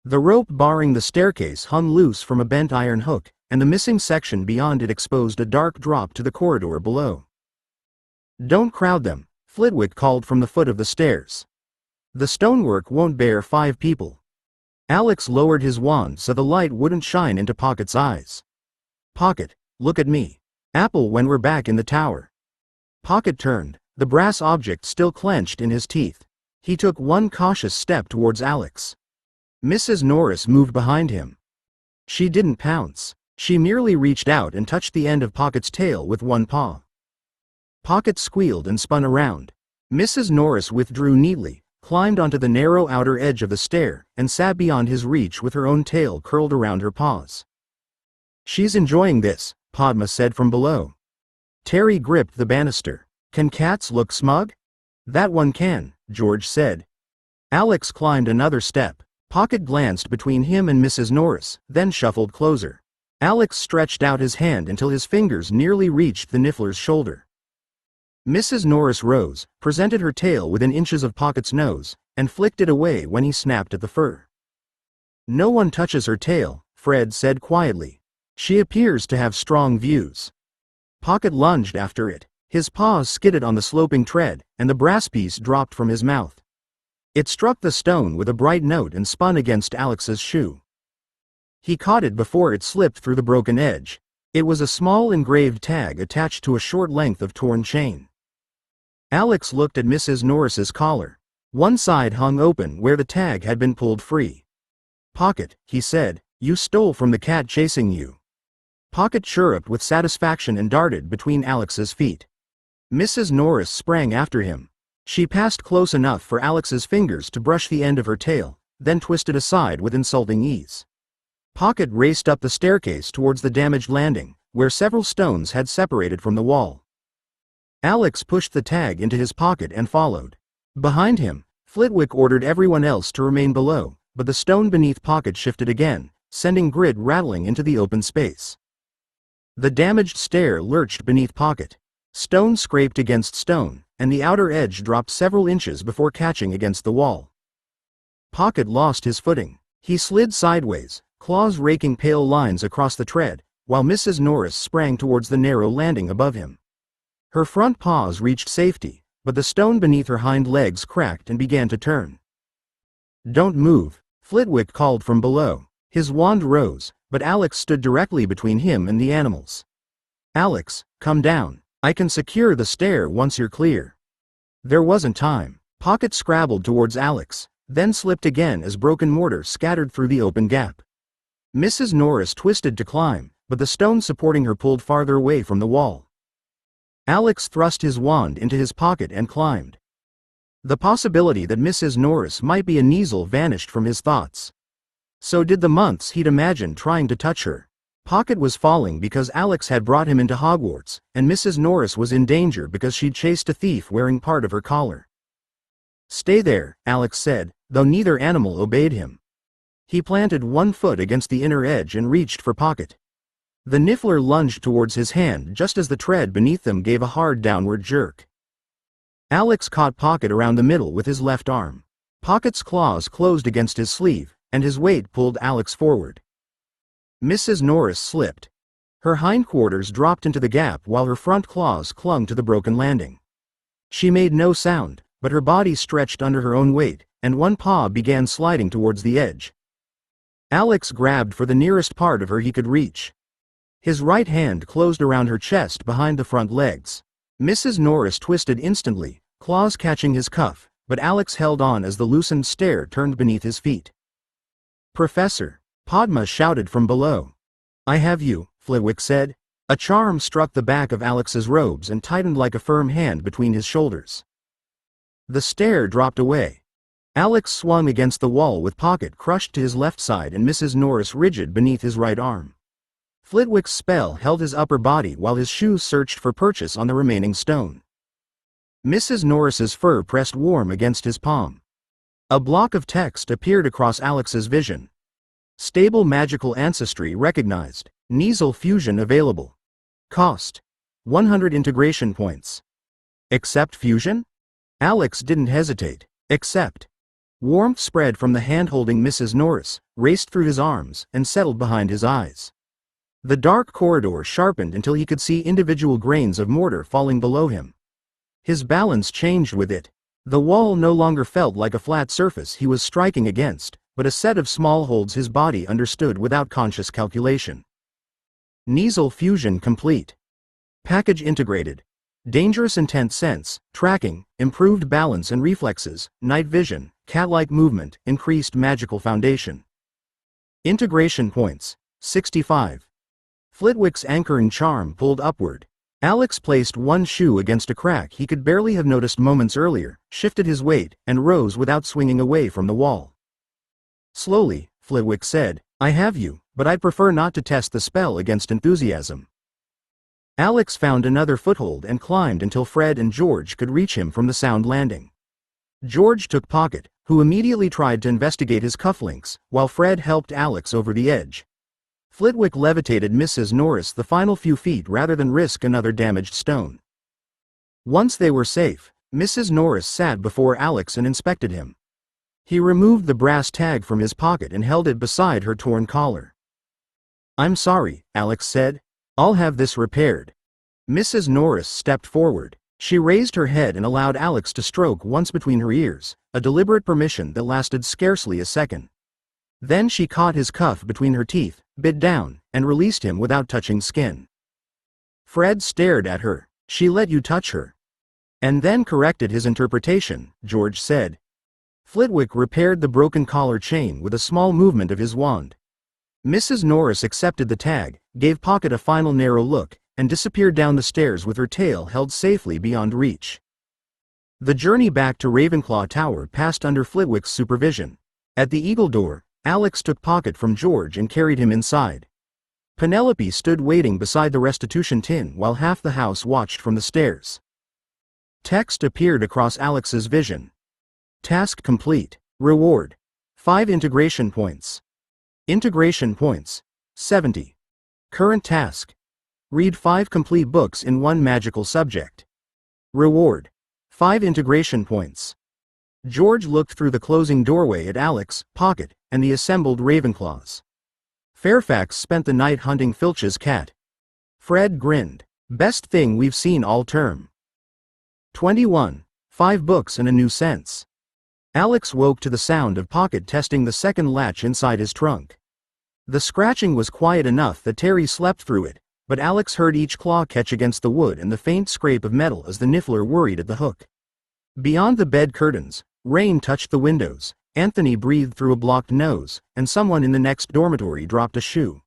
The rope barring the staircase hung loose from a bent iron hook, and the missing section beyond it exposed a dark drop to the corridor below. Don't crowd them, Flitwick called from the foot of the stairs. The stonework won't bear 5 people. Alex lowered his wand so the light wouldn't shine into Pocket's eyes. Pocket, look at me. Apple when we're back in the tower. Pocket turned, the brass object still clenched in his teeth. He took one cautious step towards Alex. Mrs. Norris moved behind him. She didn't pounce. She merely reached out and touched the end of Pocket's tail with one paw. Pocket squealed and spun around. Mrs. Norris withdrew neatly, climbed onto the narrow outer edge of the stair, and sat beyond his reach with her own tail curled around her paws. She's enjoying this, Padma said from below. Terry gripped the banister. Can cats look smug? That one can, George said. Alex climbed another step. Pocket glanced between him and Mrs. Norris, then shuffled closer. Alex stretched out his hand until his fingers nearly reached the Niffler's shoulder. Mrs. Norris rose, presented her tail within inches of Pocket's nose, and flicked it away when he snapped at the fur. No one touches her tail, Fred said quietly. She appears to have strong views. Pocket lunged after it. His paws skidded on the sloping tread, and the brass piece dropped from his mouth. It struck the stone with a bright note and spun against Alex's shoe. He caught it before it slipped through the broken edge. It was a small engraved tag attached to a short length of torn chain. Alex looked at Mrs. Norris's collar. One side hung open where the tag had been pulled free. Pocket, he said, you stole from the cat chasing you. Pocket chirruped with satisfaction and darted between Alex's feet. Mrs. Norris sprang after him. She passed close enough for Alex's fingers to brush the end of her tail, then twisted aside with insulting ease. Pocket raced up the staircase towards the damaged landing, where several stones had separated from the wall. Alex pushed the tag into his pocket and followed. Behind him, Flitwick ordered everyone else to remain below, but the stone beneath Pocket shifted again, sending Grid rattling into the open space. The damaged stair lurched beneath Pocket. Stone scraped against stone, and the outer edge dropped several inches before catching against the wall. Pocket lost his footing. He slid sideways, claws raking pale lines across the tread, while Mrs. Norris sprang towards the narrow landing above him. Her front paws reached safety, but the stone beneath her hind legs cracked and began to turn. "Don't move," Flitwick called from below. His wand rose, but Alex stood directly between him and the animals. "Alex, come down. I can secure the stair once you're clear." There wasn't time. Pocket scrabbled towards Alex, then slipped again as broken mortar scattered through the open gap. Mrs. Norris twisted to climb, but the stone supporting her pulled farther away from the wall. Alex thrust his wand into his pocket and climbed. The possibility that Mrs. Norris might be a Kneazle vanished from his thoughts. So did the months he'd imagined trying to touch her. Pocket was falling because Alex had brought him into Hogwarts, and Mrs. Norris was in danger because she'd chased a thief wearing part of her collar. "Stay there," Alex said, though neither animal obeyed him. He planted one foot against the inner edge and reached for Pocket. The Niffler lunged towards his hand just as the tread beneath them gave a hard downward jerk. Alex caught Pocket around the middle with his left arm. Pocket's claws closed against his sleeve, and his weight pulled Alex forward. Mrs. Norris slipped. Her hindquarters dropped into the gap while her front claws clung to the broken landing. She made no sound, but her body stretched under her own weight, and one paw began sliding towards the edge. Alex grabbed for the nearest part of her he could reach. His right hand closed around her chest behind the front legs. Mrs. Norris twisted instantly, claws catching his cuff, but Alex held on as the loosened stair turned beneath his feet. "Professor!" Padma shouted from below. "I have you," Flitwick said. A charm struck the back of Alex's robes and tightened like a firm hand between his shoulders. The stair dropped away. Alex swung against the wall with Pocket crushed to his left side and Mrs. Norris rigid beneath his right arm. Flitwick's spell held his upper body while his shoes searched for purchase on the remaining stone. Mrs. Norris's fur pressed warm against his palm. A block of text appeared across Alex's vision. "Stable magical ancestry recognized. Kneazle fusion available. Cost: 100 integration points." "Accept fusion?" Alex didn't hesitate. "Accept." Warmth spread from the hand holding Mrs. Norris, raced through his arms, and settled behind his eyes. The dark corridor sharpened until he could see individual grains of mortar falling below him. His balance changed with it. The wall no longer felt like a flat surface he was striking against, but a set of small holds his body understood without conscious calculation. Kneazle fusion complete. Package integrated. Dangerous intent sense, tracking, improved balance and reflexes, night vision, cat-like movement, increased magical foundation. Integration points: 65. Flitwick's anchoring charm pulled upward. Alex placed one shoe against a crack he could barely have noticed moments earlier, shifted his weight, and rose without swinging away from the wall. Slowly, Flitwick said, "I have you, but I'd prefer not to test the spell against enthusiasm." Alex found another foothold and climbed until Fred and George could reach him from the sound landing. George took Pocket, who immediately tried to investigate his cufflinks, while Fred helped Alex over the edge. Flitwick levitated Mrs. Norris the final few feet rather than risk another damaged stone. Once they were safe, Mrs. Norris sat before Alex and inspected him. He removed the brass tag from his pocket and held it beside her torn collar. "I'm sorry," Alex said. "I'll have this repaired." Mrs. Norris stepped forward. She raised her head and allowed Alex to stroke once between her ears, a deliberate permission that lasted scarcely a second. Then she caught his cuff between her teeth, bit down, and released him without touching skin. Fred stared at her. "She let you touch her." "And then corrected his interpretation," George said. Flitwick repaired the broken collar chain with a small movement of his wand. Mrs. Norris accepted the tag, gave Pocket a final narrow look, and disappeared down the stairs with her tail held safely beyond reach. The journey back to Ravenclaw Tower passed under Flitwick's supervision. At the Eagle Door, Alex took Pocket from George and carried him inside. Penelope stood waiting beside the restitution tin while half the house watched from the stairs. Text appeared across Alex's vision. Task complete. Reward: 5 integration points. Integration points: 70. Current task: read 5 complete books in 1 magical subject. Reward: 5 integration points. George looked through the closing doorway at Alex, Pocket, and the assembled Ravenclaws. Fairfax spent the night hunting Filch's cat. Fred grinned. Best thing we've seen all term. 21. 5 books and a new sense. Alex woke to the sound of Pocket testing the second latch inside his trunk. The scratching was quiet enough that Terry slept through it, but Alex heard each claw catch against the wood and the faint scrape of metal as the niffler worried at the hook. Beyond the bed curtains, rain touched the windows. Anthony breathed through a blocked nose, and someone in the next dormitory dropped a shoe.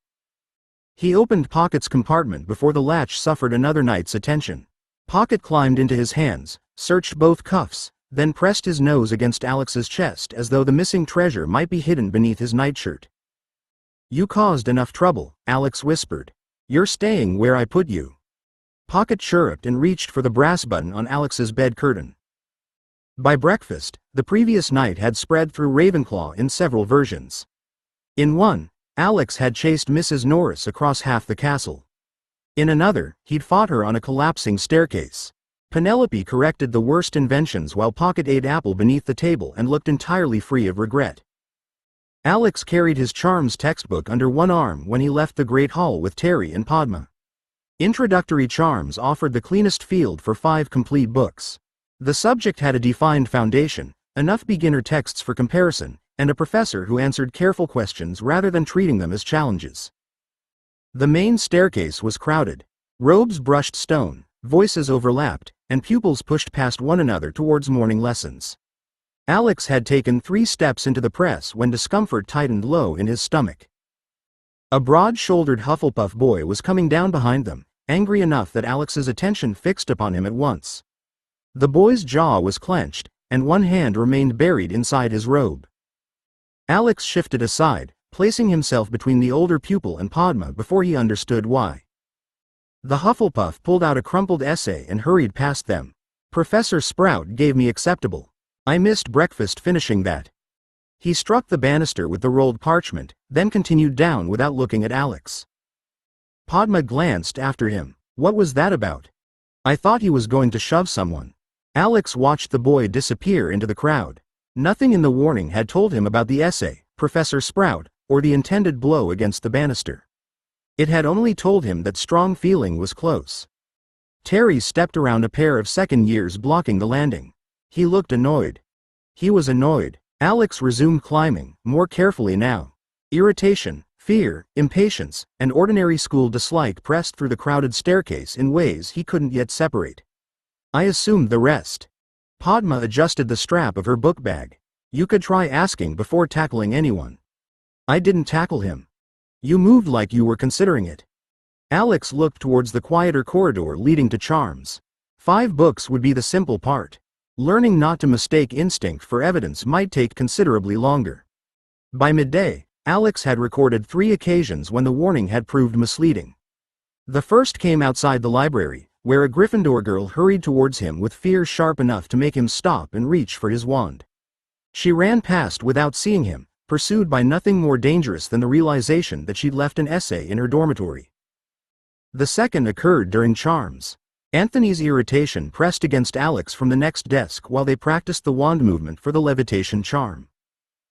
He opened Pocket's compartment before the latch suffered another night's attention. Pocket climbed into his hands, searched both cuffs, then pressed his nose against Alex's chest as though the missing treasure might be hidden beneath his nightshirt. "You caused enough trouble," Alex whispered. "You're staying where I put you." Pocket chirruped and reached for the brass button on Alex's bed curtain. By breakfast, the previous night had spread through Ravenclaw in several versions. In one, Alex had chased Mrs. Norris across half the castle. In another, he'd fought her on a collapsing staircase. Penelope corrected the worst inventions while Pocket ate apple beneath the table and looked entirely free of regret. Alex carried his charms textbook under one arm when he left the Great Hall with Terry and Padma. Introductory Charms offered the cleanest field for 5 complete books. The subject had a defined foundation, enough beginner texts for comparison, and a professor who answered careful questions rather than treating them as challenges. The main staircase was crowded. Robes brushed stone, voices overlapped, and pupils pushed past one another towards morning lessons. Alex had taken 3 steps into the press when discomfort tightened low in his stomach. A broad-shouldered Hufflepuff boy was coming down behind them, angry enough that Alex's attention fixed upon him at once. The boy's jaw was clenched, and one hand remained buried inside his robe. Alex shifted aside, placing himself between the older pupil and Padma before he understood why. The Hufflepuff pulled out a crumpled essay and hurried past them. "Professor Sprout gave me acceptable. I missed breakfast finishing that." He struck the banister with the rolled parchment, then continued down without looking at Alex. Padma glanced after him. "What was that about?" "I thought he was going to shove someone." Alex watched the boy disappear into the crowd. Nothing in the warning had told him about the essay, Professor Sprout, or the intended blow against the banister. It had only told him that strong feeling was close. Terry stepped around a pair of second years blocking the landing. He looked annoyed. He was annoyed. Alex resumed climbing, more carefully now. Irritation, fear, impatience, and ordinary school dislike pressed through the crowded staircase in ways he couldn't yet separate. "I assumed the rest." Padma adjusted the strap of her book bag. "You could try asking before tackling anyone." "I didn't tackle him." "You moved like you were considering it." Alex looked towards the quieter corridor leading to Charms. 5 books would be the simple part. Learning not to mistake instinct for evidence might take considerably longer. By midday, Alex had recorded 3 occasions when the warning had proved misleading. The first came outside the library, where a Gryffindor girl hurried towards him with fear sharp enough to make him stop and reach for his wand. She ran past without seeing him, pursued by nothing more dangerous than the realization that she'd left an essay in her dormitory. The second occurred during Charms. Anthony's irritation pressed against Alex from the next desk while they practiced the wand movement for the levitation charm.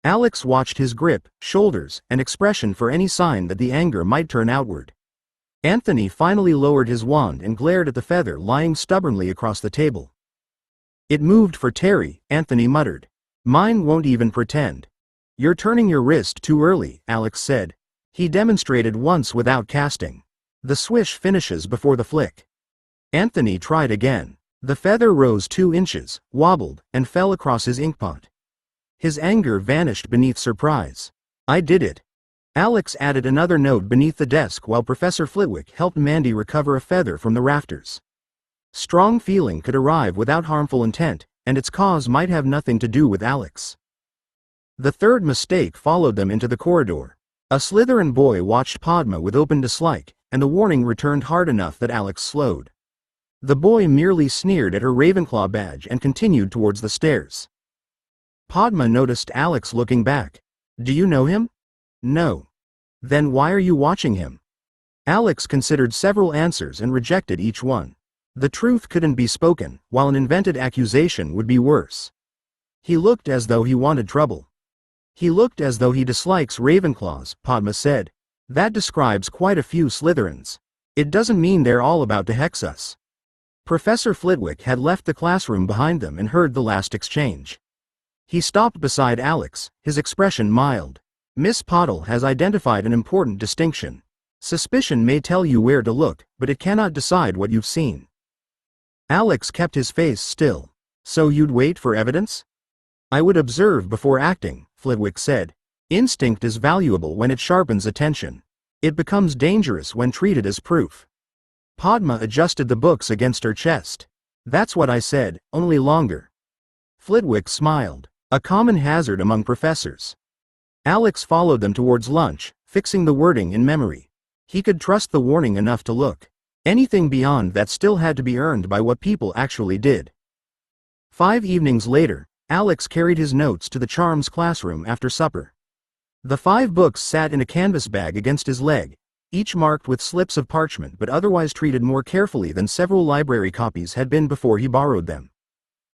Alex watched his grip, shoulders, and expression for any sign that the anger might turn outward. Anthony finally lowered his wand and glared at the feather lying stubbornly across the table. "It moved for Terry," Anthony muttered. "Mine won't even pretend." "You're turning your wrist too early," Alex said. He demonstrated once without casting. The swish finishes before the flick. Anthony tried again. The feather rose 2 inches, wobbled, and fell across his inkpot. His anger vanished beneath surprise. "I did it." Alex added another note beneath the desk while Professor Flitwick helped Mandy recover a feather from the rafters. Strong feeling could arrive without harmful intent, and its cause might have nothing to do with Alex. The third mistake followed them into the corridor. A Slytherin boy watched Padma with open dislike, and the warning returned hard enough that Alex slowed. The boy merely sneered at her Ravenclaw badge and continued towards the stairs. Padma noticed Alex looking back. "Do you know him?" "No." "Then why are you watching him?" Alex considered several answers and rejected each one. The truth couldn't be spoken, while an invented accusation would be worse. He looked as though he wanted trouble. "He looked as though he dislikes Ravenclaws," Padma said. "That describes quite a few Slytherins. It doesn't mean they're all about to hex us." Professor Flitwick had left the classroom behind them and heard the last exchange. He stopped beside Alex, his expression mild. "Miss Pottle has identified an important distinction. Suspicion may tell you where to look, but it cannot decide what you've seen." Alex kept his face still. "So you'd wait for evidence?" "I would observe before acting," Flitwick said. "Instinct is valuable when it sharpens attention. It becomes dangerous when treated as proof." Padma adjusted the books against her chest. "That's what I said, only longer." Flitwick smiled. "A common hazard among professors." Alex followed them towards lunch, fixing the wording in memory. He could trust the warning enough to look. Anything beyond that still had to be earned by what people actually did. 5 evenings later, Alex carried his notes to the Charms classroom after supper. The 5 books sat in a canvas bag against his leg, each marked with slips of parchment but otherwise treated more carefully than several library copies had been before he borrowed them.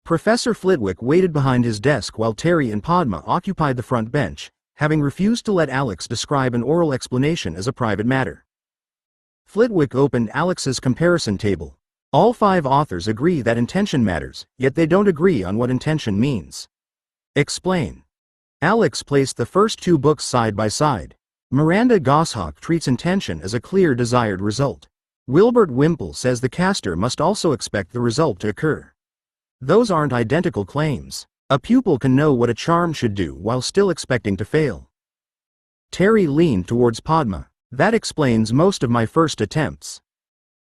Professor Flitwick waited behind his desk while Terry and Padma occupied the front bench, having refused to let Alex describe an oral explanation as a private matter. Flitwick opened Alex's comparison table. All 5 authors agree that intention matters, yet they don't agree on what intention means. "Explain." Alex placed the first 2 books side by side. Miranda Goshawk treats intention as a clear desired result. Wilbert Wimple says the caster must also expect the result to occur. Those aren't identical claims. A pupil can know what a charm should do while still expecting to fail. Terry leaned towards Padma. "That explains most of my first attempts."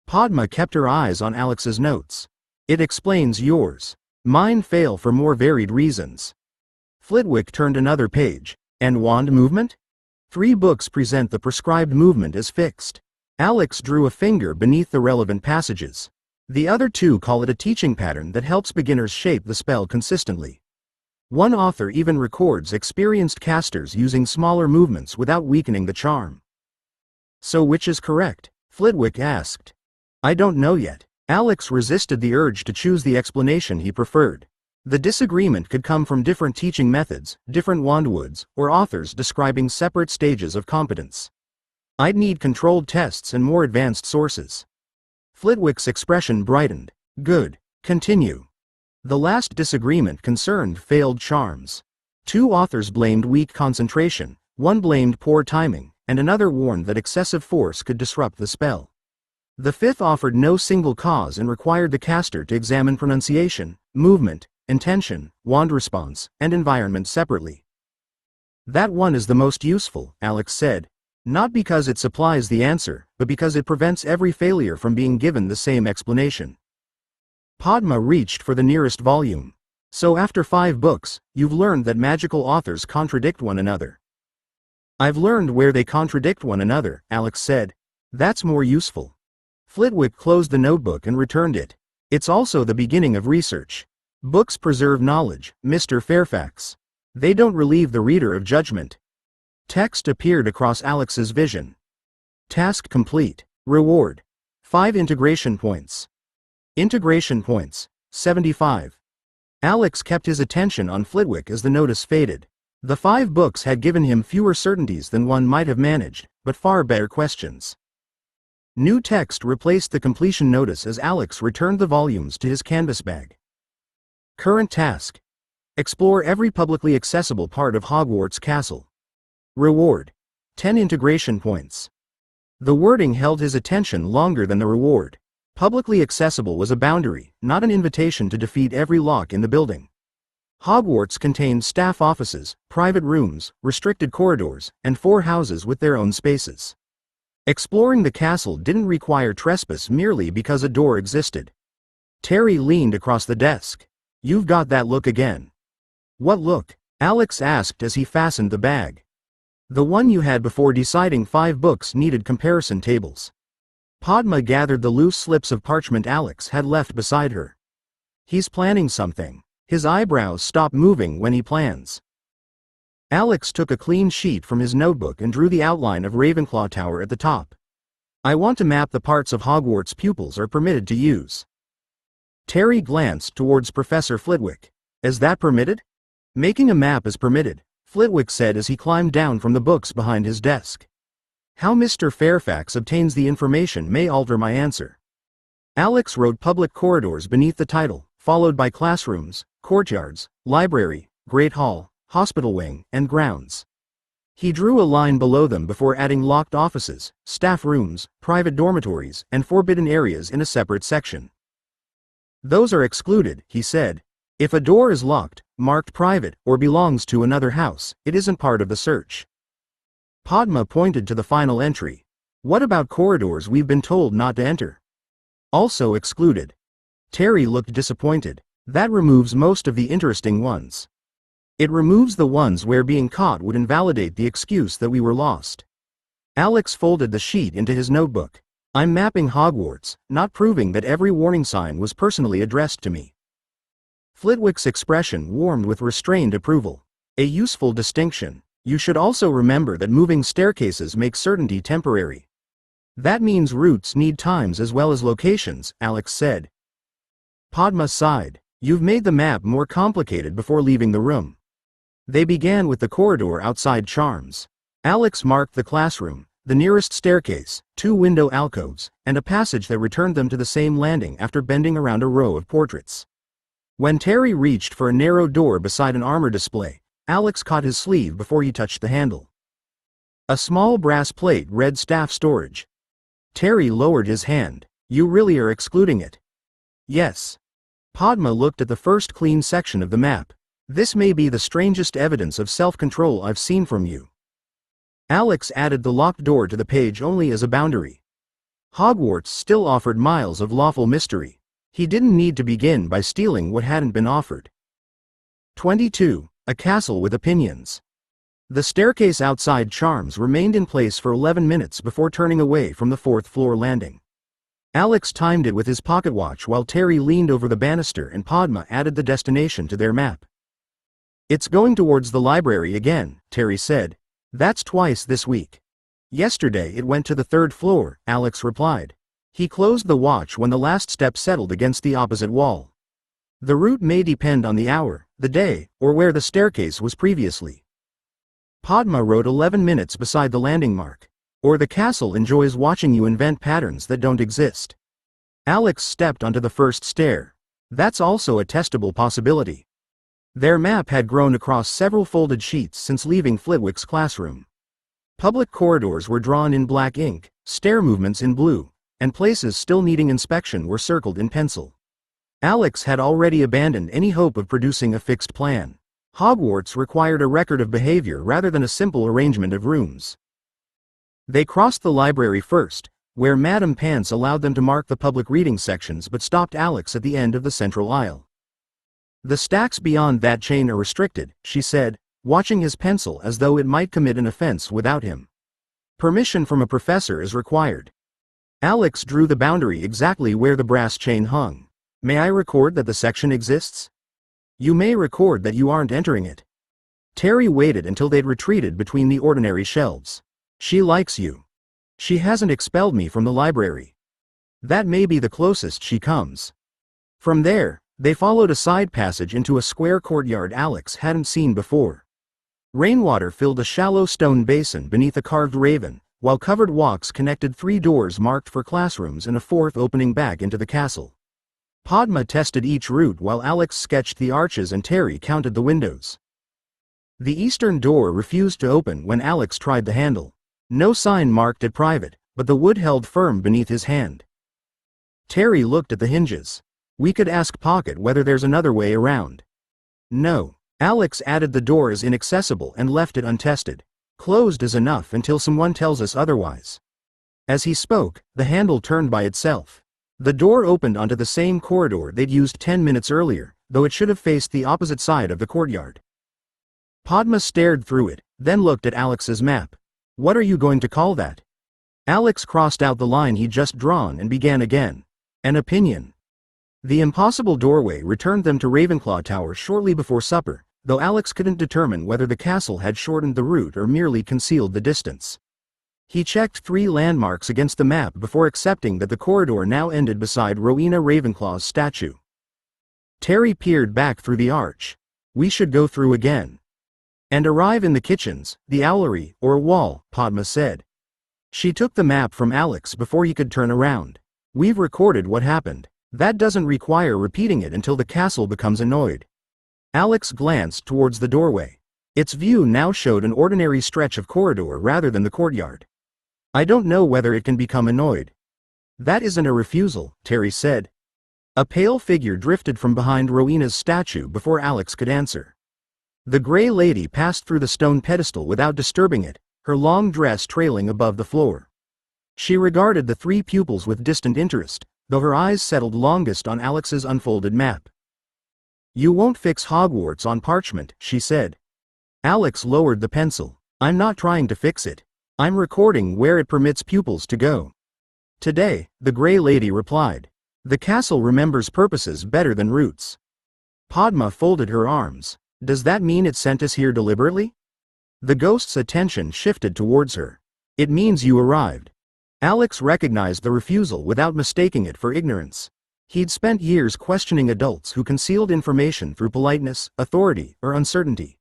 Padma kept her eyes on Alex's notes. "It explains yours. Mine fail for more varied reasons." Flitwick turned another page. "And wand movement?" 3 books present the prescribed movement as fixed. Alex drew a finger beneath the relevant passages. The other 2 call it a teaching pattern that helps beginners shape the spell consistently. One author even records experienced casters using smaller movements without weakening the charm. "So which is correct?" Flitwick asked. "I don't know yet." Alex resisted the urge to choose the explanation he preferred. The disagreement could come from different teaching methods, different wandwoods, or authors describing separate stages of competence. "I'd need controlled tests and more advanced sources." Flitwick's expression brightened. "Good. Continue." The last disagreement concerned failed charms. 2 authors blamed weak concentration, one blamed poor timing, and another warned that excessive force could disrupt the spell. The 5th offered no single cause and required the caster to examine pronunciation, movement, intention, wand response, and environment separately. "That one is the most useful," Alex said. "Not because it supplies the answer, but because it prevents every failure from being given the same explanation." Padma reached for the nearest volume. "So after 5 books, you've learned that magical authors contradict one another." "I've learned where they contradict one another," Alex said. "That's more useful." Flitwick closed the notebook and returned it. "It's also the beginning of research. Books preserve knowledge, Mr. Fairfax. They don't relieve the reader of judgment." Text appeared across Alex's vision. "Task complete. Reward. 5 integration points." Integration points. 75. Alex kept his attention on Flitwick as the notice faded. The 5 books had given him fewer certainties than one might have managed, but far better questions. New text replaced the completion notice as Alex returned the volumes to his canvas bag. Current task. Explore every publicly accessible part of Hogwarts Castle. Reward. 10 integration points. The wording held his attention longer than the reward. Publicly accessible was a boundary, not an invitation to defeat every lock in the building. Hogwarts contained staff offices, private rooms, restricted corridors, and 4 houses with their own spaces. Exploring the castle didn't require trespass merely because a door existed. Terry leaned across the desk. You've got that look again. What look? Alex asked as he fastened the bag. The one you had before deciding 5 books needed comparison tables. Padma gathered the loose slips of parchment Alex had left beside her. He's planning something. His eyebrows stop moving when he plans. Alex took a clean sheet from his notebook and drew the outline of Ravenclaw Tower at the top. I want to map the parts of Hogwarts pupils are permitted to use. Terry glanced towards Professor Flitwick. Is that permitted? Making a map is permitted, Flitwick said as he climbed down from the books behind his desk. How Mr. Fairfax obtains the information may alter my answer. Alex wrote public corridors beneath the title, followed by classrooms, courtyards, library, great hall, hospital wing, and grounds. He drew a line below them before adding locked offices, staff rooms, private dormitories, and forbidden areas in a separate section. Those are excluded, he said. If a door is locked, marked private, or belongs to another house, it isn't part of the search. Padma pointed to the final entry. What about corridors we've been told not to enter? Also excluded. Terry looked disappointed. That removes most of the interesting ones. It removes the ones where being caught would invalidate the excuse that we were lost. Alex folded the sheet into his notebook. I'm mapping Hogwarts, not proving that every warning sign was personally addressed to me. Flitwick's expression warmed with restrained approval. A useful distinction. You should also remember that moving staircases makes certainty temporary. That means routes need times as well as locations, Alex said. Padma sighed. You've made the map more complicated before leaving the room. They began with the corridor outside Charms. Alex marked the classroom, the nearest staircase, 2 window alcoves, and a passage that returned them to the same landing after bending around a row of portraits. When Terry reached for a narrow door beside an armor display, Alex caught his sleeve before he touched the handle. A small brass plate read staff storage. Terry lowered his hand. You really are excluding it? Yes. Padma looked at the first clean section of the map. This may be the strangest evidence of self-control I've seen from you. Alex added the locked door to the page only as a boundary. Hogwarts still offered miles of lawful mystery. He didn't need to begin by stealing what hadn't been offered. 22. A castle with opinions. The staircase outside Charms remained in place for 11 minutes before turning away from the 4th floor landing. Alex timed it with his pocket watch while Terry leaned over the banister and Padma added the destination to their map. It's going towards the library again, Terry said. That's twice this week. Yesterday it went to the 3rd floor, Alex replied. He closed the watch when the last step settled against the opposite wall. The route may depend on the hour, the day, or where the staircase was previously. Padma wrote 11 minutes beside the landing mark. Or the castle enjoys watching you invent patterns that don't exist. Alex stepped onto the first stair. That's also a testable possibility. Their map had grown across several folded sheets since leaving Flitwick's classroom. Public corridors were drawn in black ink, stair movements in blue, and places still needing inspection were circled in pencil. Alex had already abandoned any hope of producing a fixed plan. Hogwarts required a record of behavior rather than a simple arrangement of rooms. They crossed the library first, where Madame Pants allowed them to mark the public reading sections but stopped Alex at the end of the central aisle. The stacks beyond that chain are restricted, she said, watching his pencil as though it might commit an offense without him. Permission from a professor is required. Alex drew the boundary exactly where the brass chain hung. May I record that the section exists? You may record that you aren't entering it. Terry waited until they'd retreated between the ordinary shelves. She likes you. She hasn't expelled me from the library. That may be the closest she comes. From there, they followed a side passage into a square courtyard Alex hadn't seen before. Rainwater filled a shallow stone basin beneath a carved raven, while covered walks connected 3 doors marked for classrooms and a 4th opening back into the castle. Padma tested each route while Alex sketched the arches and Terry counted the windows. The eastern door refused to open when Alex tried the handle. No sign marked it private, but the wood held firm beneath his hand. Terry looked at the hinges. We could ask Pocket whether there's another way around. No. Alex added the door as inaccessible and left it untested. Closed is enough until someone tells us otherwise. As he spoke, the handle turned by itself. The door opened onto the same corridor they'd used 10 minutes earlier, though it should have faced the opposite side of the courtyard. Padma stared through it, then looked at Alex's map. What are you going to call that? Alex crossed out the line he'd just drawn and began again. An opinion. The impossible doorway returned them to Ravenclaw Tower shortly before supper, though Alex couldn't determine whether the castle had shortened the route or merely concealed the distance. He checked 3 landmarks against the map before accepting that the corridor now ended beside Rowena Ravenclaw's statue. Terry peered back through the arch. We should go through again. And arrive in the kitchens, the owlery, or wall, Padma said. She took the map from Alex before he could turn around. We've recorded what happened. That doesn't require repeating it until the castle becomes annoyed. Alex glanced towards the doorway. Its view now showed an ordinary stretch of corridor rather than the courtyard. I don't know whether it can become annoyed. That isn't a refusal, Terry said. A pale figure drifted from behind Rowena's statue before Alex could answer. The gray lady passed through the stone pedestal without disturbing it, her long dress trailing above the floor. She regarded the 3 pupils with distant interest, though her eyes settled longest on Alex's unfolded map. You won't fix Hogwarts on parchment, she said. Alex lowered the pencil. I'm not trying to fix it. I'm recording where it permits pupils to go. Today, the gray lady replied. The castle remembers purposes better than routes. Padma folded her arms. Does that mean it sent us here deliberately? The ghost's attention shifted towards her. It means you arrived. Alex recognized the refusal without mistaking it for ignorance. He'd spent years questioning adults who concealed information through politeness, authority, or uncertainty.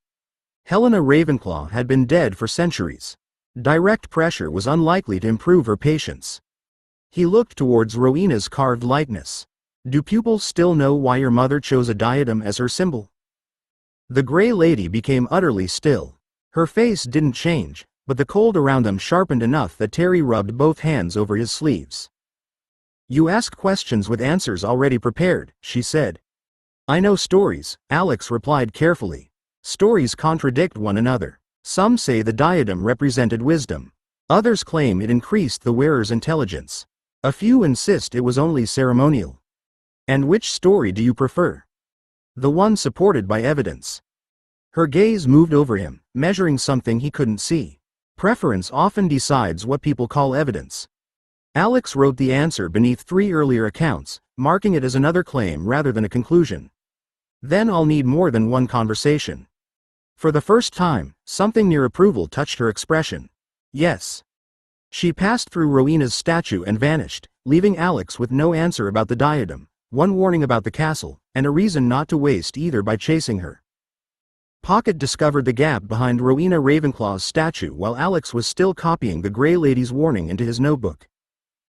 Helena Ravenclaw had been dead for centuries. Direct pressure was unlikely to improve her patience. He looked towards Rowena's carved likeness. Do pupils still know why your mother chose a diadem as her symbol? The gray lady became utterly still. Her face didn't change, but the cold around them sharpened enough that Terry rubbed both hands over his sleeves. You ask questions with answers already prepared, she said. I know stories, Alex replied carefully. Stories contradict one another. Some say the diadem represented wisdom. Others claim it increased the wearer's intelligence. A few insist it was only ceremonial. And which story do you prefer? The one supported by evidence. Her gaze moved over him, measuring something he couldn't see. Preference often decides what people call evidence. Alex wrote the answer beneath 3 earlier accounts, marking it as another claim rather than a conclusion. Then I'll need more than one conversation. For the first time, something near approval touched her expression. Yes. She passed through Rowena's statue and vanished, leaving Alex with no answer about the diadem, one warning about the castle, and a reason not to waste either by chasing her. Pocket discovered the gap behind Rowena Ravenclaw's statue while Alex was still copying the gray lady's warning into his notebook.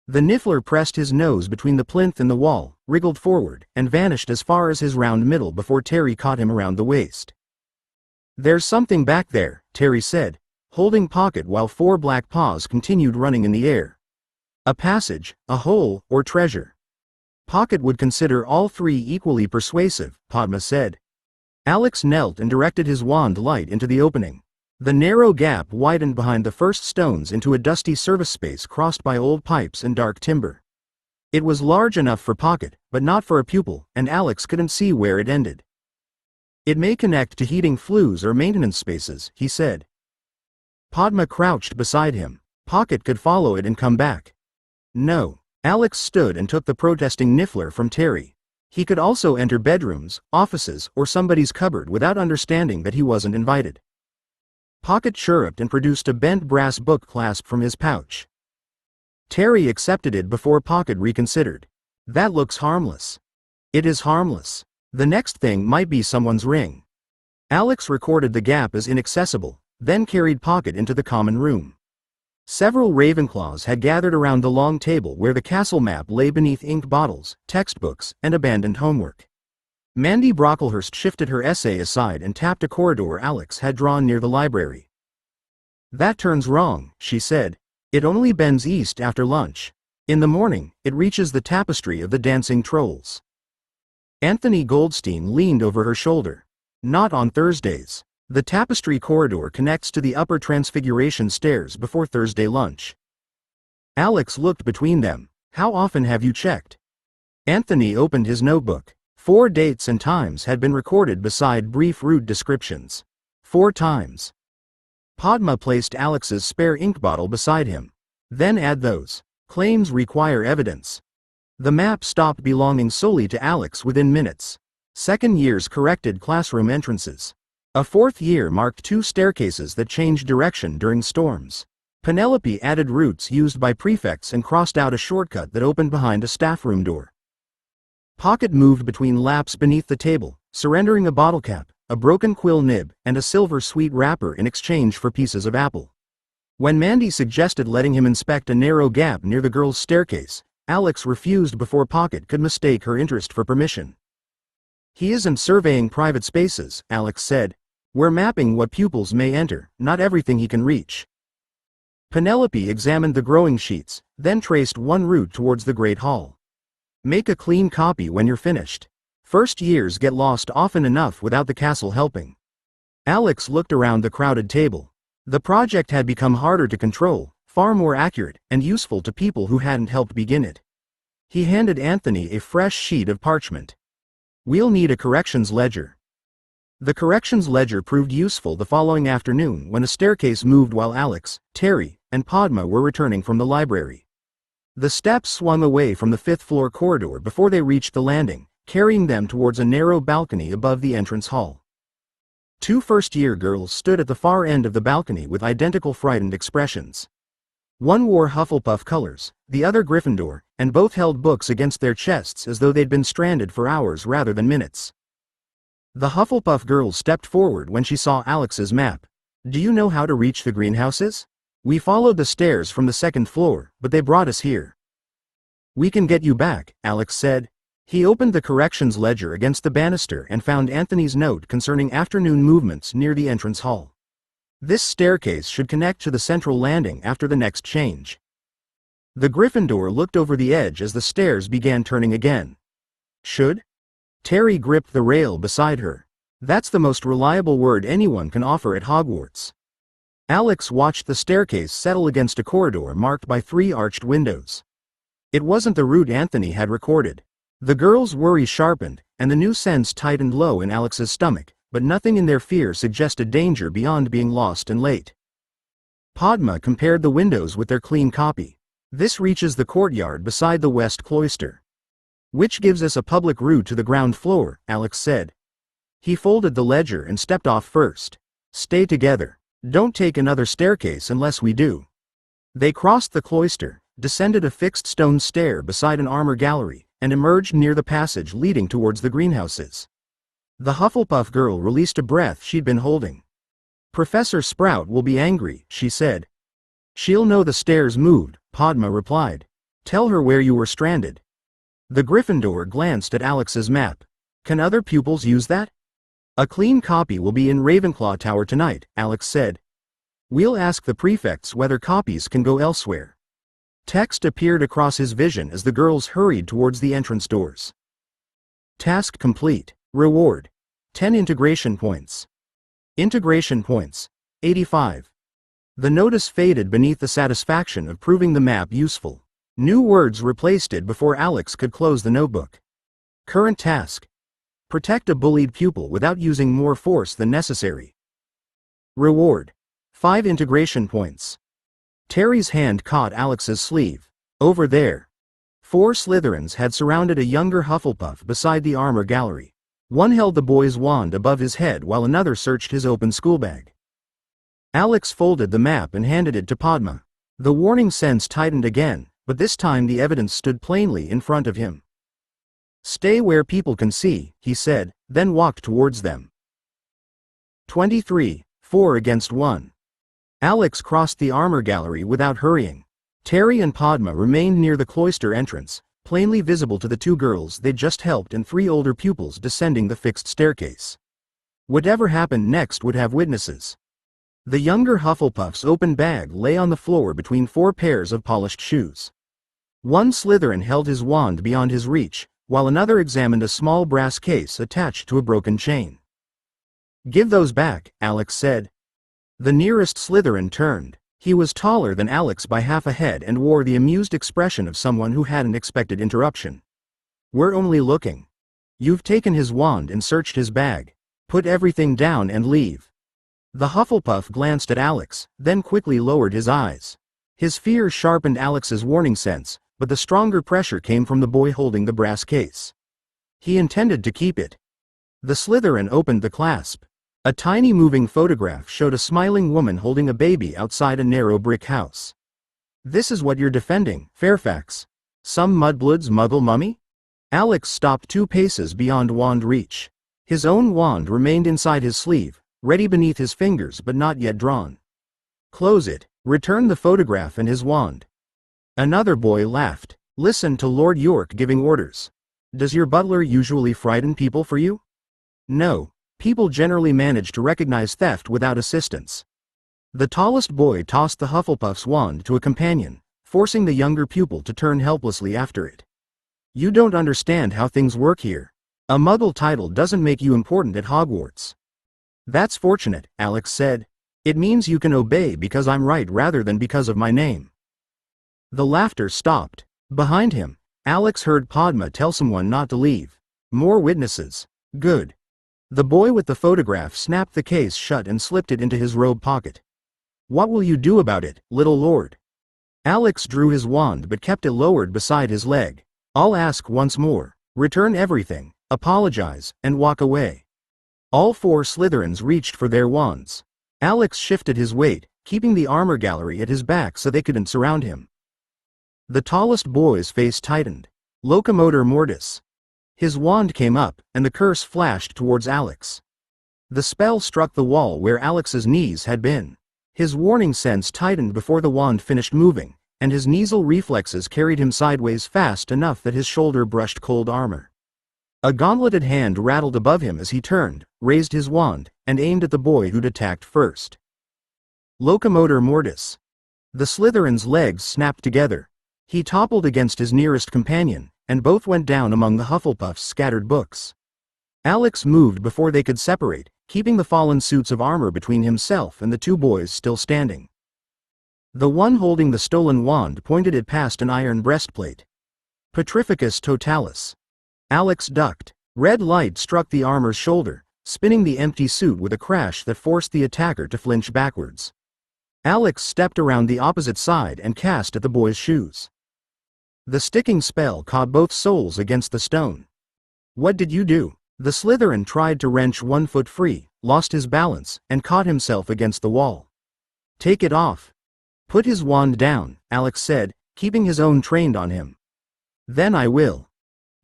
The Niffler pressed his nose between the plinth and the wall, wriggled forward, and vanished as far as his round middle before Terry caught him around the waist. There's something back there, Terry said, holding Pocket while 4 black paws continued running in the air. A passage, a hole, or treasure. Pocket would consider all 3 equally persuasive, Padma said. Alex knelt and directed his wand light into the opening. The narrow gap widened behind the first stones into a dusty service space crossed by old pipes and dark timber. It was large enough for Pocket, but not for a pupil, and Alex couldn't see where it ended. It may connect to heating flues or maintenance spaces, he said. Padma crouched beside him. Pocket could follow it and come back. No. Alex stood and took the protesting Niffler from Terry. He could also enter bedrooms, offices, or somebody's cupboard without understanding that he wasn't invited. Pocket chirruped and produced a bent brass book clasp from his pouch. Terry accepted it before Pocket reconsidered. That looks harmless. It is harmless. The next thing might be someone's ring. Alex recorded the gap as inaccessible, then carried Pocket into the common room. Several Ravenclaws had gathered around the long table where the castle map lay beneath ink bottles, textbooks, and abandoned homework. Mandy Brocklehurst shifted her essay aside and tapped a corridor Alex had drawn near the library. That turns wrong, she said. It only bends east after lunch. In the morning, it reaches the tapestry of the dancing trolls. Anthony Goldstein leaned over her shoulder. Not on Thursdays. The tapestry corridor connects to the upper Transfiguration stairs before Thursday lunch. Alex looked between them. How often have you checked? Anthony opened his notebook. 4 dates and times had been recorded beside brief route descriptions. 4 times. Padma placed Alex's spare ink bottle beside him. Then add those. Claims require evidence. The map stopped belonging solely to Alex within minutes. Second years corrected classroom entrances. A fourth year marked 2 staircases that changed direction during storms. Penelope added routes used by prefects and crossed out a shortcut that opened behind a staff room door. Pocket moved between laps beneath the table, surrendering a bottle cap, a broken quill nib, and a silver sweet wrapper in exchange for pieces of apple. When Mandy suggested letting him inspect a narrow gap near the girls' staircase, Alex refused before Pocket could mistake her interest for permission. "He isn't surveying private spaces," Alex said. "We're mapping what pupils may enter, not everything he can reach." Penelope examined the growing sheets, then traced one route towards the Great Hall. "Make a clean copy when you're finished. First years get lost often enough without the castle helping." Alex looked around the crowded table. The project had become harder to control, far more accurate, and useful to people who hadn't helped begin it. He handed Anthony a fresh sheet of parchment. "We'll need a corrections ledger." The corrections ledger proved useful the following afternoon when a staircase moved while Alex, Terry, and Padma were returning from the library. The steps swung away from the 5th-floor corridor before they reached the landing, carrying them towards a narrow balcony above the entrance hall. 2 first-year girls stood at the far end of the balcony with identical frightened expressions. One wore Hufflepuff colors, the other Gryffindor, and both held books against their chests as though they'd been stranded for hours rather than minutes. The Hufflepuff girl stepped forward when she saw Alex's map. "Do you know how to reach the greenhouses? We followed the stairs from the 2nd floor, but they brought us here." "We can get you back," Alex said. He opened the corrections ledger against the banister and found Anthony's note concerning afternoon movements near the entrance hall. This staircase should connect to the central landing after the next change. The Gryffindor looked over the edge as the stairs began turning again. "Should?" Terry gripped the rail beside her. "That's the most reliable word anyone can offer at Hogwarts." Alex watched the staircase settle against a corridor marked by 3 arched windows. It wasn't the route Anthony had recorded. The girls' worry sharpened, and the new sense tightened low in Alex's stomach, but nothing in their fear suggested danger beyond being lost and late. Padma compared the windows with their clean copy. "This reaches the courtyard beside the west cloister, which gives us a public route to the ground floor," Alex said. He folded the ledger and stepped off first. "Stay together. Don't take another staircase unless we do." They crossed the cloister, descended a fixed stone stair beside an armor gallery, and emerged near the passage leading towards the greenhouses. The Hufflepuff girl released a breath she'd been holding. "Professor Sprout will be angry," she said. "She'll know the stairs moved," Padma replied. "Tell her where you were stranded." The Gryffindor glanced at Alex's map. "Can other pupils use that?" "A clean copy will be in Ravenclaw Tower tonight," Alex said. "We'll ask the prefects whether copies can go elsewhere." Text appeared across his vision as the girls hurried towards the entrance doors. Task complete. Reward: 10 integration points. Integration points: 85. The notice faded beneath the satisfaction of proving the map useful. New words replaced it before Alex could close the notebook. Current task: protect a bullied pupil without using more force than necessary. Reward: 5 integration points. Terry's hand caught Alex's sleeve. "Over there." 4 Slytherins had surrounded a younger Hufflepuff beside the armor gallery. One held the boy's wand above his head while another searched his open schoolbag. Alex folded the map and handed it to Padma. The warning sense tightened again, but this time the evidence stood plainly in front of him. "Stay where people can see," he said, then walked towards them. 23, 4 against 1. Alex crossed the armor gallery without hurrying. Terry and Padma remained near the cloister entrance, plainly visible to the 2 girls they'd just helped and 3 older pupils descending the fixed staircase. Whatever happened next would have witnesses. The younger Hufflepuff's open bag lay on the floor between 4 pairs of polished shoes. One Slytherin held his wand beyond his reach, while another examined a small brass case attached to a broken chain. "Give those back," Alex said. The nearest Slytherin turned. He was taller than Alex by half a head and wore the amused expression of someone who hadn't expected interruption. We're only looking. You've taken his wand and searched his bag. Put everything down and leave. The Hufflepuff glanced at Alex, then quickly lowered his eyes. His fear sharpened Alex's warning sense, but the stronger pressure came from the boy holding the brass case. He intended to keep it. The Slytherin opened the clasp. A tiny moving photograph showed a smiling woman holding a baby outside a narrow brick house. This is what you're defending, Fairfax? Some mudblood's muggle mummy? Alex stopped 2 paces beyond wand reach. His own wand remained inside his sleeve, ready beneath his fingers but not yet drawn. Close it. Return the photograph and his wand. Another boy laughed. Listen to Lord York giving orders. Does your butler usually frighten people for you? No. People generally manage to recognize theft without assistance. The tallest boy tossed the Hufflepuff's wand to a companion, forcing the younger pupil to turn helplessly after it. You don't understand how things work here. A muggle title doesn't make you important at Hogwarts. That's fortunate, Alex said. It means you can obey because I'm right rather than because of my name. The laughter stopped. Behind him, Alex heard Padma tell someone not to leave. More witnesses. Good. The boy with the photograph snapped the case shut and slipped it into his robe pocket. What will you do about it, little lord? Alex drew his wand but kept it lowered beside his leg. I'll ask once more. Return everything, apologize, and walk away. All 4 Slytherins reached for their wands. Alex shifted his weight, keeping the armor gallery at his back so they couldn't surround him. The tallest boy's face tightened. Locomotor mortis. His wand came up, and the curse flashed towards Alex. The spell struck the wall where Alex's knees had been. His warning sense tightened before the wand finished moving, and his nasal reflexes carried him sideways fast enough that his shoulder brushed cold armor. A gauntleted hand rattled above him as he turned, raised his wand, and aimed at the boy who'd attacked first. Locomotor mortis. The Slytherin's legs snapped together. He toppled against his nearest companion, and both went down among the Hufflepuff's scattered books. Alex moved before they could separate, keeping the fallen suits of armor between himself and the 2 boys still standing. The one holding the stolen wand pointed it past an iron breastplate. Petrificus totalis. Alex ducked. Red light struck the armor's shoulder, spinning the empty suit with a crash that forced the attacker to flinch backwards. Alex stepped around the opposite side and cast at the boy's shoes. The sticking spell caught both soles against the stone. What did you do? The Slytherin tried to wrench one foot free, lost his balance, and caught himself against the wall. Take it off. Put his wand down, Alex said, keeping his own trained on him. Then I will.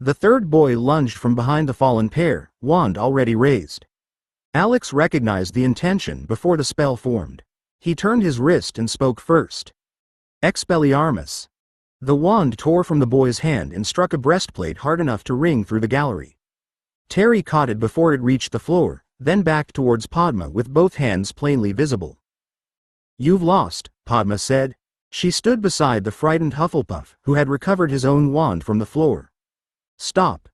The third boy lunged from behind the fallen pair, wand already raised. Alex recognized the intention before the spell formed. He turned his wrist and spoke first. Expelliarmus. The wand tore from the boy's hand and struck a breastplate hard enough to ring through the gallery. Terry caught it before it reached the floor, then backed towards Padma with both hands plainly visible. You've lost, Padma said. She stood beside the frightened Hufflepuff, who had recovered his own wand from the floor. Stop.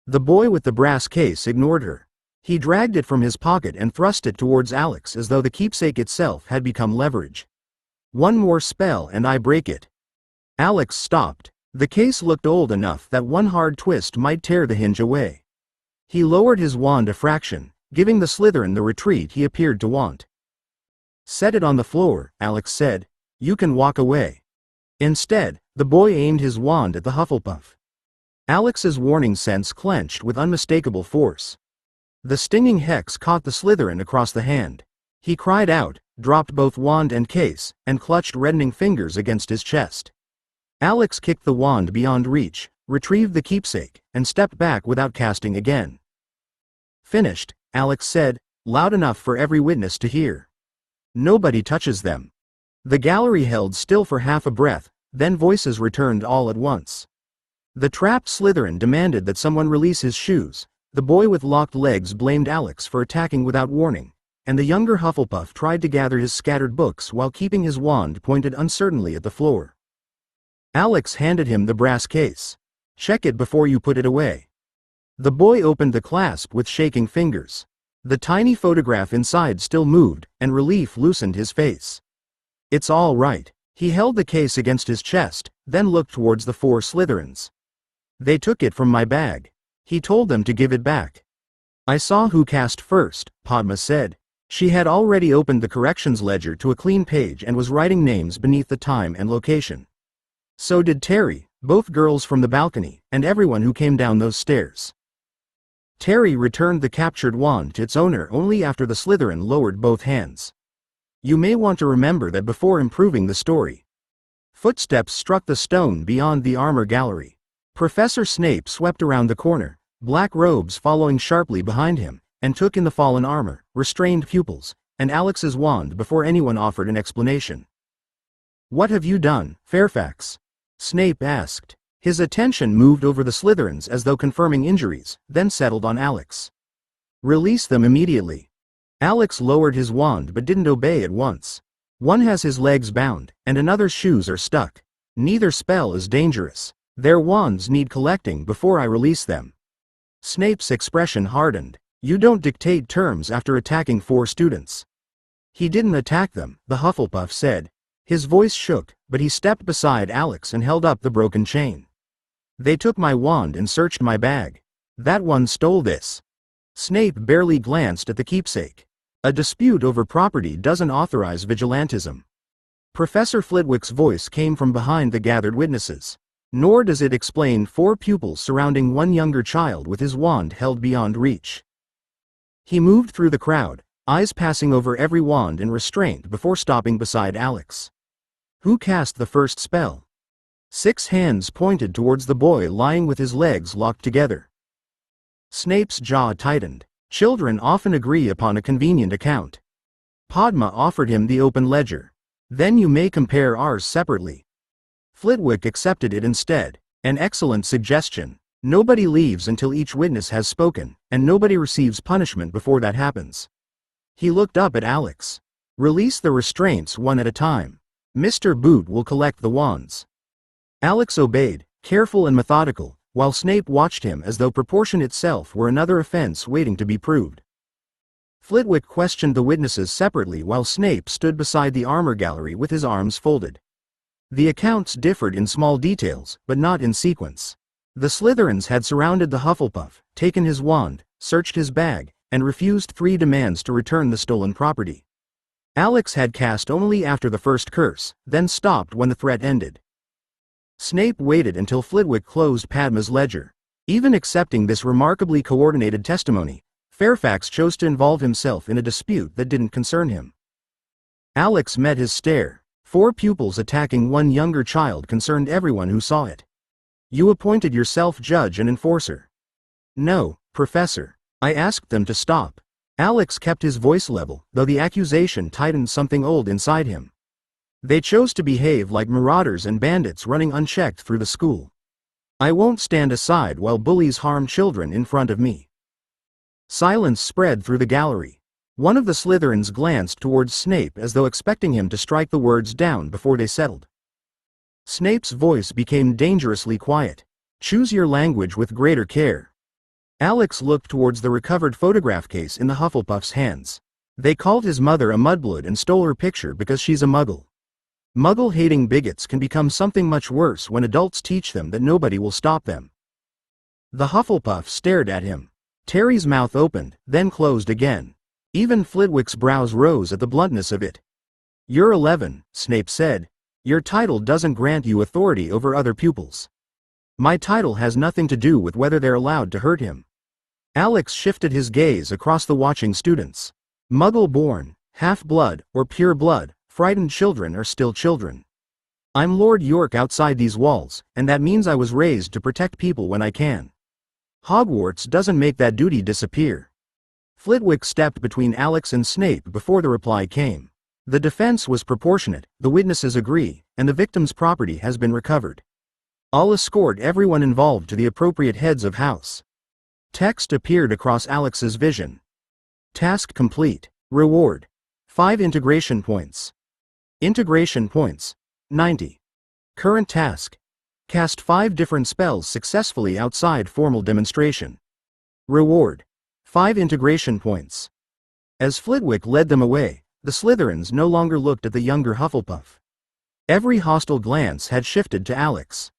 The boy with the brass case ignored her. He dragged it from his pocket and thrust it towards Alex as though the keepsake itself had become leverage. One more spell and I break it. Alex stopped. The case looked old enough that one hard twist might tear the hinge away. He lowered his wand a fraction, giving the Slytherin the retreat he appeared to want. Set it on the floor, Alex said. You can walk away. Instead, the boy aimed his wand at the Hufflepuff. Alex's warning sense clenched with unmistakable force. The stinging hex caught the Slytherin across the hand. He cried out, dropped both wand and case, and clutched reddening fingers against his chest. Alex kicked the wand beyond reach, retrieved the keepsake, and stepped back without casting again. Finished, Alex said, loud enough for every witness to hear. Nobody touches them. The gallery held still for half a breath, then voices returned all at once. The trapped Slytherin demanded that someone release his shoes, the boy with locked legs blamed Alex for attacking without warning, and the younger Hufflepuff tried to gather his scattered books while keeping his wand pointed uncertainly at the floor. Alex handed him the brass case. Check it before you put it away. The boy opened the clasp with shaking fingers. The tiny photograph inside still moved, and relief loosened his face. It's all right. He held the case against his chest, then looked towards the 4 Slytherins. They took it from my bag. He told them to give it back. I saw who cast first, Padma said. She had already opened the corrections ledger to a clean page and was writing names beneath the time and location. So did Terry, both girls from the balcony, and everyone who came down those stairs. Terry returned the captured wand to its owner only after the Slytherin lowered both hands. You may want to remember that before improving the story. Footsteps struck the stone beyond the armor gallery. Professor Snape swept around the corner, black robes following sharply behind him, and took in the fallen armor, restrained pupils, and Alex's wand before anyone offered an explanation. What have you done, Fairfax? Snape asked. His attention moved over the Slytherins as though confirming injuries, then settled on Alex. Release them immediately. Alex lowered his wand but didn't obey at once. One has his legs bound, and another's shoes are stuck. Neither spell is dangerous. Their wands need collecting before I release them. Snape's expression hardened. You don't dictate terms after attacking 4 students. He didn't attack them, the Hufflepuff said. His voice shook, but he stepped beside Alex and held up the broken chain. They took my wand and searched my bag. That one stole this. Snape barely glanced at the keepsake. A dispute over property doesn't authorize vigilantism. Professor Flitwick's voice came from behind the gathered witnesses. Nor does it explain 4 pupils surrounding one younger child with his wand held beyond reach. He moved through the crowd, eyes passing over every wand in restraint before stopping beside Alex. Who cast the first spell? 6 hands pointed towards the boy lying with his legs locked together. Snape's jaw tightened. Children often agree upon a convenient account. Padma offered him the open ledger. Then you may compare ours separately. Flitwick accepted it instead. An excellent suggestion. Nobody leaves until each witness has spoken, and nobody receives punishment before that happens. He looked up at Alex. Release the restraints one at a time. Mr. Boot will collect the wands. Alex obeyed, careful and methodical, while Snape watched him as though proportion itself were another offense waiting to be proved. Flitwick questioned the witnesses separately while Snape stood beside the armor gallery with his arms folded. The accounts differed in small details, but not in sequence. The Slytherins had surrounded the Hufflepuff, taken his wand, searched his bag, and refused 3 demands to return the stolen property. Alex had cast only after the first curse, then stopped when the threat ended. Snape waited until Flitwick closed Padma's ledger. Even accepting this remarkably coordinated testimony, Fairfax chose to involve himself in a dispute that didn't concern him. Alex met his stare. 4 pupils attacking one younger child concerned everyone who saw it. You appointed yourself judge and enforcer. No, Professor. I asked them to stop. Alex kept his voice level, though the accusation tightened something old inside him. They chose to behave like marauders and bandits running unchecked through the school. I won't stand aside while bullies harm children in front of me. Silence spread through the gallery. One of the Slytherins glanced towards Snape as though expecting him to strike the words down before they settled. Snape's voice became dangerously quiet. Choose your language with greater care. Alex looked towards the recovered photograph case in the Hufflepuff's hands. They called his mother a mudblood and stole her picture because she's a muggle. Muggle-hating bigots can become something much worse when adults teach them that nobody will stop them. The Hufflepuff stared at him. Terry's mouth opened, then closed again. Even Flitwick's brows rose at the bluntness of it. You're 11, Snape said. Your title doesn't grant you authority over other pupils. My title has nothing to do with whether they're allowed to hurt him. Alex shifted his gaze across the watching students. Muggle-born, half-blood, or pure blood, frightened children are still children. I'm Lord York outside these walls, and that means I was raised to protect people when I can. Hogwarts doesn't make that duty disappear. Flitwick stepped between Alex and Snape before the reply came. The defense was proportionate, the witnesses agree, and the victim's property has been recovered. I'll escort everyone involved to the appropriate heads of house. Text appeared across Alex's vision. Task complete. Reward: 5 integration points. Integration points: 90. Current task: cast 5 different spells successfully outside formal demonstration. Reward: 5 integration points. As Flitwick led them away, the Slytherins no longer looked at the younger Hufflepuff. Every hostile glance had shifted to Alex.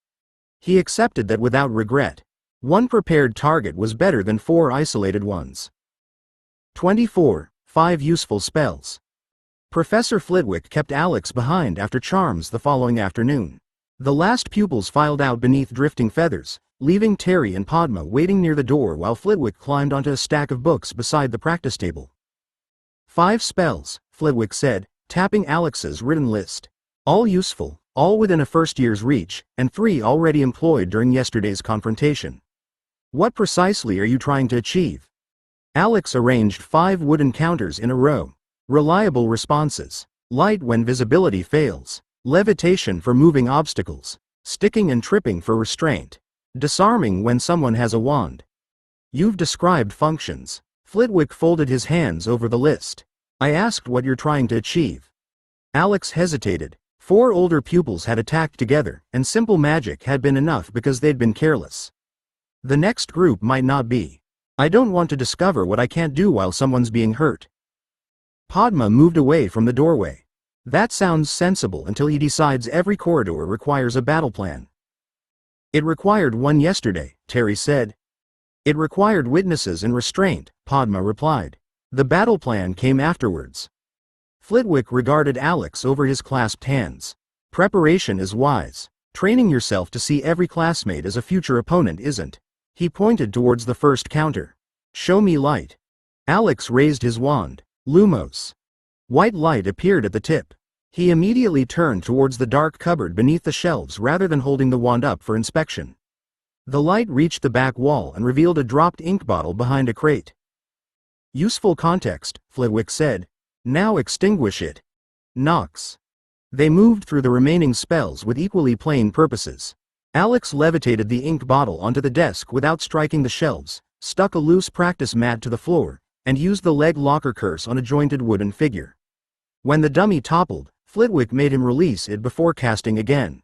He accepted that without regret. One prepared target was better than 4 isolated ones. 24. 5 useful spells. Professor Flitwick kept Alex behind after charms the following afternoon. The last pupils filed out beneath drifting feathers, leaving Terry and Padma waiting near the door while Flitwick climbed onto a stack of books beside the practice table. 5 spells, Flitwick said, tapping Alex's written list. All useful, all within a first year's reach, and 3 already employed during yesterday's confrontation. What precisely are you trying to achieve? Alex arranged 5 wooden counters in a row. Reliable responses. Light when visibility fails. Levitation for moving obstacles. Sticking and tripping for restraint. Disarming when someone has a wand. You've described functions. Flitwick folded his hands over the list. I asked what you're trying to achieve. Alex hesitated. 4 older pupils had attacked together, and simple magic had been enough because they'd been careless. The next group might not be. I don't want to discover what I can't do while someone's being hurt. Padma moved away from the doorway. That sounds sensible until he decides every corridor requires a battle plan. It required one yesterday, Terry said. It required witnesses and restraint, Padma replied. The battle plan came afterwards. Flitwick regarded Alex over his clasped hands. Preparation is wise. Training yourself to see every classmate as a future opponent isn't. He pointed towards the first counter. Show me light. Alex raised his wand. Lumos. White light appeared at the tip. He immediately turned towards the dark cupboard beneath the shelves rather than holding the wand up for inspection. The light reached the back wall and revealed a dropped ink bottle behind a crate. Useful context, Flitwick said. Now extinguish it. Nox. They moved through the remaining spells with equally plain purposes. Alex levitated the ink bottle onto the desk without striking the shelves, stuck a loose practice mat to the floor, and used the leg locker curse on a jointed wooden figure. When the dummy toppled, Flitwick made him release it before casting again.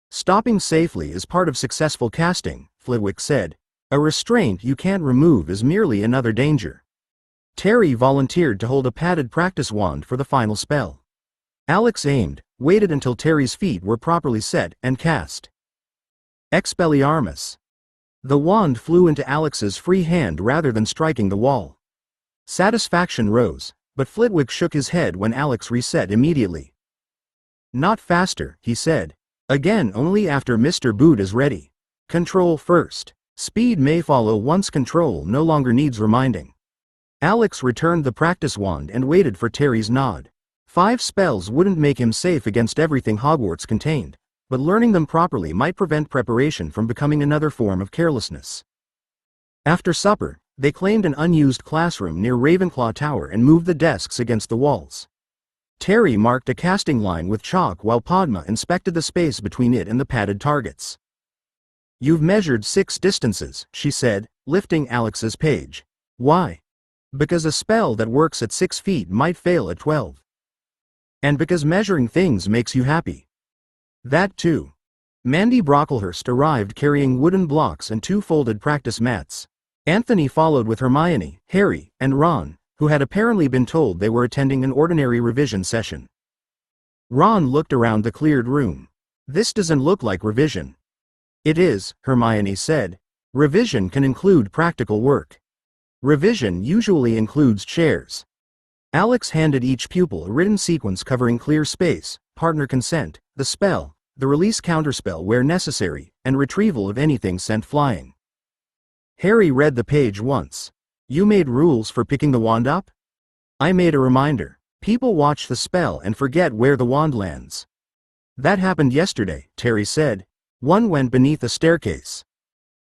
Stopping safely is part of successful casting, Flitwick said. A restraint you can't remove is merely another danger. Terry volunteered to hold a padded practice wand for the final spell. Alex aimed, waited until Terry's feet were properly set, and cast. Expelliarmus. The wand flew into Alex's free hand rather than striking the wall. Satisfaction rose, but Flitwick shook his head when Alex reset immediately. Not faster, he said. Again only after Mr. Boot is ready. Control first. Speed may follow once control no longer needs reminding. Alex returned the practice wand and waited for Terry's nod. 5 spells wouldn't make him safe against everything Hogwarts contained, but learning them properly might prevent preparation from becoming another form of carelessness. After supper, they claimed an unused classroom near Ravenclaw Tower and moved the desks against the walls. Terry marked a casting line with chalk while Padma inspected the space between it and the padded targets. You've measured 6 distances, she said, lifting Alex's page. Why? Because a spell that works at 6 feet might fail at 12. And because measuring things makes you happy. That too. Mandy Brocklehurst arrived carrying wooden blocks and 2 folded practice mats. Anthony followed with Hermione, Harry, and Ron, who had apparently been told they were attending an ordinary revision session. Ron looked around the cleared room. This doesn't look like revision. It is, Hermione said. Revision can include practical work. Revision usually includes chairs. Alex handed each pupil a written sequence covering clear space, partner consent, the spell, the release counterspell where necessary, and retrieval of anything sent flying. Harry read the page once. You made rules for picking the wand up? I made a reminder. People watch the spell and forget where the wand lands. That happened yesterday, Terry said. One went beneath a staircase.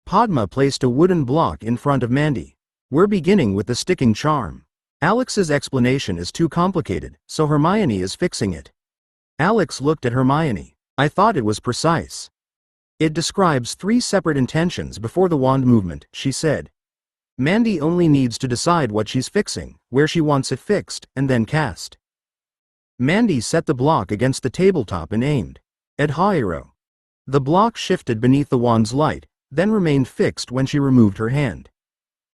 Padma placed a wooden block in front of Mandy. We're beginning with the sticking charm. Alex's explanation is too complicated, so Hermione is fixing it. Alex looked at Hermione. I thought it was precise. It describes 3 separate intentions before the wand movement, she said. Mandy only needs to decide what she's fixing, where she wants it fixed, and then cast. Mandy set the block against the tabletop and aimed. Ad hoiro. The block shifted beneath the wand's light, then remained fixed when she removed her hand.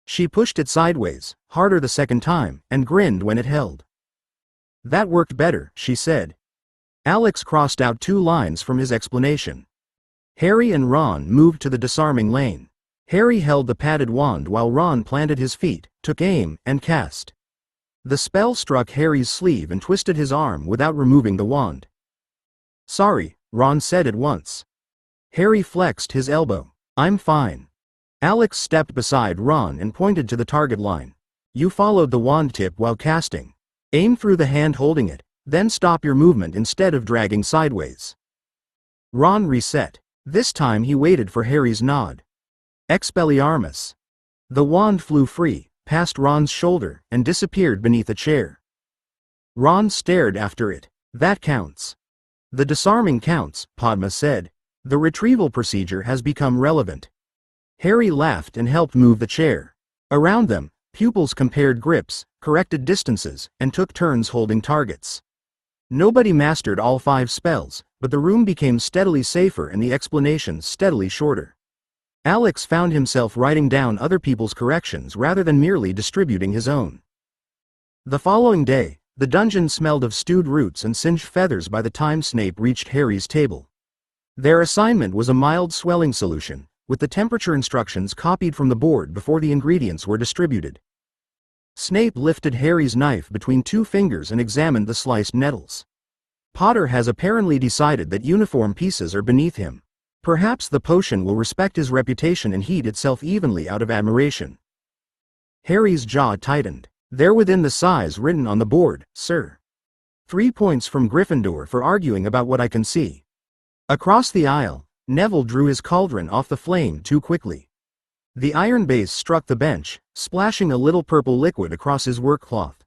She pushed it sideways, harder the second time, and grinned when it held. That worked better, she said. Alex crossed out 2 lines from his explanation. Harry and Ron moved to the disarming lane. Harry held the padded wand while Ron planted his feet, took aim, and cast. The spell struck Harry's sleeve and twisted his arm without removing the wand. "Sorry," Ron said at once. Harry flexed his elbow. "I'm fine." Alex stepped beside Ron and pointed to the target line. "You followed the wand tip while casting. Aim through the hand holding it, then stop your movement instead of dragging sideways." Ron reset. This time he waited for Harry's nod. Expelliarmus. The wand flew free, past Ron's shoulder, and disappeared beneath a chair. Ron stared after it. "That counts." "The disarming counts," Padma said. "The retrieval procedure has become relevant." Harry laughed and helped move the chair. Around them, pupils compared grips, corrected distances, and took turns holding targets. Nobody mastered all 5 spells, but the room became steadily safer and the explanations steadily shorter. Alex found himself writing down other people's corrections rather than merely distributing his own. The following day, the dungeon smelled of stewed roots and singed feathers by the time Snape reached Harry's table. Their assignment was a mild swelling solution, with the temperature instructions copied from the board before the ingredients were distributed. Snape lifted Harry's knife between 2 fingers and examined the sliced nettles. "Potter has apparently decided that uniform pieces are beneath him. Perhaps the potion will respect his reputation and heat itself evenly out of admiration." Harry's jaw tightened. "They're within the size written on the board, sir. 3 points from Gryffindor for arguing about what I can see." Across the aisle, Neville drew his cauldron off the flame too quickly. The iron base struck the bench, splashing a little purple liquid across his work cloth.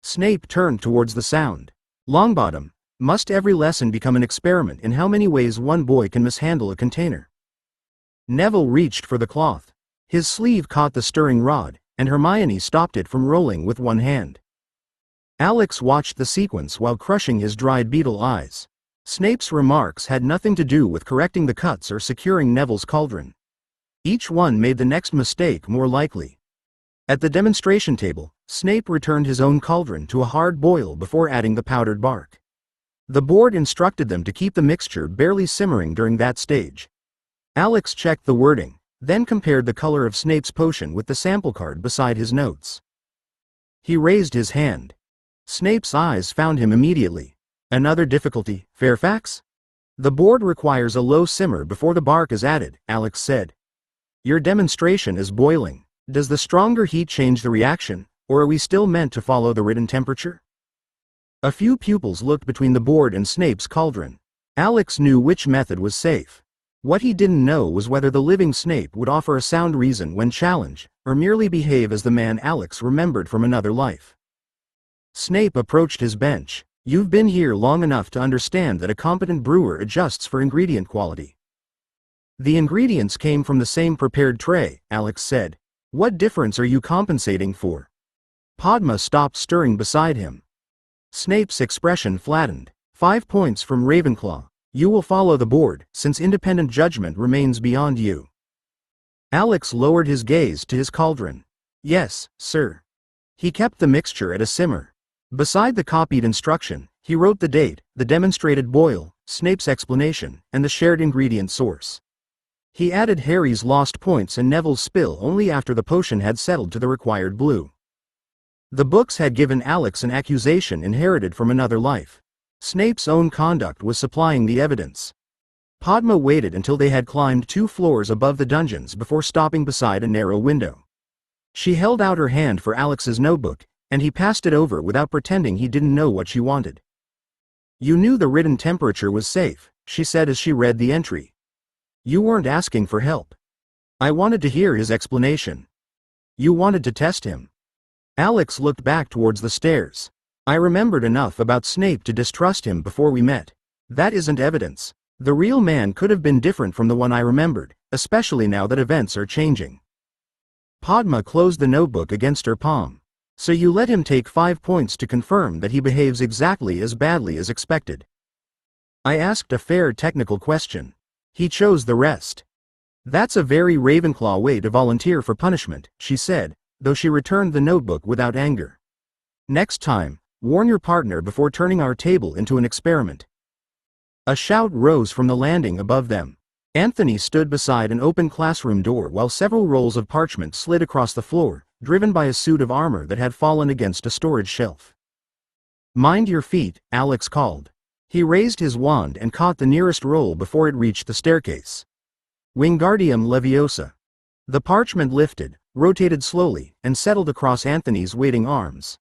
Snape turned towards the sound. "Longbottom, must every lesson become an experiment in how many ways one boy can mishandle a container?" Neville reached for the cloth. His sleeve caught the stirring rod, and Hermione stopped it from rolling with one hand. Alex watched the sequence while crushing his dried beetle eyes. Snape's remarks had nothing to do with correcting the cuts or securing Neville's cauldron. Each one made the next mistake more likely. At the demonstration table, Snape returned his own cauldron to a hard boil before adding the powdered bark. The board instructed them to keep the mixture barely simmering during that stage. Alex checked the wording, then compared the color of Snape's potion with the sample card beside his notes. He raised his hand. Snape's eyes found him immediately. "Another difficulty, Fairfax?" "The board requires a low simmer before the bark is added," Alex said. "Your demonstration is boiling. Does the stronger heat change the reaction, or are we still meant to follow the written temperature?" A few pupils looked between the board and Snape's cauldron. Alex knew which method was safe. What he didn't know was whether the living Snape would offer a sound reason when challenged, or merely behave as the man Alex remembered from another life. Snape approached his bench. "You've been here long enough to understand that a competent brewer adjusts for ingredient quality." "The ingredients came from the same prepared tray," Alex said. "What difference are you compensating for?" Padma stopped stirring beside him. Snape's expression flattened. 5 points from Ravenclaw. You will follow the board, since independent judgment remains beyond you." Alex lowered his gaze to his cauldron. "Yes, sir." He kept the mixture at a simmer. Beside the copied instruction, he wrote the date, the demonstrated boil, Snape's explanation, and the shared ingredient source. He added Harry's lost points and Neville's spill only after the potion had settled to the required blue. The books had given Alex an accusation inherited from another life. Snape's own conduct was supplying the evidence. Padma waited until they had climbed 2 floors above the dungeons before stopping beside a narrow window. She held out her hand for Alex's notebook, and he passed it over without pretending he didn't know what she wanted. "You knew the written temperature was safe," she said as she read the entry. "You weren't asking for help. I wanted to hear his explanation. You wanted to test him." Alex looked back towards the stairs. "I remembered enough about Snape to distrust him before we met. That isn't evidence. The real man could have been different from the one I remembered, especially now that events are changing." Padma closed the notebook against her palm. "So you let him take 5 points to confirm that he behaves exactly as badly as expected?" "I asked a fair technical question. He chose the rest." "That's a very Ravenclaw way to volunteer for punishment," she said, though she returned the notebook without anger. "Next time, warn your partner before turning our table into an experiment." A shout rose from the landing above them. Anthony stood beside an open classroom door while several rolls of parchment slid across the floor, driven by a suit of armor that had fallen against a storage shelf. "Mind your feet," Alex called. He raised his wand and caught the nearest roll before it reached the staircase. Wingardium Leviosa. The parchment lifted, rotated slowly, and settled across Anthony's waiting arms.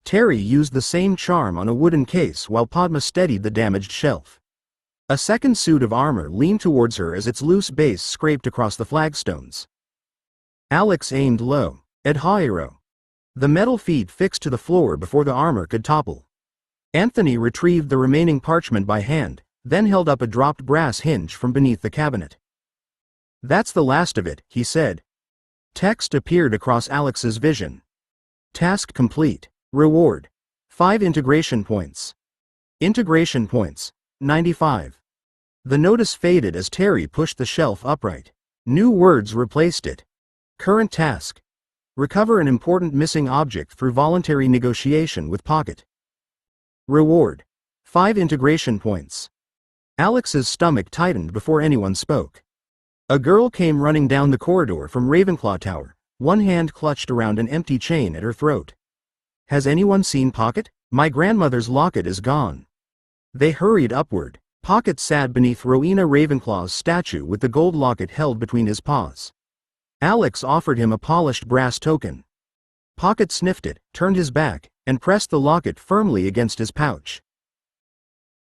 Terry used the same charm on a wooden case while Padma steadied the damaged shelf. A second suit of armor leaned towards her as its loose base scraped across the flagstones. Alex aimed low. Adhairo. The metal feet fixed to the floor before the armor could topple. Anthony retrieved the remaining parchment by hand, then held up a dropped brass hinge from beneath the cabinet. "That's the last of it," he said. Text appeared across Alex's vision. "Task complete. Reward. 5 integration points. Integration points. 95. The notice faded as Terry pushed the shelf upright. New words replaced it. Current task. Recover an important missing object through voluntary negotiation with Pocket. Reward. 5 integration points. Alex's stomach tightened before anyone spoke. A girl came running down the corridor from Ravenclaw Tower, one hand clutched around an empty chain at her throat. "Has anyone seen Pocket? My grandmother's locket is gone." They hurried upward. Pocket sat beneath Rowena Ravenclaw's statue with the gold locket held between his paws. Alex offered him a polished brass token. Pocket sniffed it, turned his back, and pressed the locket firmly against his pouch.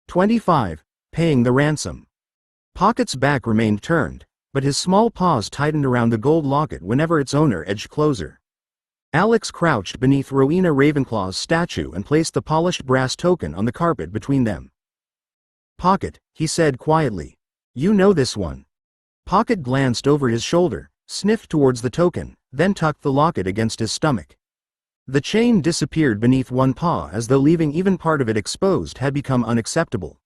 25. Paying the ransom. Pocket's back remained turned, but his small paws tightened around the gold locket whenever its owner edged closer. Alex crouched beneath Rowena Ravenclaw's statue and placed the polished brass token on the carpet between them. "Pocket," he said quietly. "You know this one." Pocket glanced over his shoulder, sniffed towards the token, then tucked the locket against his stomach. The chain disappeared beneath one paw as though leaving even part of it exposed had become unacceptable.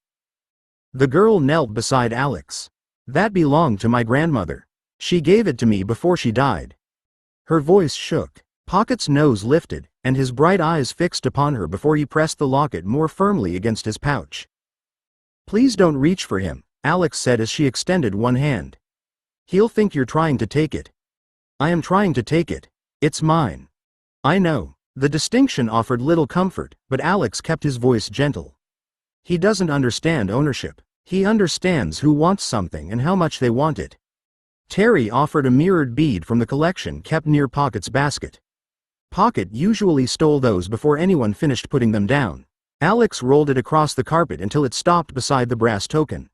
The girl knelt beside Alex. "That belonged to my grandmother. She gave it to me before she died." Her voice shook. Pocket's nose lifted, and his bright eyes fixed upon her before he pressed the locket more firmly against his pouch. "Please don't reach for him," Alex said as she extended one hand. "He'll think you're trying to take it." "I am trying to take it. It's mine." "I know." The distinction offered little comfort, but Alex kept his voice gentle. "He doesn't understand ownership. He understands who wants something and how much they want it." Terry offered a mirrored bead from the collection kept near Pocket's basket. Pocket usually stole those before anyone finished putting them down. Alex rolled it across the carpet until it stopped beside the brass token.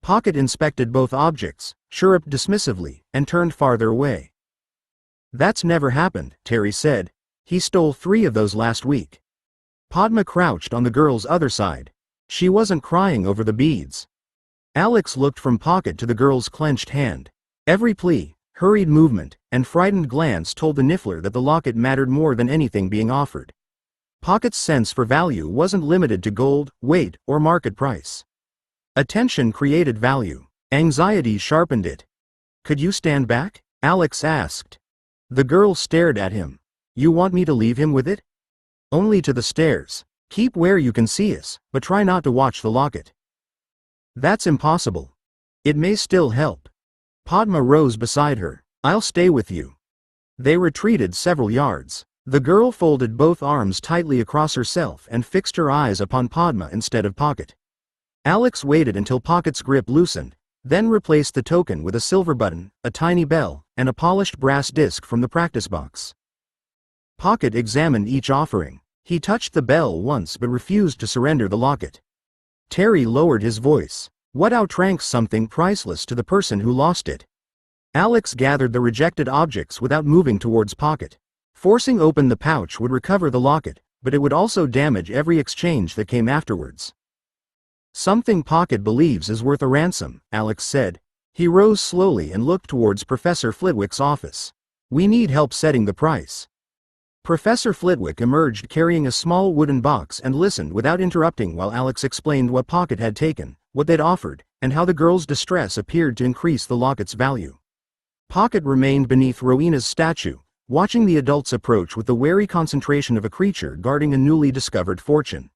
Pocket inspected both objects, chirruped dismissively, and turned farther away. "That's never happened," Terry said. "He stole 3 of those last week." Padma crouched on the girl's other side. She wasn't crying over the beads. Alex looked from Pocket to the girl's clenched hand. Every plea, hurried movement, and frightened glance told the Niffler that the locket mattered more than anything being offered. Pocket's sense for value wasn't limited to gold, weight, or market price. Attention created value. Anxiety sharpened it. "Could you stand back?" Alex asked. The girl stared at him. "You want me to leave him with it?" "Only to the stairs. Keep where you can see us, but try not to watch the locket." "That's impossible." "It may still help." Padma rose beside her. "I'll stay with you." They retreated several yards. The girl folded both arms tightly across herself and fixed her eyes upon Padma instead of Pocket. Alex waited until Pocket's grip loosened, then replaced the token with a silver button, a tiny bell, and a polished brass disc from the practice box. Pocket examined each offering. He touched the bell once but refused to surrender the locket. Terry lowered his voice. "What outranks something priceless to the person who lost it?" Alex gathered the rejected objects without moving towards Pocket. Forcing open the pouch would recover the locket, but it would also damage every exchange that came afterwards. "Something Pocket believes is worth a ransom," Alex said. He rose slowly and looked towards Professor Flitwick's office. "We need help setting the price." Professor Flitwick emerged carrying a small wooden box and listened without interrupting while Alex explained what Pocket had taken, what they'd offered, and how the girl's distress appeared to increase the locket's value. Pocket remained beneath Rowena's statue, watching the adults approach with the wary concentration of a creature guarding a newly discovered fortune.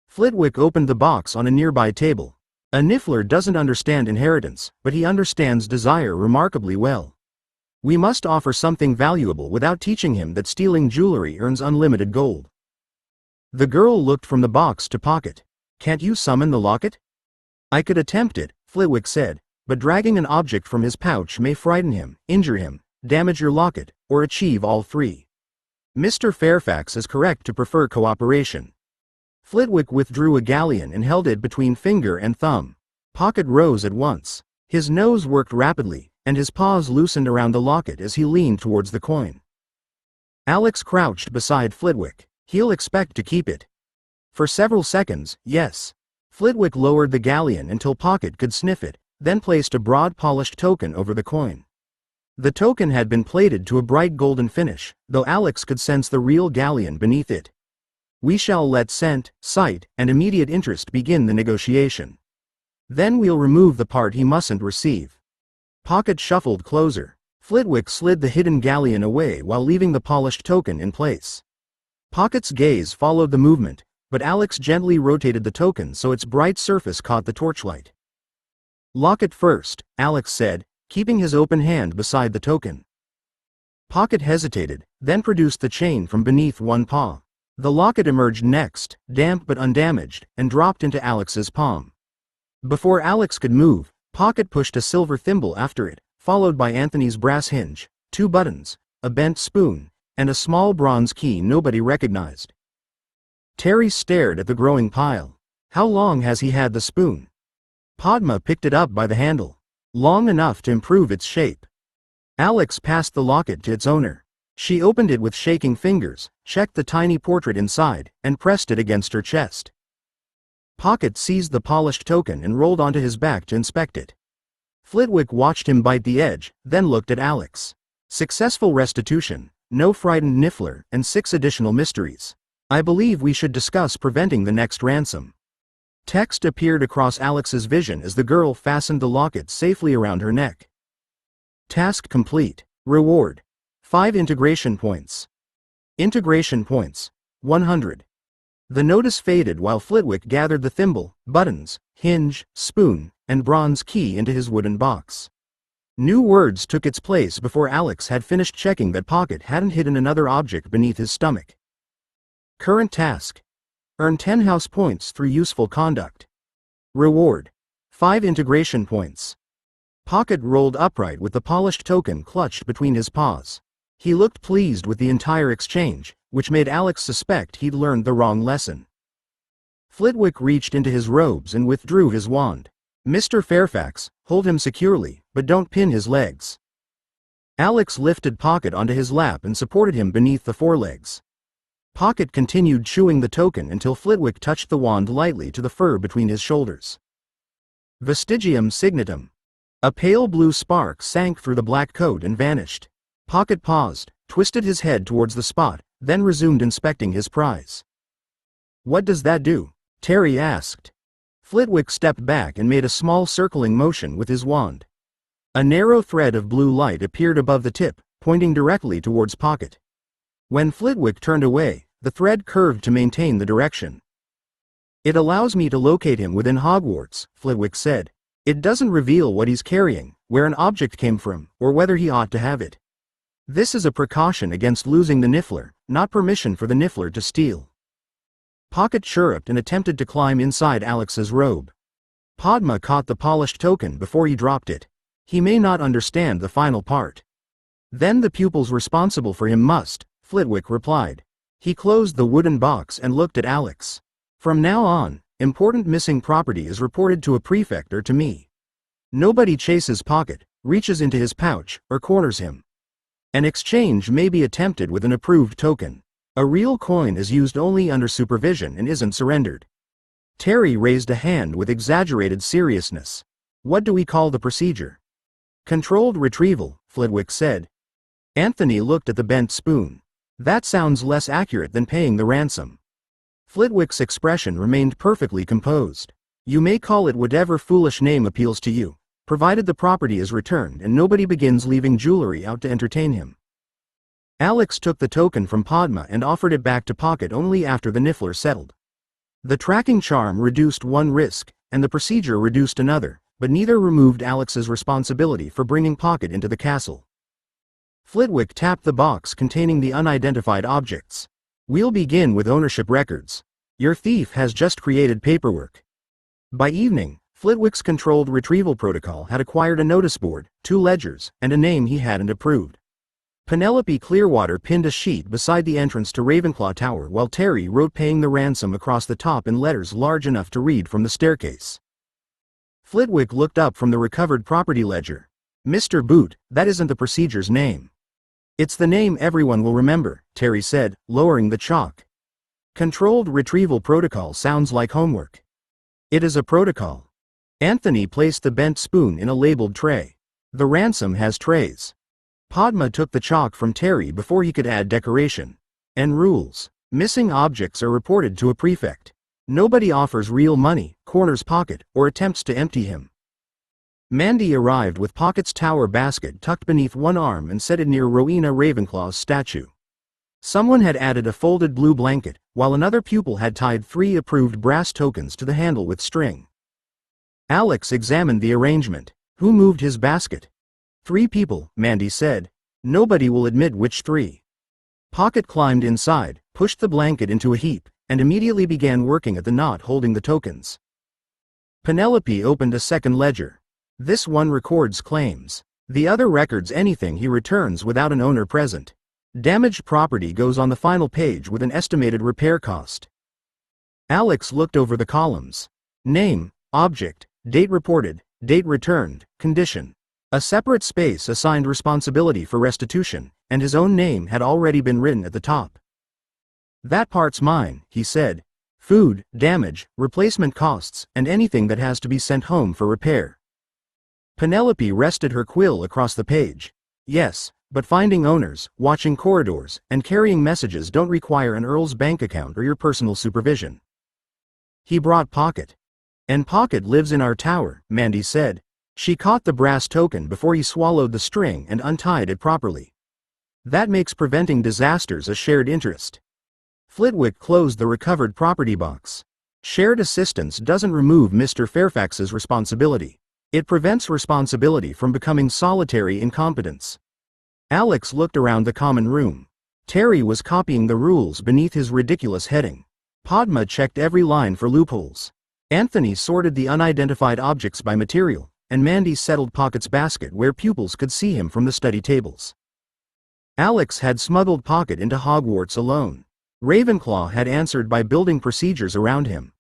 Flitwick opened the box on a nearby table. A Niffler doesn't understand inheritance, but he understands desire remarkably well. We must offer something valuable without teaching him that stealing jewelry earns unlimited gold. The girl looked from the box to Pocket. Can't you summon the locket? I could attempt it, Flitwick said, but dragging an object from his pouch may frighten him, injure him, damage your locket, or achieve all three. Mr. Fairfax is correct to prefer cooperation. Flitwick withdrew a galleon and held it between finger and thumb. Pocket rose at once. His nose worked rapidly, and his paws loosened around the locket as he leaned towards the coin. Alex crouched beside Flitwick. He'll expect to keep it. For several seconds, yes. Flitwick lowered the galleon until Pocket could sniff it, then placed a broad polished token over the coin. The token had been plated to a bright golden finish, though Alex could sense the real galleon beneath it. We shall let scent, sight, and immediate interest begin the negotiation. Then we'll remove the part he mustn't receive. Pocket shuffled closer. Flitwick slid the hidden galleon away while leaving the polished token in place. Pocket's gaze followed the movement, but Alex gently rotated the token so its bright surface caught the torchlight. Lock it first, Alex said, keeping his open hand beside the token. Pocket hesitated, then produced the chain from beneath one paw. The locket emerged next, damp but undamaged, and dropped into Alex's palm. Before Alex could move, Pocket pushed a silver thimble after it, followed by Anthony's brass hinge, 2 buttons, a bent spoon, and a small bronze key nobody recognized. Terry stared at the growing pile. How long has he had the spoon? Padma picked it up by the handle. Long enough to improve its shape. Alex passed the locket to its owner. She opened it with shaking fingers, checked the tiny portrait inside, and pressed it against her chest. Pocket seized the polished token and rolled onto his back to inspect it. Flitwick watched him bite the edge, then looked at Alex. Successful restitution, no frightened Niffler, and 6 additional mysteries. I believe we should discuss preventing the next ransom. Text appeared across Alex's vision as the girl fastened the locket safely around her neck. Task complete. Reward: 5 integration points. Integration points: 100. The notice faded while Flitwick gathered the thimble, buttons, hinge, spoon, and bronze key into his wooden box. New words took its place before Alex had finished checking that Pocket hadn't hidden another object beneath his stomach. Current task: earn 10 house points through useful conduct. Reward: 5 integration points. Pocket rolled upright with the polished token clutched between his paws. He looked pleased with the entire exchange, which made Alex suspect he'd learned the wrong lesson. Flitwick reached into his robes and withdrew his wand. Mr. Fairfax, hold him securely, but don't pin his legs. Alex lifted Pocket onto his lap and supported him beneath the forelegs. Pocket continued chewing the token until Flitwick touched the wand lightly to the fur between his shoulders. Vestigium signatum. A pale blue spark sank through the black coat and vanished. Pocket paused, twisted his head towards the spot, then resumed inspecting his prize. What does that do? Terry asked. Flitwick stepped back and made a small circling motion with his wand. A narrow thread of blue light appeared above the tip, pointing directly towards Pocket. When Flitwick turned away, the thread curved to maintain the direction. It allows me to locate him within Hogwarts, Flitwick said. It doesn't reveal what he's carrying, where an object came from, or whether he ought to have it. This is a precaution against losing the Niffler, not permission for the Niffler to steal. Pocket chirruped and attempted to climb inside Alex's robe. Padma caught the polished token before he dropped it. He may not understand the final part. Then the pupils responsible for him must, Flitwick replied. He closed the wooden box and looked at Alex. From now on, important missing property is reported to a prefect or to me. Nobody chases Pocket, reaches into his pouch, or corners him. An exchange may be attempted with an approved token. A real coin is used only under supervision and isn't surrendered. Terry raised a hand with exaggerated seriousness. What do we call the procedure? Controlled retrieval, Flitwick said. Anthony looked at the bent spoon. That sounds less accurate than paying the ransom. Flitwick's expression remained perfectly composed. You may call it whatever foolish name appeals to you, provided the property is returned and nobody begins leaving jewelry out to entertain him. Alex took the token from Padma and offered it back to Pocket only after the Niffler settled. The tracking charm reduced 1 risk, and the procedure reduced another, but neither removed Alex's responsibility for bringing Pocket into the castle. Flitwick tapped the box containing the unidentified objects. "We'll begin with ownership records. Your thief has just created paperwork." By evening, Flitwick's controlled retrieval protocol had acquired a notice board, 2 ledgers, and a name he hadn't approved. Penelope Clearwater pinned a sheet beside the entrance to Ravenclaw Tower while Terry wrote paying the ransom across the top in letters large enough to read from the staircase. Flitwick looked up from the recovered property ledger. "Mr. Boot, that isn't the procedure's name." "It's the name everyone will remember," Terry said, lowering the chalk. "Controlled retrieval protocol sounds like homework." "It is a protocol." Anthony placed the bent spoon in a labeled tray. "The ransom has trays." Padma took the chalk from Terry before he could add decoration. "And rules. Missing objects are reported to a prefect. Nobody offers real money, corners Pocket, or attempts to empty him." Mandy arrived with Pocket's tower basket tucked beneath one arm and set it near Rowena Ravenclaw's statue. Someone had added a folded blue blanket, while another pupil had tied 3 approved brass tokens to the handle with string. Alex examined the arrangement. "Who moved his basket?" "3 people, Mandy said. "Nobody will admit which 3. Pocket climbed inside, pushed the blanket into a heap, and immediately began working at the knot holding the tokens. Penelope opened a second ledger. "This one records claims. The other records anything he returns without an owner present. Damaged property goes on the final page with an estimated repair cost." Alex looked over the columns. Name, object, date reported, date returned, condition. A separate space assigned responsibility for restitution, and his own name had already been written at the top. "That part's mine," he said. "Food, damage, replacement costs, and anything that has to be sent home for repair." Penelope rested her quill across the page. "Yes, but finding owners, watching corridors, and carrying messages don't require an Earl's bank account or your personal supervision." He brought Pocket. "And Pocket lives in our tower," Mandy said. She caught the brass token before he swallowed the string and untied it properly. "That makes preventing disasters a shared interest." Flitwick closed the recovered property box. "Shared assistance doesn't remove Mr. Fairfax's responsibility. It prevents responsibility from becoming solitary incompetence." Alex looked around the common room. Terry was copying the rules beneath his ridiculous heading. Padma checked every line for loopholes. Anthony sorted the unidentified objects by material, and Mandy settled Pocket's basket where pupils could see him from the study tables. Alex had smuggled Pocket into Hogwarts alone. Ravenclaw had answered by building procedures around him.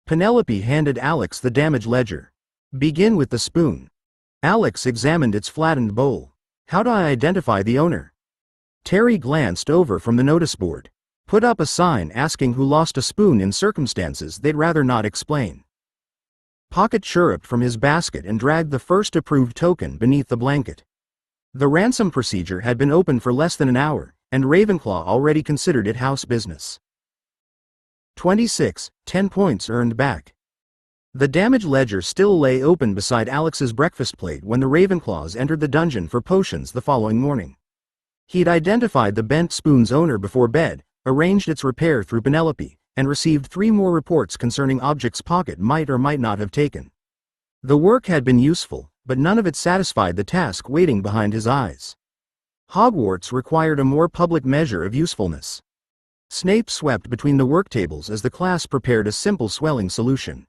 Penelope handed Alex the damage ledger. "Begin with the spoon." Alex examined its flattened bowl. "How do I identify the owner?" Terry glanced over from the notice board. "Put up a sign asking who lost a spoon in circumstances they'd rather not explain." Pocket chirruped from his basket and dragged the first approved token beneath the blanket. The ransom procedure had been open for less than an hour, and Ravenclaw already considered it house business. 26, 10 points earned back. The damage ledger still lay open beside Alex's breakfast plate when the Ravenclaws entered the dungeon for potions the following morning. He'd identified the bent spoon's owner before bed, arranged its repair through Penelope, and received 3 more reports concerning objects Pocket might or might not have taken. The work had been useful, but none of it satisfied the task waiting behind his eyes. Hogwarts required a more public measure of usefulness. Snape swept between the work tables as the class prepared a simple swelling solution.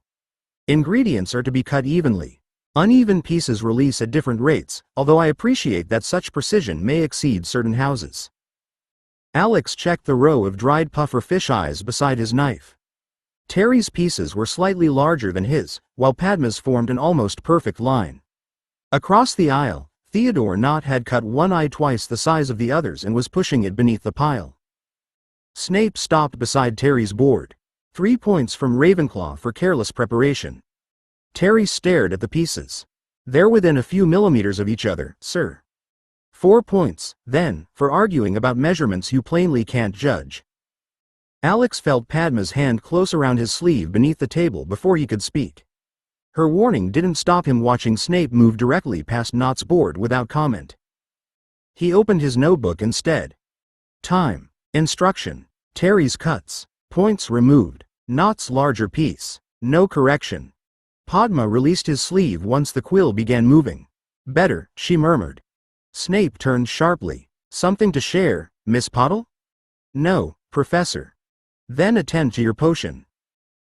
Ingredients are to be cut evenly. Uneven pieces release at different rates, although I appreciate that such precision may exceed certain houses. Alex checked the row of dried puffer fish eyes beside his knife. Terry's pieces were slightly larger than his, while Padma's formed an almost perfect line. Across the aisle, Theodore Knott had cut one eye twice the size of the others and was pushing it beneath the pile. Snape stopped beside Terry's board. 3 points from Ravenclaw for careless preparation. Terry stared at the pieces. "They're within a few millimeters of each other, sir." 4 points, then, for arguing about measurements you plainly can't judge. Alex felt Padma's hand close around his sleeve beneath the table before he could speak. Her warning didn't stop him watching Snape move directly past Knott's board without comment. He opened his notebook instead. Time. Instruction. Terry's cuts. Points removed. Knott's larger piece. No correction. Padma released his sleeve once the quill began moving. Better, she murmured. Snape turned sharply. Something to share, Miss Potter? No, Professor. Then attend to your potion.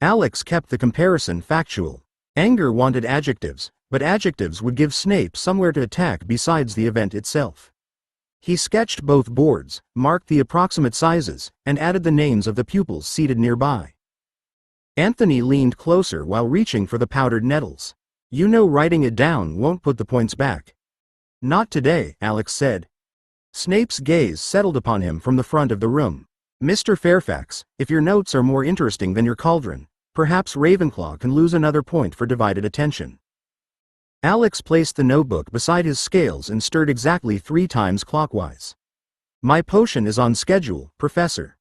Alex kept the comparison factual. Anger wanted adjectives, but adjectives would give Snape somewhere to attack besides the event itself. He sketched both boards, marked the approximate sizes, and added the names of the pupils seated nearby. Anthony leaned closer while reaching for the powdered nettles. You know writing it down won't put the points back. Not today, Alex said. Snape's gaze settled upon him from the front of the room. Mr. Fairfax, if your notes are more interesting than your cauldron, perhaps Ravenclaw can lose another point for divided attention. Alex placed the notebook beside his scales and stirred exactly 3 times clockwise. My potion is on schedule, Professor.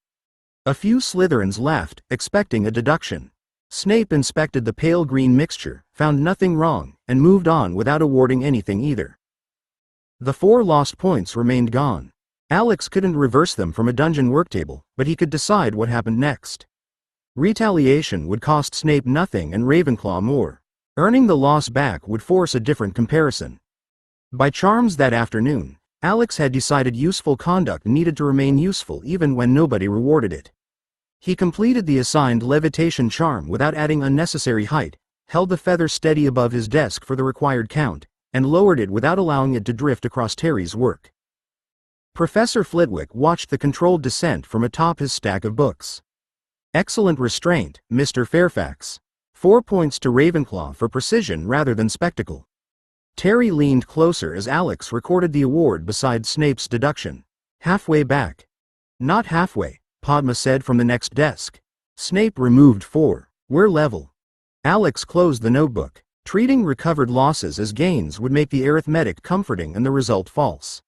A few Slytherins laughed, expecting a deduction. Snape inspected the pale green mixture, found nothing wrong, and moved on without awarding anything either. The 4 lost points remained gone. Alex couldn't reverse them from a dungeon worktable, but he could decide what happened next. Retaliation would cost Snape nothing and Ravenclaw more. Earning the loss back would force a different comparison. By charms that afternoon, Alex had decided useful conduct needed to remain useful even when nobody rewarded it. He completed the assigned levitation charm without adding unnecessary height, held the feather steady above his desk for the required count, and lowered it without allowing it to drift across Terry's work. Professor Flitwick watched the controlled descent from atop his stack of books. Excellent restraint, Mr. Fairfax. 4 points to Ravenclaw for precision rather than spectacle. Terry leaned closer as Alex recorded the award beside Snape's deduction. Halfway back. Not halfway, Padma said from the next desk. Snape removed 4. We're level. Alex closed the notebook. Treating recovered losses as gains would make the arithmetic comforting and the result false.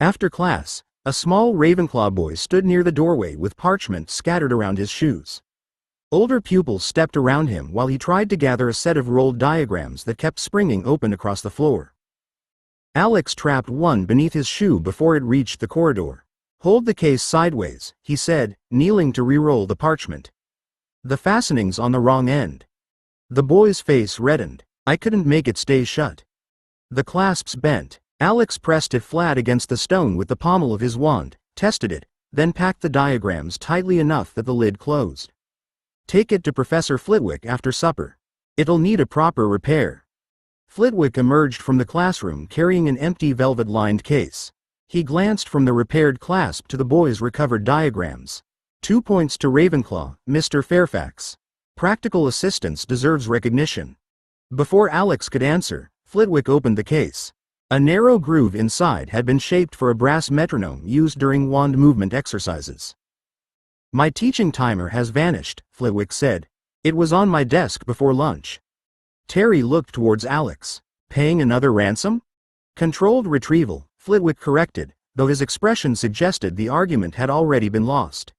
After class, a small Ravenclaw boy stood near the doorway with parchment scattered around his shoes. Older pupils stepped around him while he tried to gather a set of rolled diagrams that kept springing open across the floor. Alex trapped one beneath his shoe before it reached the corridor. Hold the case sideways, he said, kneeling to re-roll the parchment. The fastening's on the wrong end. The boy's face reddened. I couldn't make it stay shut. The clasps bent. Alex pressed it flat against the stone with the pommel of his wand, tested it, then packed the diagrams tightly enough that the lid closed. Take it to Professor Flitwick after supper. It'll need a proper repair. Flitwick emerged from the classroom carrying an empty velvet-lined case. He glanced from the repaired clasp to the boy's recovered diagrams. 2 points to Ravenclaw, Mr. Fairfax. Practical assistance deserves recognition. Before Alex could answer, Flitwick opened the case. A narrow groove inside had been shaped for a brass metronome used during wand movement exercises. My teaching timer has vanished, Flitwick said. It was on my desk before lunch. Terry looked towards Alex. Paying another ransom? Controlled retrieval, Flitwick corrected, though his expression suggested the argument had already been lost.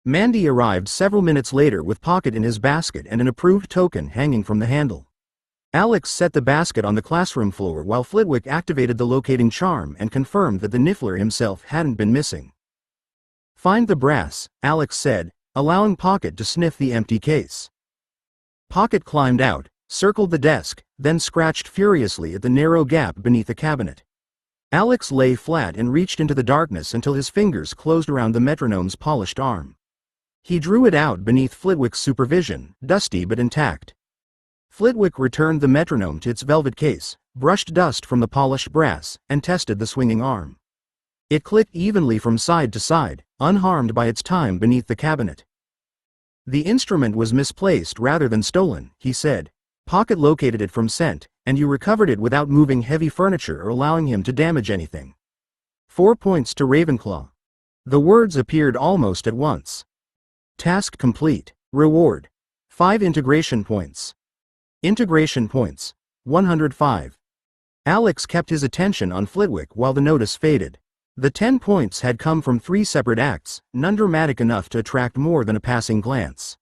Mandy arrived several minutes later with Pocket in his basket and an approved token hanging from the handle. Alex set the basket on the classroom floor while Flitwick activated the locating charm and confirmed that the Niffler himself hadn't been missing. Find the brass, Alex said, allowing Pocket to sniff the empty case. Pocket climbed out, circled the desk, then scratched furiously at the narrow gap beneath the cabinet. Alex lay flat and reached into the darkness until his fingers closed around the metronome's polished arm. He drew it out beneath Flitwick's supervision, dusty but intact. Flitwick returned the metronome to its velvet case, brushed dust from the polished brass, and tested the swinging arm. It clicked evenly from side to side, unharmed by its time beneath the cabinet. The instrument was misplaced rather than stolen, he said. Pocket located it from scent, and you recovered it without moving heavy furniture or allowing him to damage anything. 4 points to Ravenclaw. The words appeared almost at once. Task complete. Reward. 5 integration points. Integration points. 105. Alex kept his attention on Flitwick while the notice faded. The 10 points had come from 3 separate acts, none dramatic enough to attract more than a passing glance.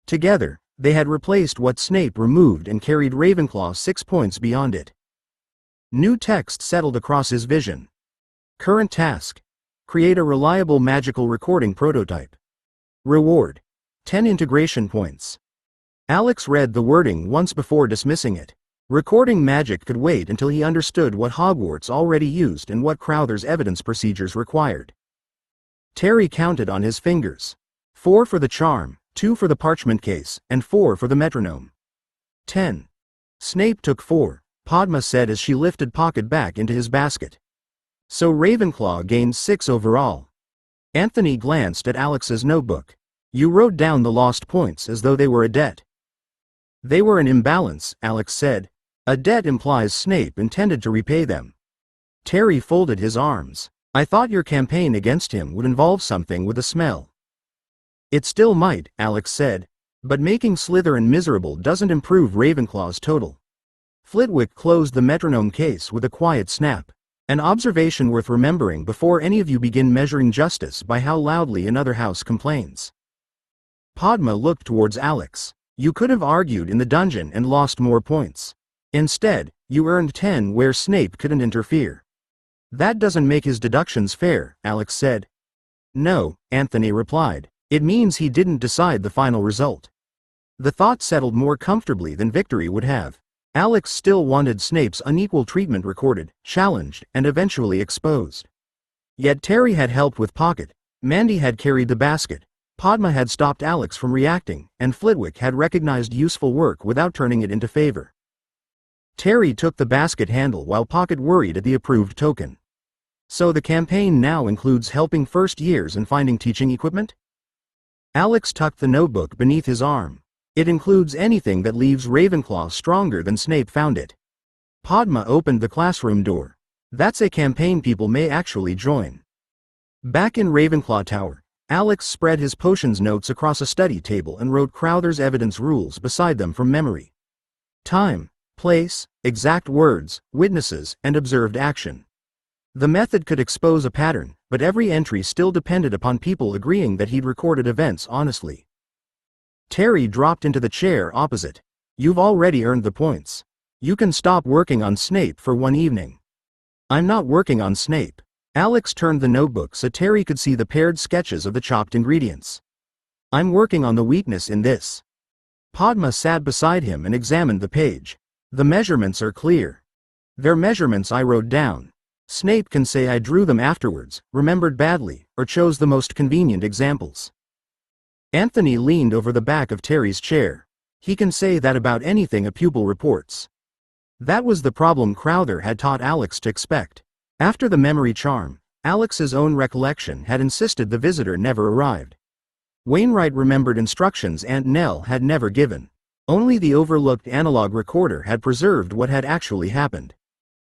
Together, they had replaced what Snape removed and carried Ravenclaw 6 points beyond it. New text settled across his vision. Current task. Create a reliable magical recording prototype. Reward. 10 integration points. Alex read the wording once before dismissing it. Recording magic could wait until he understood what Hogwarts already used and what Crowther's evidence procedures required. Terry counted on his fingers. 4 for the charm, 2 for the parchment case, and 4 for the metronome. 10. Snape took 4, Padma said as she lifted Pocket back into his basket. So Ravenclaw gained 6 overall. Anthony glanced at Alex's notebook. You wrote down the lost points as though they were a debt. They were an imbalance, Alex said. A debt implies Snape intended to repay them. Terry folded his arms. I thought your campaign against him would involve something with a smell. It still might, Alex said, but making Slytherin miserable doesn't improve Ravenclaw's total. Flitwick closed the metronome case with a quiet snap. An observation worth remembering before any of you begin measuring justice by how loudly another house complains. Padma looked towards Alex. You could have argued in the dungeon and lost more points. Instead, you earned 10 where Snape couldn't interfere. That doesn't make his deductions fair, Alex said. No, Anthony replied. It means he didn't decide the final result. The thought settled more comfortably than victory would have. Alex still wanted Snape's unequal treatment recorded, challenged, and eventually exposed. Yet Terry had helped with Pocket, Mandy had carried the basket, Padma had stopped Alex from reacting, and Flitwick had recognized useful work without turning it into favor. Terry took the basket handle while Pocket worried at the approved token. So the campaign now includes helping first years and finding teaching equipment? Alex tucked the notebook beneath his arm. It includes anything that leaves Ravenclaw stronger than Snape found it. Padma opened the classroom door. That's a campaign people may actually join. Back in Ravenclaw Tower, Alex spread his potions notes across a study table and wrote Crowther's evidence rules beside them from memory. Time, place, exact words, witnesses, and observed action. The method could expose a pattern, but every entry still depended upon people agreeing that he'd recorded events honestly. Terry dropped into the chair opposite. You've already earned the points. You can stop working on Snape for one evening. I'm not working on Snape. Alex turned the notebook so Terry could see the paired sketches of the chopped ingredients. I'm working on the weakness in this. Padma sat beside him and examined the page. The measurements are clear. They're measurements I wrote down. Snape can say I drew them afterwards, remembered badly, or chose the most convenient examples. Anthony leaned over the back of Terry's chair. He can say that about anything a pupil reports. That was the problem Crowther had taught Alex to expect. After the memory charm, Alex's own recollection had insisted the visitor never arrived. Wainwright remembered instructions Aunt Nell had never given. Only the overlooked analog recorder had preserved what had actually happened.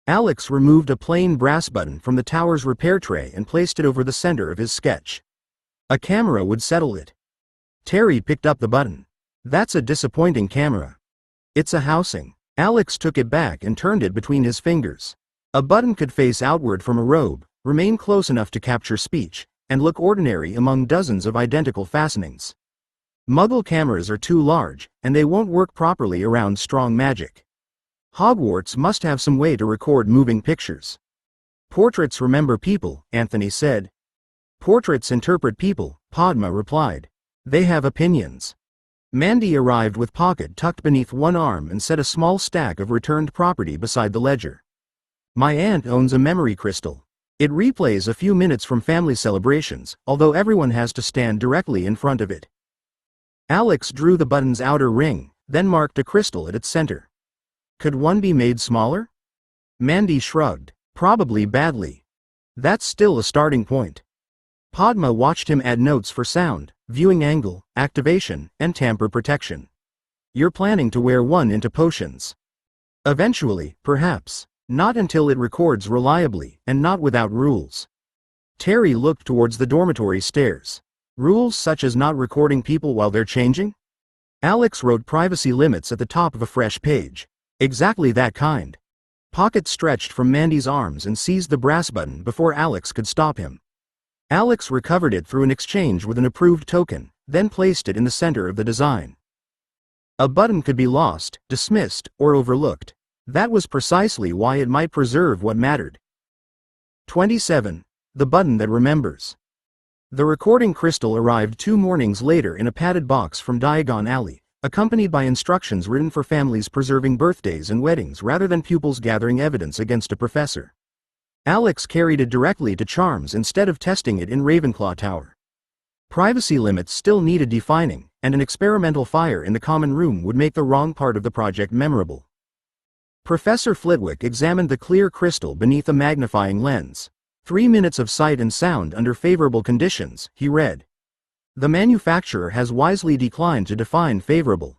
Alex removed a plain brass button from the tower's repair tray and placed it over the center of his sketch. A camera would settle it. Terry picked up the button. That's a disappointing camera. It's a housing. Alex took it back and turned it between his fingers. A button could face outward from a robe, remain close enough to capture speech, and look ordinary among dozens of identical fastenings. Muggle cameras are too large, and they won't work properly around strong magic. Hogwarts must have some way to record moving pictures. Portraits remember people, Anthony said. Portraits interpret people, Padma replied. They have opinions. Mandy arrived with Pocket tucked beneath one arm and set a small stack of returned property beside the ledger. My aunt owns a memory crystal. It replays a few minutes from family celebrations, although everyone has to stand directly in front of it. Alex drew the button's outer ring, then marked a crystal at its center. Could one be made smaller? Mandy shrugged. Probably badly. That's still a starting point. Padma watched him add notes for sound, viewing angle, activation, and tamper protection. You're planning to wear one into potions. Eventually, perhaps. Not until it records reliably, and not without rules. Terry looked towards the dormitory stairs. Rules such as not recording people while they're changing? Alex wrote privacy limits at the top of a fresh page. Exactly that kind. Pocket stretched from Mandy's arms and seized the brass button before Alex could stop him. Alex recovered it through an exchange with an approved token, then placed it in the center of the design. A button could be lost, dismissed, or overlooked. That was precisely why it might preserve what mattered. 27. The button that remembers. The recording crystal arrived 2 mornings later in a padded box from Diagon Alley, accompanied by instructions written for families preserving birthdays and weddings rather than pupils gathering evidence against a professor. Alex carried it directly to Charms instead of testing it in Ravenclaw Tower. Privacy limits still needed defining, and an experimental fire in the common room would make the wrong part of the project memorable. Professor Flitwick examined the clear crystal beneath a magnifying lens. 3 minutes of sight and sound under favorable conditions, he read. The manufacturer has wisely declined to define favorable.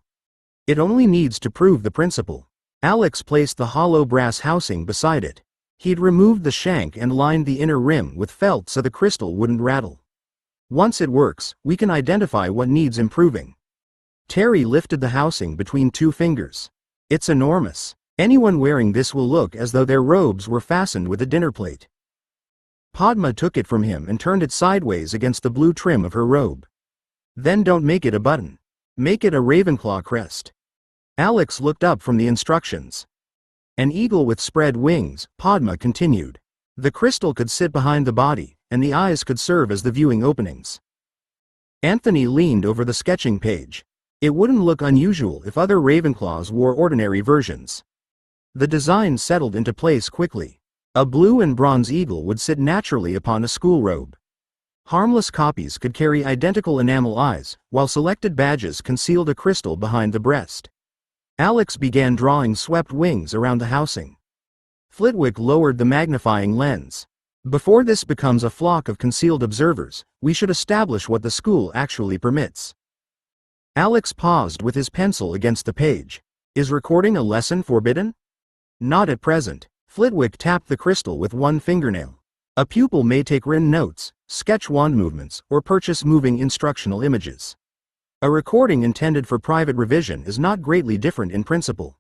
It only needs to prove the principle. Alex placed the hollow brass housing beside it. He'd removed the shank and lined the inner rim with felt so the crystal wouldn't rattle. Once it works, we can identify what needs improving. Terry lifted the housing between 2 fingers. It's enormous. Anyone wearing this will look as though their robes were fastened with a dinner plate. Padma took it from him and turned it sideways against the blue trim of her robe. Then don't make it a button. Make it a Ravenclaw crest. Alex looked up from the instructions. An eagle with spread wings, Padma continued. The crystal could sit behind the body, and the eyes could serve as the viewing openings. Anthony leaned over the sketching page. It wouldn't look unusual if other Ravenclaws wore ordinary versions. The design settled into place quickly. A blue and bronze eagle would sit naturally upon a school robe. Harmless copies could carry identical enamel eyes, while selected badges concealed a crystal behind the breast. Alex began drawing swept wings around the housing. Flitwick lowered the magnifying lens. Before this becomes a flock of concealed observers, we should establish what the school actually permits. Alex paused with his pencil against the page. Is recording a lesson forbidden? Not at present. Flitwick tapped the crystal with one fingernail. A pupil may take written notes, sketch wand movements, or purchase moving instructional images. A recording intended for private revision is not greatly different in principle.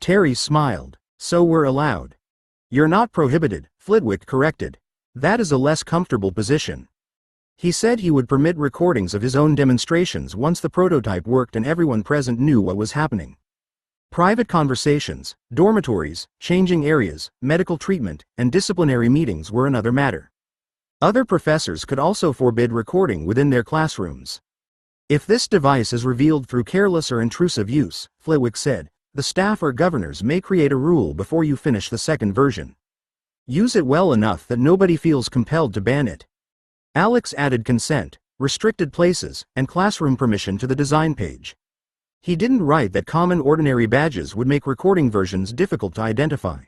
Terry smiled. So we're allowed. You're not prohibited, Flitwick corrected. That is a less comfortable position. He said he would permit recordings of his own demonstrations once the prototype worked and everyone present knew what was happening. Private conversations, dormitories, changing areas, medical treatment, and disciplinary meetings were another matter. Other professors could also forbid recording within their classrooms. If this device is revealed through careless or intrusive use, Flitwick said, the staff or governors may create a rule before you finish the second version. Use it well enough that nobody feels compelled to ban it. Alex added consent, restricted places, and classroom permission to the design page. He didn't write that common ordinary badges would make recording versions difficult to identify.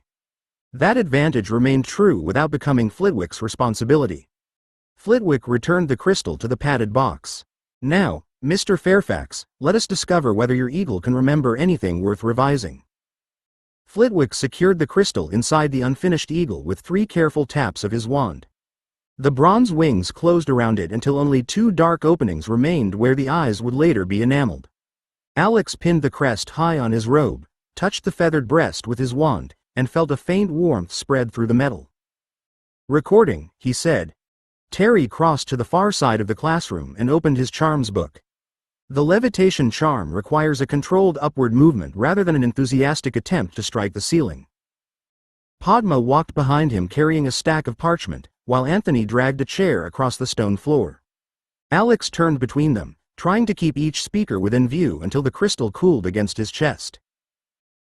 That advantage remained true without becoming Flitwick's responsibility. Flitwick returned the crystal to the padded box. Now, Mr. Fairfax, let us discover whether your eagle can remember anything worth revising. Flitwick secured the crystal inside the unfinished eagle with 3 careful taps of his wand. The bronze wings closed around it until only 2 dark openings remained where the eyes would later be enameled. Alex pinned the crest high on his robe, touched the feathered breast with his wand, and felt a faint warmth spread through the metal. Recording, he said. Terry crossed to the far side of the classroom and opened his charms book. The levitation charm requires a controlled upward movement rather than an enthusiastic attempt to strike the ceiling. Padma walked behind him carrying a stack of parchment, while Anthony dragged a chair across the stone floor. Alex turned between them, trying to keep each speaker within view until the crystal cooled against his chest.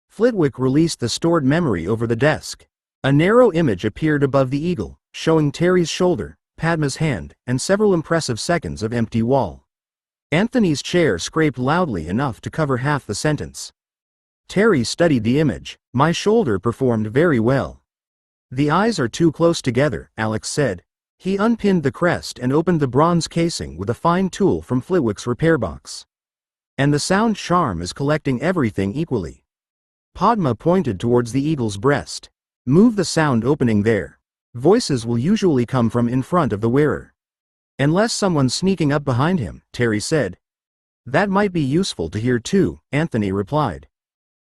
Flitwick released the stored memory over the desk. A narrow image appeared above the eagle, showing Terry's shoulder, Padma's hand, and several impressive seconds of empty wall. Anthony's chair scraped loudly enough to cover half the sentence. Terry studied the image. My shoulder performed very well. The eyes are too close together, Alex said. He unpinned the crest and opened the bronze casing with a fine tool from Flitwick's repair box. And the sound charm is collecting everything equally. Padma pointed towards the eagle's breast. Move the sound opening there. Voices will usually come from in front of the wearer. Unless someone's sneaking up behind him, Terry said. That might be useful to hear too, Anthony replied.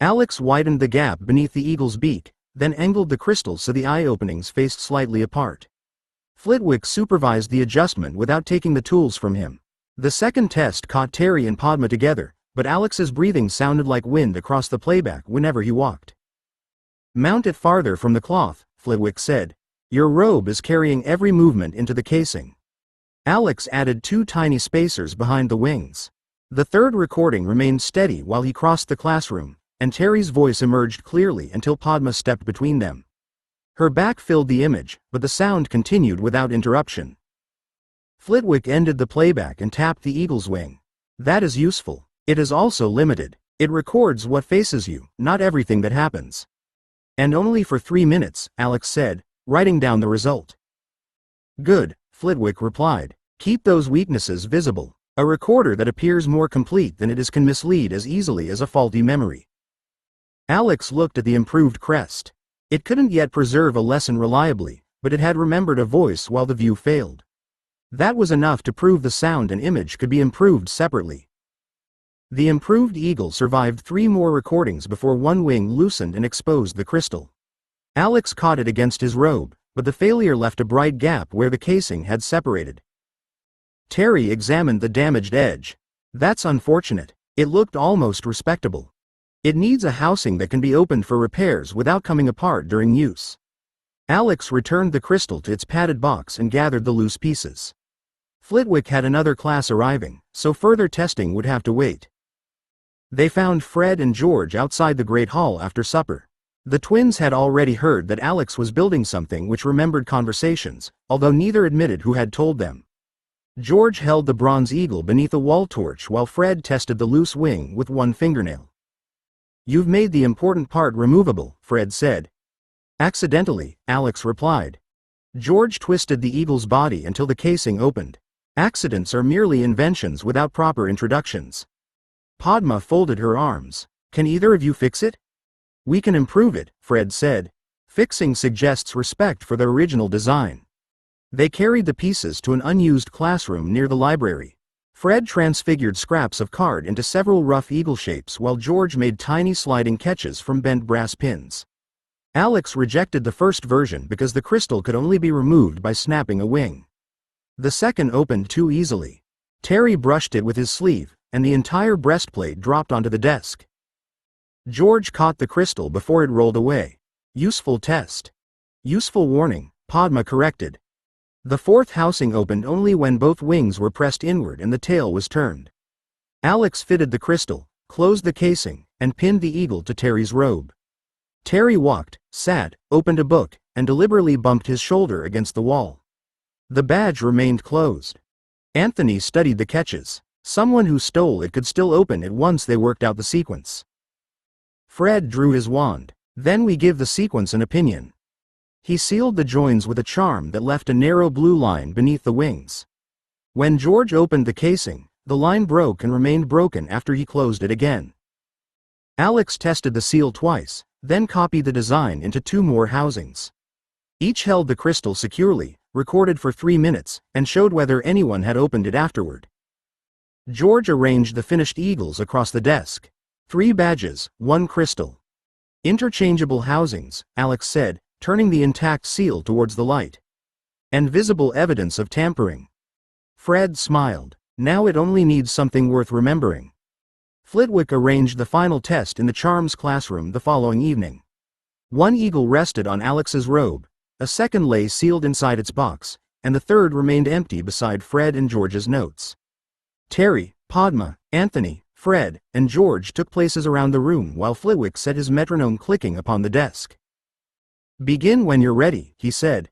Alex widened the gap beneath the eagle's beak, then angled the crystal so the eye openings faced slightly apart. Flitwick supervised the adjustment without taking the tools from him. The second test caught Terry and Padma together, but Alex's breathing sounded like wind across the playback whenever he walked. Mount it farther from the cloth, Flitwick said. Your robe is carrying every movement into the casing. Alex added 2 tiny spacers behind the wings. The third recording remained steady while he crossed the classroom, and Terry's voice emerged clearly until Padma stepped between them. Her back filled the image, but the sound continued without interruption. Flitwick ended the playback and tapped the eagle's wing. That is useful. It is also limited. It records what faces you, not everything that happens. And only for 3 minutes, Alex said, writing down the result. Good, Flitwick replied. Keep those weaknesses visible. A recorder that appears more complete than it is can mislead as easily as a faulty memory. Alex looked at the improved crest. It couldn't yet preserve a lesson reliably, but it had remembered a voice while the view failed. That was enough to prove the sound and image could be improved separately. The improved eagle survived 3 more recordings before one wing loosened and exposed the crystal. Alex caught it against his robe, but the failure left a bright gap where the casing had separated. Terry examined the damaged edge. That's unfortunate. It looked almost respectable. It needs a housing that can be opened for repairs without coming apart during use. Alex returned the crystal to its padded box and gathered the loose pieces. Flitwick had another class arriving, so further testing would have to wait. They found Fred and George outside the Great Hall after supper. The twins had already heard that Alex was building something which remembered conversations, although neither admitted who had told them. George held the bronze eagle beneath a wall torch while Fred tested the loose wing with one fingernail. You've made the important part removable, Fred said. Accidentally, Alex replied. George twisted the eagle's body until the casing opened. Accidents are merely inventions without proper introductions. Padma folded her arms. Can either of you fix it? We can improve it, Fred said. Fixing suggests respect for the original design. They carried the pieces to an unused classroom near the library. Fred transfigured scraps of card into several rough eagle shapes while George made tiny sliding catches from bent brass pins. Alex rejected the first version because the crystal could only be removed by snapping a wing. The second opened too easily. Terry brushed it with his sleeve, and the entire breastplate dropped onto the desk. George caught the crystal before it rolled away. Useful test. Useful warning, Padma corrected. The fourth housing opened only when both wings were pressed inward and the tail was turned. Alex fitted the crystal, closed the casing, and pinned the eagle to Terry's robe. Terry walked, sat, opened a book, and deliberately bumped his shoulder against the wall. The badge remained closed. Anthony studied the catches. Someone who stole it could still open it once they worked out the sequence. Fred drew his wand. Then we give the sequence an opinion. He sealed the joins with a charm that left a narrow blue line beneath the wings. When George opened the casing, the line broke and remained broken after he closed it again. Alex tested the seal twice, then copied the design into 2 more housings. Each held the crystal securely, recorded for 3 minutes, and showed whether anyone had opened it afterward. George arranged the finished eagles across the desk. 3 badges, 1 crystal. Interchangeable housings, Alex said, turning the intact seal towards the light. And visible evidence of tampering. Fred smiled. Now it only needs something worth remembering. Flitwick arranged the final test in the charms classroom the following evening. 1 eagle rested on Alex's robe, a second lay sealed inside its box, and the third remained empty beside Fred and George's notes. Terry, Padma, Anthony, Fred, and George took places around the room while Flitwick set his metronome clicking upon the desk. Begin when you're ready, he said.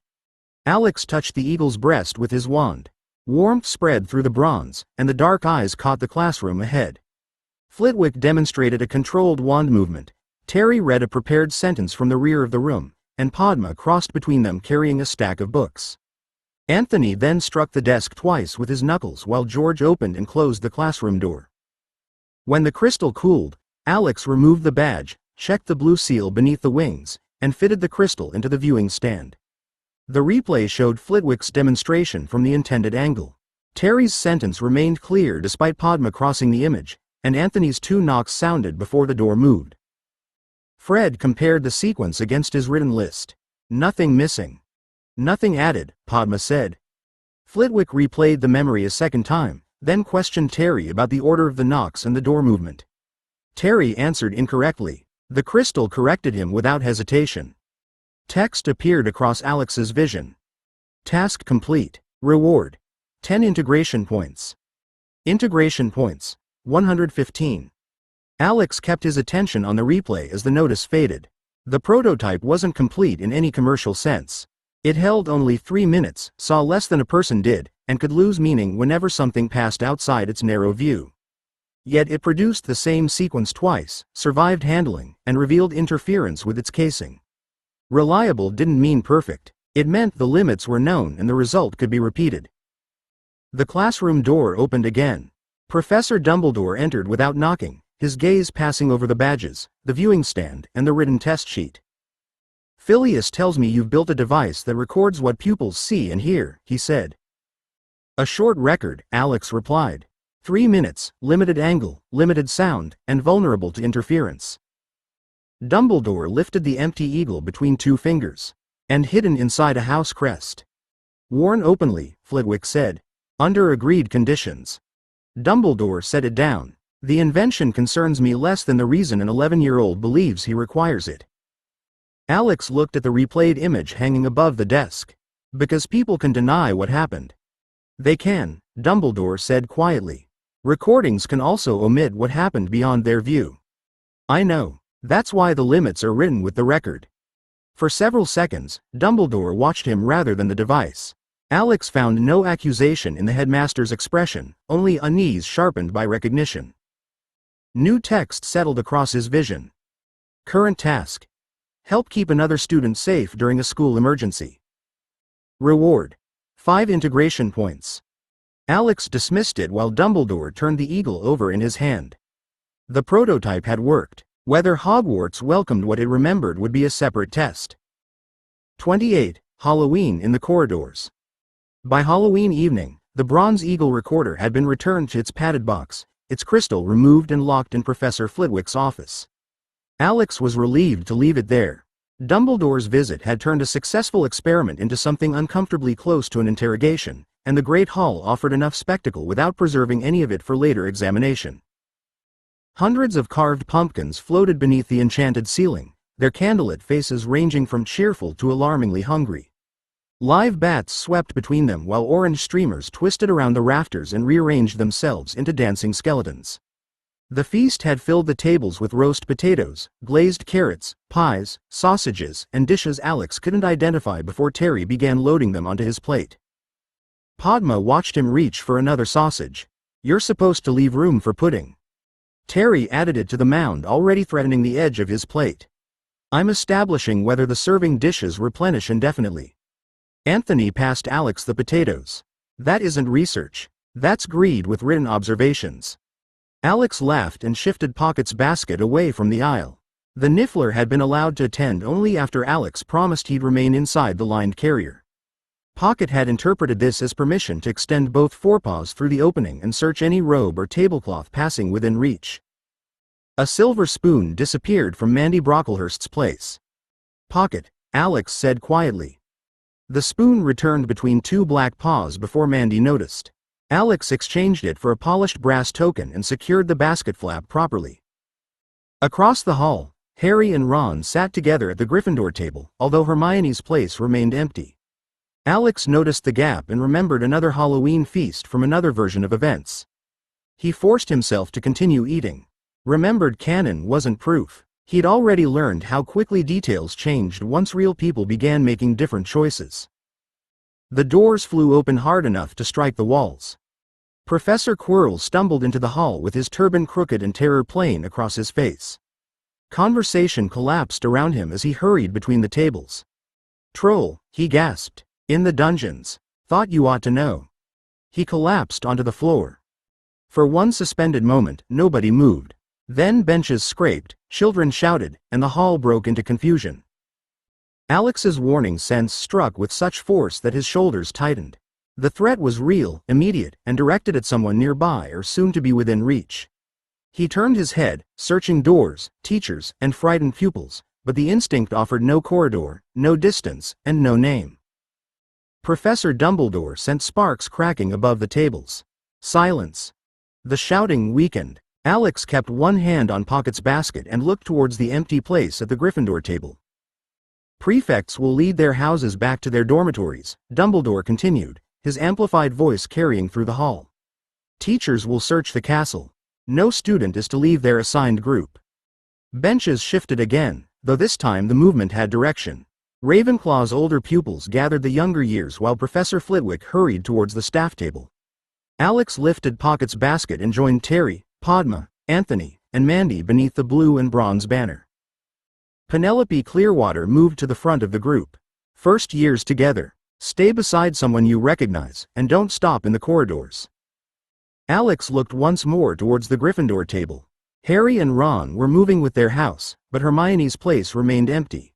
Alex touched the eagle's breast with his wand. Warmth spread through the bronze, and the dark eyes caught the classroom ahead. Flitwick demonstrated a controlled wand movement. Terry read a prepared sentence from the rear of the room, and Padma crossed between them carrying a stack of books. Anthony then struck the desk twice with his knuckles while George opened and closed the classroom door. When the crystal cooled, Alex removed the badge, checked the blue seal beneath the wings, and fitted the crystal into the viewing stand. The replay showed Flitwick's demonstration from the intended angle. Terry's sentence remained clear despite Padma crossing the image, and Anthony's 2 knocks sounded before the door moved. Fred compared the sequence against his written list. Nothing missing. Nothing added, Padma said. Flitwick replayed the memory a second time, then questioned Terry about the order of the knocks and the door movement. Terry answered incorrectly. The crystal corrected him without hesitation. Text appeared across Alex's vision. Task complete. Reward. 10 integration points. Integration points. 115. Alex kept his attention on the replay as the notice faded. The prototype wasn't complete in any commercial sense. It held only 3 minutes, saw less than a person did, and could lose meaning whenever something passed outside its narrow view. Yet it produced the same sequence twice, survived handling, and revealed interference with its casing. Reliable didn't mean perfect. It meant the limits were known and the result could be repeated. The classroom door opened again. Professor Dumbledore entered without knocking, his gaze passing over the badges, the viewing stand, and the written test sheet. "Phileas tells me you've built a device that records what pupils see and hear," he said. "A short record," Alex replied. 3 minutes, limited angle, limited sound, and vulnerable to interference. Dumbledore lifted the empty eagle between 2 fingers. "And hidden inside a house crest. Worn openly," Flitwick said. "Under agreed conditions." Dumbledore set it down. "The invention concerns me less than the reason an 11-year-old believes he requires it." Alex looked at the replayed image hanging above the desk. "Because people can deny what happened." "They can," Dumbledore said quietly. "Recordings can also omit what happened beyond their view." "I know. That's why the limits are written with the record." For several seconds, Dumbledore watched him rather than the device. Alex found no accusation in the headmaster's expression, only unease sharpened by recognition. New text settled across his vision. Current task: help keep another student safe during a school emergency. Reward: 5 integration points. Alex dismissed it while Dumbledore turned the eagle over in his hand. The prototype had worked. Whether Hogwarts welcomed what it remembered would be a separate test. 28. Halloween in the corridors. By Halloween evening, the Bronze Eagle recorder had been returned to its padded box, its crystal removed and locked in Professor Flitwick's office. Alex was relieved to leave it there. Dumbledore's visit had turned a successful experiment into something uncomfortably close to an interrogation, and the Great Hall offered enough spectacle without preserving any of it for later examination. Hundreds of carved pumpkins floated beneath the enchanted ceiling, their candlelit faces ranging from cheerful to alarmingly hungry. Live bats swept between them while orange streamers twisted around the rafters and rearranged themselves into dancing skeletons. The feast had filled the tables with roast potatoes, glazed carrots, pies, sausages, and dishes Alex couldn't identify before Terry began loading them onto his plate. Padma watched him reach for another sausage. "You're supposed to leave room for pudding." Terry added it to the mound already threatening the edge of his plate. "I'm establishing whether the serving dishes replenish indefinitely." Anthony passed Alex the potatoes. "That isn't research. That's greed with written observations." Alex laughed and shifted Pocket's basket away from the aisle. The Niffler had been allowed to attend only after Alex promised he'd remain inside the lined carrier. Pocket had interpreted this as permission to extend both forepaws through the opening and search any robe or tablecloth passing within reach. A silver spoon disappeared from Mandy Brocklehurst's place. "Pocket," Alex said quietly. The spoon returned between 2 black paws before Mandy noticed. Alex exchanged it for a polished brass token and secured the basket flap properly. Across the hall, Harry and Ron sat together at the Gryffindor table, although Hermione's place remained empty. Alex noticed the gap and remembered another Halloween feast from another version of events. He forced himself to continue eating. Remembered canon wasn't proof. He'd already learned how quickly details changed once real people began making different choices. The doors flew open hard enough to strike the walls. Professor Quirrell stumbled into the hall with his turban crooked and terror plain across his face. Conversation collapsed around him as he hurried between the tables. "Troll," he gasped. "In the dungeons. Thought you ought to know." He collapsed onto the floor. For one suspended moment, nobody moved. Then benches scraped, children shouted, and the hall broke into confusion. Alex's warning sense struck with such force that his shoulders tightened. The threat was real, immediate, and directed at someone nearby or soon to be within reach. He turned his head, searching doors, teachers, and frightened pupils, but the instinct offered no corridor, no distance, and no name. Professor Dumbledore sent sparks cracking above the tables. Silence. The shouting weakened. Alex kept one hand on Pocket's basket and looked towards the empty place at the Gryffindor table. "Prefects will lead their houses back to their dormitories," Dumbledore continued, his amplified voice carrying through the hall. "Teachers will search the castle. No student is to leave their assigned group. Benches shifted again, though this time the movement had direction. Ravenclaw's older pupils gathered the younger years while Professor Flitwick hurried towards the staff table. Alex lifted Pocket's basket and joined Terry, Padma, Anthony, and Mandy beneath the blue and bronze banner. Penelope Clearwater moved to the front of the group. First years together. Stay beside someone you recognize, and don't stop in the corridors. Alex looked once more towards the Gryffindor table. Harry and Ron were moving with their house, but Hermione's place remained empty.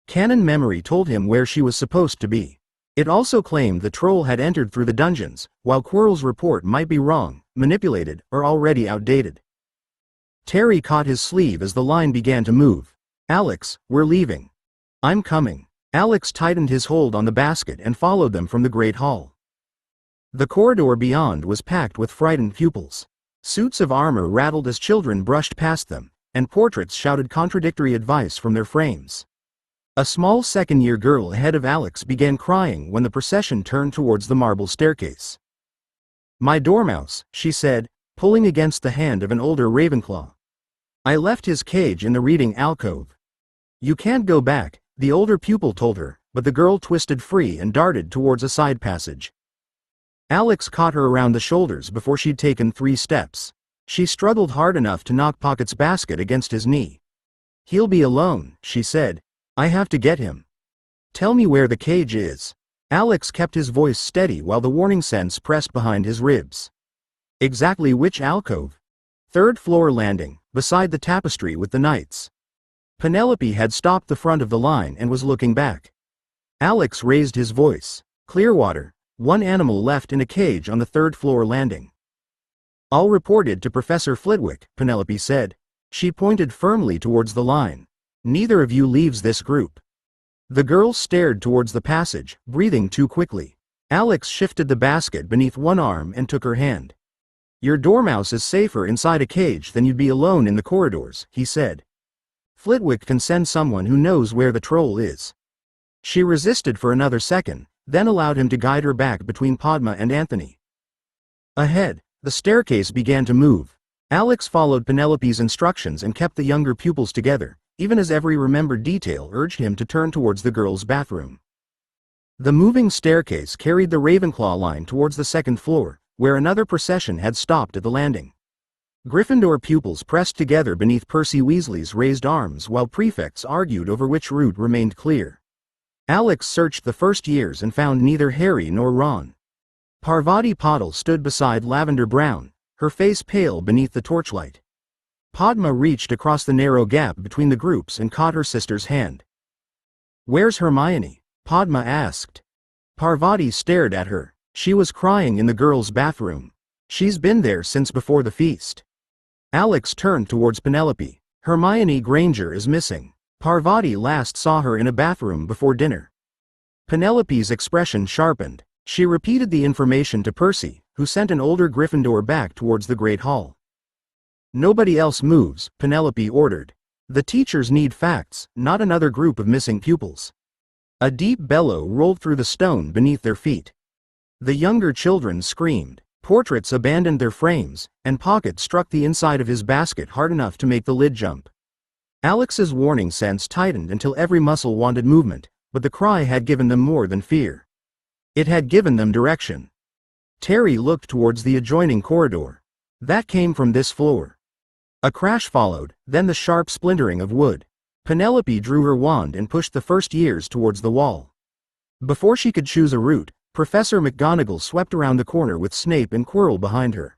Canon memory told him where she was supposed to be. It also claimed the troll had entered through the dungeons, while Quirrell's report might be wrong, manipulated, or already outdated. Terry caught his sleeve as the line began to move. Alex, we're leaving. I'm coming. Alex tightened his hold on the basket and followed them from the Great Hall. The corridor beyond was packed with frightened pupils. Suits of armor rattled as children brushed past them, and portraits shouted contradictory advice from their frames. A small second-year girl ahead of Alex began crying when the procession turned towards the marble staircase. "My dormouse," she said, pulling against the hand of an older Ravenclaw. "I left his cage in the reading alcove." "You can't go back," the older pupil told her, but the girl twisted free and darted towards a side passage. Alex caught her around the shoulders before she'd taken 3 steps. She struggled hard enough to knock Pocket's basket against his knee. "He'll be alone," she said. "I have to get him." "Tell me where the cage is." Alex kept his voice steady while the warning sense pressed behind his ribs. "Exactly which alcove?" "Third floor landing, beside the tapestry with the knights." Penelope had stopped the front of the line and was looking back. Alex raised his voice. "Clearwater, one animal left in a cage on the 3rd floor landing." "All reported to Professor Flitwick," Penelope said. She pointed firmly towards the line. "Neither of you leaves this group." The girl stared towards the passage, breathing too quickly. Alex shifted the basket beneath one arm and took her hand. "Your dormouse is safer inside a cage than you'd be alone in the corridors," he said. "Flitwick can send someone who knows where the troll is." She resisted for another second, then allowed him to guide her back between Padma and Anthony. Ahead, the staircase began to move. Alex followed Penelope's instructions and kept the younger pupils together, even as every remembered detail urged him to turn towards the girls' bathroom. The moving staircase carried the Ravenclaw line towards the 2nd floor, where another procession had stopped at the landing. Gryffindor pupils pressed together beneath Percy Weasley's raised arms while prefects argued over which route remained clear. Alex searched the first years and found neither Harry nor Ron. Parvati Patil stood beside Lavender Brown, her face pale beneath the torchlight. Padma reached across the narrow gap between the groups and caught her sister's hand. "Where's Hermione?" Padma asked. Parvati stared at her. She was crying in the girls' bathroom. "She's been there since before the feast." Alex turned towards Penelope. "Hermione Granger is missing. Parvati last saw her in a bathroom before dinner." Penelope's expression sharpened. She repeated the information to Percy, who sent an older Gryffindor back towards the Great Hall. "Nobody else moves," Penelope ordered. "The teachers need facts, not another group of missing pupils." A deep bellow rolled through the stone beneath their feet. The younger children screamed. Portraits abandoned their frames, and Pocket struck the inside of his basket hard enough to make the lid jump. Alex's warning sense tightened until every muscle wanted movement, but the cry had given them more than fear. It had given them direction. Terry looked towards the adjoining corridor. That came from this floor. A crash followed, then the sharp splintering of wood. Penelope drew her wand and pushed the first years towards the wall. Before she could choose a route, Professor McGonagall swept around the corner with Snape and Quirrell behind her.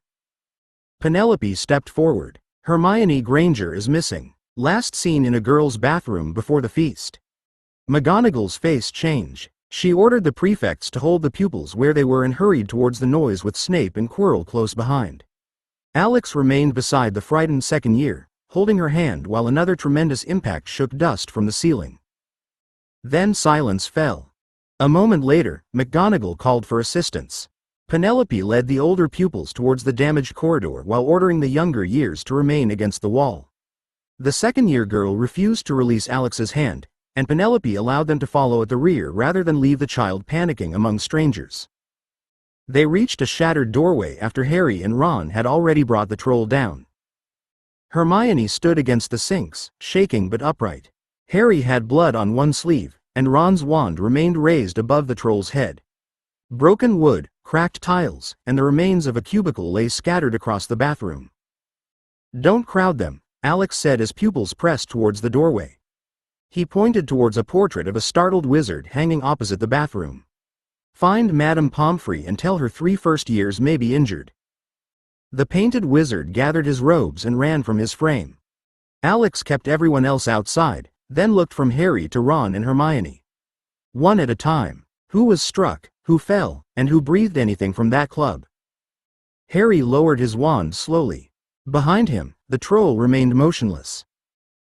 Penelope stepped forward. "Hermione Granger is missing. Last seen in a girl's bathroom before the feast." McGonagall's face changed. She ordered the prefects to hold the pupils where they were and hurried towards the noise with Snape and Quirrell close behind. Alex remained beside the frightened second year, holding her hand while another tremendous impact shook dust from the ceiling. Then silence fell. A moment later, McGonagall called for assistance. Penelope led the older pupils towards the damaged corridor while ordering the younger years to remain against the wall. The second-year girl refused to release Alex's hand, and Penelope allowed them to follow at the rear rather than leave the child panicking among strangers. They reached a shattered doorway after Harry and Ron had already brought the troll down. Hermione stood against the sinks, shaking but upright. Harry had blood on one sleeve, and Ron's wand remained raised above the troll's head. Broken wood, cracked tiles, and the remains of a cubicle lay scattered across the bathroom. "Don't crowd them," Alex said as pupils pressed towards the doorway. He pointed towards a portrait of a startled wizard hanging opposite the bathroom. "Find Madame Pomfrey and tell her 3 first years may be injured." The painted wizard gathered his robes and ran from his frame. Alex kept everyone else outside, then looked from Harry to Ron and Hermione. One at a time. Who was struck, who fell, and who breathed anything from that club? Harry lowered his wand slowly. Behind him, the troll remained motionless.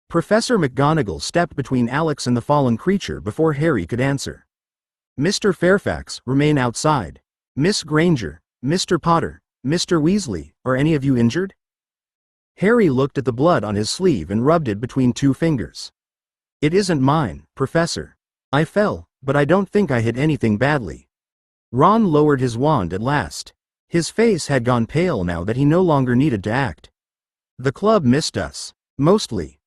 Professor McGonagall stepped between Alex and the fallen creature before Harry could answer. "Mr. Fairfax, remain outside. Miss Granger, Mr. Potter, Mr. Weasley, are any of you injured?" Harry looked at the blood on his sleeve and rubbed it between 2 fingers. "It isn't mine, Professor. I fell, but I don't think I hit anything badly." Ron lowered his wand at last. His face had gone pale now that he no longer needed to act. "The club missed us. Mostly."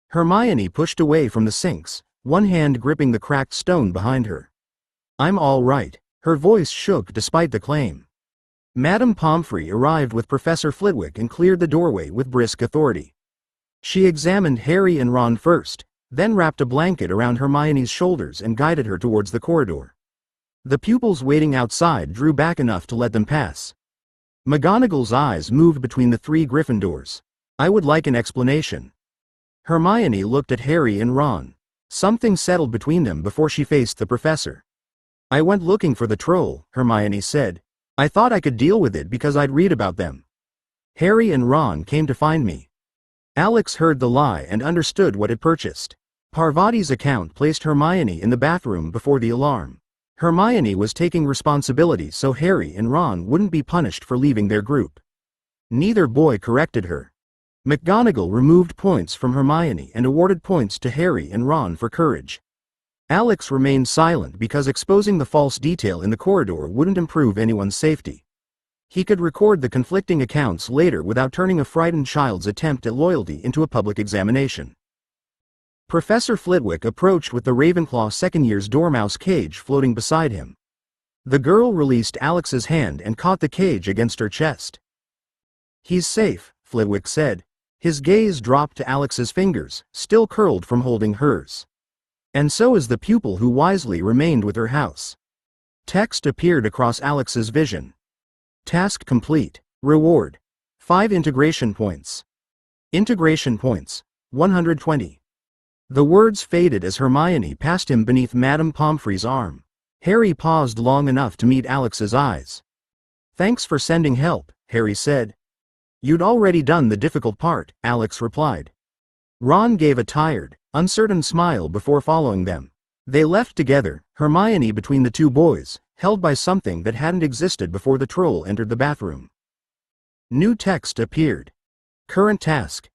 Hermione pushed away from the sinks, one hand gripping the cracked stone behind her. "I'm all right." Her voice shook despite the claim. Madame Pomfrey arrived with Professor Flitwick and cleared the doorway with brisk authority. She examined Harry and Ron first, then wrapped a blanket around Hermione's shoulders and guided her towards the corridor. The pupils waiting outside drew back enough to let them pass. McGonagall's eyes moved between the 3 Gryffindors. "I would like an explanation." Hermione looked at Harry and Ron. Something settled between them before she faced the professor. "I went looking for the troll," Hermione said. "I thought I could deal with it because I'd read about them. Harry and Ron came to find me." Alex heard the lie and understood what it purchased. Parvati's account placed Hermione in the bathroom before the alarm. Hermione was taking responsibility so Harry and Ron wouldn't be punished for leaving their group. Neither boy corrected her. McGonagall removed points from Hermione and awarded points to Harry and Ron for courage. Alex remained silent because exposing the false detail in the corridor wouldn't improve anyone's safety. He could record the conflicting accounts later without turning a frightened child's attempt at loyalty into a public examination. Professor Flitwick approached with the Ravenclaw second year's dormouse cage floating beside him. The girl released Alex's hand and caught the cage against her chest. "He's safe," Flitwick said. His gaze dropped to Alex's fingers, still curled from holding hers. "And so is the pupil who wisely remained with her house." Text appeared across Alex's vision. "Task complete. Reward. 5 integration points. Integration points. 120. The words faded as Hermione passed him beneath Madame Pomfrey's arm. Harry paused long enough to meet Alex's eyes. "Thanks for sending help," Harry said. "You'd already done the difficult part," Alex replied. Ron gave a tired, uncertain smile before following them. They left together, Hermione between the 2 boys, held by something that hadn't existed before the troll entered the bathroom. New text appeared. Current task.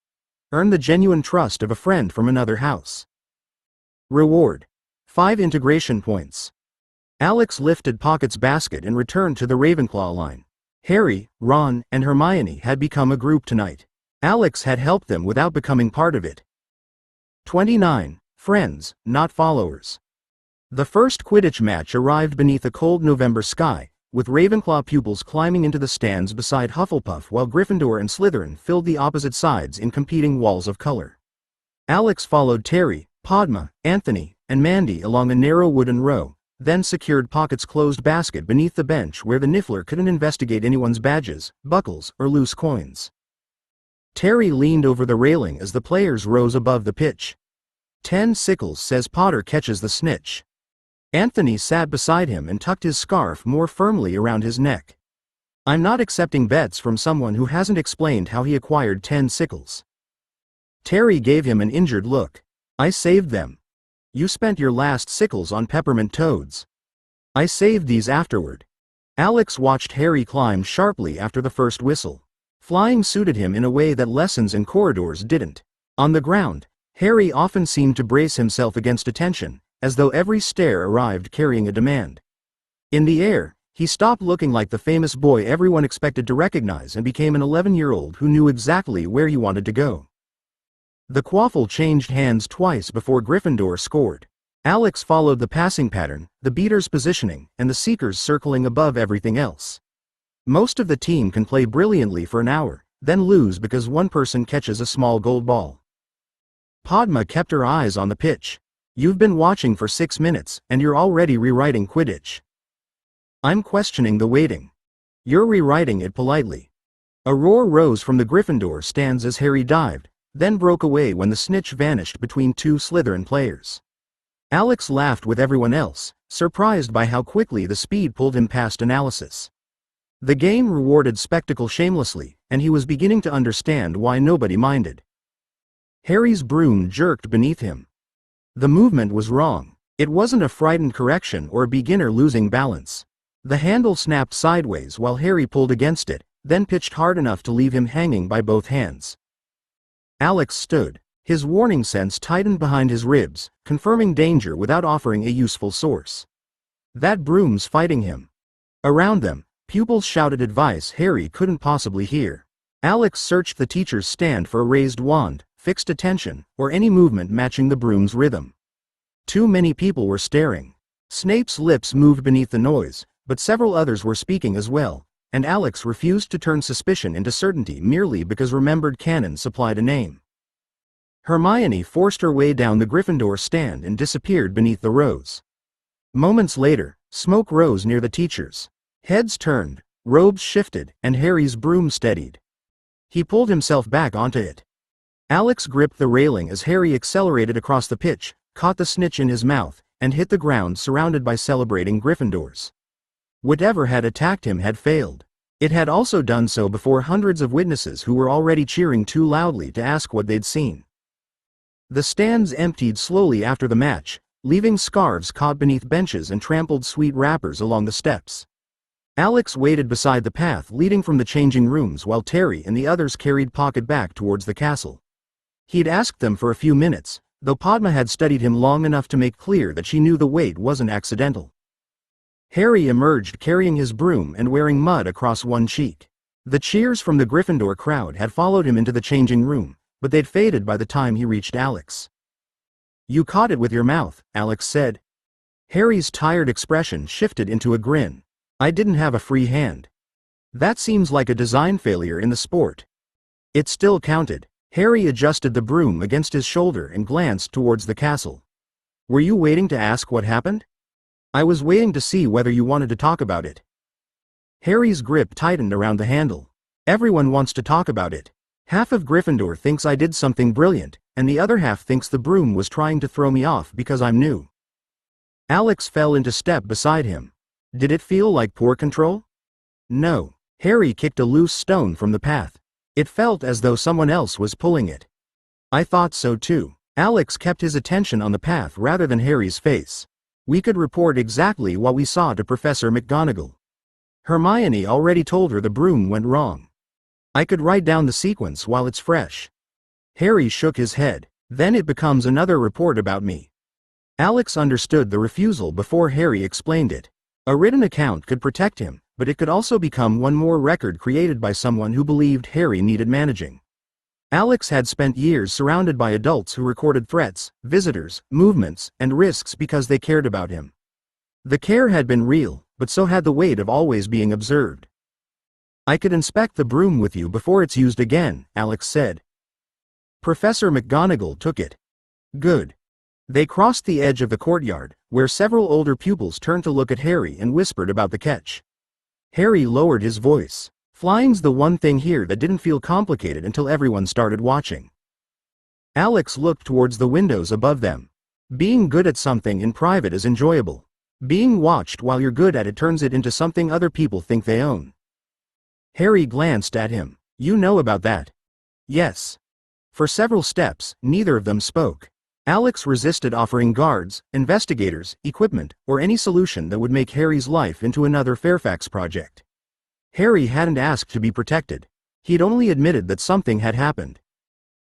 Earn the genuine trust of a friend from another house. Reward. 5 integration points. Alex lifted Pocket's basket and returned to the Ravenclaw line. Harry, Ron, and Hermione had become a group tonight. Alex had helped them without becoming part of it. 29. Friends, not followers. The first Quidditch match arrived beneath a cold November sky, with Ravenclaw pupils climbing into the stands beside Hufflepuff while Gryffindor and Slytherin filled the opposite sides in competing walls of color. Alex followed Terry, Padma, Anthony, and Mandy along a narrow wooden row, then secured Pocket's closed basket beneath the bench where the Niffler couldn't investigate anyone's badges, buckles, or loose coins. Terry leaned over the railing as the players rose above the pitch. 10 sickles says Potter catches the snitch. Anthony sat beside him and tucked his scarf more firmly around his neck. "I'm not accepting bets from someone who hasn't explained how he acquired 10 sickles." Terry gave him an injured look. "I saved them." "You spent your last sickles on peppermint toads." "I saved these afterward." Alex watched Harry climb sharply after the first whistle. Flying suited him in a way that lessons in corridors didn't. On the ground, Harry often seemed to brace himself against attention, as though every stare arrived carrying a demand. In the air, He stopped looking like the famous boy everyone expected to recognize and became an 11-year-old who knew exactly where he wanted to go. The quaffle changed hands twice before Gryffindor scored. Alex followed the passing pattern, the beaters positioning, and the seekers circling above everything else. Most of the team can play brilliantly for an hour, then lose because one person catches a small gold ball. Padma kept her eyes on the pitch. You've been watching for 6 minutes, and you're already rewriting Quidditch. I'm questioning the waiting. You're rewriting it politely. A roar rose from the Gryffindor stands as Harry dived, then broke away when the snitch vanished between two Slytherin players. Alex laughed with everyone else, surprised by how quickly the speed pulled him past analysis. The game rewarded spectacle shamelessly, and he was beginning to understand why nobody minded. Harry's broom jerked beneath him. The movement was wrong. It wasn't a frightened correction or a beginner losing balance. The handle snapped sideways while Harry pulled against it, then pitched hard enough to leave him hanging by both hands. Alex stood. His warning sense tightened behind his ribs, confirming danger without offering a useful source. That broom's fighting him. Around them, pupils shouted advice Harry couldn't possibly hear. Alex searched the teacher's stand for a raised wand, fixed attention, or any movement matching the broom's rhythm. Too many people were staring. Snape's lips moved beneath the noise, but several others were speaking as well, and Alex refused to turn suspicion into certainty merely because remembered canon supplied a name. Hermione forced her way down the Gryffindor stand and disappeared beneath the rows. Moments later, smoke rose near the teachers. Heads turned, robes shifted, and Harry's broom steadied. He pulled himself back onto it. Alex gripped the railing as Harry accelerated across the pitch, caught the snitch in his mouth, and hit the ground surrounded by celebrating Gryffindors. Whatever had attacked him had failed. It had also done so before hundreds of witnesses who were already cheering too loudly to ask what they'd seen. The stands emptied slowly after the match, leaving scarves caught beneath benches and trampled sweet wrappers along the steps. Alex waited beside the path leading from the changing rooms while Terry and the others carried Pocket back towards the castle. He'd asked them for a few minutes, though Padma had studied him long enough to make clear that she knew the wait wasn't accidental. Harry emerged carrying his broom and wearing mud across one cheek. The cheers from the Gryffindor crowd had followed him into the changing room, but they'd faded by the time he reached Alex. You caught it with your mouth, Alex said. Harry's tired expression shifted into a grin. I didn't have a free hand. That seems like a design failure in the sport. It still counted. Harry adjusted the broom against his shoulder and glanced towards the castle. Were you waiting to ask what happened? I was waiting to see whether you wanted to talk about it. Harry's grip tightened around the handle. Everyone wants to talk about it. Half of Gryffindor thinks I did something brilliant, and the other half thinks the broom was trying to throw me off because I'm new. Alex fell into step beside him. Did it feel like poor control? No. Harry kicked a loose stone from the path. It felt as though someone else was pulling it. I thought so too. Alex kept his attention on the path rather than Harry's face. We could report exactly what we saw to Professor McGonagall. Hermione already told her the broom went wrong. I could write down the sequence while it's fresh. Harry shook his head. Then it becomes another report about me. Alex understood the refusal before Harry explained it. A written account could protect him, but it could also become one more record created by someone who believed Harry needed managing. Alex had spent years surrounded by adults who recorded threats, visitors, movements, and risks because they cared about him. The care had been real, but so had the weight of always being observed. I could inspect the broom with you before it's used again, Alex said. Professor McGonagall took it. Good. They crossed the edge of the courtyard, where several older pupils turned to look at Harry and whispered about the catch. Harry lowered his voice. Flying's the one thing here that didn't feel complicated until everyone started watching. Alex looked towards the windows above them. Being good at something in private is enjoyable. Being watched while you're good at it turns it into something other people think they own. Harry glanced at him. You know about that? Yes. For several steps, neither of them spoke. Alex resisted offering guards, investigators, equipment, or any solution that would make Harry's life into another Fairfax project. Harry hadn't asked to be protected. He'd only admitted that something had happened.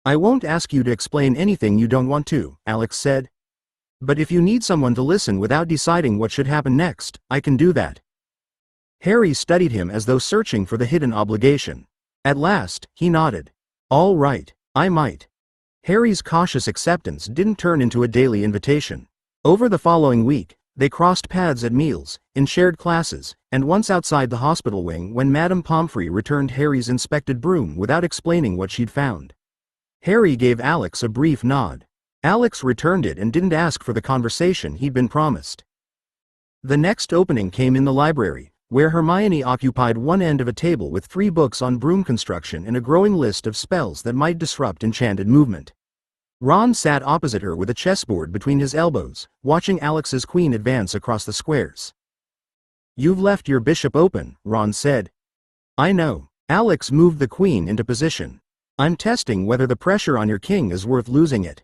I won't ask you to explain anything you don't want to, Alex said. But if you need someone to listen without deciding what should happen next, I can do that. Harry studied him as though searching for the hidden obligation. At last, he nodded. All right, I might. Harry's cautious acceptance didn't turn into a daily invitation. Over the following week, they crossed paths at meals, in shared classes, and once outside the hospital wing when Madame Pomfrey returned Harry's inspected broom without explaining what she'd found. Harry gave Alex a brief nod. Alex returned it and didn't ask for the conversation he'd been promised. The next opening came in the library, where Hermione occupied one end of a table with 3 books on broom construction and a growing list of spells that might disrupt enchanted movement. Ron sat opposite her with a chessboard between his elbows, watching Alex's queen advance across the squares. You've left your bishop open, Ron said. I know. Alex moved the queen into position. I'm testing whether the pressure on your king is worth losing it.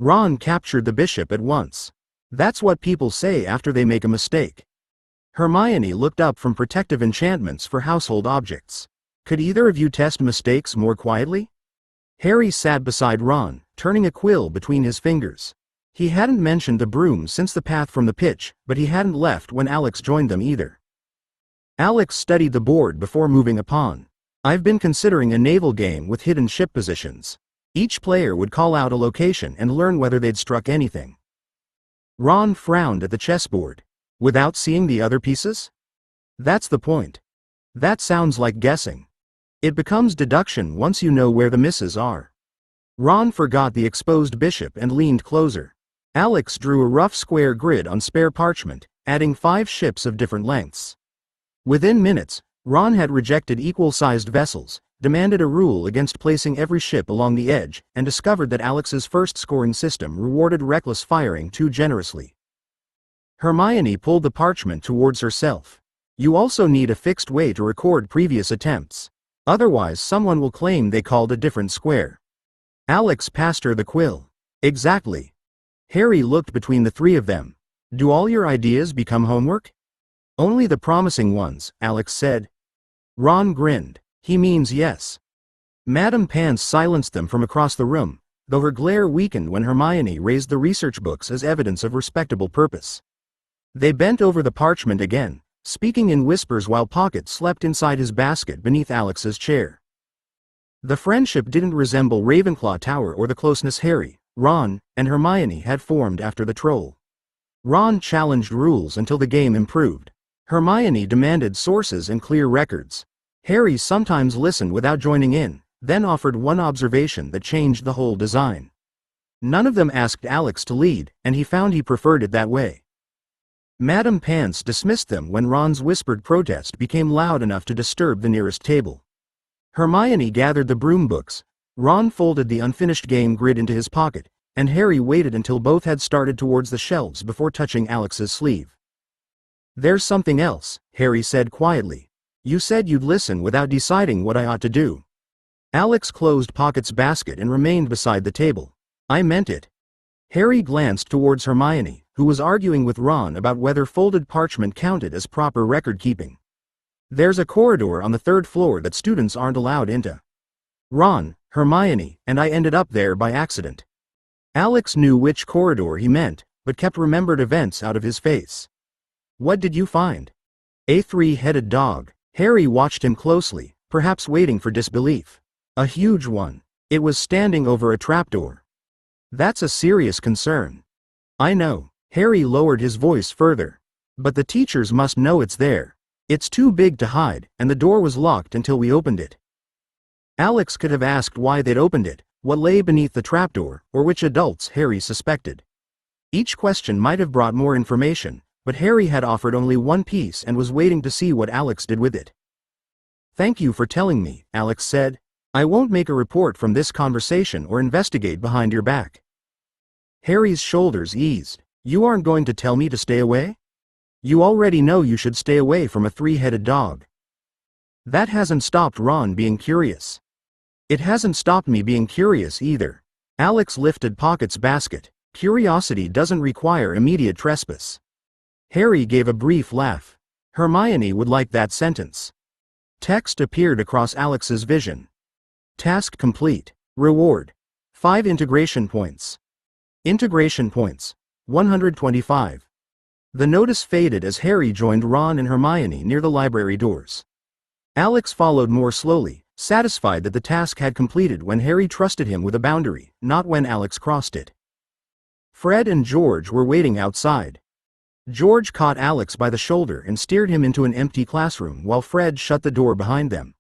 Ron captured the bishop at once. That's what people say after they make a mistake. Hermione looked up from protective enchantments for household objects. Could either of you test mistakes more quietly? Harry sat beside Ron, turning a quill between his fingers. He hadn't mentioned the broom since the path from the pitch, but he hadn't left when Alex joined them either. Alex studied the board before moving a pawn. I've been considering a naval game with hidden ship positions. Each player would call out a location and learn whether they'd struck anything. Ron frowned at the chessboard. Without seeing the other pieces? That's the point. That sounds like guessing. It becomes deduction once you know where the misses are. Ron forgot the exposed bishop and leaned closer. Alex drew a rough square grid on spare parchment, adding 5 ships of different lengths. Within minutes, Ron had rejected equal-sized vessels, demanded a rule against placing every ship along the edge, and discovered that Alex's first scoring system rewarded reckless firing too generously. Hermione pulled the parchment towards herself. You also need a fixed way to record previous attempts. Otherwise someone will claim they called a different square. Alex passed her the quill. Exactly. Harry looked between the 3 of them. Do all your ideas become homework? Only the promising ones, Alex said. Ron grinned. He means yes. Madame Pants silenced them from across the room, though her glare weakened when Hermione raised the research books as evidence of respectable purpose. They bent over the parchment again, speaking in whispers while Pocket slept inside his basket beneath Alex's chair. The friendship didn't resemble Ravenclaw Tower or the closeness Harry, Ron, and Hermione had formed after the troll. Ron challenged rules until the game improved. Hermione demanded sources and clear records. Harry sometimes listened without joining in, then offered one observation that changed the whole design. None of them asked Alex to lead, and he found he preferred it that way. Madame Pants dismissed them when Ron's whispered protest became loud enough to disturb the nearest table. Hermione gathered the broom books, Ron folded the unfinished game grid into his pocket, and Harry waited until both had started towards the shelves before touching Alex's sleeve. There's something else, Harry said quietly. You said you'd listen without deciding what I ought to do. Alex closed Pocket's basket and remained beside the table. I meant it. Harry glanced towards Hermione, who was arguing with Ron about whether folded parchment counted as proper record-keeping. There's a corridor on the 3rd floor that students aren't allowed into. Ron, Hermione, and I ended up there by accident. Alex knew which corridor he meant, but kept remembered events out of his face. What did you find? A 3-headed dog. Harry watched him closely, perhaps waiting for disbelief. A huge one. It was standing over a trapdoor. That's a serious concern. I know. Harry lowered his voice further. But the teachers must know it's there. It's too big to hide, and the door was locked until we opened it. Alex could have asked why they'd opened it, what lay beneath the trapdoor, or which adults Harry suspected. Each question might have brought more information, but Harry had offered only one piece and was waiting to see what Alex did with it. Thank you for telling me, Alex said. I won't make a report from this conversation or investigate behind your back. Harry's shoulders eased. You aren't going to tell me to stay away? You already know you should stay away from a 3-headed dog. That hasn't stopped Ron being curious. It hasn't stopped me being curious either. Alex lifted Pocket's basket. Curiosity doesn't require immediate trespass. Harry gave a brief laugh. Hermione would like that sentence. Text appeared across Alex's vision. Task complete. Reward. 5 integration points. Integration points. 125. The notice faded as Harry joined Ron and Hermione near the library doors. Alex followed more slowly, satisfied that the task had completed when Harry trusted him with a boundary, not when Alex crossed it. Fred and George were waiting outside. George caught Alex by the shoulder and steered him into an empty classroom while Fred shut the door behind them.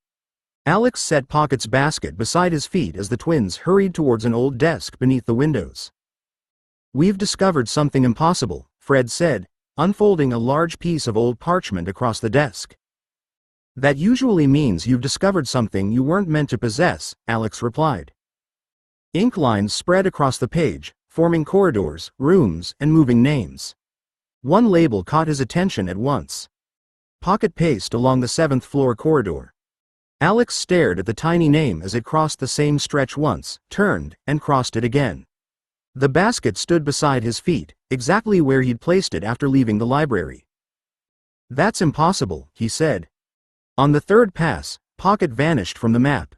Alex set Pocket's basket beside his feet as the twins hurried towards an old desk beneath the windows. "We've discovered something impossible," Fred said, unfolding a large piece of old parchment across the desk. "That usually means you've discovered something you weren't meant to possess," Alex replied. Ink lines spread across the page, forming corridors, rooms, and moving names. One label caught his attention at once. "Pocket Paste along the 7th floor corridor." Alex stared at the tiny name as it crossed the same stretch once, turned, and crossed it again. The basket stood beside his feet, exactly where he'd placed it after leaving the library. "That's impossible," he said. On the third pass, Pocket vanished from the map.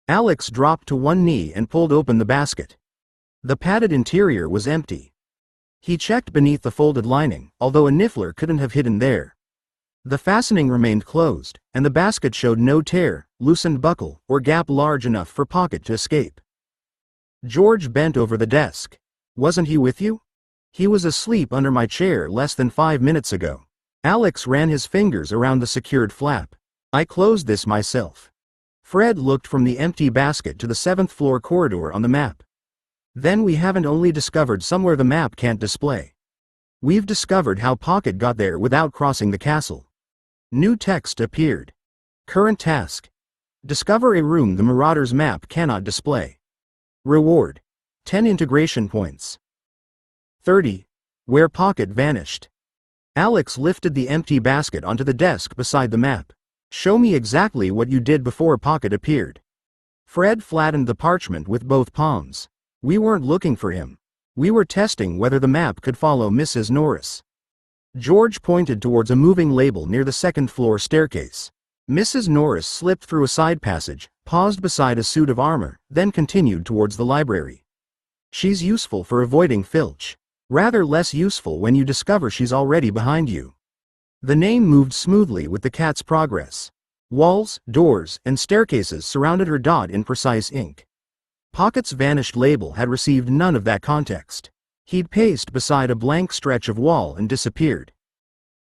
Alex dropped to one knee and pulled open the basket. The padded interior was empty. He checked beneath the folded lining, although a niffler couldn't have hidden there. The fastening remained closed, and the basket showed no tear, loosened buckle, or gap large enough for Pocket to escape. George bent over the desk. "Wasn't he with you?" "He was asleep under my chair less than 5 minutes ago." Alex ran his fingers around the secured flap. "I closed this myself." Fred looked from the empty basket to the 7th floor corridor on the map. "Then we haven't only discovered somewhere the map can't display. We've discovered how Pocket got there without crossing the castle." New text appeared. Current task: discover a room the Marauder's map cannot display. Reward: 10 integration points. 30. Where Pocket vanished. Alex lifted the empty basket onto the desk beside the map. "Show me exactly what you did before Pocket appeared." Fred flattened the parchment with both palms. "We weren't looking for him. We were testing whether the map could follow Mrs. Norris." George pointed towards a moving label near the 2nd floor staircase. Mrs. Norris slipped through a side passage, paused beside a suit of armor, then continued towards the library. "She's useful for avoiding Filch. Rather less useful when you discover she's already behind you." The name moved smoothly with the cat's progress. Walls, doors, and staircases surrounded her dot in precise ink. Pocket's vanished label had received none of that context. He'd paced beside a blank stretch of wall and disappeared.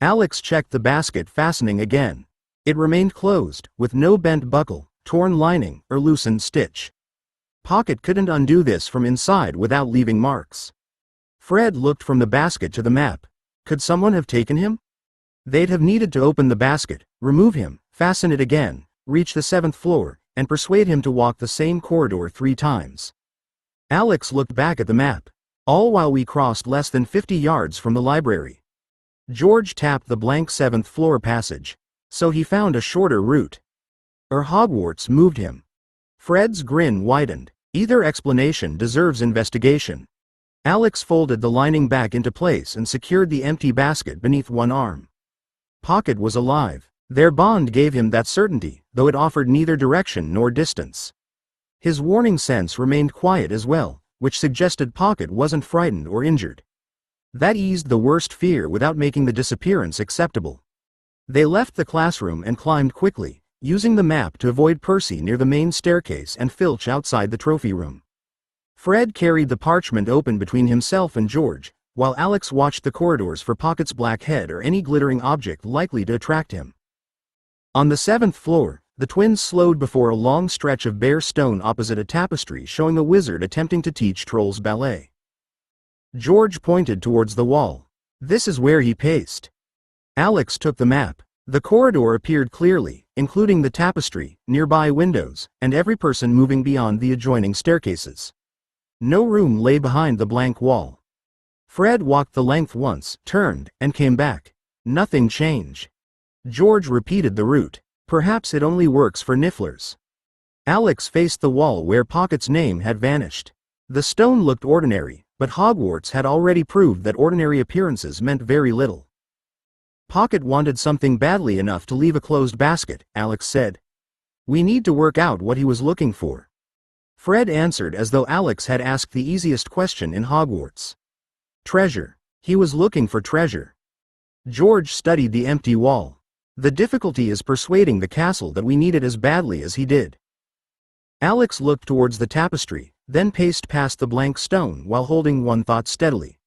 Alex checked the basket fastening again. It remained closed, with no bent buckle, torn lining, or loosened stitch. Pocket couldn't undo this from inside without leaving marks. Fred looked from the basket to the map. Could someone have taken him? They'd have needed to open the basket, remove him, fasten it again, reach the 7th floor, and persuade him to walk the same corridor 3 times. Alex looked back at the map. "All while we crossed less than 50 yards from the library." George tapped the blank 7th floor passage. "So he found a shorter route. Or Hogwarts moved him." Fred's grin widened. "Either explanation deserves investigation." Alex folded the lining back into place and secured the empty basket beneath one arm. Pocket was alive. Their bond gave him that certainty, though it offered neither direction nor distance. His warning sense remained quiet as well, which suggested Pocket wasn't frightened or injured. That eased the worst fear without making the disappearance acceptable. They left the classroom and climbed quickly, using the map to avoid Percy near the main staircase and Filch outside the trophy room. Fred carried the parchment open between himself and George, while Alex watched the corridors for Pocket's black head or any glittering object likely to attract him. On the 7th floor, the twins slowed before a long stretch of bare stone opposite a tapestry showing a wizard attempting to teach trolls ballet. George pointed towards the wall. "This is where he paced." Alex took the map. The corridor appeared clearly, including the tapestry, nearby windows, and every person moving beyond the adjoining staircases. No room lay behind the blank wall. Fred walked the length once, turned, and came back. Nothing changed. George repeated the route. "Perhaps it only works for nifflers." Alex faced the wall where Pocket's name had vanished. The stone looked ordinary, but Hogwarts had already proved that ordinary appearances meant very little. "Pocket wanted something badly enough to leave a closed basket," Alex said. "We need to work out what he was looking for." Fred answered as though Alex had asked the easiest question in Hogwarts. "Treasure. He was looking for treasure." George studied the empty wall. The difficulty is persuading the castle that we need it as badly as he did. Alex looked towards the tapestry, then paced past the blank stone while holding one thought steadily.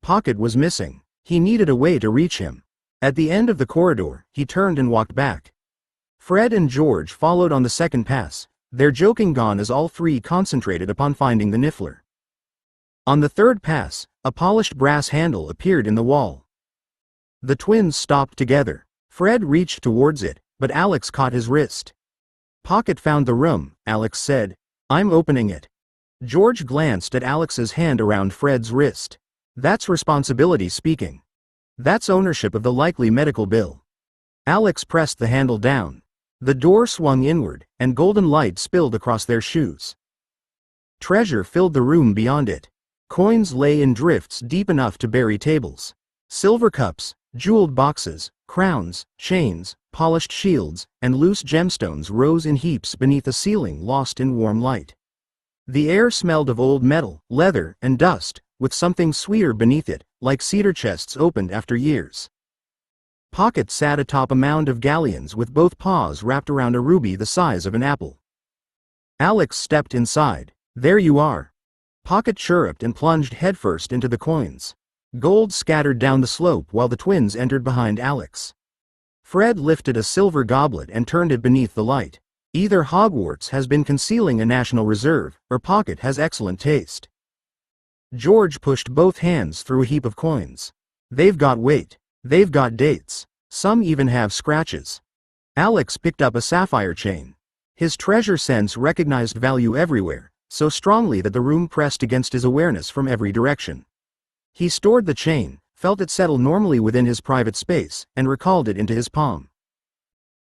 Pocket was missing. He needed a way to reach him. At the end of the corridor, he turned and walked back. Fred and George followed on the second pass, their joking gone as all three concentrated upon finding the Niffler. On the third pass, a polished brass handle appeared in the wall. The twins stopped together. Fred reached towards it, but Alex caught his wrist. Pocket found the room, Alex said. I'm opening it. George glanced at Alex's hand around Fred's wrist. That's responsibility speaking. That's ownership of the likely medical bill. Alex pressed the handle down. The door swung inward, and golden light spilled across their shoes. Treasure filled the room beyond it. Coins lay in drifts deep enough to bury tables. Silver cups, jeweled boxes, crowns, chains, polished shields, and loose gemstones rose in heaps beneath a ceiling lost in warm light. The air smelled of old metal, leather, and dust, with something sweeter beneath it, like cedar chests opened after years. Pocket sat atop a mound of galleons with both paws wrapped around a ruby the size of an apple. Alex stepped inside. There you are. Pocket chirruped and plunged headfirst into the coins. Gold scattered down the slope while the twins entered behind Alex. Fred lifted a silver goblet and turned it beneath the light. Either Hogwarts has been concealing a national reserve, or Pocket has excellent taste. George pushed both hands through a heap of coins. They've got weight. They've got dates. Some even have scratches. Alex picked up a sapphire chain. His treasure sense recognized value everywhere, so strongly that the room pressed against his awareness from every direction. He stored the chain, felt it settle normally within his private space, and recalled it into his palm.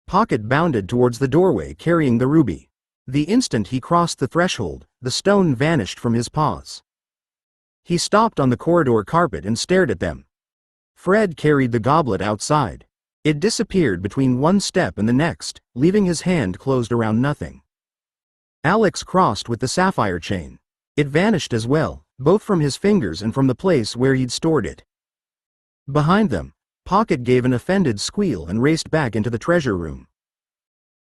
Pocket bounded towards the doorway carrying the ruby. The instant he crossed the threshold, the stone vanished from his paws. He stopped on the corridor carpet and stared at them. Fred carried the goblet outside. It disappeared between one step and the next, leaving his hand closed around nothing. Alex crossed with the sapphire chain. It vanished as well, both from his fingers and from the place where he'd stored it. Behind them, Pocket gave an offended squeal and raced back into the treasure room.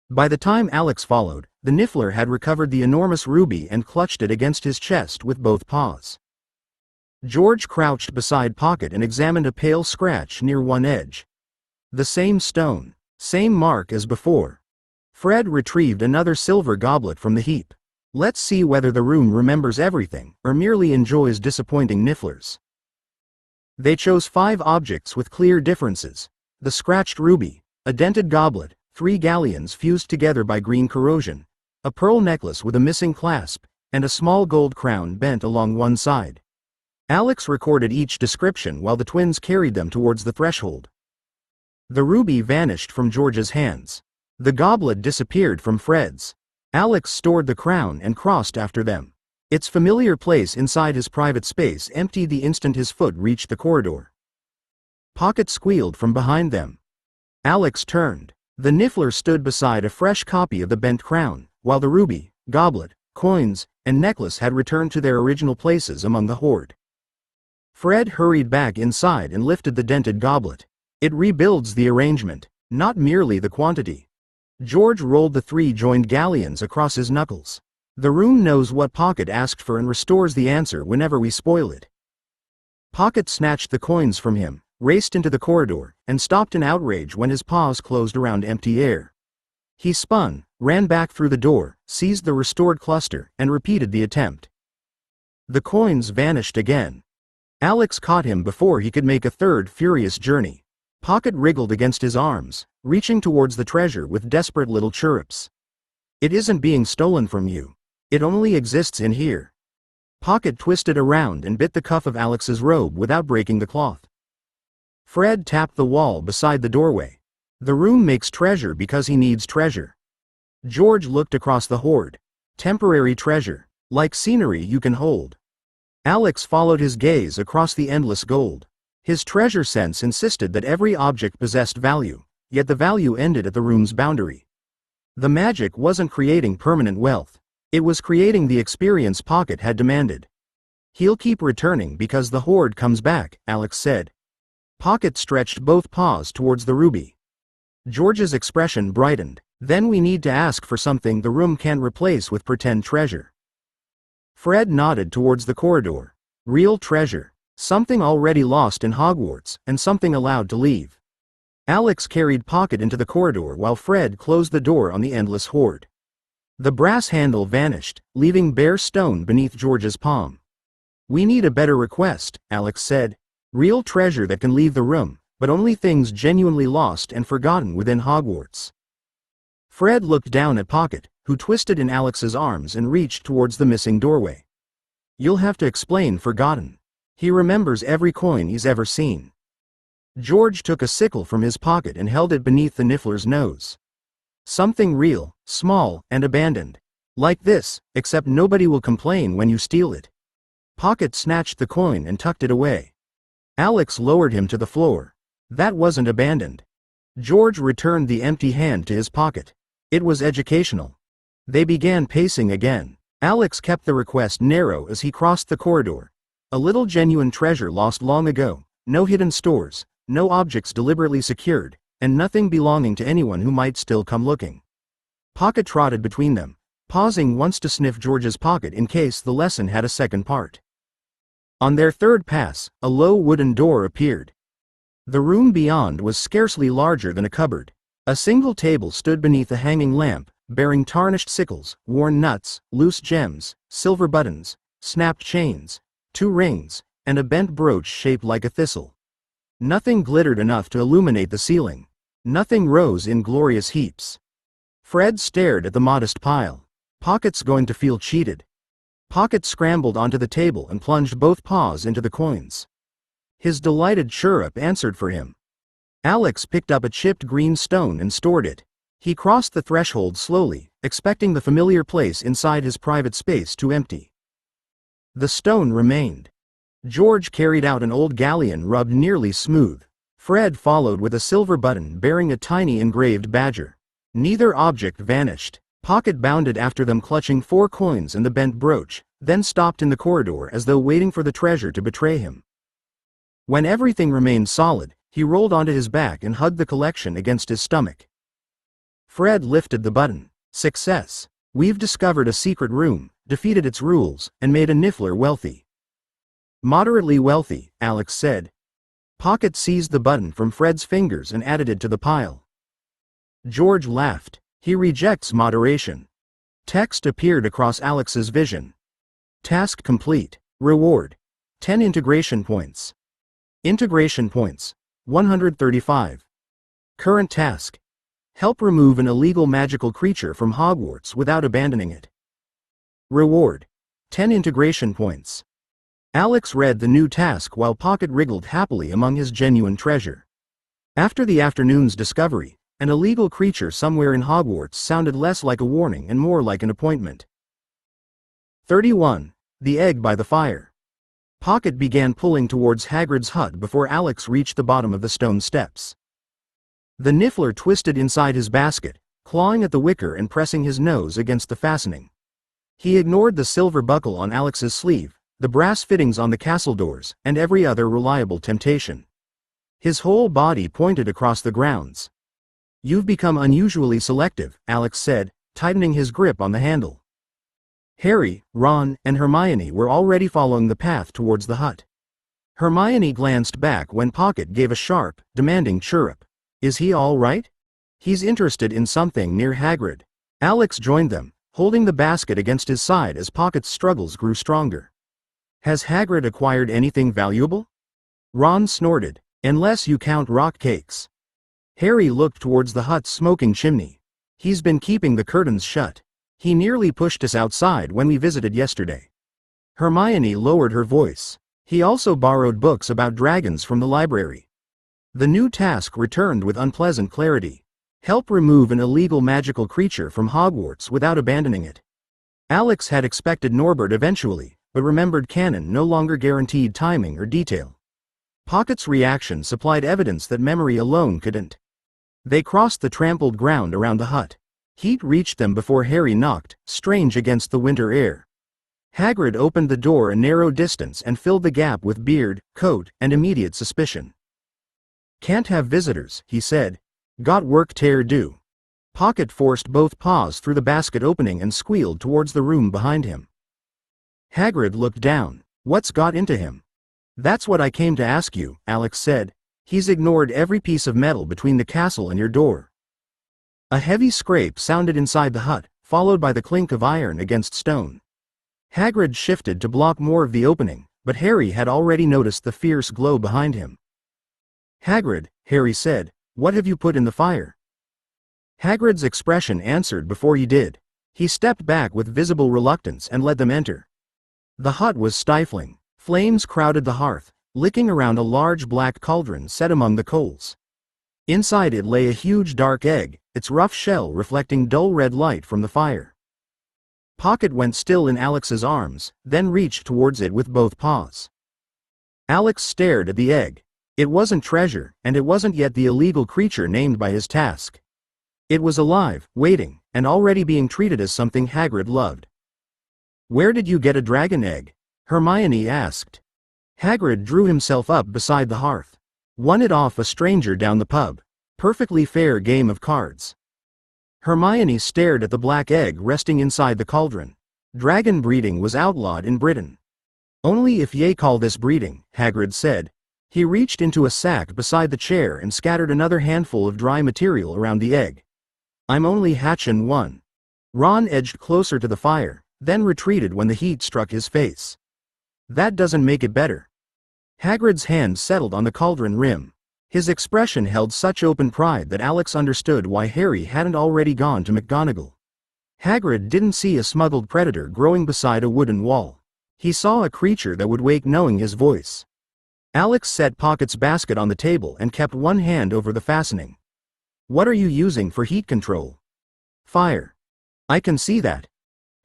By the time Alex followed, the Niffler had recovered the enormous ruby and clutched it against his chest with both paws. George crouched beside Pocket and examined a pale scratch near one edge. The same stone, same mark as before. Fred retrieved another silver goblet from the heap. Let's see whether the room remembers everything, or merely enjoys disappointing Nifflers. They chose 5 objects with clear differences. The scratched ruby, a dented goblet, 3 galleons fused together by green corrosion, a pearl necklace with a missing clasp, and a small gold crown bent along one side. Alex recorded each description while the twins carried them towards the threshold. The ruby vanished from George's hands. The goblet disappeared from Fred's. Alex stored the crown and crossed after them. Its familiar place inside his private space emptied the instant his foot reached the corridor. Pocket squealed from behind them. Alex turned. The Niffler stood beside a fresh copy of the bent crown, while the ruby, goblet, coins, and necklace had returned to their original places among the hoard. Fred hurried back inside and lifted the dented goblet. It rebuilds the arrangement, not merely the quantity. George rolled the 3 joined galleons across his knuckles. The room knows what Pocket asked for and restores the answer whenever we spoil it. Pocket snatched the coins from him, raced into the corridor, and stopped in outrage when his paws closed around empty air. He spun, ran back through the door, seized the restored cluster, and repeated the attempt. The coins vanished again. Alex caught him before he could make a third furious journey. Pocket wriggled against his arms, reaching towards the treasure with desperate little chirrups. It isn't being stolen from you. It only exists in here. Pocket twisted around and bit the cuff of Alex's robe without breaking the cloth. Fred tapped the wall beside the doorway. The room makes treasure because he needs treasure. George looked across the hoard. Temporary treasure, like scenery you can hold. Alex followed his gaze across the endless gold. His treasure sense insisted that every object possessed value, yet the value ended at the room's boundary. The magic wasn't creating permanent wealth. It was creating the experience Pocket had demanded. He'll keep returning because the hoard comes back, Alex said. Pocket stretched both paws towards the ruby. George's expression brightened. Then we need to ask for something the room can't replace with pretend treasure. Fred nodded towards the corridor. Real treasure. Something already lost in Hogwarts, and something allowed to leave. Alex carried Pocket into the corridor while Fred closed the door on the endless hoard. The brass handle vanished, leaving bare stone beneath George's palm. We need a better request, Alex said. Real treasure that can leave the room, but only things genuinely lost and forgotten within Hogwarts. Fred looked down at Pocket, who twisted in Alex's arms and reached towards the missing doorway. You'll have to explain forgotten. He remembers every coin he's ever seen. George took a sickle from his pocket and held it beneath the Niffler's nose. Something real, small, and abandoned. Like this, except nobody will complain when you steal it. Pocket snatched the coin and tucked it away. Alex lowered him to the floor. That wasn't abandoned. George returned the empty hand to his pocket. It was educational. They began pacing again. Alex kept the request narrow as he crossed the corridor. A little genuine treasure lost long ago, no hidden stores, no objects deliberately secured, and nothing belonging to anyone who might still come looking. Pocket trotted between them, pausing once to sniff George's pocket in case the lesson had a second part. On their third pass, a low wooden door appeared. The room beyond was scarcely larger than a cupboard. A single table stood beneath a hanging lamp, bearing tarnished sickles, worn nuts, loose gems, silver buttons, snapped chains, 2 rings, and a bent brooch shaped like a thistle. Nothing glittered enough to illuminate the ceiling. Nothing rose in glorious heaps. Fred stared at the modest pile. Pocket's going to feel cheated. Pocket scrambled onto the table and plunged both paws into the coins. His delighted chirrup answered for him. Alex picked up a chipped green stone and stored it. He crossed the threshold slowly, expecting the familiar place inside his private space to empty. The stone remained. George carried out an old galleon rubbed nearly smooth. Fred followed with a silver button bearing a tiny engraved badger. Neither object vanished. Pocket bounded after them clutching 4 coins and the bent brooch, then stopped in the corridor as though waiting for the treasure to betray him. When everything remained solid, he rolled onto his back and hugged the collection against his stomach. Fred lifted the button. Success. We've discovered a secret room, defeated its rules, and made a Niffler wealthy. Moderately wealthy, Alex said. Pocket seized the button from Fred's fingers and added it to the pile. George laughed. He rejects moderation. Text appeared across Alex's vision. Task complete. Reward. 10 integration points. Integration points. 135. Current task. Help remove an illegal magical creature from Hogwarts without abandoning it. Reward. 10 integration points. Alex read the new task while Pocket wriggled happily among his genuine treasure. After the afternoon's discovery, an illegal creature somewhere in Hogwarts sounded less like a warning and more like an appointment. 31. The egg by the fire. Pocket began pulling towards Hagrid's hut before Alex reached the bottom of the stone steps. The Niffler twisted inside his basket, clawing at the wicker and pressing his nose against the fastening. He ignored the silver buckle on Alex's sleeve, the brass fittings on the castle doors, and every other reliable temptation. His whole body pointed across the grounds. You've become unusually selective, Alex said, tightening his grip on the handle. Harry, Ron, and Hermione were already following the path towards the hut. Hermione glanced back when Pocket gave a sharp, demanding chirrup. Is he all right? He's interested in something near Hagrid. Alex joined them, holding the basket against his side as Pocket's struggles grew stronger. Has Hagrid acquired anything valuable? Ron snorted. Unless you count rock cakes. Harry looked towards the hut's smoking chimney. He's been keeping the curtains shut. He nearly pushed us outside when we visited yesterday. Hermione lowered her voice. He also borrowed books about dragons from the library. The new task returned with unpleasant clarity. Help remove an illegal magical creature from Hogwarts without abandoning it. Alex had expected Norbert eventually, but remembered canon no longer guaranteed timing or detail. Pocket's reaction supplied evidence that memory alone couldn't. They crossed the trampled ground around the hut. Heat reached them before Harry knocked, strange against the winter air. Hagrid opened the door a narrow distance and filled the gap with beard, coat, and immediate suspicion. Can't have visitors, he said. Got work to do. Pocket forced both paws through the basket opening and squealed towards the room behind him. Hagrid looked down. What's got into him? That's what I came to ask you, Alex said. He's ignored every piece of metal between the castle and your door. A heavy scrape sounded inside the hut, followed by the clink of iron against stone. Hagrid shifted to block more of the opening, but Harry had already noticed the fierce glow behind him. Hagrid, Harry said, what have you put in the fire? Hagrid's expression answered before he did. He stepped back with visible reluctance and let them enter. The hut was stifling. Flames crowded the hearth, licking around a large black cauldron set among the coals. Inside it lay a huge dark egg, its rough shell reflecting dull red light from the fire. Pocket went still in Alex's arms, then reached towards it with both paws. Alex stared at the egg. It wasn't treasure, and it wasn't yet the illegal creature named by his task. It was alive, waiting, and already being treated as something Hagrid loved. Where did you get a dragon egg? Hermione asked. Hagrid drew himself up beside the hearth. Won it off a stranger down the pub. Perfectly fair game of cards. Hermione stared at the black egg resting inside the cauldron. Dragon breeding was outlawed in Britain. Only if ye call this breeding, Hagrid said. He reached into a sack beside the chair and scattered another handful of dry material around the egg. I'm only hatchin' one. Ron edged closer to the fire, then retreated when the heat struck his face. That doesn't make it better. Hagrid's hand settled on the cauldron rim. His expression held such open pride that Alex understood why Harry hadn't already gone to McGonagall. Hagrid didn't see a smuggled predator growing beside a wooden wall. He saw a creature that would wake knowing his voice. Alex set Pocket's basket on the table and kept one hand over the fastening. What are you using for heat control? Fire. I can see that.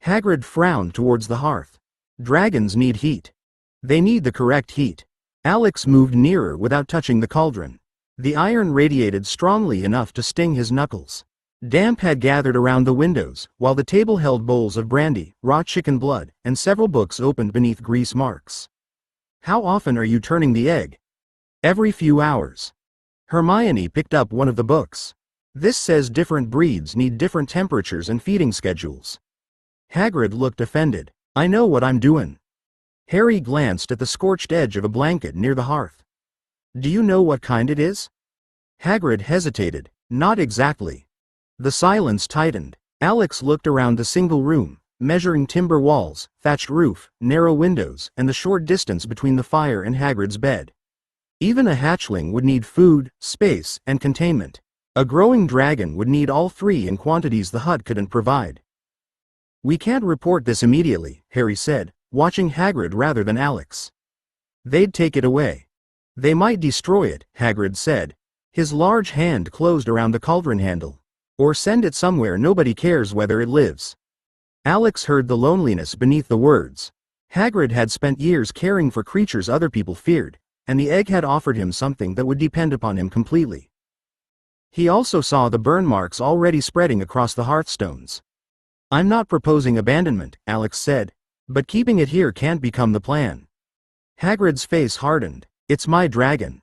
Hagrid frowned towards the hearth. Dragons need heat. They need the correct heat. Alex moved nearer without touching the cauldron. The iron radiated strongly enough to sting his knuckles. Damp had gathered around the windows, while the table held bowls of brandy, raw chicken blood, and several books opened beneath grease marks. How often are you turning the egg? Every few hours. Hermione picked up one of the books. This says different breeds need different temperatures and feeding schedules. Hagrid looked offended. I know what I'm doing. Harry glanced at the scorched edge of a blanket near the hearth. Do you know what kind it is? Hagrid hesitated. Not exactly. The silence tightened. Alex looked around the single room, measuring timber walls, thatched roof, narrow windows, and the short distance between the fire and Hagrid's bed. Even a hatchling would need food, space, and containment. A growing dragon would need all three in quantities the hut couldn't provide. We can't report this immediately, Harry said, watching Hagrid rather than Alex. They'd take it away. They might destroy it, Hagrid said. His large hand closed around the cauldron handle. Or send it somewhere nobody cares whether it lives. Alex heard the loneliness beneath the words. Hagrid had spent years caring for creatures other people feared, and the egg had offered him something that would depend upon him completely. He also saw the burn marks already spreading across the hearthstones. I'm not proposing abandonment, Alex said, but keeping it here can't become the plan. Hagrid's face hardened. It's my dragon.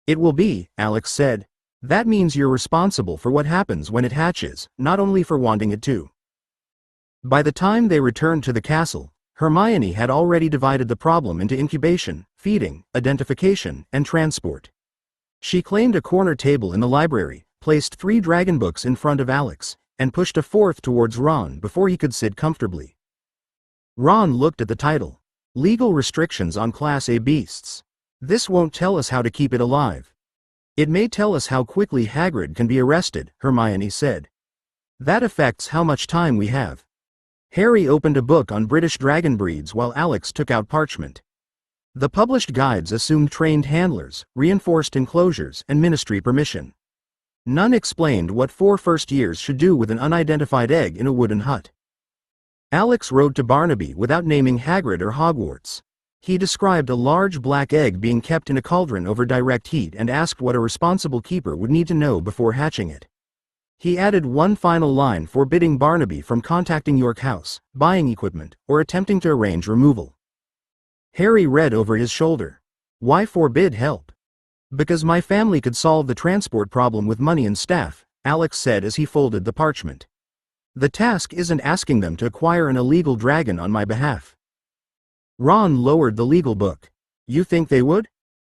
It will be, Alex said. That means you're responsible for what happens when it hatches, not only for wanting it to. By the time they returned to the castle, Hermione had already divided the problem into incubation, feeding, identification, and transport. She claimed a corner table in the library, placed 3 dragon books in front of Alex, and pushed a 4th towards Ron before he could sit comfortably. Ron looked at the title. Legal restrictions on Class A beasts. This won't tell us how to keep it alive. It may tell us how quickly Hagrid can be arrested, Hermione said. That affects how much time we have. Harry opened a book on British dragon breeds while Alex took out parchment. The published guides assumed trained handlers, reinforced enclosures, and ministry permission. None explained what 4 first years should do with an unidentified egg in a wooden hut. Alex rode to Barnaby without naming Hagrid or Hogwarts. He described a large black egg being kept in a cauldron over direct heat and asked what a responsible keeper would need to know before hatching it. He added one final line forbidding Barnaby from contacting York House, buying equipment, or attempting to arrange removal. Harry read over his shoulder. Why forbid help? Because my family could solve the transport problem with money and staff, Alex said as he folded the parchment. The task isn't asking them to acquire an illegal dragon on my behalf. Ron lowered the legal book. You think they would?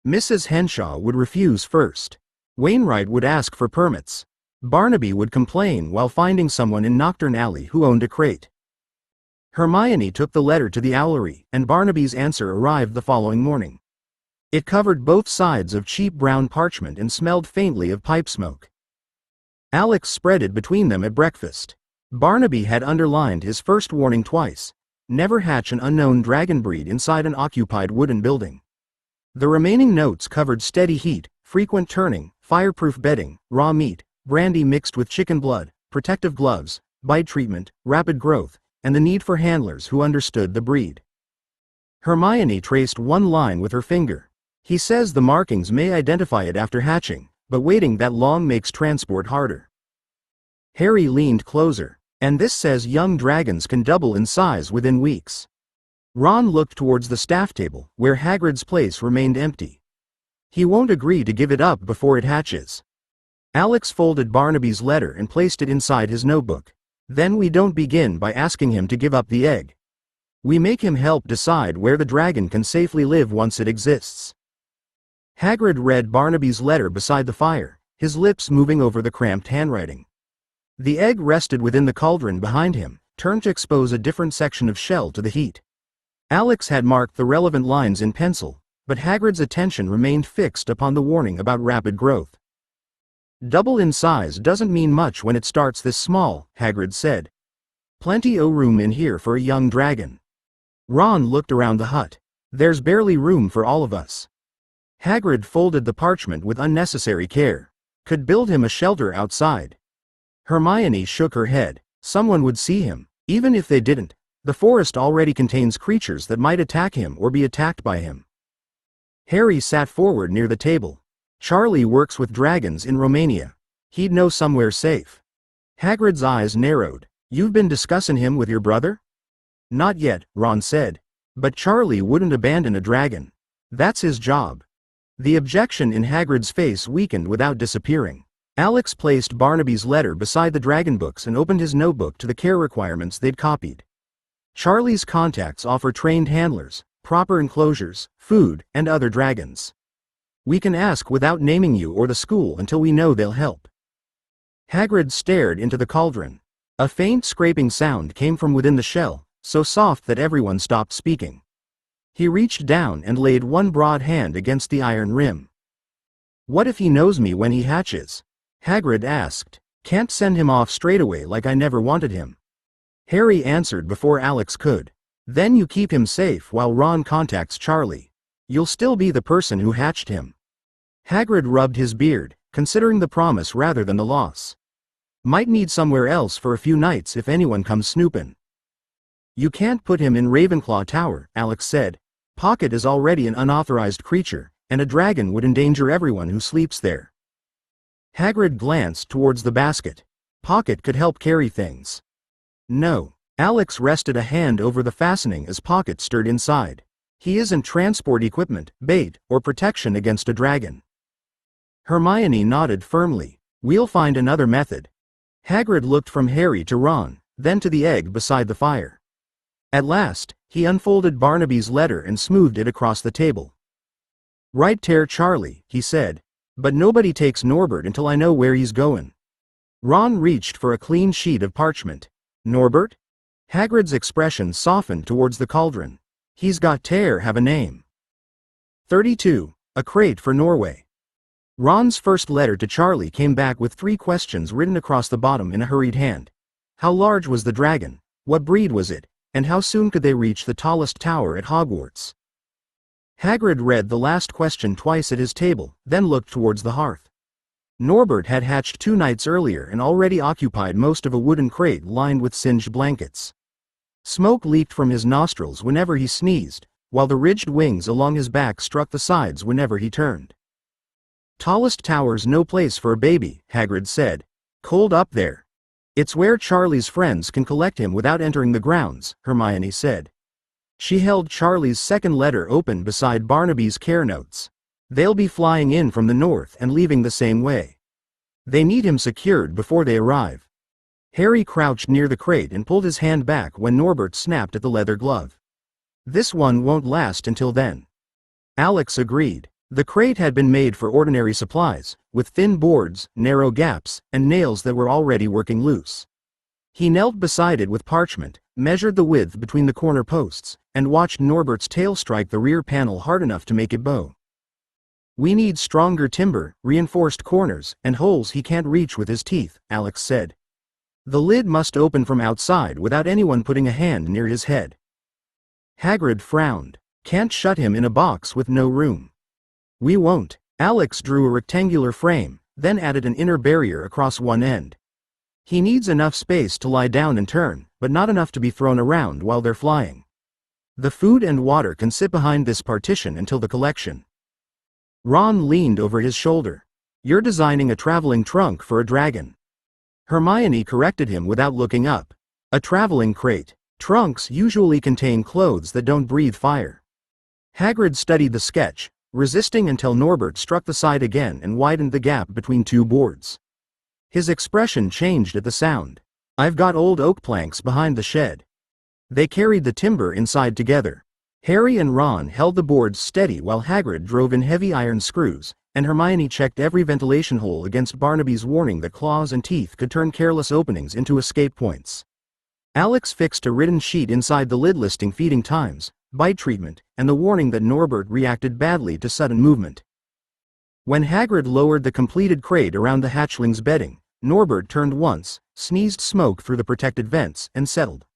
Mrs. Henshaw would refuse first. Wainwright would ask for permits. Barnaby would complain while finding someone in Nocturne Alley who owned a crate. Hermione took the letter to the owlery, and Barnaby's answer arrived the following morning. It covered both sides of cheap brown parchment and smelled faintly of pipe smoke. Alex spread it between them at breakfast. Barnaby had underlined his first warning twice. Never hatch an unknown dragon breed inside an occupied wooden building. The remaining notes covered steady heat, frequent turning, fireproof bedding, raw meat, brandy mixed with chicken blood, protective gloves, bite treatment, rapid growth, and the need for handlers who understood the breed. Hermione traced one line with her finger. He says the markings may identify it after hatching, but waiting that long makes transport harder. Harry leaned closer. And this says young dragons can double in size within weeks. Ron looked towards the staff table, where Hagrid's place remained empty. He won't agree to give it up before it hatches. Alex folded Barnaby's letter and placed it inside his notebook. Then we don't begin by asking him to give up the egg. We make him help decide where the dragon can safely live once it exists. Hagrid read Barnaby's letter beside the fire, his lips moving over the cramped handwriting. The egg rested within the cauldron behind him, turned to expose a different section of shell to the heat. Alex had marked the relevant lines in pencil, but Hagrid's attention remained fixed upon the warning about rapid growth. Double in size doesn't mean much when it starts this small, Hagrid said. Plenty o' room in here for a young dragon. Ron looked around the hut. There's barely room for all of us. Hagrid folded the parchment with unnecessary care. Could build him a shelter outside. Hermione shook her head. Someone would see him. Even if they didn't, the forest already contains creatures that might attack him or be attacked by him. Harry sat forward near the table. Charlie works with dragons in Romania. He'd know somewhere safe. Hagrid's eyes narrowed. You've been discussing him with your brother? Not yet, Ron said. But Charlie wouldn't abandon a dragon. That's his job. The objection in Hagrid's face weakened without disappearing. Alex placed Barnaby's letter beside the dragon books and opened his notebook to the care requirements they'd copied. Charlie's contacts offer trained handlers, proper enclosures, food, and other dragons. We can ask without naming you or the school until we know they'll help. Hagrid stared into the cauldron. A faint scraping sound came from within the shell, so soft that everyone stopped speaking. He reached down and laid one broad hand against the iron rim. What if he knows me when he hatches? Hagrid asked. Can't send him off straight away like I never wanted him. Harry answered before Alex could. Then you keep him safe while Ron contacts Charlie. You'll still be the person who hatched him. Hagrid rubbed his beard, considering the promise rather than the loss. Might need somewhere else for a few nights if anyone comes snoopin'. You can't put him in Ravenclaw Tower, Alex said. Pocket is already an unauthorized creature, and a dragon would endanger everyone who sleeps there. Hagrid glanced towards the basket. Pocket could help carry things. No. Alex rested a hand over the fastening as Pocket stirred inside. He isn't transport equipment, bait, or protection against a dragon. Hermione nodded firmly. We'll find another method. Hagrid looked from Harry to Ron, then to the egg beside the fire. At last, he unfolded Barnaby's letter and smoothed it across the table. Right there, Charlie, he said. But nobody takes Norbert until I know where he's going. Ron reached for a clean sheet of parchment. Norbert? Hagrid's expression softened towards the cauldron. He's got to have a name. 32. A crate for Norway. Ron's first letter to Charlie came back with 3 questions written across the bottom in a hurried hand. How large was the dragon? What breed was it? And how soon could they reach the tallest tower at Hogwarts? Hagrid read the last question twice at his table, then looked towards the hearth. Norbert had hatched 2 nights earlier and already occupied most of a wooden crate lined with singed blankets. Smoke leaked from his nostrils whenever he sneezed, while the ridged wings along his back struck the sides whenever he turned. Tallest tower's no place for a baby, Hagrid said. Cold up there. It's where Charlie's friends can collect him without entering the grounds, Hermione said. She held Charlie's second letter open beside Barnaby's care notes. They'll be flying in from the north and leaving the same way. They need him secured before they arrive. Harry crouched near the crate and pulled his hand back when Norbert snapped at the leather glove. This one won't last until then. Alex agreed. The crate had been made for ordinary supplies, with thin boards, narrow gaps, and nails that were already working loose. He knelt beside it with parchment, measured the width between the corner posts, and watched Norbert's tail strike the rear panel hard enough to make it bow. We need stronger timber, reinforced corners, and holes he can't reach with his teeth, Alex said. The lid must open from outside without anyone putting a hand near his head. Hagrid frowned. Can't shut him in a box with no room. We won't. Alex drew a rectangular frame, then added an inner barrier across one end. He needs enough space to lie down and turn, but not enough to be thrown around while they're flying. The food and water can sit behind this partition until the collection. Ron leaned over his shoulder. You're designing a traveling trunk for a dragon. Hermione corrected him without looking up. A traveling crate. Trunks usually contain clothes that don't breathe fire. Hagrid studied the sketch, resisting until Norbert struck the side again and widened the gap between two boards. His expression changed at the sound. I've got old oak planks behind the shed. They carried the timber inside together. Harry and Ron held the boards steady while Hagrid drove in heavy iron screws, and Hermione checked every ventilation hole against Barnaby's warning that claws and teeth could turn careless openings into escape points. Alex fixed a written sheet inside the lid listing feeding times, bite treatment, and the warning that Norbert reacted badly to sudden movement. When Hagrid lowered the completed crate around the hatchling's bedding, Norbert turned once, sneezed smoke through the protected vents, and settled.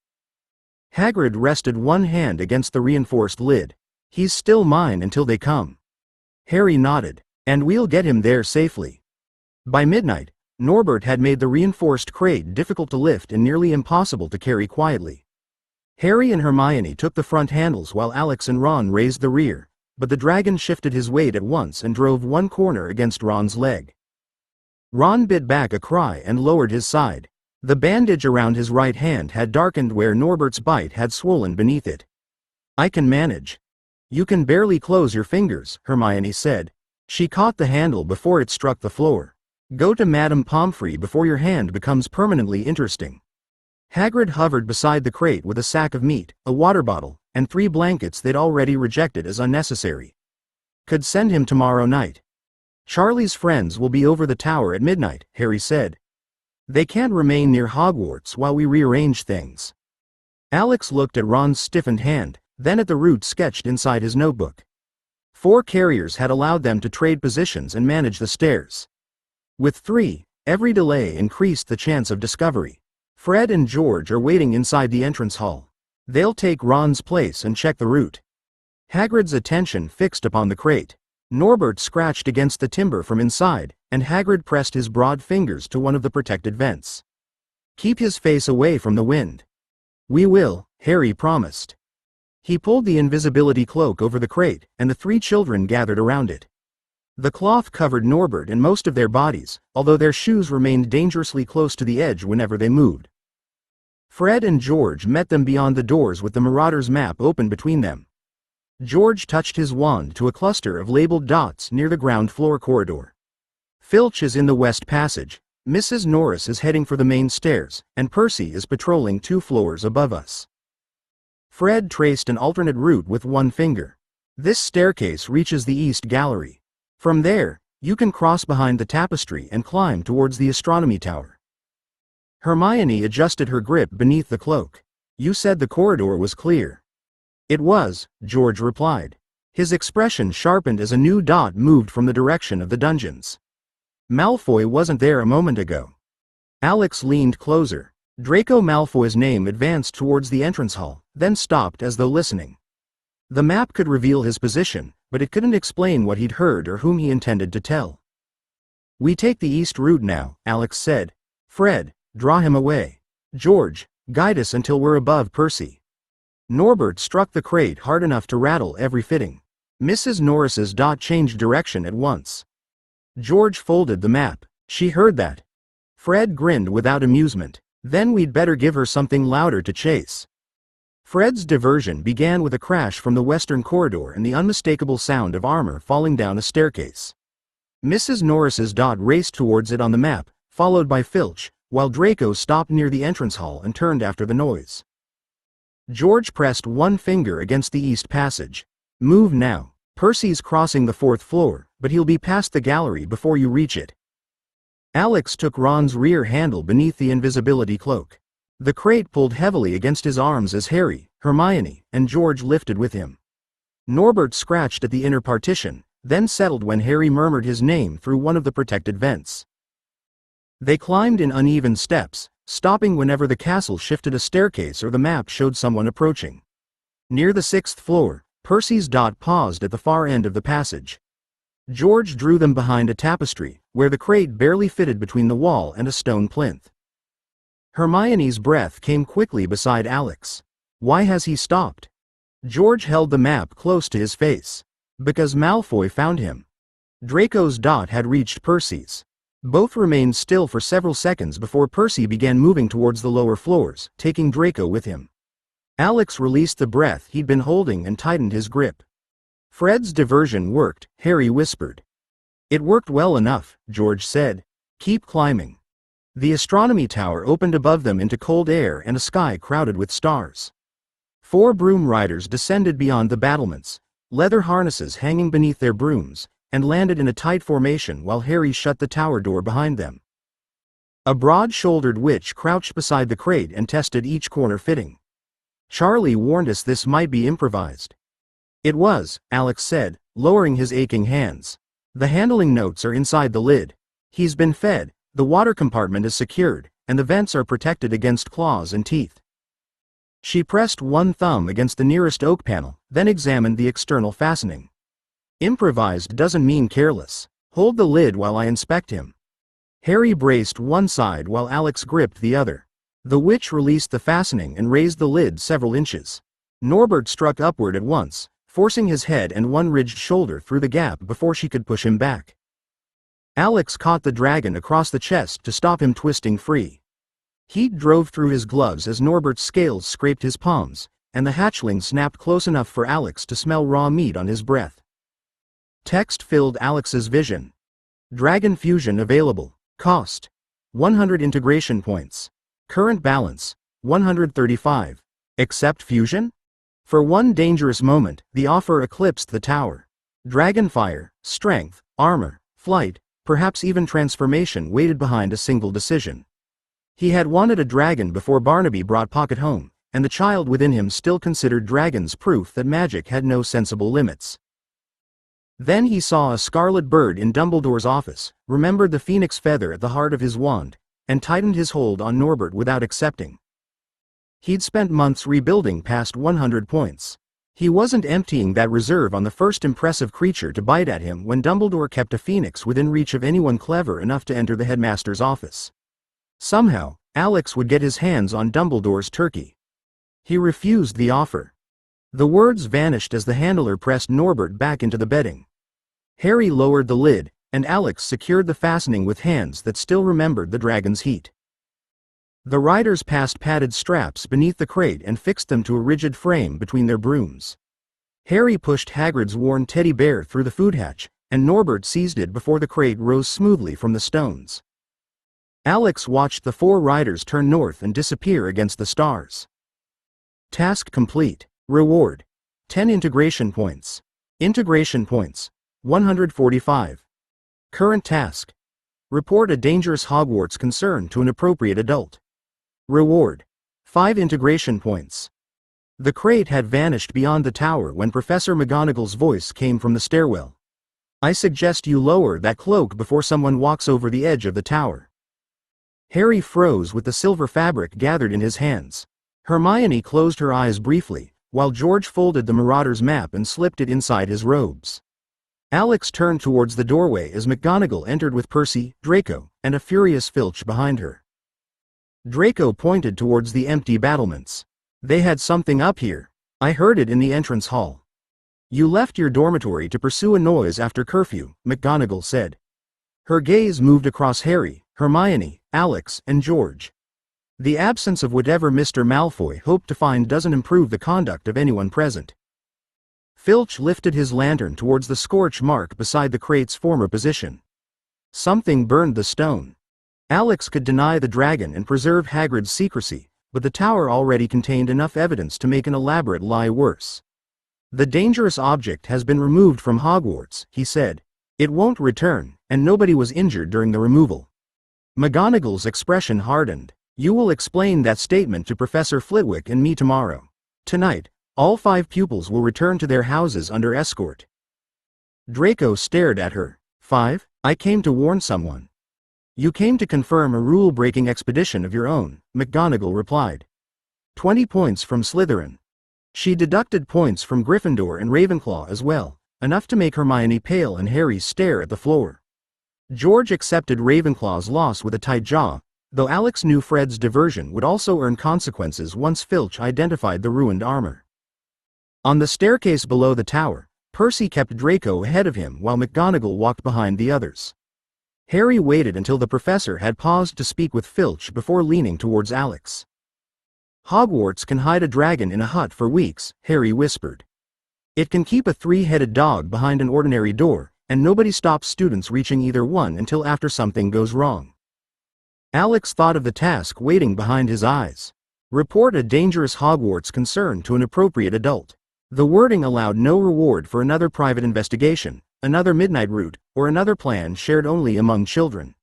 Hagrid rested one hand against the reinforced lid. He's still mine until they come. Harry nodded. And we'll get him there safely. By midnight, Norbert had made the reinforced crate difficult to lift and nearly impossible to carry quietly. Harry and Hermione took the front handles while Alex and Ron raised the rear, but the dragon shifted his weight at once and drove one corner against Ron's leg. Ron bit back a cry and lowered his side. The bandage around his right hand had darkened where Norbert's bite had swollen beneath it. I can manage. You can barely close your fingers, Hermione said. She caught the handle before it struck the floor. Go to Madame Pomfrey before your hand becomes permanently interesting. Hagrid hovered beside the crate with a sack of meat, a water bottle, and 3 blankets they'd already rejected as unnecessary. Could send him tomorrow night. Charlie's friends will be over the tower at midnight, Harry said. They can't remain near Hogwarts while we rearrange things. Alex looked at Ron's stiffened hand, then at the route sketched inside his notebook. 4 carriers had allowed them to trade positions and manage the stairs. With 3, every delay increased the chance of discovery. Fred and George are waiting inside the entrance hall. They'll take Ron's place and check the route. Hagrid's attention fixed upon the crate. Norbert scratched against the timber from inside, and Hagrid pressed his broad fingers to one of the protected vents. Keep his face away from the wind. We will, Harry promised. He pulled the invisibility cloak over the crate, and the 3 children gathered around it. The cloth covered Norbert and most of their bodies, although their shoes remained dangerously close to the edge whenever they moved. Fred and George met them beyond the doors with the Marauder's map open between them. George touched his wand to a cluster of labeled dots near the ground floor corridor. Filch is in the West Passage, Mrs. Norris is heading for the main stairs, and Percy is patrolling 2 floors above us. Fred traced an alternate route with one finger. This staircase reaches the East Gallery. From there, you can cross behind the tapestry and climb towards the astronomy tower. Hermione adjusted her grip beneath the cloak. You said the corridor was clear. It was, George replied. His expression sharpened as a new dot moved from the direction of the dungeons. Malfoy wasn't there a moment ago. Alex leaned closer. Draco Malfoy's name advanced towards the entrance hall, then stopped as though listening. The map could reveal his position, but it couldn't explain what he'd heard or whom he intended to tell. We take the east route now, Alex said. Fred, draw him away. George, guide us until we're above Percy. Norbert struck the crate hard enough to rattle every fitting. Mrs. Norris's dot changed direction at once. George folded the map. She heard that. Fred grinned without amusement. Then we'd better give her something louder to chase. Fred's diversion began with a crash from the western corridor and the unmistakable sound of armor falling down a staircase. Mrs. Norris's dot raced towards it on the map, followed by Filch, while Draco stopped near the entrance hall and turned after the noise. George pressed one finger against the east passage. Move now. Percy's crossing the 4th floor, but he'll be past the gallery before you reach it. Alex took Ron's rear handle beneath the invisibility cloak. The crate pulled heavily against his arms as Harry, Hermione, and George lifted with him. Norbert scratched at the inner partition, then settled when Harry murmured his name through one of the protected vents. They climbed in uneven steps, stopping whenever the castle shifted a staircase or the map showed someone approaching. Near the 6th floor, Percy's dot paused at the far end of the passage. George drew them behind a tapestry, where the crate barely fitted between the wall and a stone plinth. Hermione's breath came quickly beside Alex. Why has he stopped? George held the map close to his face. Because Malfoy found him. Draco's dot had reached Percy's. Both remained still for several seconds before Percy began moving towards the lower floors, taking Draco with him. Alex released the breath he'd been holding and tightened his grip. Fred's diversion worked, Harry whispered. It worked well enough, George said. Keep climbing. The astronomy tower opened above them into cold air and a sky crowded with stars. 4 broom riders descended beyond the battlements, leather harnesses hanging beneath their brooms, and landed in a tight formation while Harry shut the tower door behind them. A broad-shouldered witch crouched beside the crate and tested each corner fitting. Charlie warned us this might be improvised. It was, Alex said, lowering his aching hands. The handling notes are inside the lid. He's been fed, the water compartment is secured, and the vents are protected against claws and teeth. She pressed one thumb against the nearest oak panel, then examined the external fastening. Improvised doesn't mean careless. Hold the lid while I inspect him. Harry braced one side while Alex gripped the other. The witch released the fastening and raised the lid several inches. Norbert struck upward at once, forcing his head and one ridged shoulder through the gap before she could push him back. Alex caught the dragon across the chest to stop him twisting free. Heat drove through his gloves as Norbert's scales scraped his palms, and the hatchling snapped close enough for Alex to smell raw meat on his breath. Text filled Alex's vision. Dragon fusion available. Cost: 100 integration points. Current balance: 135. Accept fusion? For one dangerous moment, the offer eclipsed the tower. Dragonfire, strength, armor, flight, perhaps even transformation waited behind a single decision. He had wanted a dragon before Barnaby brought Pocket home, and the child within him still considered dragons proof that magic had no sensible limits. Then he saw a scarlet bird in Dumbledore's office, remembered the phoenix feather at the heart of his wand, and tightened his hold on Norbert without accepting. He'd spent months rebuilding past 100 points. He wasn't emptying that reserve on the first impressive creature to bite at him when Dumbledore kept a phoenix within reach of anyone clever enough to enter the headmaster's office. Somehow, Alex would get his hands on Dumbledore's turkey. He refused the offer. The words vanished as the handler pressed Norbert back into the bedding. Harry lowered the lid, and Alex secured the fastening with hands that still remembered the dragon's heat. The riders passed padded straps beneath the crate and fixed them to a rigid frame between their brooms. Harry pushed Hagrid's worn teddy bear through the food hatch, and Norbert seized it before the crate rose smoothly from the stones. Alex watched the 4 riders turn north and disappear against the stars. Task complete. Reward: 10 integration points. Integration points: 145. Current task: report a dangerous Hogwarts concern to an appropriate adult. Reward: 5 integration points. The crate had vanished beyond the tower when Professor McGonagall's voice came from the stairwell. I suggest you lower that cloak before someone walks over the edge of the tower. Harry froze with the silver fabric gathered in his hands. Hermione closed her eyes briefly, while George folded the Marauder's map and slipped it inside his robes. Alex turned towards the doorway as McGonagall entered with Percy, Draco, and a furious Filch behind her. Draco pointed towards the empty battlements. They had something up here. I heard it in the entrance hall. You left your dormitory to pursue a noise after curfew, McGonagall said. Her gaze moved across Harry, Hermione, Alex, and George. The absence of whatever Mr. Malfoy hoped to find doesn't improve the conduct of anyone present. Filch lifted his lantern towards the scorch mark beside the crate's former position. Something burned the stone. Alex could deny the dragon and preserve Hagrid's secrecy, but the tower already contained enough evidence to make an elaborate lie worse. The dangerous object has been removed from Hogwarts, he said. It won't return, and nobody was injured during the removal. McGonagall's expression hardened. You will explain that statement to Professor Flitwick and me tomorrow. Tonight, all 5 pupils will return to their houses under escort. Draco stared at her. 5? I came to warn someone. You came to confirm a rule-breaking expedition of your own, McGonagall replied. 20 points from Slytherin. She deducted points from Gryffindor and Ravenclaw as well, enough to make Hermione pale and Harry stare at the floor. George accepted Ravenclaw's loss with a tight jaw, though Alex knew Fred's diversion would also earn consequences once Filch identified the ruined armor. On the staircase below the tower, Percy kept Draco ahead of him while McGonagall walked behind the others. Harry waited until the professor had paused to speak with Filch before leaning towards Alex. Hogwarts can hide a dragon in a hut for weeks, Harry whispered. It can keep a 3-headed dog behind an ordinary door, and nobody stops students reaching either one until after something goes wrong. Alex thought of the task waiting behind his eyes. Report a dangerous Hogwarts concern to an appropriate adult. The wording allowed no reward for another private investigation, another midnight route, or another plan shared only among children.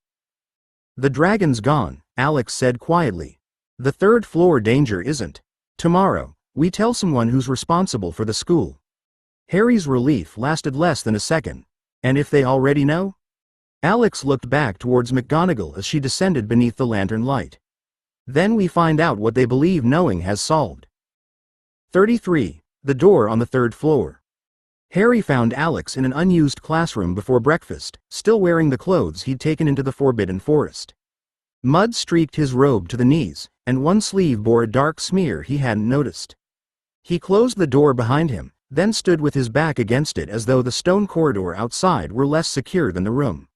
The dragon's gone, Alex said quietly. The 3rd floor danger isn't. Tomorrow, we tell someone who's responsible for the school. Harry's relief lasted less than a second. And if they already know? Alex looked back towards McGonagall as she descended beneath the lantern light. Then we find out what they believe knowing has solved. 33. The door on the 3rd floor. Harry found Alex in an unused classroom before breakfast, still wearing the clothes he'd taken into the Forbidden Forest. Mud streaked his robe to the knees, and one sleeve bore a dark smear he hadn't noticed. He closed the door behind him, then stood with his back against it as though the stone corridor outside were less secure than the room.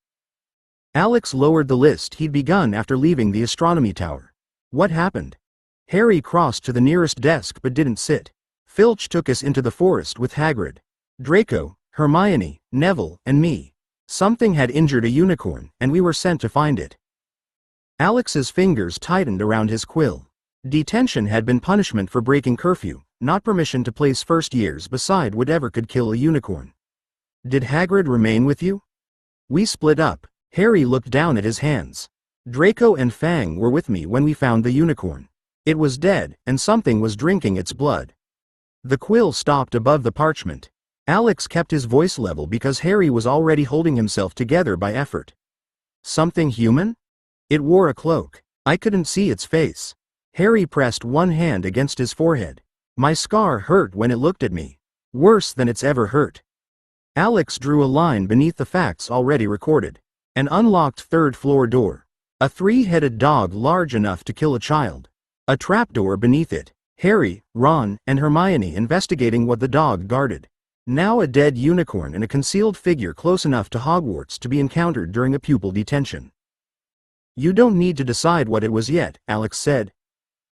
Alex lowered the list he'd begun after leaving the astronomy tower. What happened? Harry crossed to the nearest desk but didn't sit. Filch took us into the forest with Hagrid. Draco, Hermione, Neville, and me. Something had injured a unicorn, and we were sent to find it. Alex's fingers tightened around his quill. Detention had been punishment for breaking curfew, not permission to place first years beside whatever could kill a unicorn. Did Hagrid remain with you? We split up. Harry looked down at his hands. Draco and Fang were with me when we found the unicorn. It was dead, and something was drinking its blood. The quill stopped above the parchment. Alex kept his voice level because Harry was already holding himself together by effort. Something human? It wore a cloak. I couldn't see its face. Harry pressed one hand against his forehead. My scar hurt when it looked at me. Worse than it's ever hurt. Alex drew a line beneath the facts already recorded. An unlocked 3rd floor door. A 3-headed dog large enough to kill a child. A trapdoor beneath it. Harry, Ron, and Hermione investigating what the dog guarded. Now a dead unicorn and a concealed figure close enough to Hogwarts to be encountered during a pupil detention. You don't need to decide what it was yet, Alex said.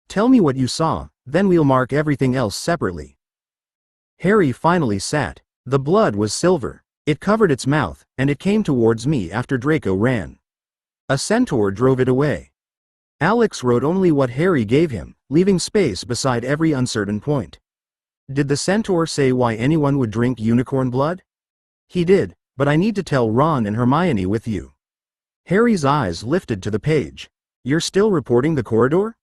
Tell me what you saw, then we'll mark everything else separately. Harry finally sat. The blood was silver. It covered its mouth, and it came towards me after Draco ran. A centaur drove it away. Alex wrote only what Harry gave him, leaving space beside every uncertain point. Did the centaur say why anyone would drink unicorn blood? He did, but I need to tell Ron and Hermione with you. Harry's eyes lifted to the page. You're still reporting the corridor?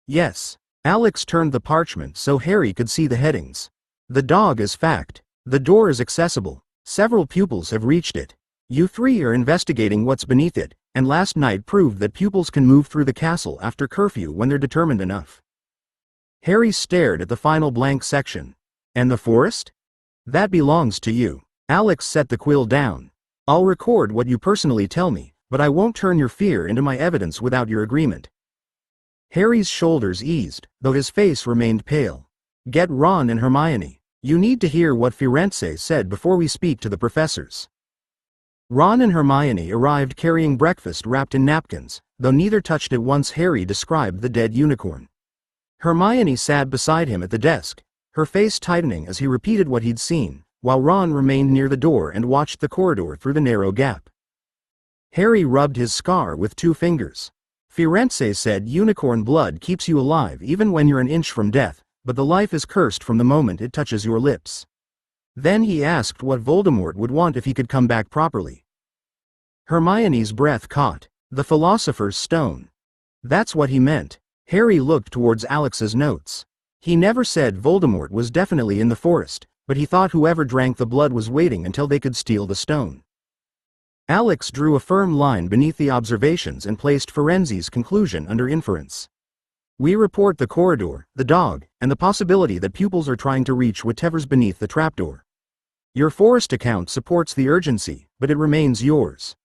Yes. Alex turned the parchment so Harry could see the headings. The dog is fact. The door is accessible. Several pupils have reached it. You 3 are investigating what's beneath it, and last night proved that pupils can move through the castle after curfew when they're determined enough. Harry stared at the final blank section. And the forest? That belongs to you. Alex set the quill down. I'll record what you personally tell me, but I won't turn your fear into my evidence without your agreement. Harry's shoulders eased, though his face remained pale. Get Ron and Hermione. You need to hear what Firenze said before we speak to the professors. Ron and Hermione arrived carrying breakfast wrapped in napkins, though neither touched it once Harry described the dead unicorn. Hermione sat beside him at the desk, her face tightening as he repeated what he'd seen, while Ron remained near the door and watched the corridor through the narrow gap. Harry rubbed his scar with 2 fingers. Firenze said unicorn blood keeps you alive even when you're an inch from death, but the life is cursed from the moment it touches your lips. Then he asked what Voldemort would want if he could come back properly. Hermione's breath caught. The Philosopher's Stone. That's what he meant. Harry looked towards Alex's notes. He never said Voldemort was definitely in the forest, but he thought whoever drank the blood was waiting until they could steal the stone. Alex drew a firm line beneath the observations and placed Firenze's conclusion under inference. We report the corridor, the dog, and the possibility that pupils are trying to reach whatever's beneath the trapdoor. Your forest account supports the urgency, but it remains yours.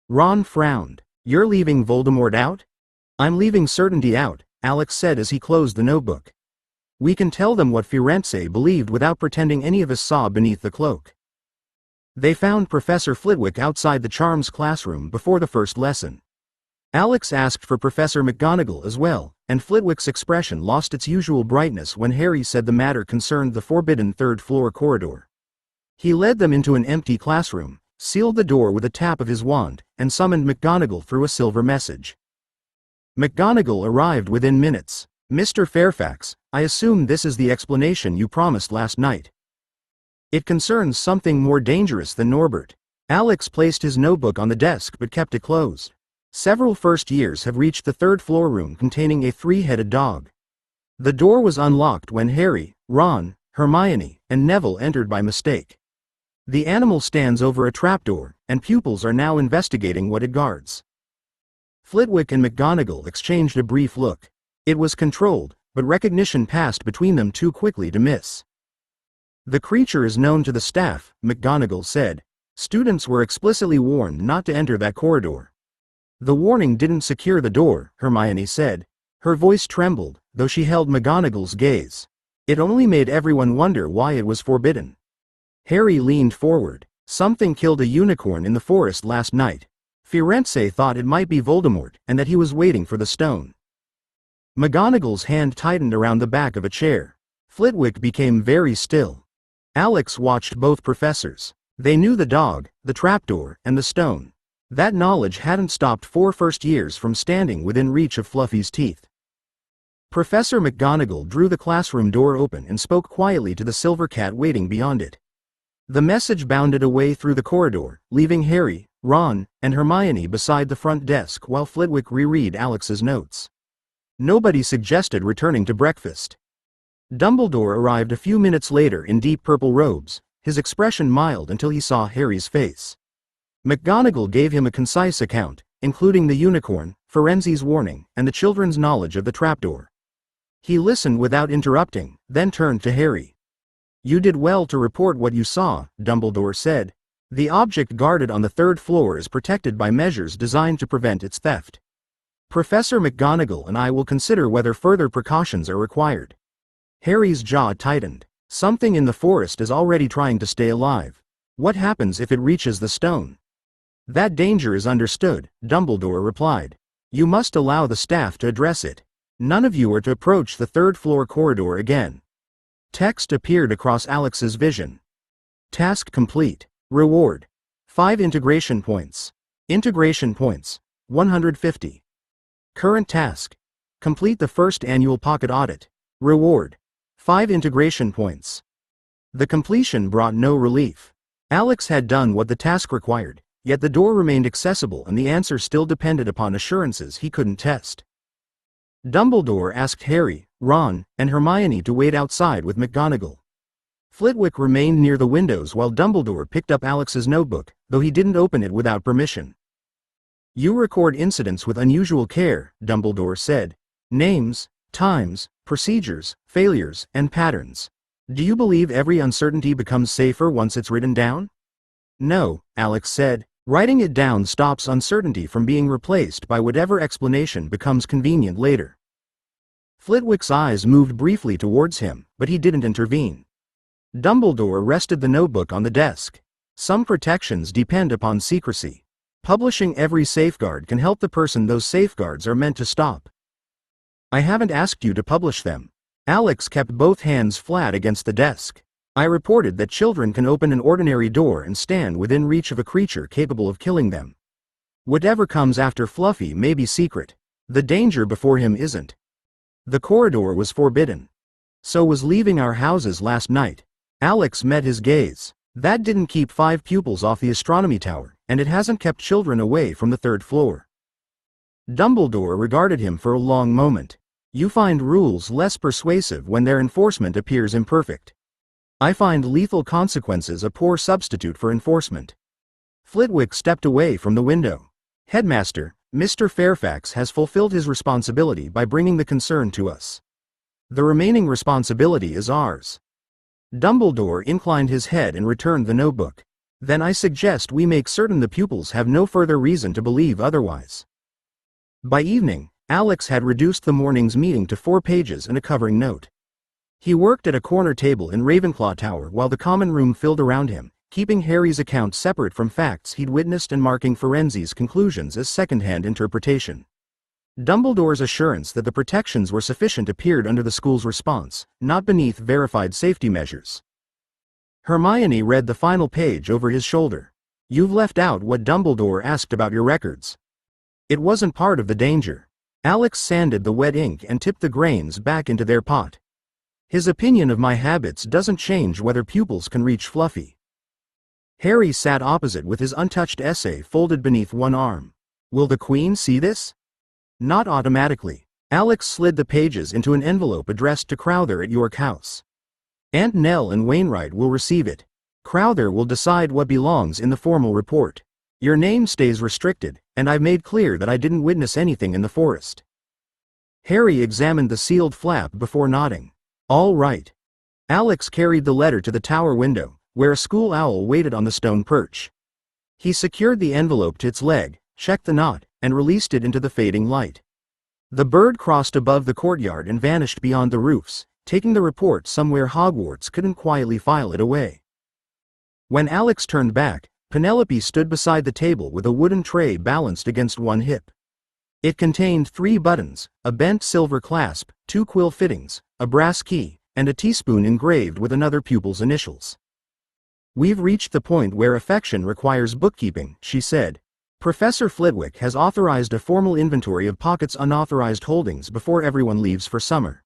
Ron frowned. You're leaving Voldemort out? I'm leaving certainty out, Alex said as he closed the notebook. We can tell them what Firenze believed without pretending any of us saw beneath the cloak. They found Professor Flitwick outside the Charms classroom before the first lesson. Alex asked for Professor McGonagall as well, and Flitwick's expression lost its usual brightness when Harry said the matter concerned the forbidden third-floor corridor. He led them into an empty classroom, sealed the door with a tap of his wand, and summoned McGonagall through a silver message. McGonagall arrived within minutes. Mr. Fairfax, I assume this is the explanation you promised last night. It concerns something more dangerous than Norbert. Alex placed his notebook on the desk but kept it closed. Several first years have reached the third-floor room containing a 3-headed dog. The door was unlocked when Harry, Ron, Hermione, and Neville entered by mistake. The animal stands over a trapdoor, and pupils are now investigating what it guards. Flitwick and McGonagall exchanged a brief look. It was controlled, but recognition passed between them too quickly to miss. The creature is known to the staff, McGonagall said. Students were explicitly warned not to enter that corridor. The warning didn't secure the door, Hermione said. Her voice trembled, though she held McGonagall's gaze. It only made everyone wonder why it was forbidden. Harry leaned forward. Something killed a unicorn in the forest last night. Firenze thought it might be Voldemort, and that he was waiting for the stone. McGonagall's hand tightened around the back of a chair. Flitwick became very still. Alex watched both professors. They knew the dog, the trapdoor, and the stone. That knowledge hadn't stopped 4 first years from standing within reach of Fluffy's teeth. Professor McGonagall drew the classroom door open and spoke quietly to the silver cat waiting beyond it. The message bounded away through the corridor, leaving Harry, Ron, and Hermione beside the front desk while Flitwick reread Alex's notes. Nobody suggested returning to breakfast. Dumbledore arrived a few minutes later in deep purple robes, his expression mild until he saw Harry's face. McGonagall gave him a concise account, including the unicorn, Firenze's warning, and the children's knowledge of the trapdoor. He listened without interrupting, then turned to Harry. You did well to report what you saw, Dumbledore said. The object guarded on the 3rd floor is protected by measures designed to prevent its theft. Professor McGonagall and I will consider whether further precautions are required. Harry's jaw tightened. Something in the forest is already trying to stay alive. What happens if it reaches the stone? That danger is understood, Dumbledore replied. You must allow the staff to address it. None of you are to approach the 3rd floor corridor again. Text appeared across Alex's vision. Task complete. Reward. 5 integration points. Integration points. 150. Current task. Complete the first annual pocket audit. Reward. 5 integration points. The completion brought no relief. Alex had done what the task required, yet the door remained accessible and the answer still depended upon assurances he couldn't test. Dumbledore asked Harry, Ron, and Hermione to wait outside with McGonagall. Flitwick remained near the windows while Dumbledore picked up Alex's notebook, though he didn't open it without permission. You record incidents with unusual care, Dumbledore said. Names, times, procedures, failures, and patterns. Do you believe every uncertainty becomes safer once it's written down? No, Alex said. Writing it down stops uncertainty from being replaced by whatever explanation becomes convenient later. Flitwick's eyes moved briefly towards him, but he didn't intervene. Dumbledore rested the notebook on the desk. Some protections depend upon secrecy. Publishing every safeguard can help the person those safeguards are meant to stop. I haven't asked you to publish them. Alex kept both hands flat against the desk. I reported that children can open an ordinary door and stand within reach of a creature capable of killing them. Whatever comes after Fluffy may be secret. The danger before him isn't. The corridor was forbidden. So was leaving our houses last night. Alex met his gaze. That didn't keep 5 pupils off the astronomy tower, and it hasn't kept children away from the 3rd floor. Dumbledore regarded him for a long moment. You find rules less persuasive when their enforcement appears imperfect. I find lethal consequences a poor substitute for enforcement. Flitwick stepped away from the window. Headmaster, Mr. Fairfax has fulfilled his responsibility by bringing the concern to us. The remaining responsibility is ours. Dumbledore inclined his head and returned the notebook. Then I suggest we make certain the pupils have no further reason to believe otherwise. By evening, Alex had reduced the morning's meeting to 4 pages and a covering note. He worked at a corner table in Ravenclaw Tower while the common room filled around him, keeping Harry's account separate from facts he'd witnessed and marking Ferenzi's conclusions as second-hand interpretation. Dumbledore's assurance that the protections were sufficient appeared under the school's response, not beneath verified safety measures. Hermione read the final page over his shoulder. You've left out what Dumbledore asked about your records. It wasn't part of the danger. Alex sanded the wet ink and tipped the grains back into their pot. His opinion of my habits doesn't change whether pupils can reach Fluffy. Harry sat opposite with his untouched essay folded beneath one arm. Will the Queen see this? Not automatically. Alex slid the pages into an envelope addressed to Crowther at York House. Aunt Nell and Wainwright will receive it. Crowther will decide what belongs in the formal report. Your name stays restricted, and I've made clear that I didn't witness anything in the forest. Harry examined the sealed flap before nodding. All right. Alex carried the letter to the tower window, where a school owl waited on the stone perch. He secured the envelope to its leg, checked the knot, and released it into the fading light. The bird crossed above the courtyard and vanished beyond the roofs, taking the report somewhere Hogwarts couldn't quietly file it away. When Alex turned back, Penelope stood beside the table with a wooden tray balanced against one hip. It contained 3 buttons, a bent silver clasp, 2 quill fittings, a brass key, and a teaspoon engraved with another pupil's initials. We've reached the point where affection requires bookkeeping, she said. Professor Flitwick has authorized a formal inventory of Pocket's unauthorized holdings before everyone leaves for summer.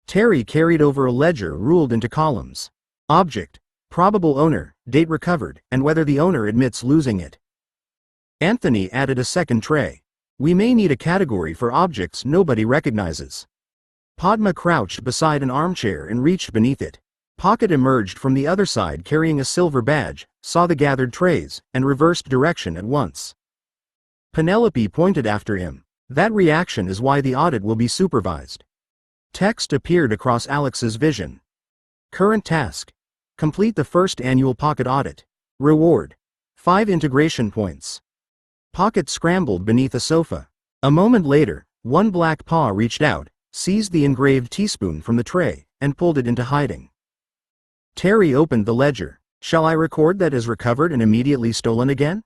Terry carried over a ledger ruled into columns. Object, probable owner, date recovered, and whether the owner admits losing it. Anthony added a second tray. We may need a category for objects nobody recognizes. Padma crouched beside an armchair and reached beneath it. Pocket emerged from the other side carrying a silver badge, saw the gathered trays, and reversed direction at once. Penelope pointed after him. That reaction is why the audit will be supervised. Text appeared across Alex's vision. Current task. Complete the first annual Pocket audit. Reward. 5 integration points. Pocket scrambled beneath a sofa. A moment later, one black paw reached out, seized the engraved teaspoon from the tray, and pulled it into hiding. Terry opened the ledger. Shall I record that as recovered and immediately stolen again?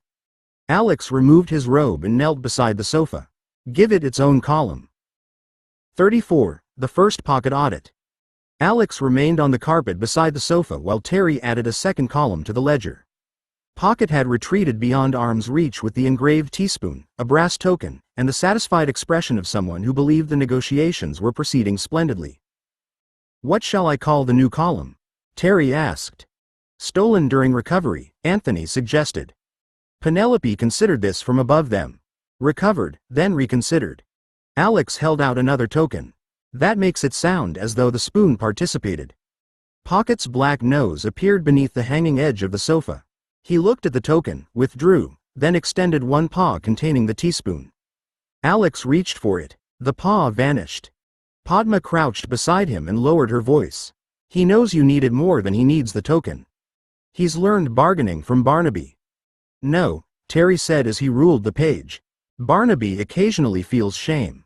Alex removed his robe and knelt beside the sofa. Give it its own column. 34. The first Pocket audit. Alex remained on the carpet beside the sofa while Terry added a second column to the ledger. Pocket had retreated beyond arm's reach with the engraved teaspoon, a brass token, and the satisfied expression of someone who believed the negotiations were proceeding splendidly. What shall I call the new column? Terry asked. Stolen during recovery, Anthony suggested. Penelope considered this from above them. Recovered, then reconsidered. Alex held out another token. That makes it sound as though the spoon participated. Pocket's black nose appeared beneath the hanging edge of the sofa. He looked at the token, withdrew, then extended one paw containing the teaspoon. Alex reached for it. The paw vanished. Padma crouched beside him and lowered her voice. He knows you need it more than he needs the token. He's learned bargaining from Barnaby. No, Terry said as he ruled the page. Barnaby occasionally feels shame.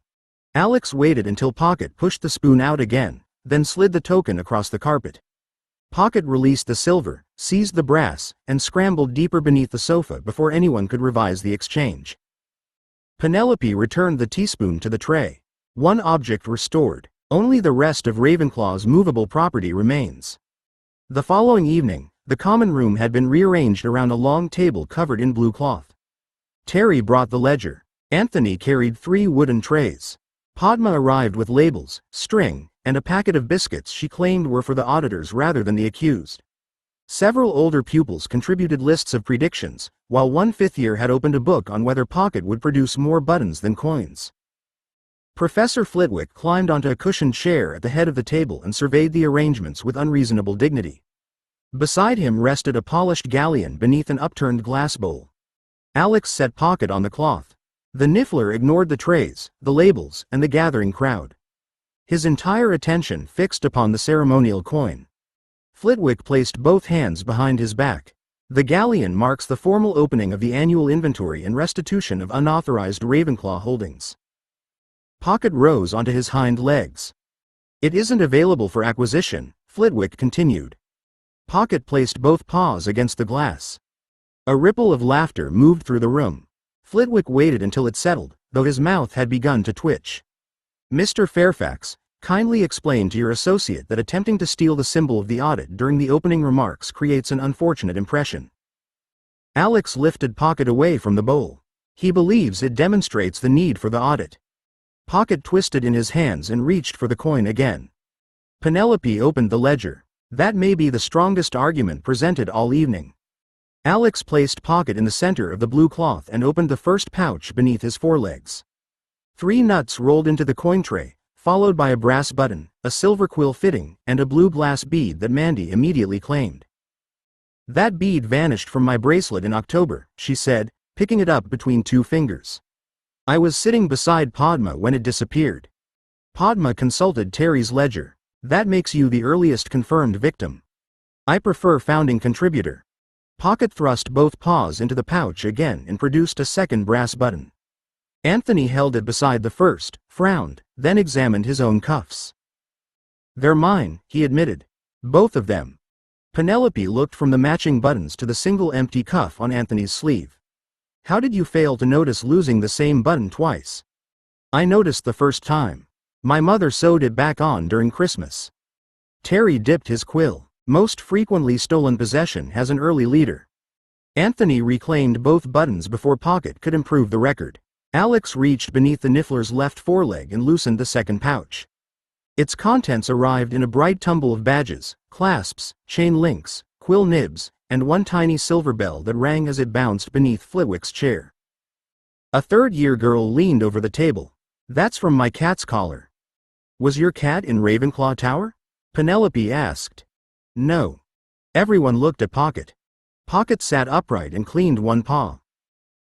Alex waited until Pocket pushed the spoon out again, then slid the token across the carpet. Pocket released the silver, seized the brass, and scrambled deeper beneath the sofa before anyone could revise the exchange. Penelope returned the teaspoon to the tray. One object restored. Only the rest of Ravenclaw's movable property remains. The following evening, the common room had been rearranged around a long table covered in blue cloth. Terry brought the ledger. Anthony carried 3 wooden trays. Padma arrived with labels, string, and a packet of biscuits she claimed were for the auditors rather than the accused. Several older pupils contributed lists of predictions, while one fifth-year had opened a book on whether Pocket would produce more buttons than coins. Professor Flitwick climbed onto a cushioned chair at the head of the table and surveyed the arrangements with unreasonable dignity. Beside him rested a polished galleon beneath an upturned glass bowl. Alex set Pocket on the cloth. The Niffler ignored the trays, the labels, and the gathering crowd. His entire attention fixed upon the ceremonial coin. Flitwick placed both hands behind his back. The galleon marks the formal opening of the annual inventory and restitution of unauthorized Ravenclaw holdings. Pocket rose onto his hind legs. It isn't available for acquisition, Flitwick continued. Pocket placed both paws against the glass. A ripple of laughter moved through the room. Flitwick waited until it settled, though his mouth had begun to twitch. Mr. Fairfax, kindly explain to your associate that attempting to steal the symbol of the audit during the opening remarks creates an unfortunate impression. Alex lifted Pocket away from the bowl. He believes it demonstrates the need for the audit. Pocket twisted in his hands and reached for the coin again. Penelope opened the ledger. That may be the strongest argument presented all evening. Alex placed Pocket in the center of the blue cloth and opened the first pouch beneath his forelegs. 3 nuts rolled into the coin tray, followed by a brass button, a silver quill fitting, and a blue glass bead that Mandy immediately claimed. That bead vanished from my bracelet in October, she said, picking it up between 2 fingers. I was sitting beside Padma when it disappeared. Padma consulted Terry's ledger. That makes you the earliest confirmed victim. I prefer founding contributor. Pocket thrust both paws into the pouch again and produced a second brass button. Anthony held it beside the first, frowned, then examined his own cuffs. They're mine, he admitted. Both of them. Penelope looked from the matching buttons to the single empty cuff on Anthony's sleeve. How did you fail to notice losing the same button twice? I noticed the first time. My mother sewed it back on during Christmas. Terry dipped his quill. Most frequently stolen possession has an early leader. Anthony reclaimed both buttons before Pocket could improve the record. Alex reached beneath the Niffler's left foreleg and loosened the second pouch. Its contents arrived in a bright tumble of badges, clasps, chain links, quill nibs, and one tiny silver bell that rang as it bounced beneath Flitwick's chair. A third-year girl leaned over the table. That's from my cat's collar. Was your cat in Ravenclaw Tower? Penelope asked. No. Everyone looked at Pocket. Pocket sat upright and cleaned one paw.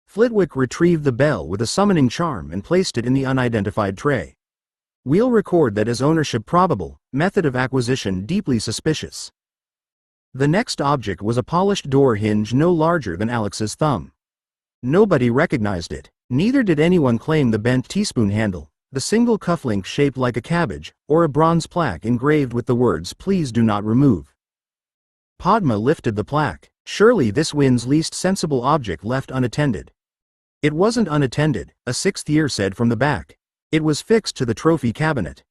Flitwick retrieved the bell with a summoning charm and placed it in the unidentified tray. We'll record that as ownership probable, method of acquisition deeply suspicious. The next object was a polished door hinge no larger than Alex's thumb. Nobody recognized it. Neither did anyone claim the bent teaspoon handle, the single cufflink shaped like a cabbage, or a bronze plaque engraved with the words "Please do not remove." Padma lifted the plaque. Surely this wins least sensible object left unattended. It wasn't unattended, a 6th year said from the back. It was fixed to the trophy cabinet.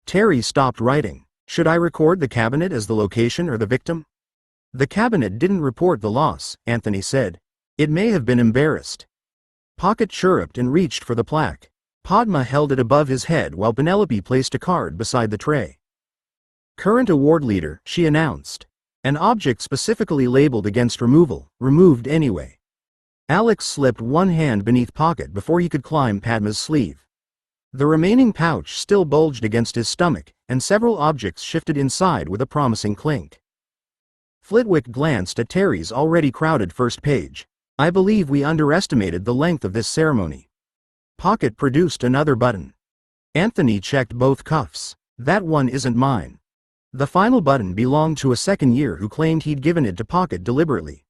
Terry stopped writing. Should I record the cabinet as the location or the victim? The cabinet didn't report the loss, Anthony said. It may have been embarrassed. Pocket chirruped and reached for the plaque. Padma held it above his head while Penelope placed a card beside the tray. Current award leader, she announced. An object specifically labeled against removal, removed anyway. Alex slipped one hand beneath Pocket before he could climb Padma's sleeve. The remaining pouch still bulged against his stomach, and several objects shifted inside with a promising clink. Flitwick glanced at Terry's already crowded first page. I believe we underestimated the length of this ceremony. Pocket produced another button. Anthony checked both cuffs. That one isn't mine. The final button belonged to a 2nd year who claimed he'd given it to Pocket deliberately.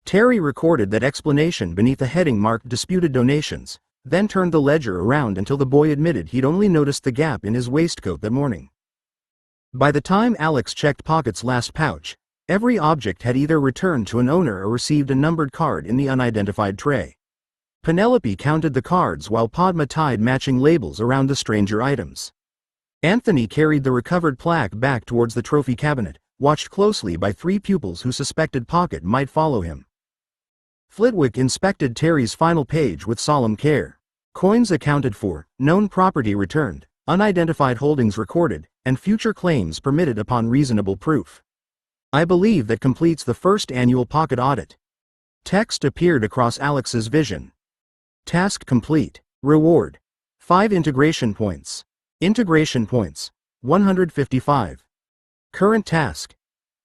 Terry recorded that explanation beneath a heading marked disputed donations, then turned the ledger around until the boy admitted he'd only noticed the gap in his waistcoat that morning. By the time Alex checked Pocket's last pouch, Every object had either returned to an owner or received a numbered card in the unidentified tray. Penelope counted the cards while Padma tied matching labels around the stranger items. Anthony carried the recovered plaque back towards the trophy cabinet, watched closely by 3 pupils who suspected Pocket might follow him. Flitwick inspected Terry's final page with solemn care. Coins accounted for, known property returned, unidentified holdings recorded, and future claims permitted upon reasonable proof. I believe that completes the first annual Pocket audit. Text appeared across Alex's vision. Task complete. Reward: 5 integration points. Integration points: 155. Current task: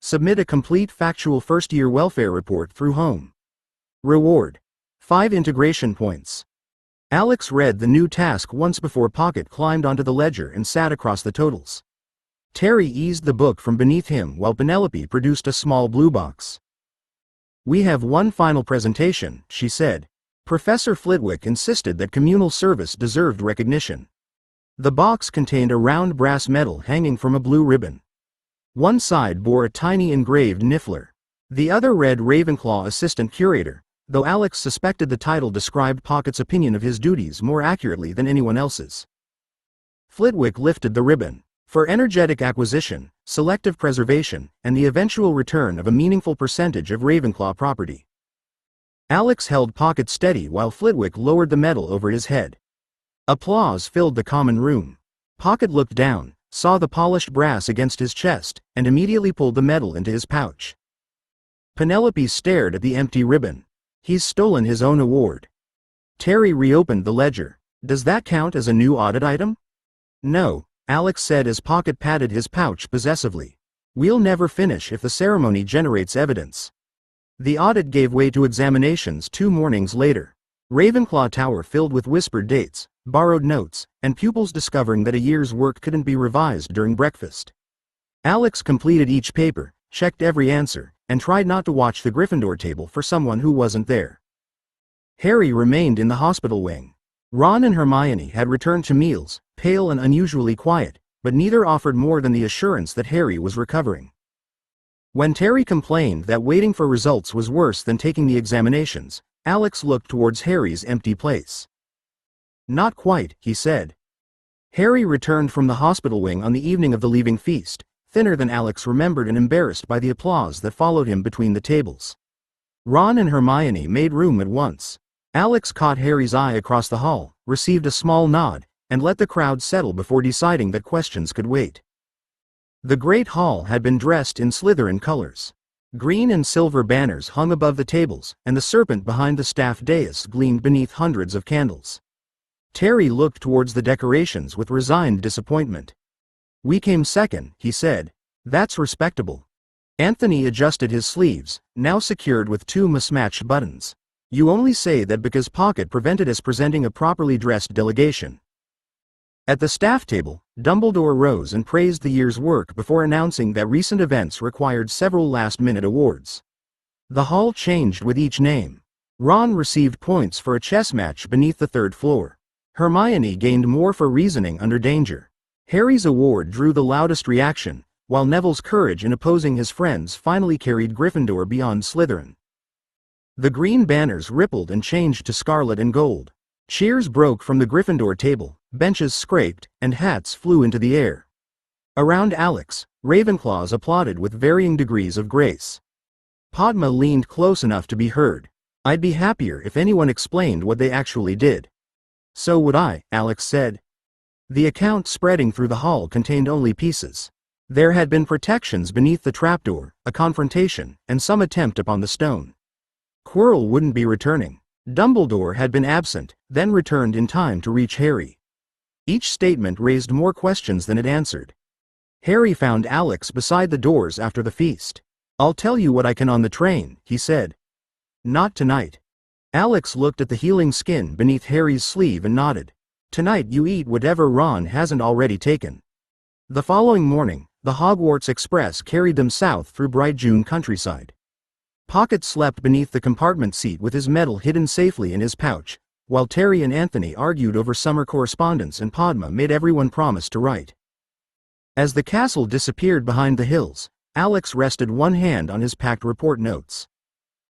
submit a complete factual first-year welfare report through Home. Reward: 5 integration points. Alex read the new task once before Pocket climbed onto the ledger and sat across the totals. Terry eased the book from beneath him while Penelope produced a small blue box. "We have one final presentation," she said. Professor Flitwick insisted that communal service deserved recognition. The box contained a round brass medal hanging from a blue ribbon. One side bore a tiny engraved niffler. The other read Ravenclaw Assistant Curator, though Alex suspected the title described Pocket's opinion of his duties more accurately than anyone else's. Flitwick lifted the ribbon. "For energetic acquisition, selective preservation, and the eventual return of a meaningful percentage of Ravenclaw property." Alex held Pocket steady while Flitwick lowered the medal over his head. Applause filled the common room. Pocket looked down, saw the polished brass against his chest, and immediately pulled the medal into his pouch. Penelope stared at the empty ribbon. "He's stolen his own award." Terry reopened the ledger. "Does that count as a new audit item?" "No," Alex said as Pocket patted his pouch possessively. "We'll never finish if the ceremony generates evidence." The audit gave way to examinations 2 mornings later. Ravenclaw Tower filled with whispered dates, borrowed notes, and pupils discovering that a year's work couldn't be revised during breakfast. Alex completed each paper, checked every answer, and tried not to watch the Gryffindor table for someone who wasn't there. Harry remained in the hospital wing. Ron and Hermione had returned to meals, pale and unusually quiet, but neither offered more than the assurance that Harry was recovering. When Terry complained that waiting for results was worse than taking the examinations, Alex looked towards Harry's empty place. "Not quite," he said. Harry returned from the hospital wing on the evening of the leaving feast, thinner than Alex remembered and embarrassed by the applause that followed him between the tables. Ron and Hermione made room at once. Alex caught Harry's eye across the hall, received a small nod, and let the crowd settle before deciding that questions could wait. The great hall had been dressed in Slytherin colors. Green and silver banners hung above the tables, and the serpent behind the staff dais gleamed beneath hundreds of candles. Terry looked towards the decorations with resigned disappointment. "We came second," he said. "That's respectable." Anthony adjusted his sleeves, now secured with 2 mismatched buttons. "You only say that because Pocket prevented us presenting a properly dressed delegation." At the staff table, Dumbledore rose and praised the year's work before announcing that recent events required several last-minute awards. The hall changed with each name. Ron received points for a chess match beneath the 3rd floor. Hermione gained more for reasoning under danger. Harry's award drew the loudest reaction, while Neville's courage in opposing his friends finally carried Gryffindor beyond Slytherin. The green banners rippled and changed to scarlet and gold. Cheers broke from the Gryffindor table, benches scraped, and hats flew into the air. Around Alex, Ravenclaws applauded with varying degrees of grace. Padma leaned close enough to be heard. "I'd be happier if anyone explained what they actually did." "So would I," Alex said. The account spreading through the hall contained only pieces. There had been protections beneath the trapdoor, a confrontation, and some attempt upon the stone. Quirrell wouldn't be returning. Dumbledore had been absent, then returned in time to reach Harry. Each statement raised more questions than it answered. Harry found Alex beside the doors after the feast. "I'll tell you what I can on the train," he said. "Not tonight." Alex looked at the healing skin beneath Harry's sleeve and nodded. "Tonight you eat whatever Ron hasn't already taken." The following morning, the Hogwarts Express carried them south through bright June countryside. Pocket slept beneath the compartment seat with his medal hidden safely in his pouch, while Terry and Anthony argued over summer correspondence and Padma made everyone promise to write. As the castle disappeared behind the hills, Alex rested one hand on his packed report notes.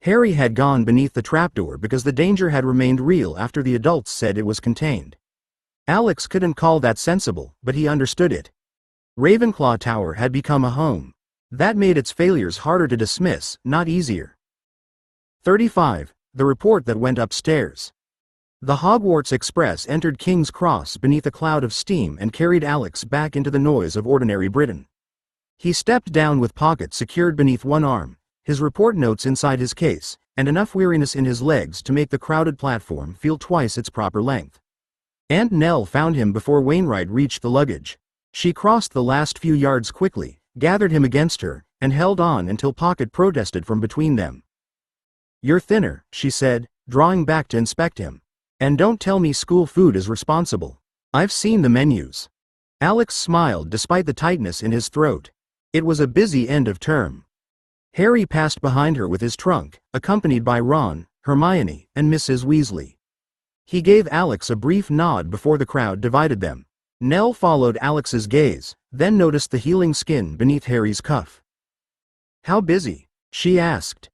Harry had gone beneath the trapdoor because the danger had remained real after the adults said it was contained. Alex couldn't call that sensible, but he understood it. Ravenclaw Tower had become a home. That made its failures harder to dismiss, not easier. 35. The report that went upstairs. The Hogwarts Express entered King's Cross beneath a cloud of steam and carried Alex back into the noise of ordinary Britain. He stepped down with Pocket secured beneath one arm, his report notes inside his case, and enough weariness in his legs to make the crowded platform feel twice its proper length. Aunt Nell found him before Wainwright reached the luggage. She crossed the last few yards quickly, gathered him against her, and held on until Pocket protested from between them. "You're thinner," she said, drawing back to inspect him. "And don't tell me school food is responsible. I've seen the menus." Alex smiled despite the tightness in his throat. It was a busy end of term. Harry passed behind her with his trunk, accompanied by Ron, Hermione, and Mrs. Weasley. He gave Alex a brief nod before the crowd divided them. Nell followed Alex's gaze, then noticed the healing skin beneath Harry's cuff. "How busy?" she asked.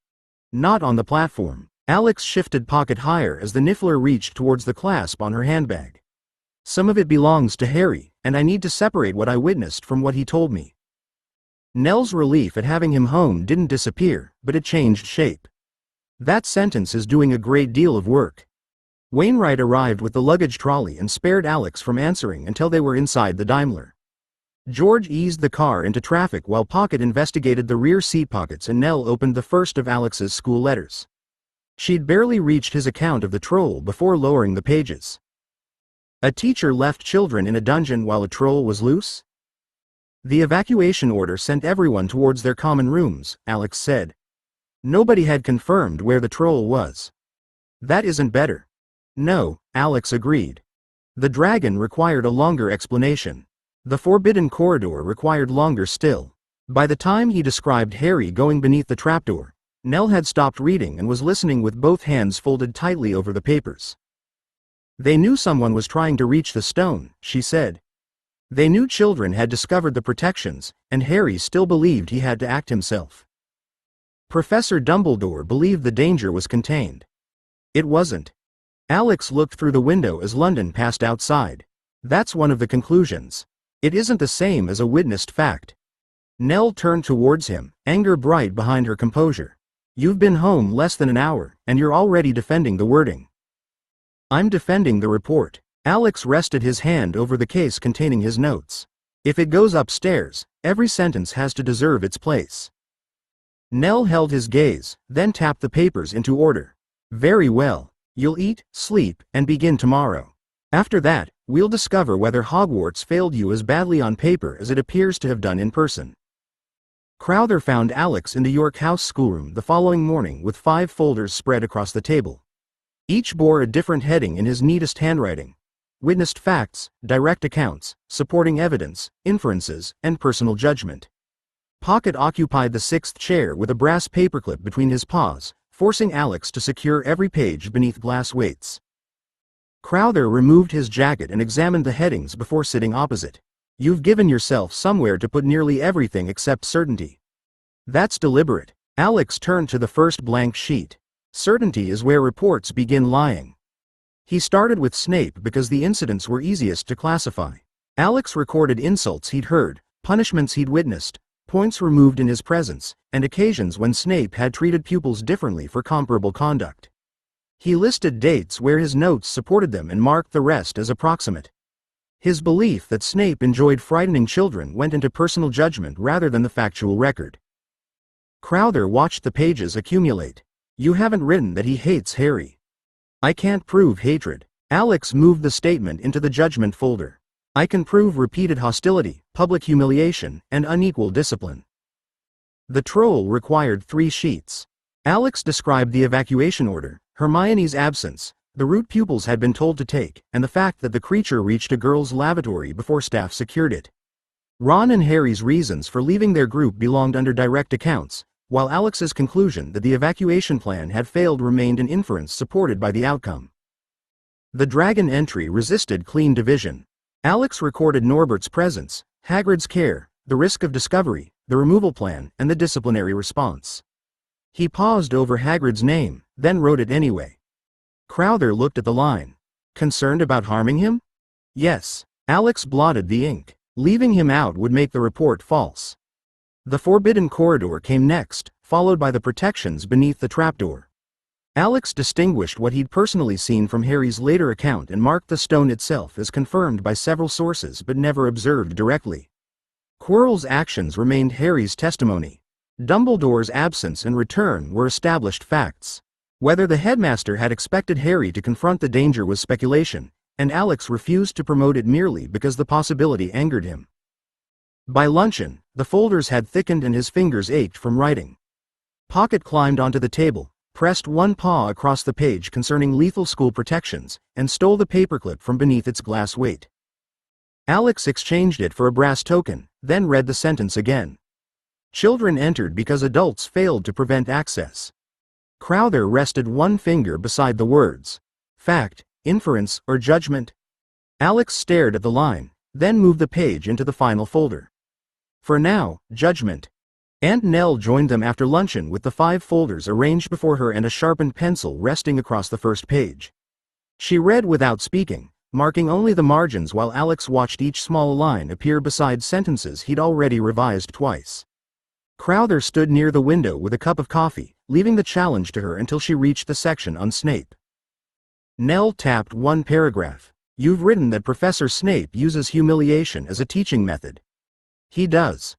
"Not on the platform." Alex shifted Pocket higher as the Niffler reached towards the clasp on her handbag. "Some of it belongs to Harry, and I need to separate what I witnessed from what he told me." Nell's relief at having him home didn't disappear, but it changed shape. "That sentence is doing a great deal of work." Wainwright arrived with the luggage trolley and spared Alex from answering until they were inside the Daimler. George eased the car into traffic while Pocket investigated the rear seat pockets and Nell opened the first of Alex's school letters. She'd barely reached his account of the troll before lowering the pages. A teacher left children in a dungeon while a troll was loose? The evacuation order sent everyone towards their common rooms, Alex said. Nobody had confirmed where the troll was. That isn't better. No, Alex agreed. The dragon required a longer explanation. The forbidden corridor required longer still. By the time he described Harry going beneath the trapdoor, Nell had stopped reading and was listening with both hands folded tightly over the papers. They knew someone was trying to reach the stone, she said. They knew children had discovered the protections, and Harry still believed he had to act himself. Professor Dumbledore believed the danger was contained. It wasn't. Alex looked through the window as London passed outside. That's one of the conclusions. It isn't the same as a witnessed fact. Nell turned towards him, anger bright behind her composure. You've been home less than an hour, and you're already defending the wording. I'm defending the report. Alex rested his hand over the case containing his notes. If it goes upstairs, every sentence has to deserve its place. Nell held his gaze, then tapped the papers into order. Very well. You'll eat, sleep, and begin tomorrow. After that, we'll discover whether Hogwarts failed you as badly on paper as it appears to have done in person. Crowther found Alex in the York House schoolroom the following morning with 5 folders spread across the table. Each bore a different heading in his neatest handwriting. Witnessed facts, direct accounts, supporting evidence, inferences, and personal judgment. Pocket occupied the 6th chair with a brass paperclip between his paws, forcing Alex to secure every page beneath glass weights. Crowther removed his jacket and examined the headings before sitting opposite. You've given yourself somewhere to put nearly everything except certainty. That's deliberate. Alex turned to the first blank sheet. Certainty is where reports begin lying. He started with Snape because the incidents were easiest to classify. Alex recorded insults he'd heard, punishments he'd witnessed, points removed in his presence, and occasions when Snape had treated pupils differently for comparable conduct. He listed dates where his notes supported them and marked the rest as approximate. His belief that Snape enjoyed frightening children went into personal judgment rather than the factual record. Crowther watched the pages accumulate. You haven't written that he hates Harry. I can't prove hatred. Alex moved the statement into the judgment folder. I can prove repeated hostility, public humiliation, and unequal discipline. The troll required 3 sheets. Alex described the evacuation order, Hermione's absence, the route pupils had been told to take, and the fact that the creature reached a girls' lavatory before staff secured it. Ron and Harry's reasons for leaving their group belonged under direct accounts, while Alex's conclusion that the evacuation plan had failed remained an inference supported by the outcome. The dragon entry resisted clean division. Alex recorded Norbert's presence, Hagrid's care, the risk of discovery, the removal plan, and the disciplinary response. He paused over Hagrid's name, then wrote it anyway. Crowther looked at the line. Concerned about harming him? Yes. Alex blotted the ink. Leaving him out would make the report false. The forbidden corridor came next, followed by the protections beneath the trapdoor. Alex distinguished what he'd personally seen from Harry's later account and marked the stone itself as confirmed by several sources but never observed directly. Quirrell's actions remained Harry's testimony. Dumbledore's absence and return were established facts. Whether the headmaster had expected Harry to confront the danger was speculation, and Alex refused to promote it merely because the possibility angered him. By luncheon, the folders had thickened and his fingers ached from writing. Pocket climbed onto the table, pressed one paw across the page concerning lethal school protections, and stole the paperclip from beneath its glass weight. Alex exchanged it for a brass token, then read the sentence again. Children entered because adults failed to prevent access. Crowther rested one finger beside the words. Fact, inference, or judgment? Alex stared at the line, then moved the page into the final folder. For now, judgment. Aunt Nell joined them after luncheon with the 5 folders arranged before her and a sharpened pencil resting across the first page. She read without speaking, marking only the margins while Alex watched each small line appear beside sentences he'd already revised twice. Crowther stood near the window with a cup of coffee, leaving the challenge to her until she reached the section on Snape. Nell tapped one paragraph. You've written that Professor Snape uses humiliation as a teaching method. He does.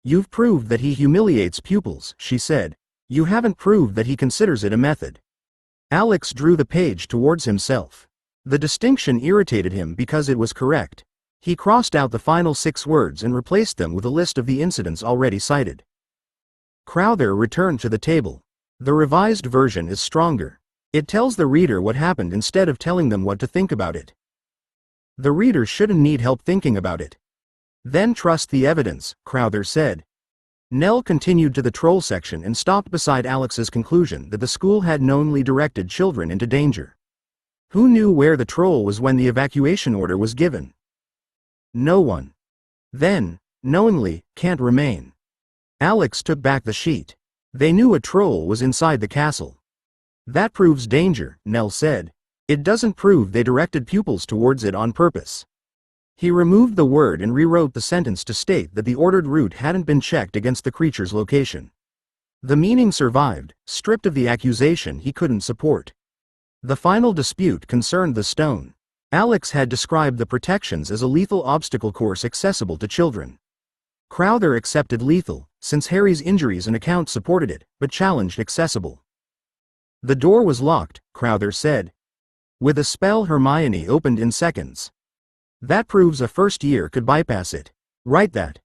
You've proved that he humiliates pupils, she said. You haven't proved that he considers it a method. Alex drew the page towards himself. The distinction irritated him because it was correct. He crossed out the final 6 words and replaced them with a list of the incidents already cited. Crowther returned to the table. The revised version is stronger. It tells the reader what happened instead of telling them what to think about it. The reader shouldn't need help thinking about it. Then trust the evidence, Crowther said. Nell continued to the troll section and stopped beside Alex's conclusion that the school had knowingly directed children into danger. Who knew where the troll was when the evacuation order was given? No one. Then, knowingly, can't remain. Alex took back the sheet. They knew a troll was inside the castle. That proves danger, Nell said. It doesn't prove they directed pupils towards it on purpose. He removed the word and rewrote the sentence to state that the ordered route hadn't been checked against the creature's location. The meaning survived, stripped of the accusation he couldn't support. The final dispute concerned the stone. Alex had described the protections as a lethal obstacle course accessible to children. Crowther accepted lethal, since Harry's injuries and account supported it, but challenged accessible. The door was locked, Crowther said. With a spell Hermione opened in seconds. That proves a first year could bypass it. Write that.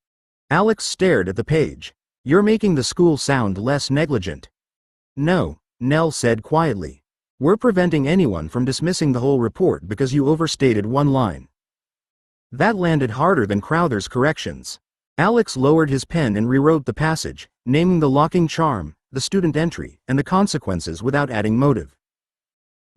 Alex stared at the page. You're making the school sound less negligent. No, Nell said quietly. We're preventing anyone from dismissing the whole report because you overstated one line. That landed harder than Crowther's corrections. Alex lowered his pen and rewrote the passage, naming the locking charm, the student entry, and the consequences without adding motive.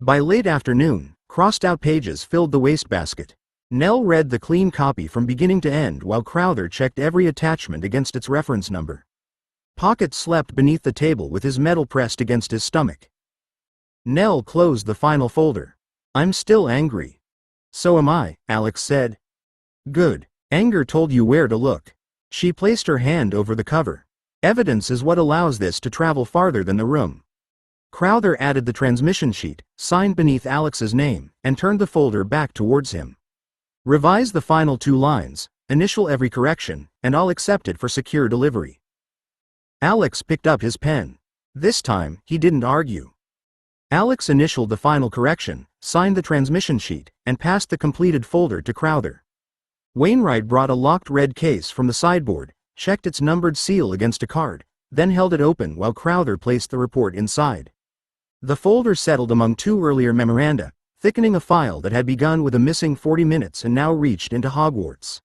By late afternoon, crossed-out pages filled the wastebasket. Nell read the clean copy from beginning to end while Crowther checked every attachment against its reference number. Pocket slept beneath the table with his medal pressed against his stomach. Nell closed the final folder. I'm still angry. So am I, Alex said. Good. Anger told you where to look. She placed her hand over the cover. Evidence is what allows this to travel farther than the room. Crowther added the transmission sheet, signed beneath Alex's name, and turned the folder back towards him. Revise the final 2 lines, initial every correction, and I'll accept it for secure delivery. Alex picked up his pen. This time, he didn't argue. Alex initialed the final correction, signed the transmission sheet, and passed the completed folder to Crowther. Wainwright brought a locked red case from the sideboard, checked its numbered seal against a card, then held it open while Crowther placed the report inside. The folder settled among 2 earlier memoranda, thickening a file that had begun with a missing 40 minutes and now reached into Hogwarts.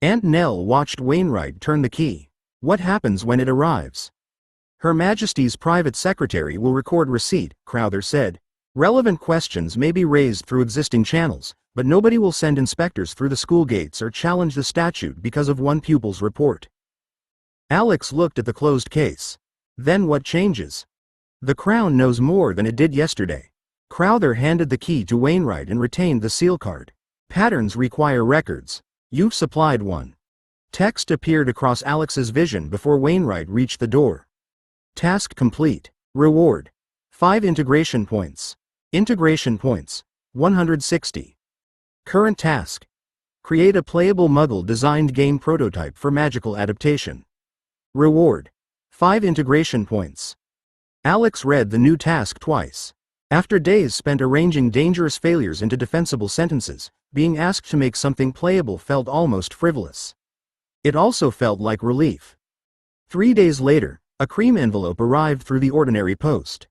Aunt Nell watched Wainwright turn the key. What happens when it arrives? Her Majesty's private secretary will record receipt, Crowther said. Relevant questions may be raised through existing channels, but nobody will send inspectors through the school gates or challenge the statute because of one pupil's report. Alex looked at the closed case. Then what changes? The Crown knows more than it did yesterday. Crowther handed the key to Wainwright and retained the seal card. Patterns require records. You've supplied one. Text appeared across Alex's vision before Wainwright reached the door. Task complete. Reward. 5 integration points. Integration points. 160. Current task. Create a playable Muggle-designed game prototype for magical adaptation. Reward. 5 integration points. Alex read the new task twice. After days spent arranging dangerous failures into defensible sentences, being asked to make something playable felt almost frivolous. It also felt like relief. 3 days later, a cream envelope arrived through the ordinary post.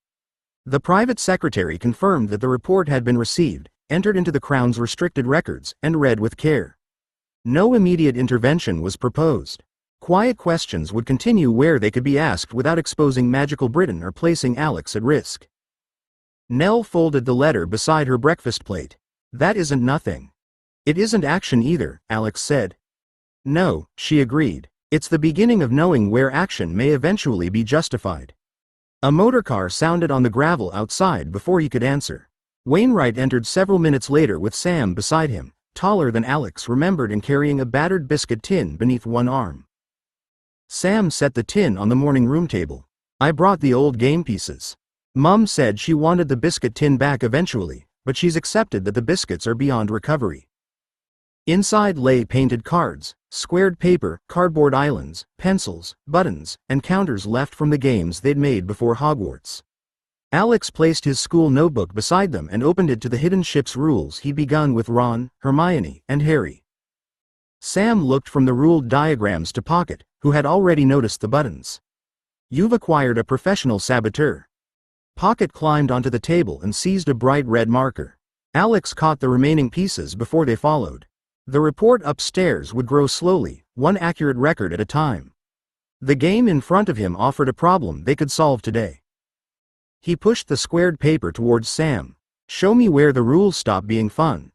The private secretary confirmed that the report had been received, entered into the Crown's restricted records, and read with care. No immediate intervention was proposed. Quiet questions would continue where they could be asked without exposing magical Britain or placing Alex at risk. Nell folded the letter beside her breakfast plate. That isn't nothing. It isn't action either, Alex said. No, she agreed. It's the beginning of knowing where action may eventually be justified. A motorcar sounded on the gravel outside before he could answer. Wainwright entered several minutes later with Sam beside him, taller than Alex remembered and carrying a battered biscuit tin beneath one arm. Sam set the tin on the morning room table. I brought the old game pieces. Mum said she wanted the biscuit tin back eventually, but she's accepted that the biscuits are beyond recovery. Inside lay painted cards, squared paper, cardboard islands, pencils, buttons, and counters left from the games they'd made before Hogwarts. Alex placed his school notebook beside them and opened it to the hidden ship's rules he'd begun with Ron, Hermione, and Harry. Sam looked from the ruled diagrams to Pocket, who had already noticed the buttons. You've acquired a professional saboteur. Pocket climbed onto the table and seized a bright red marker. Alex caught the remaining pieces before they followed. The report upstairs would grow slowly, one accurate record at a time. The game in front of him offered a problem they could solve today. He pushed the squared paper towards Sam. Show me where the rules stop being fun.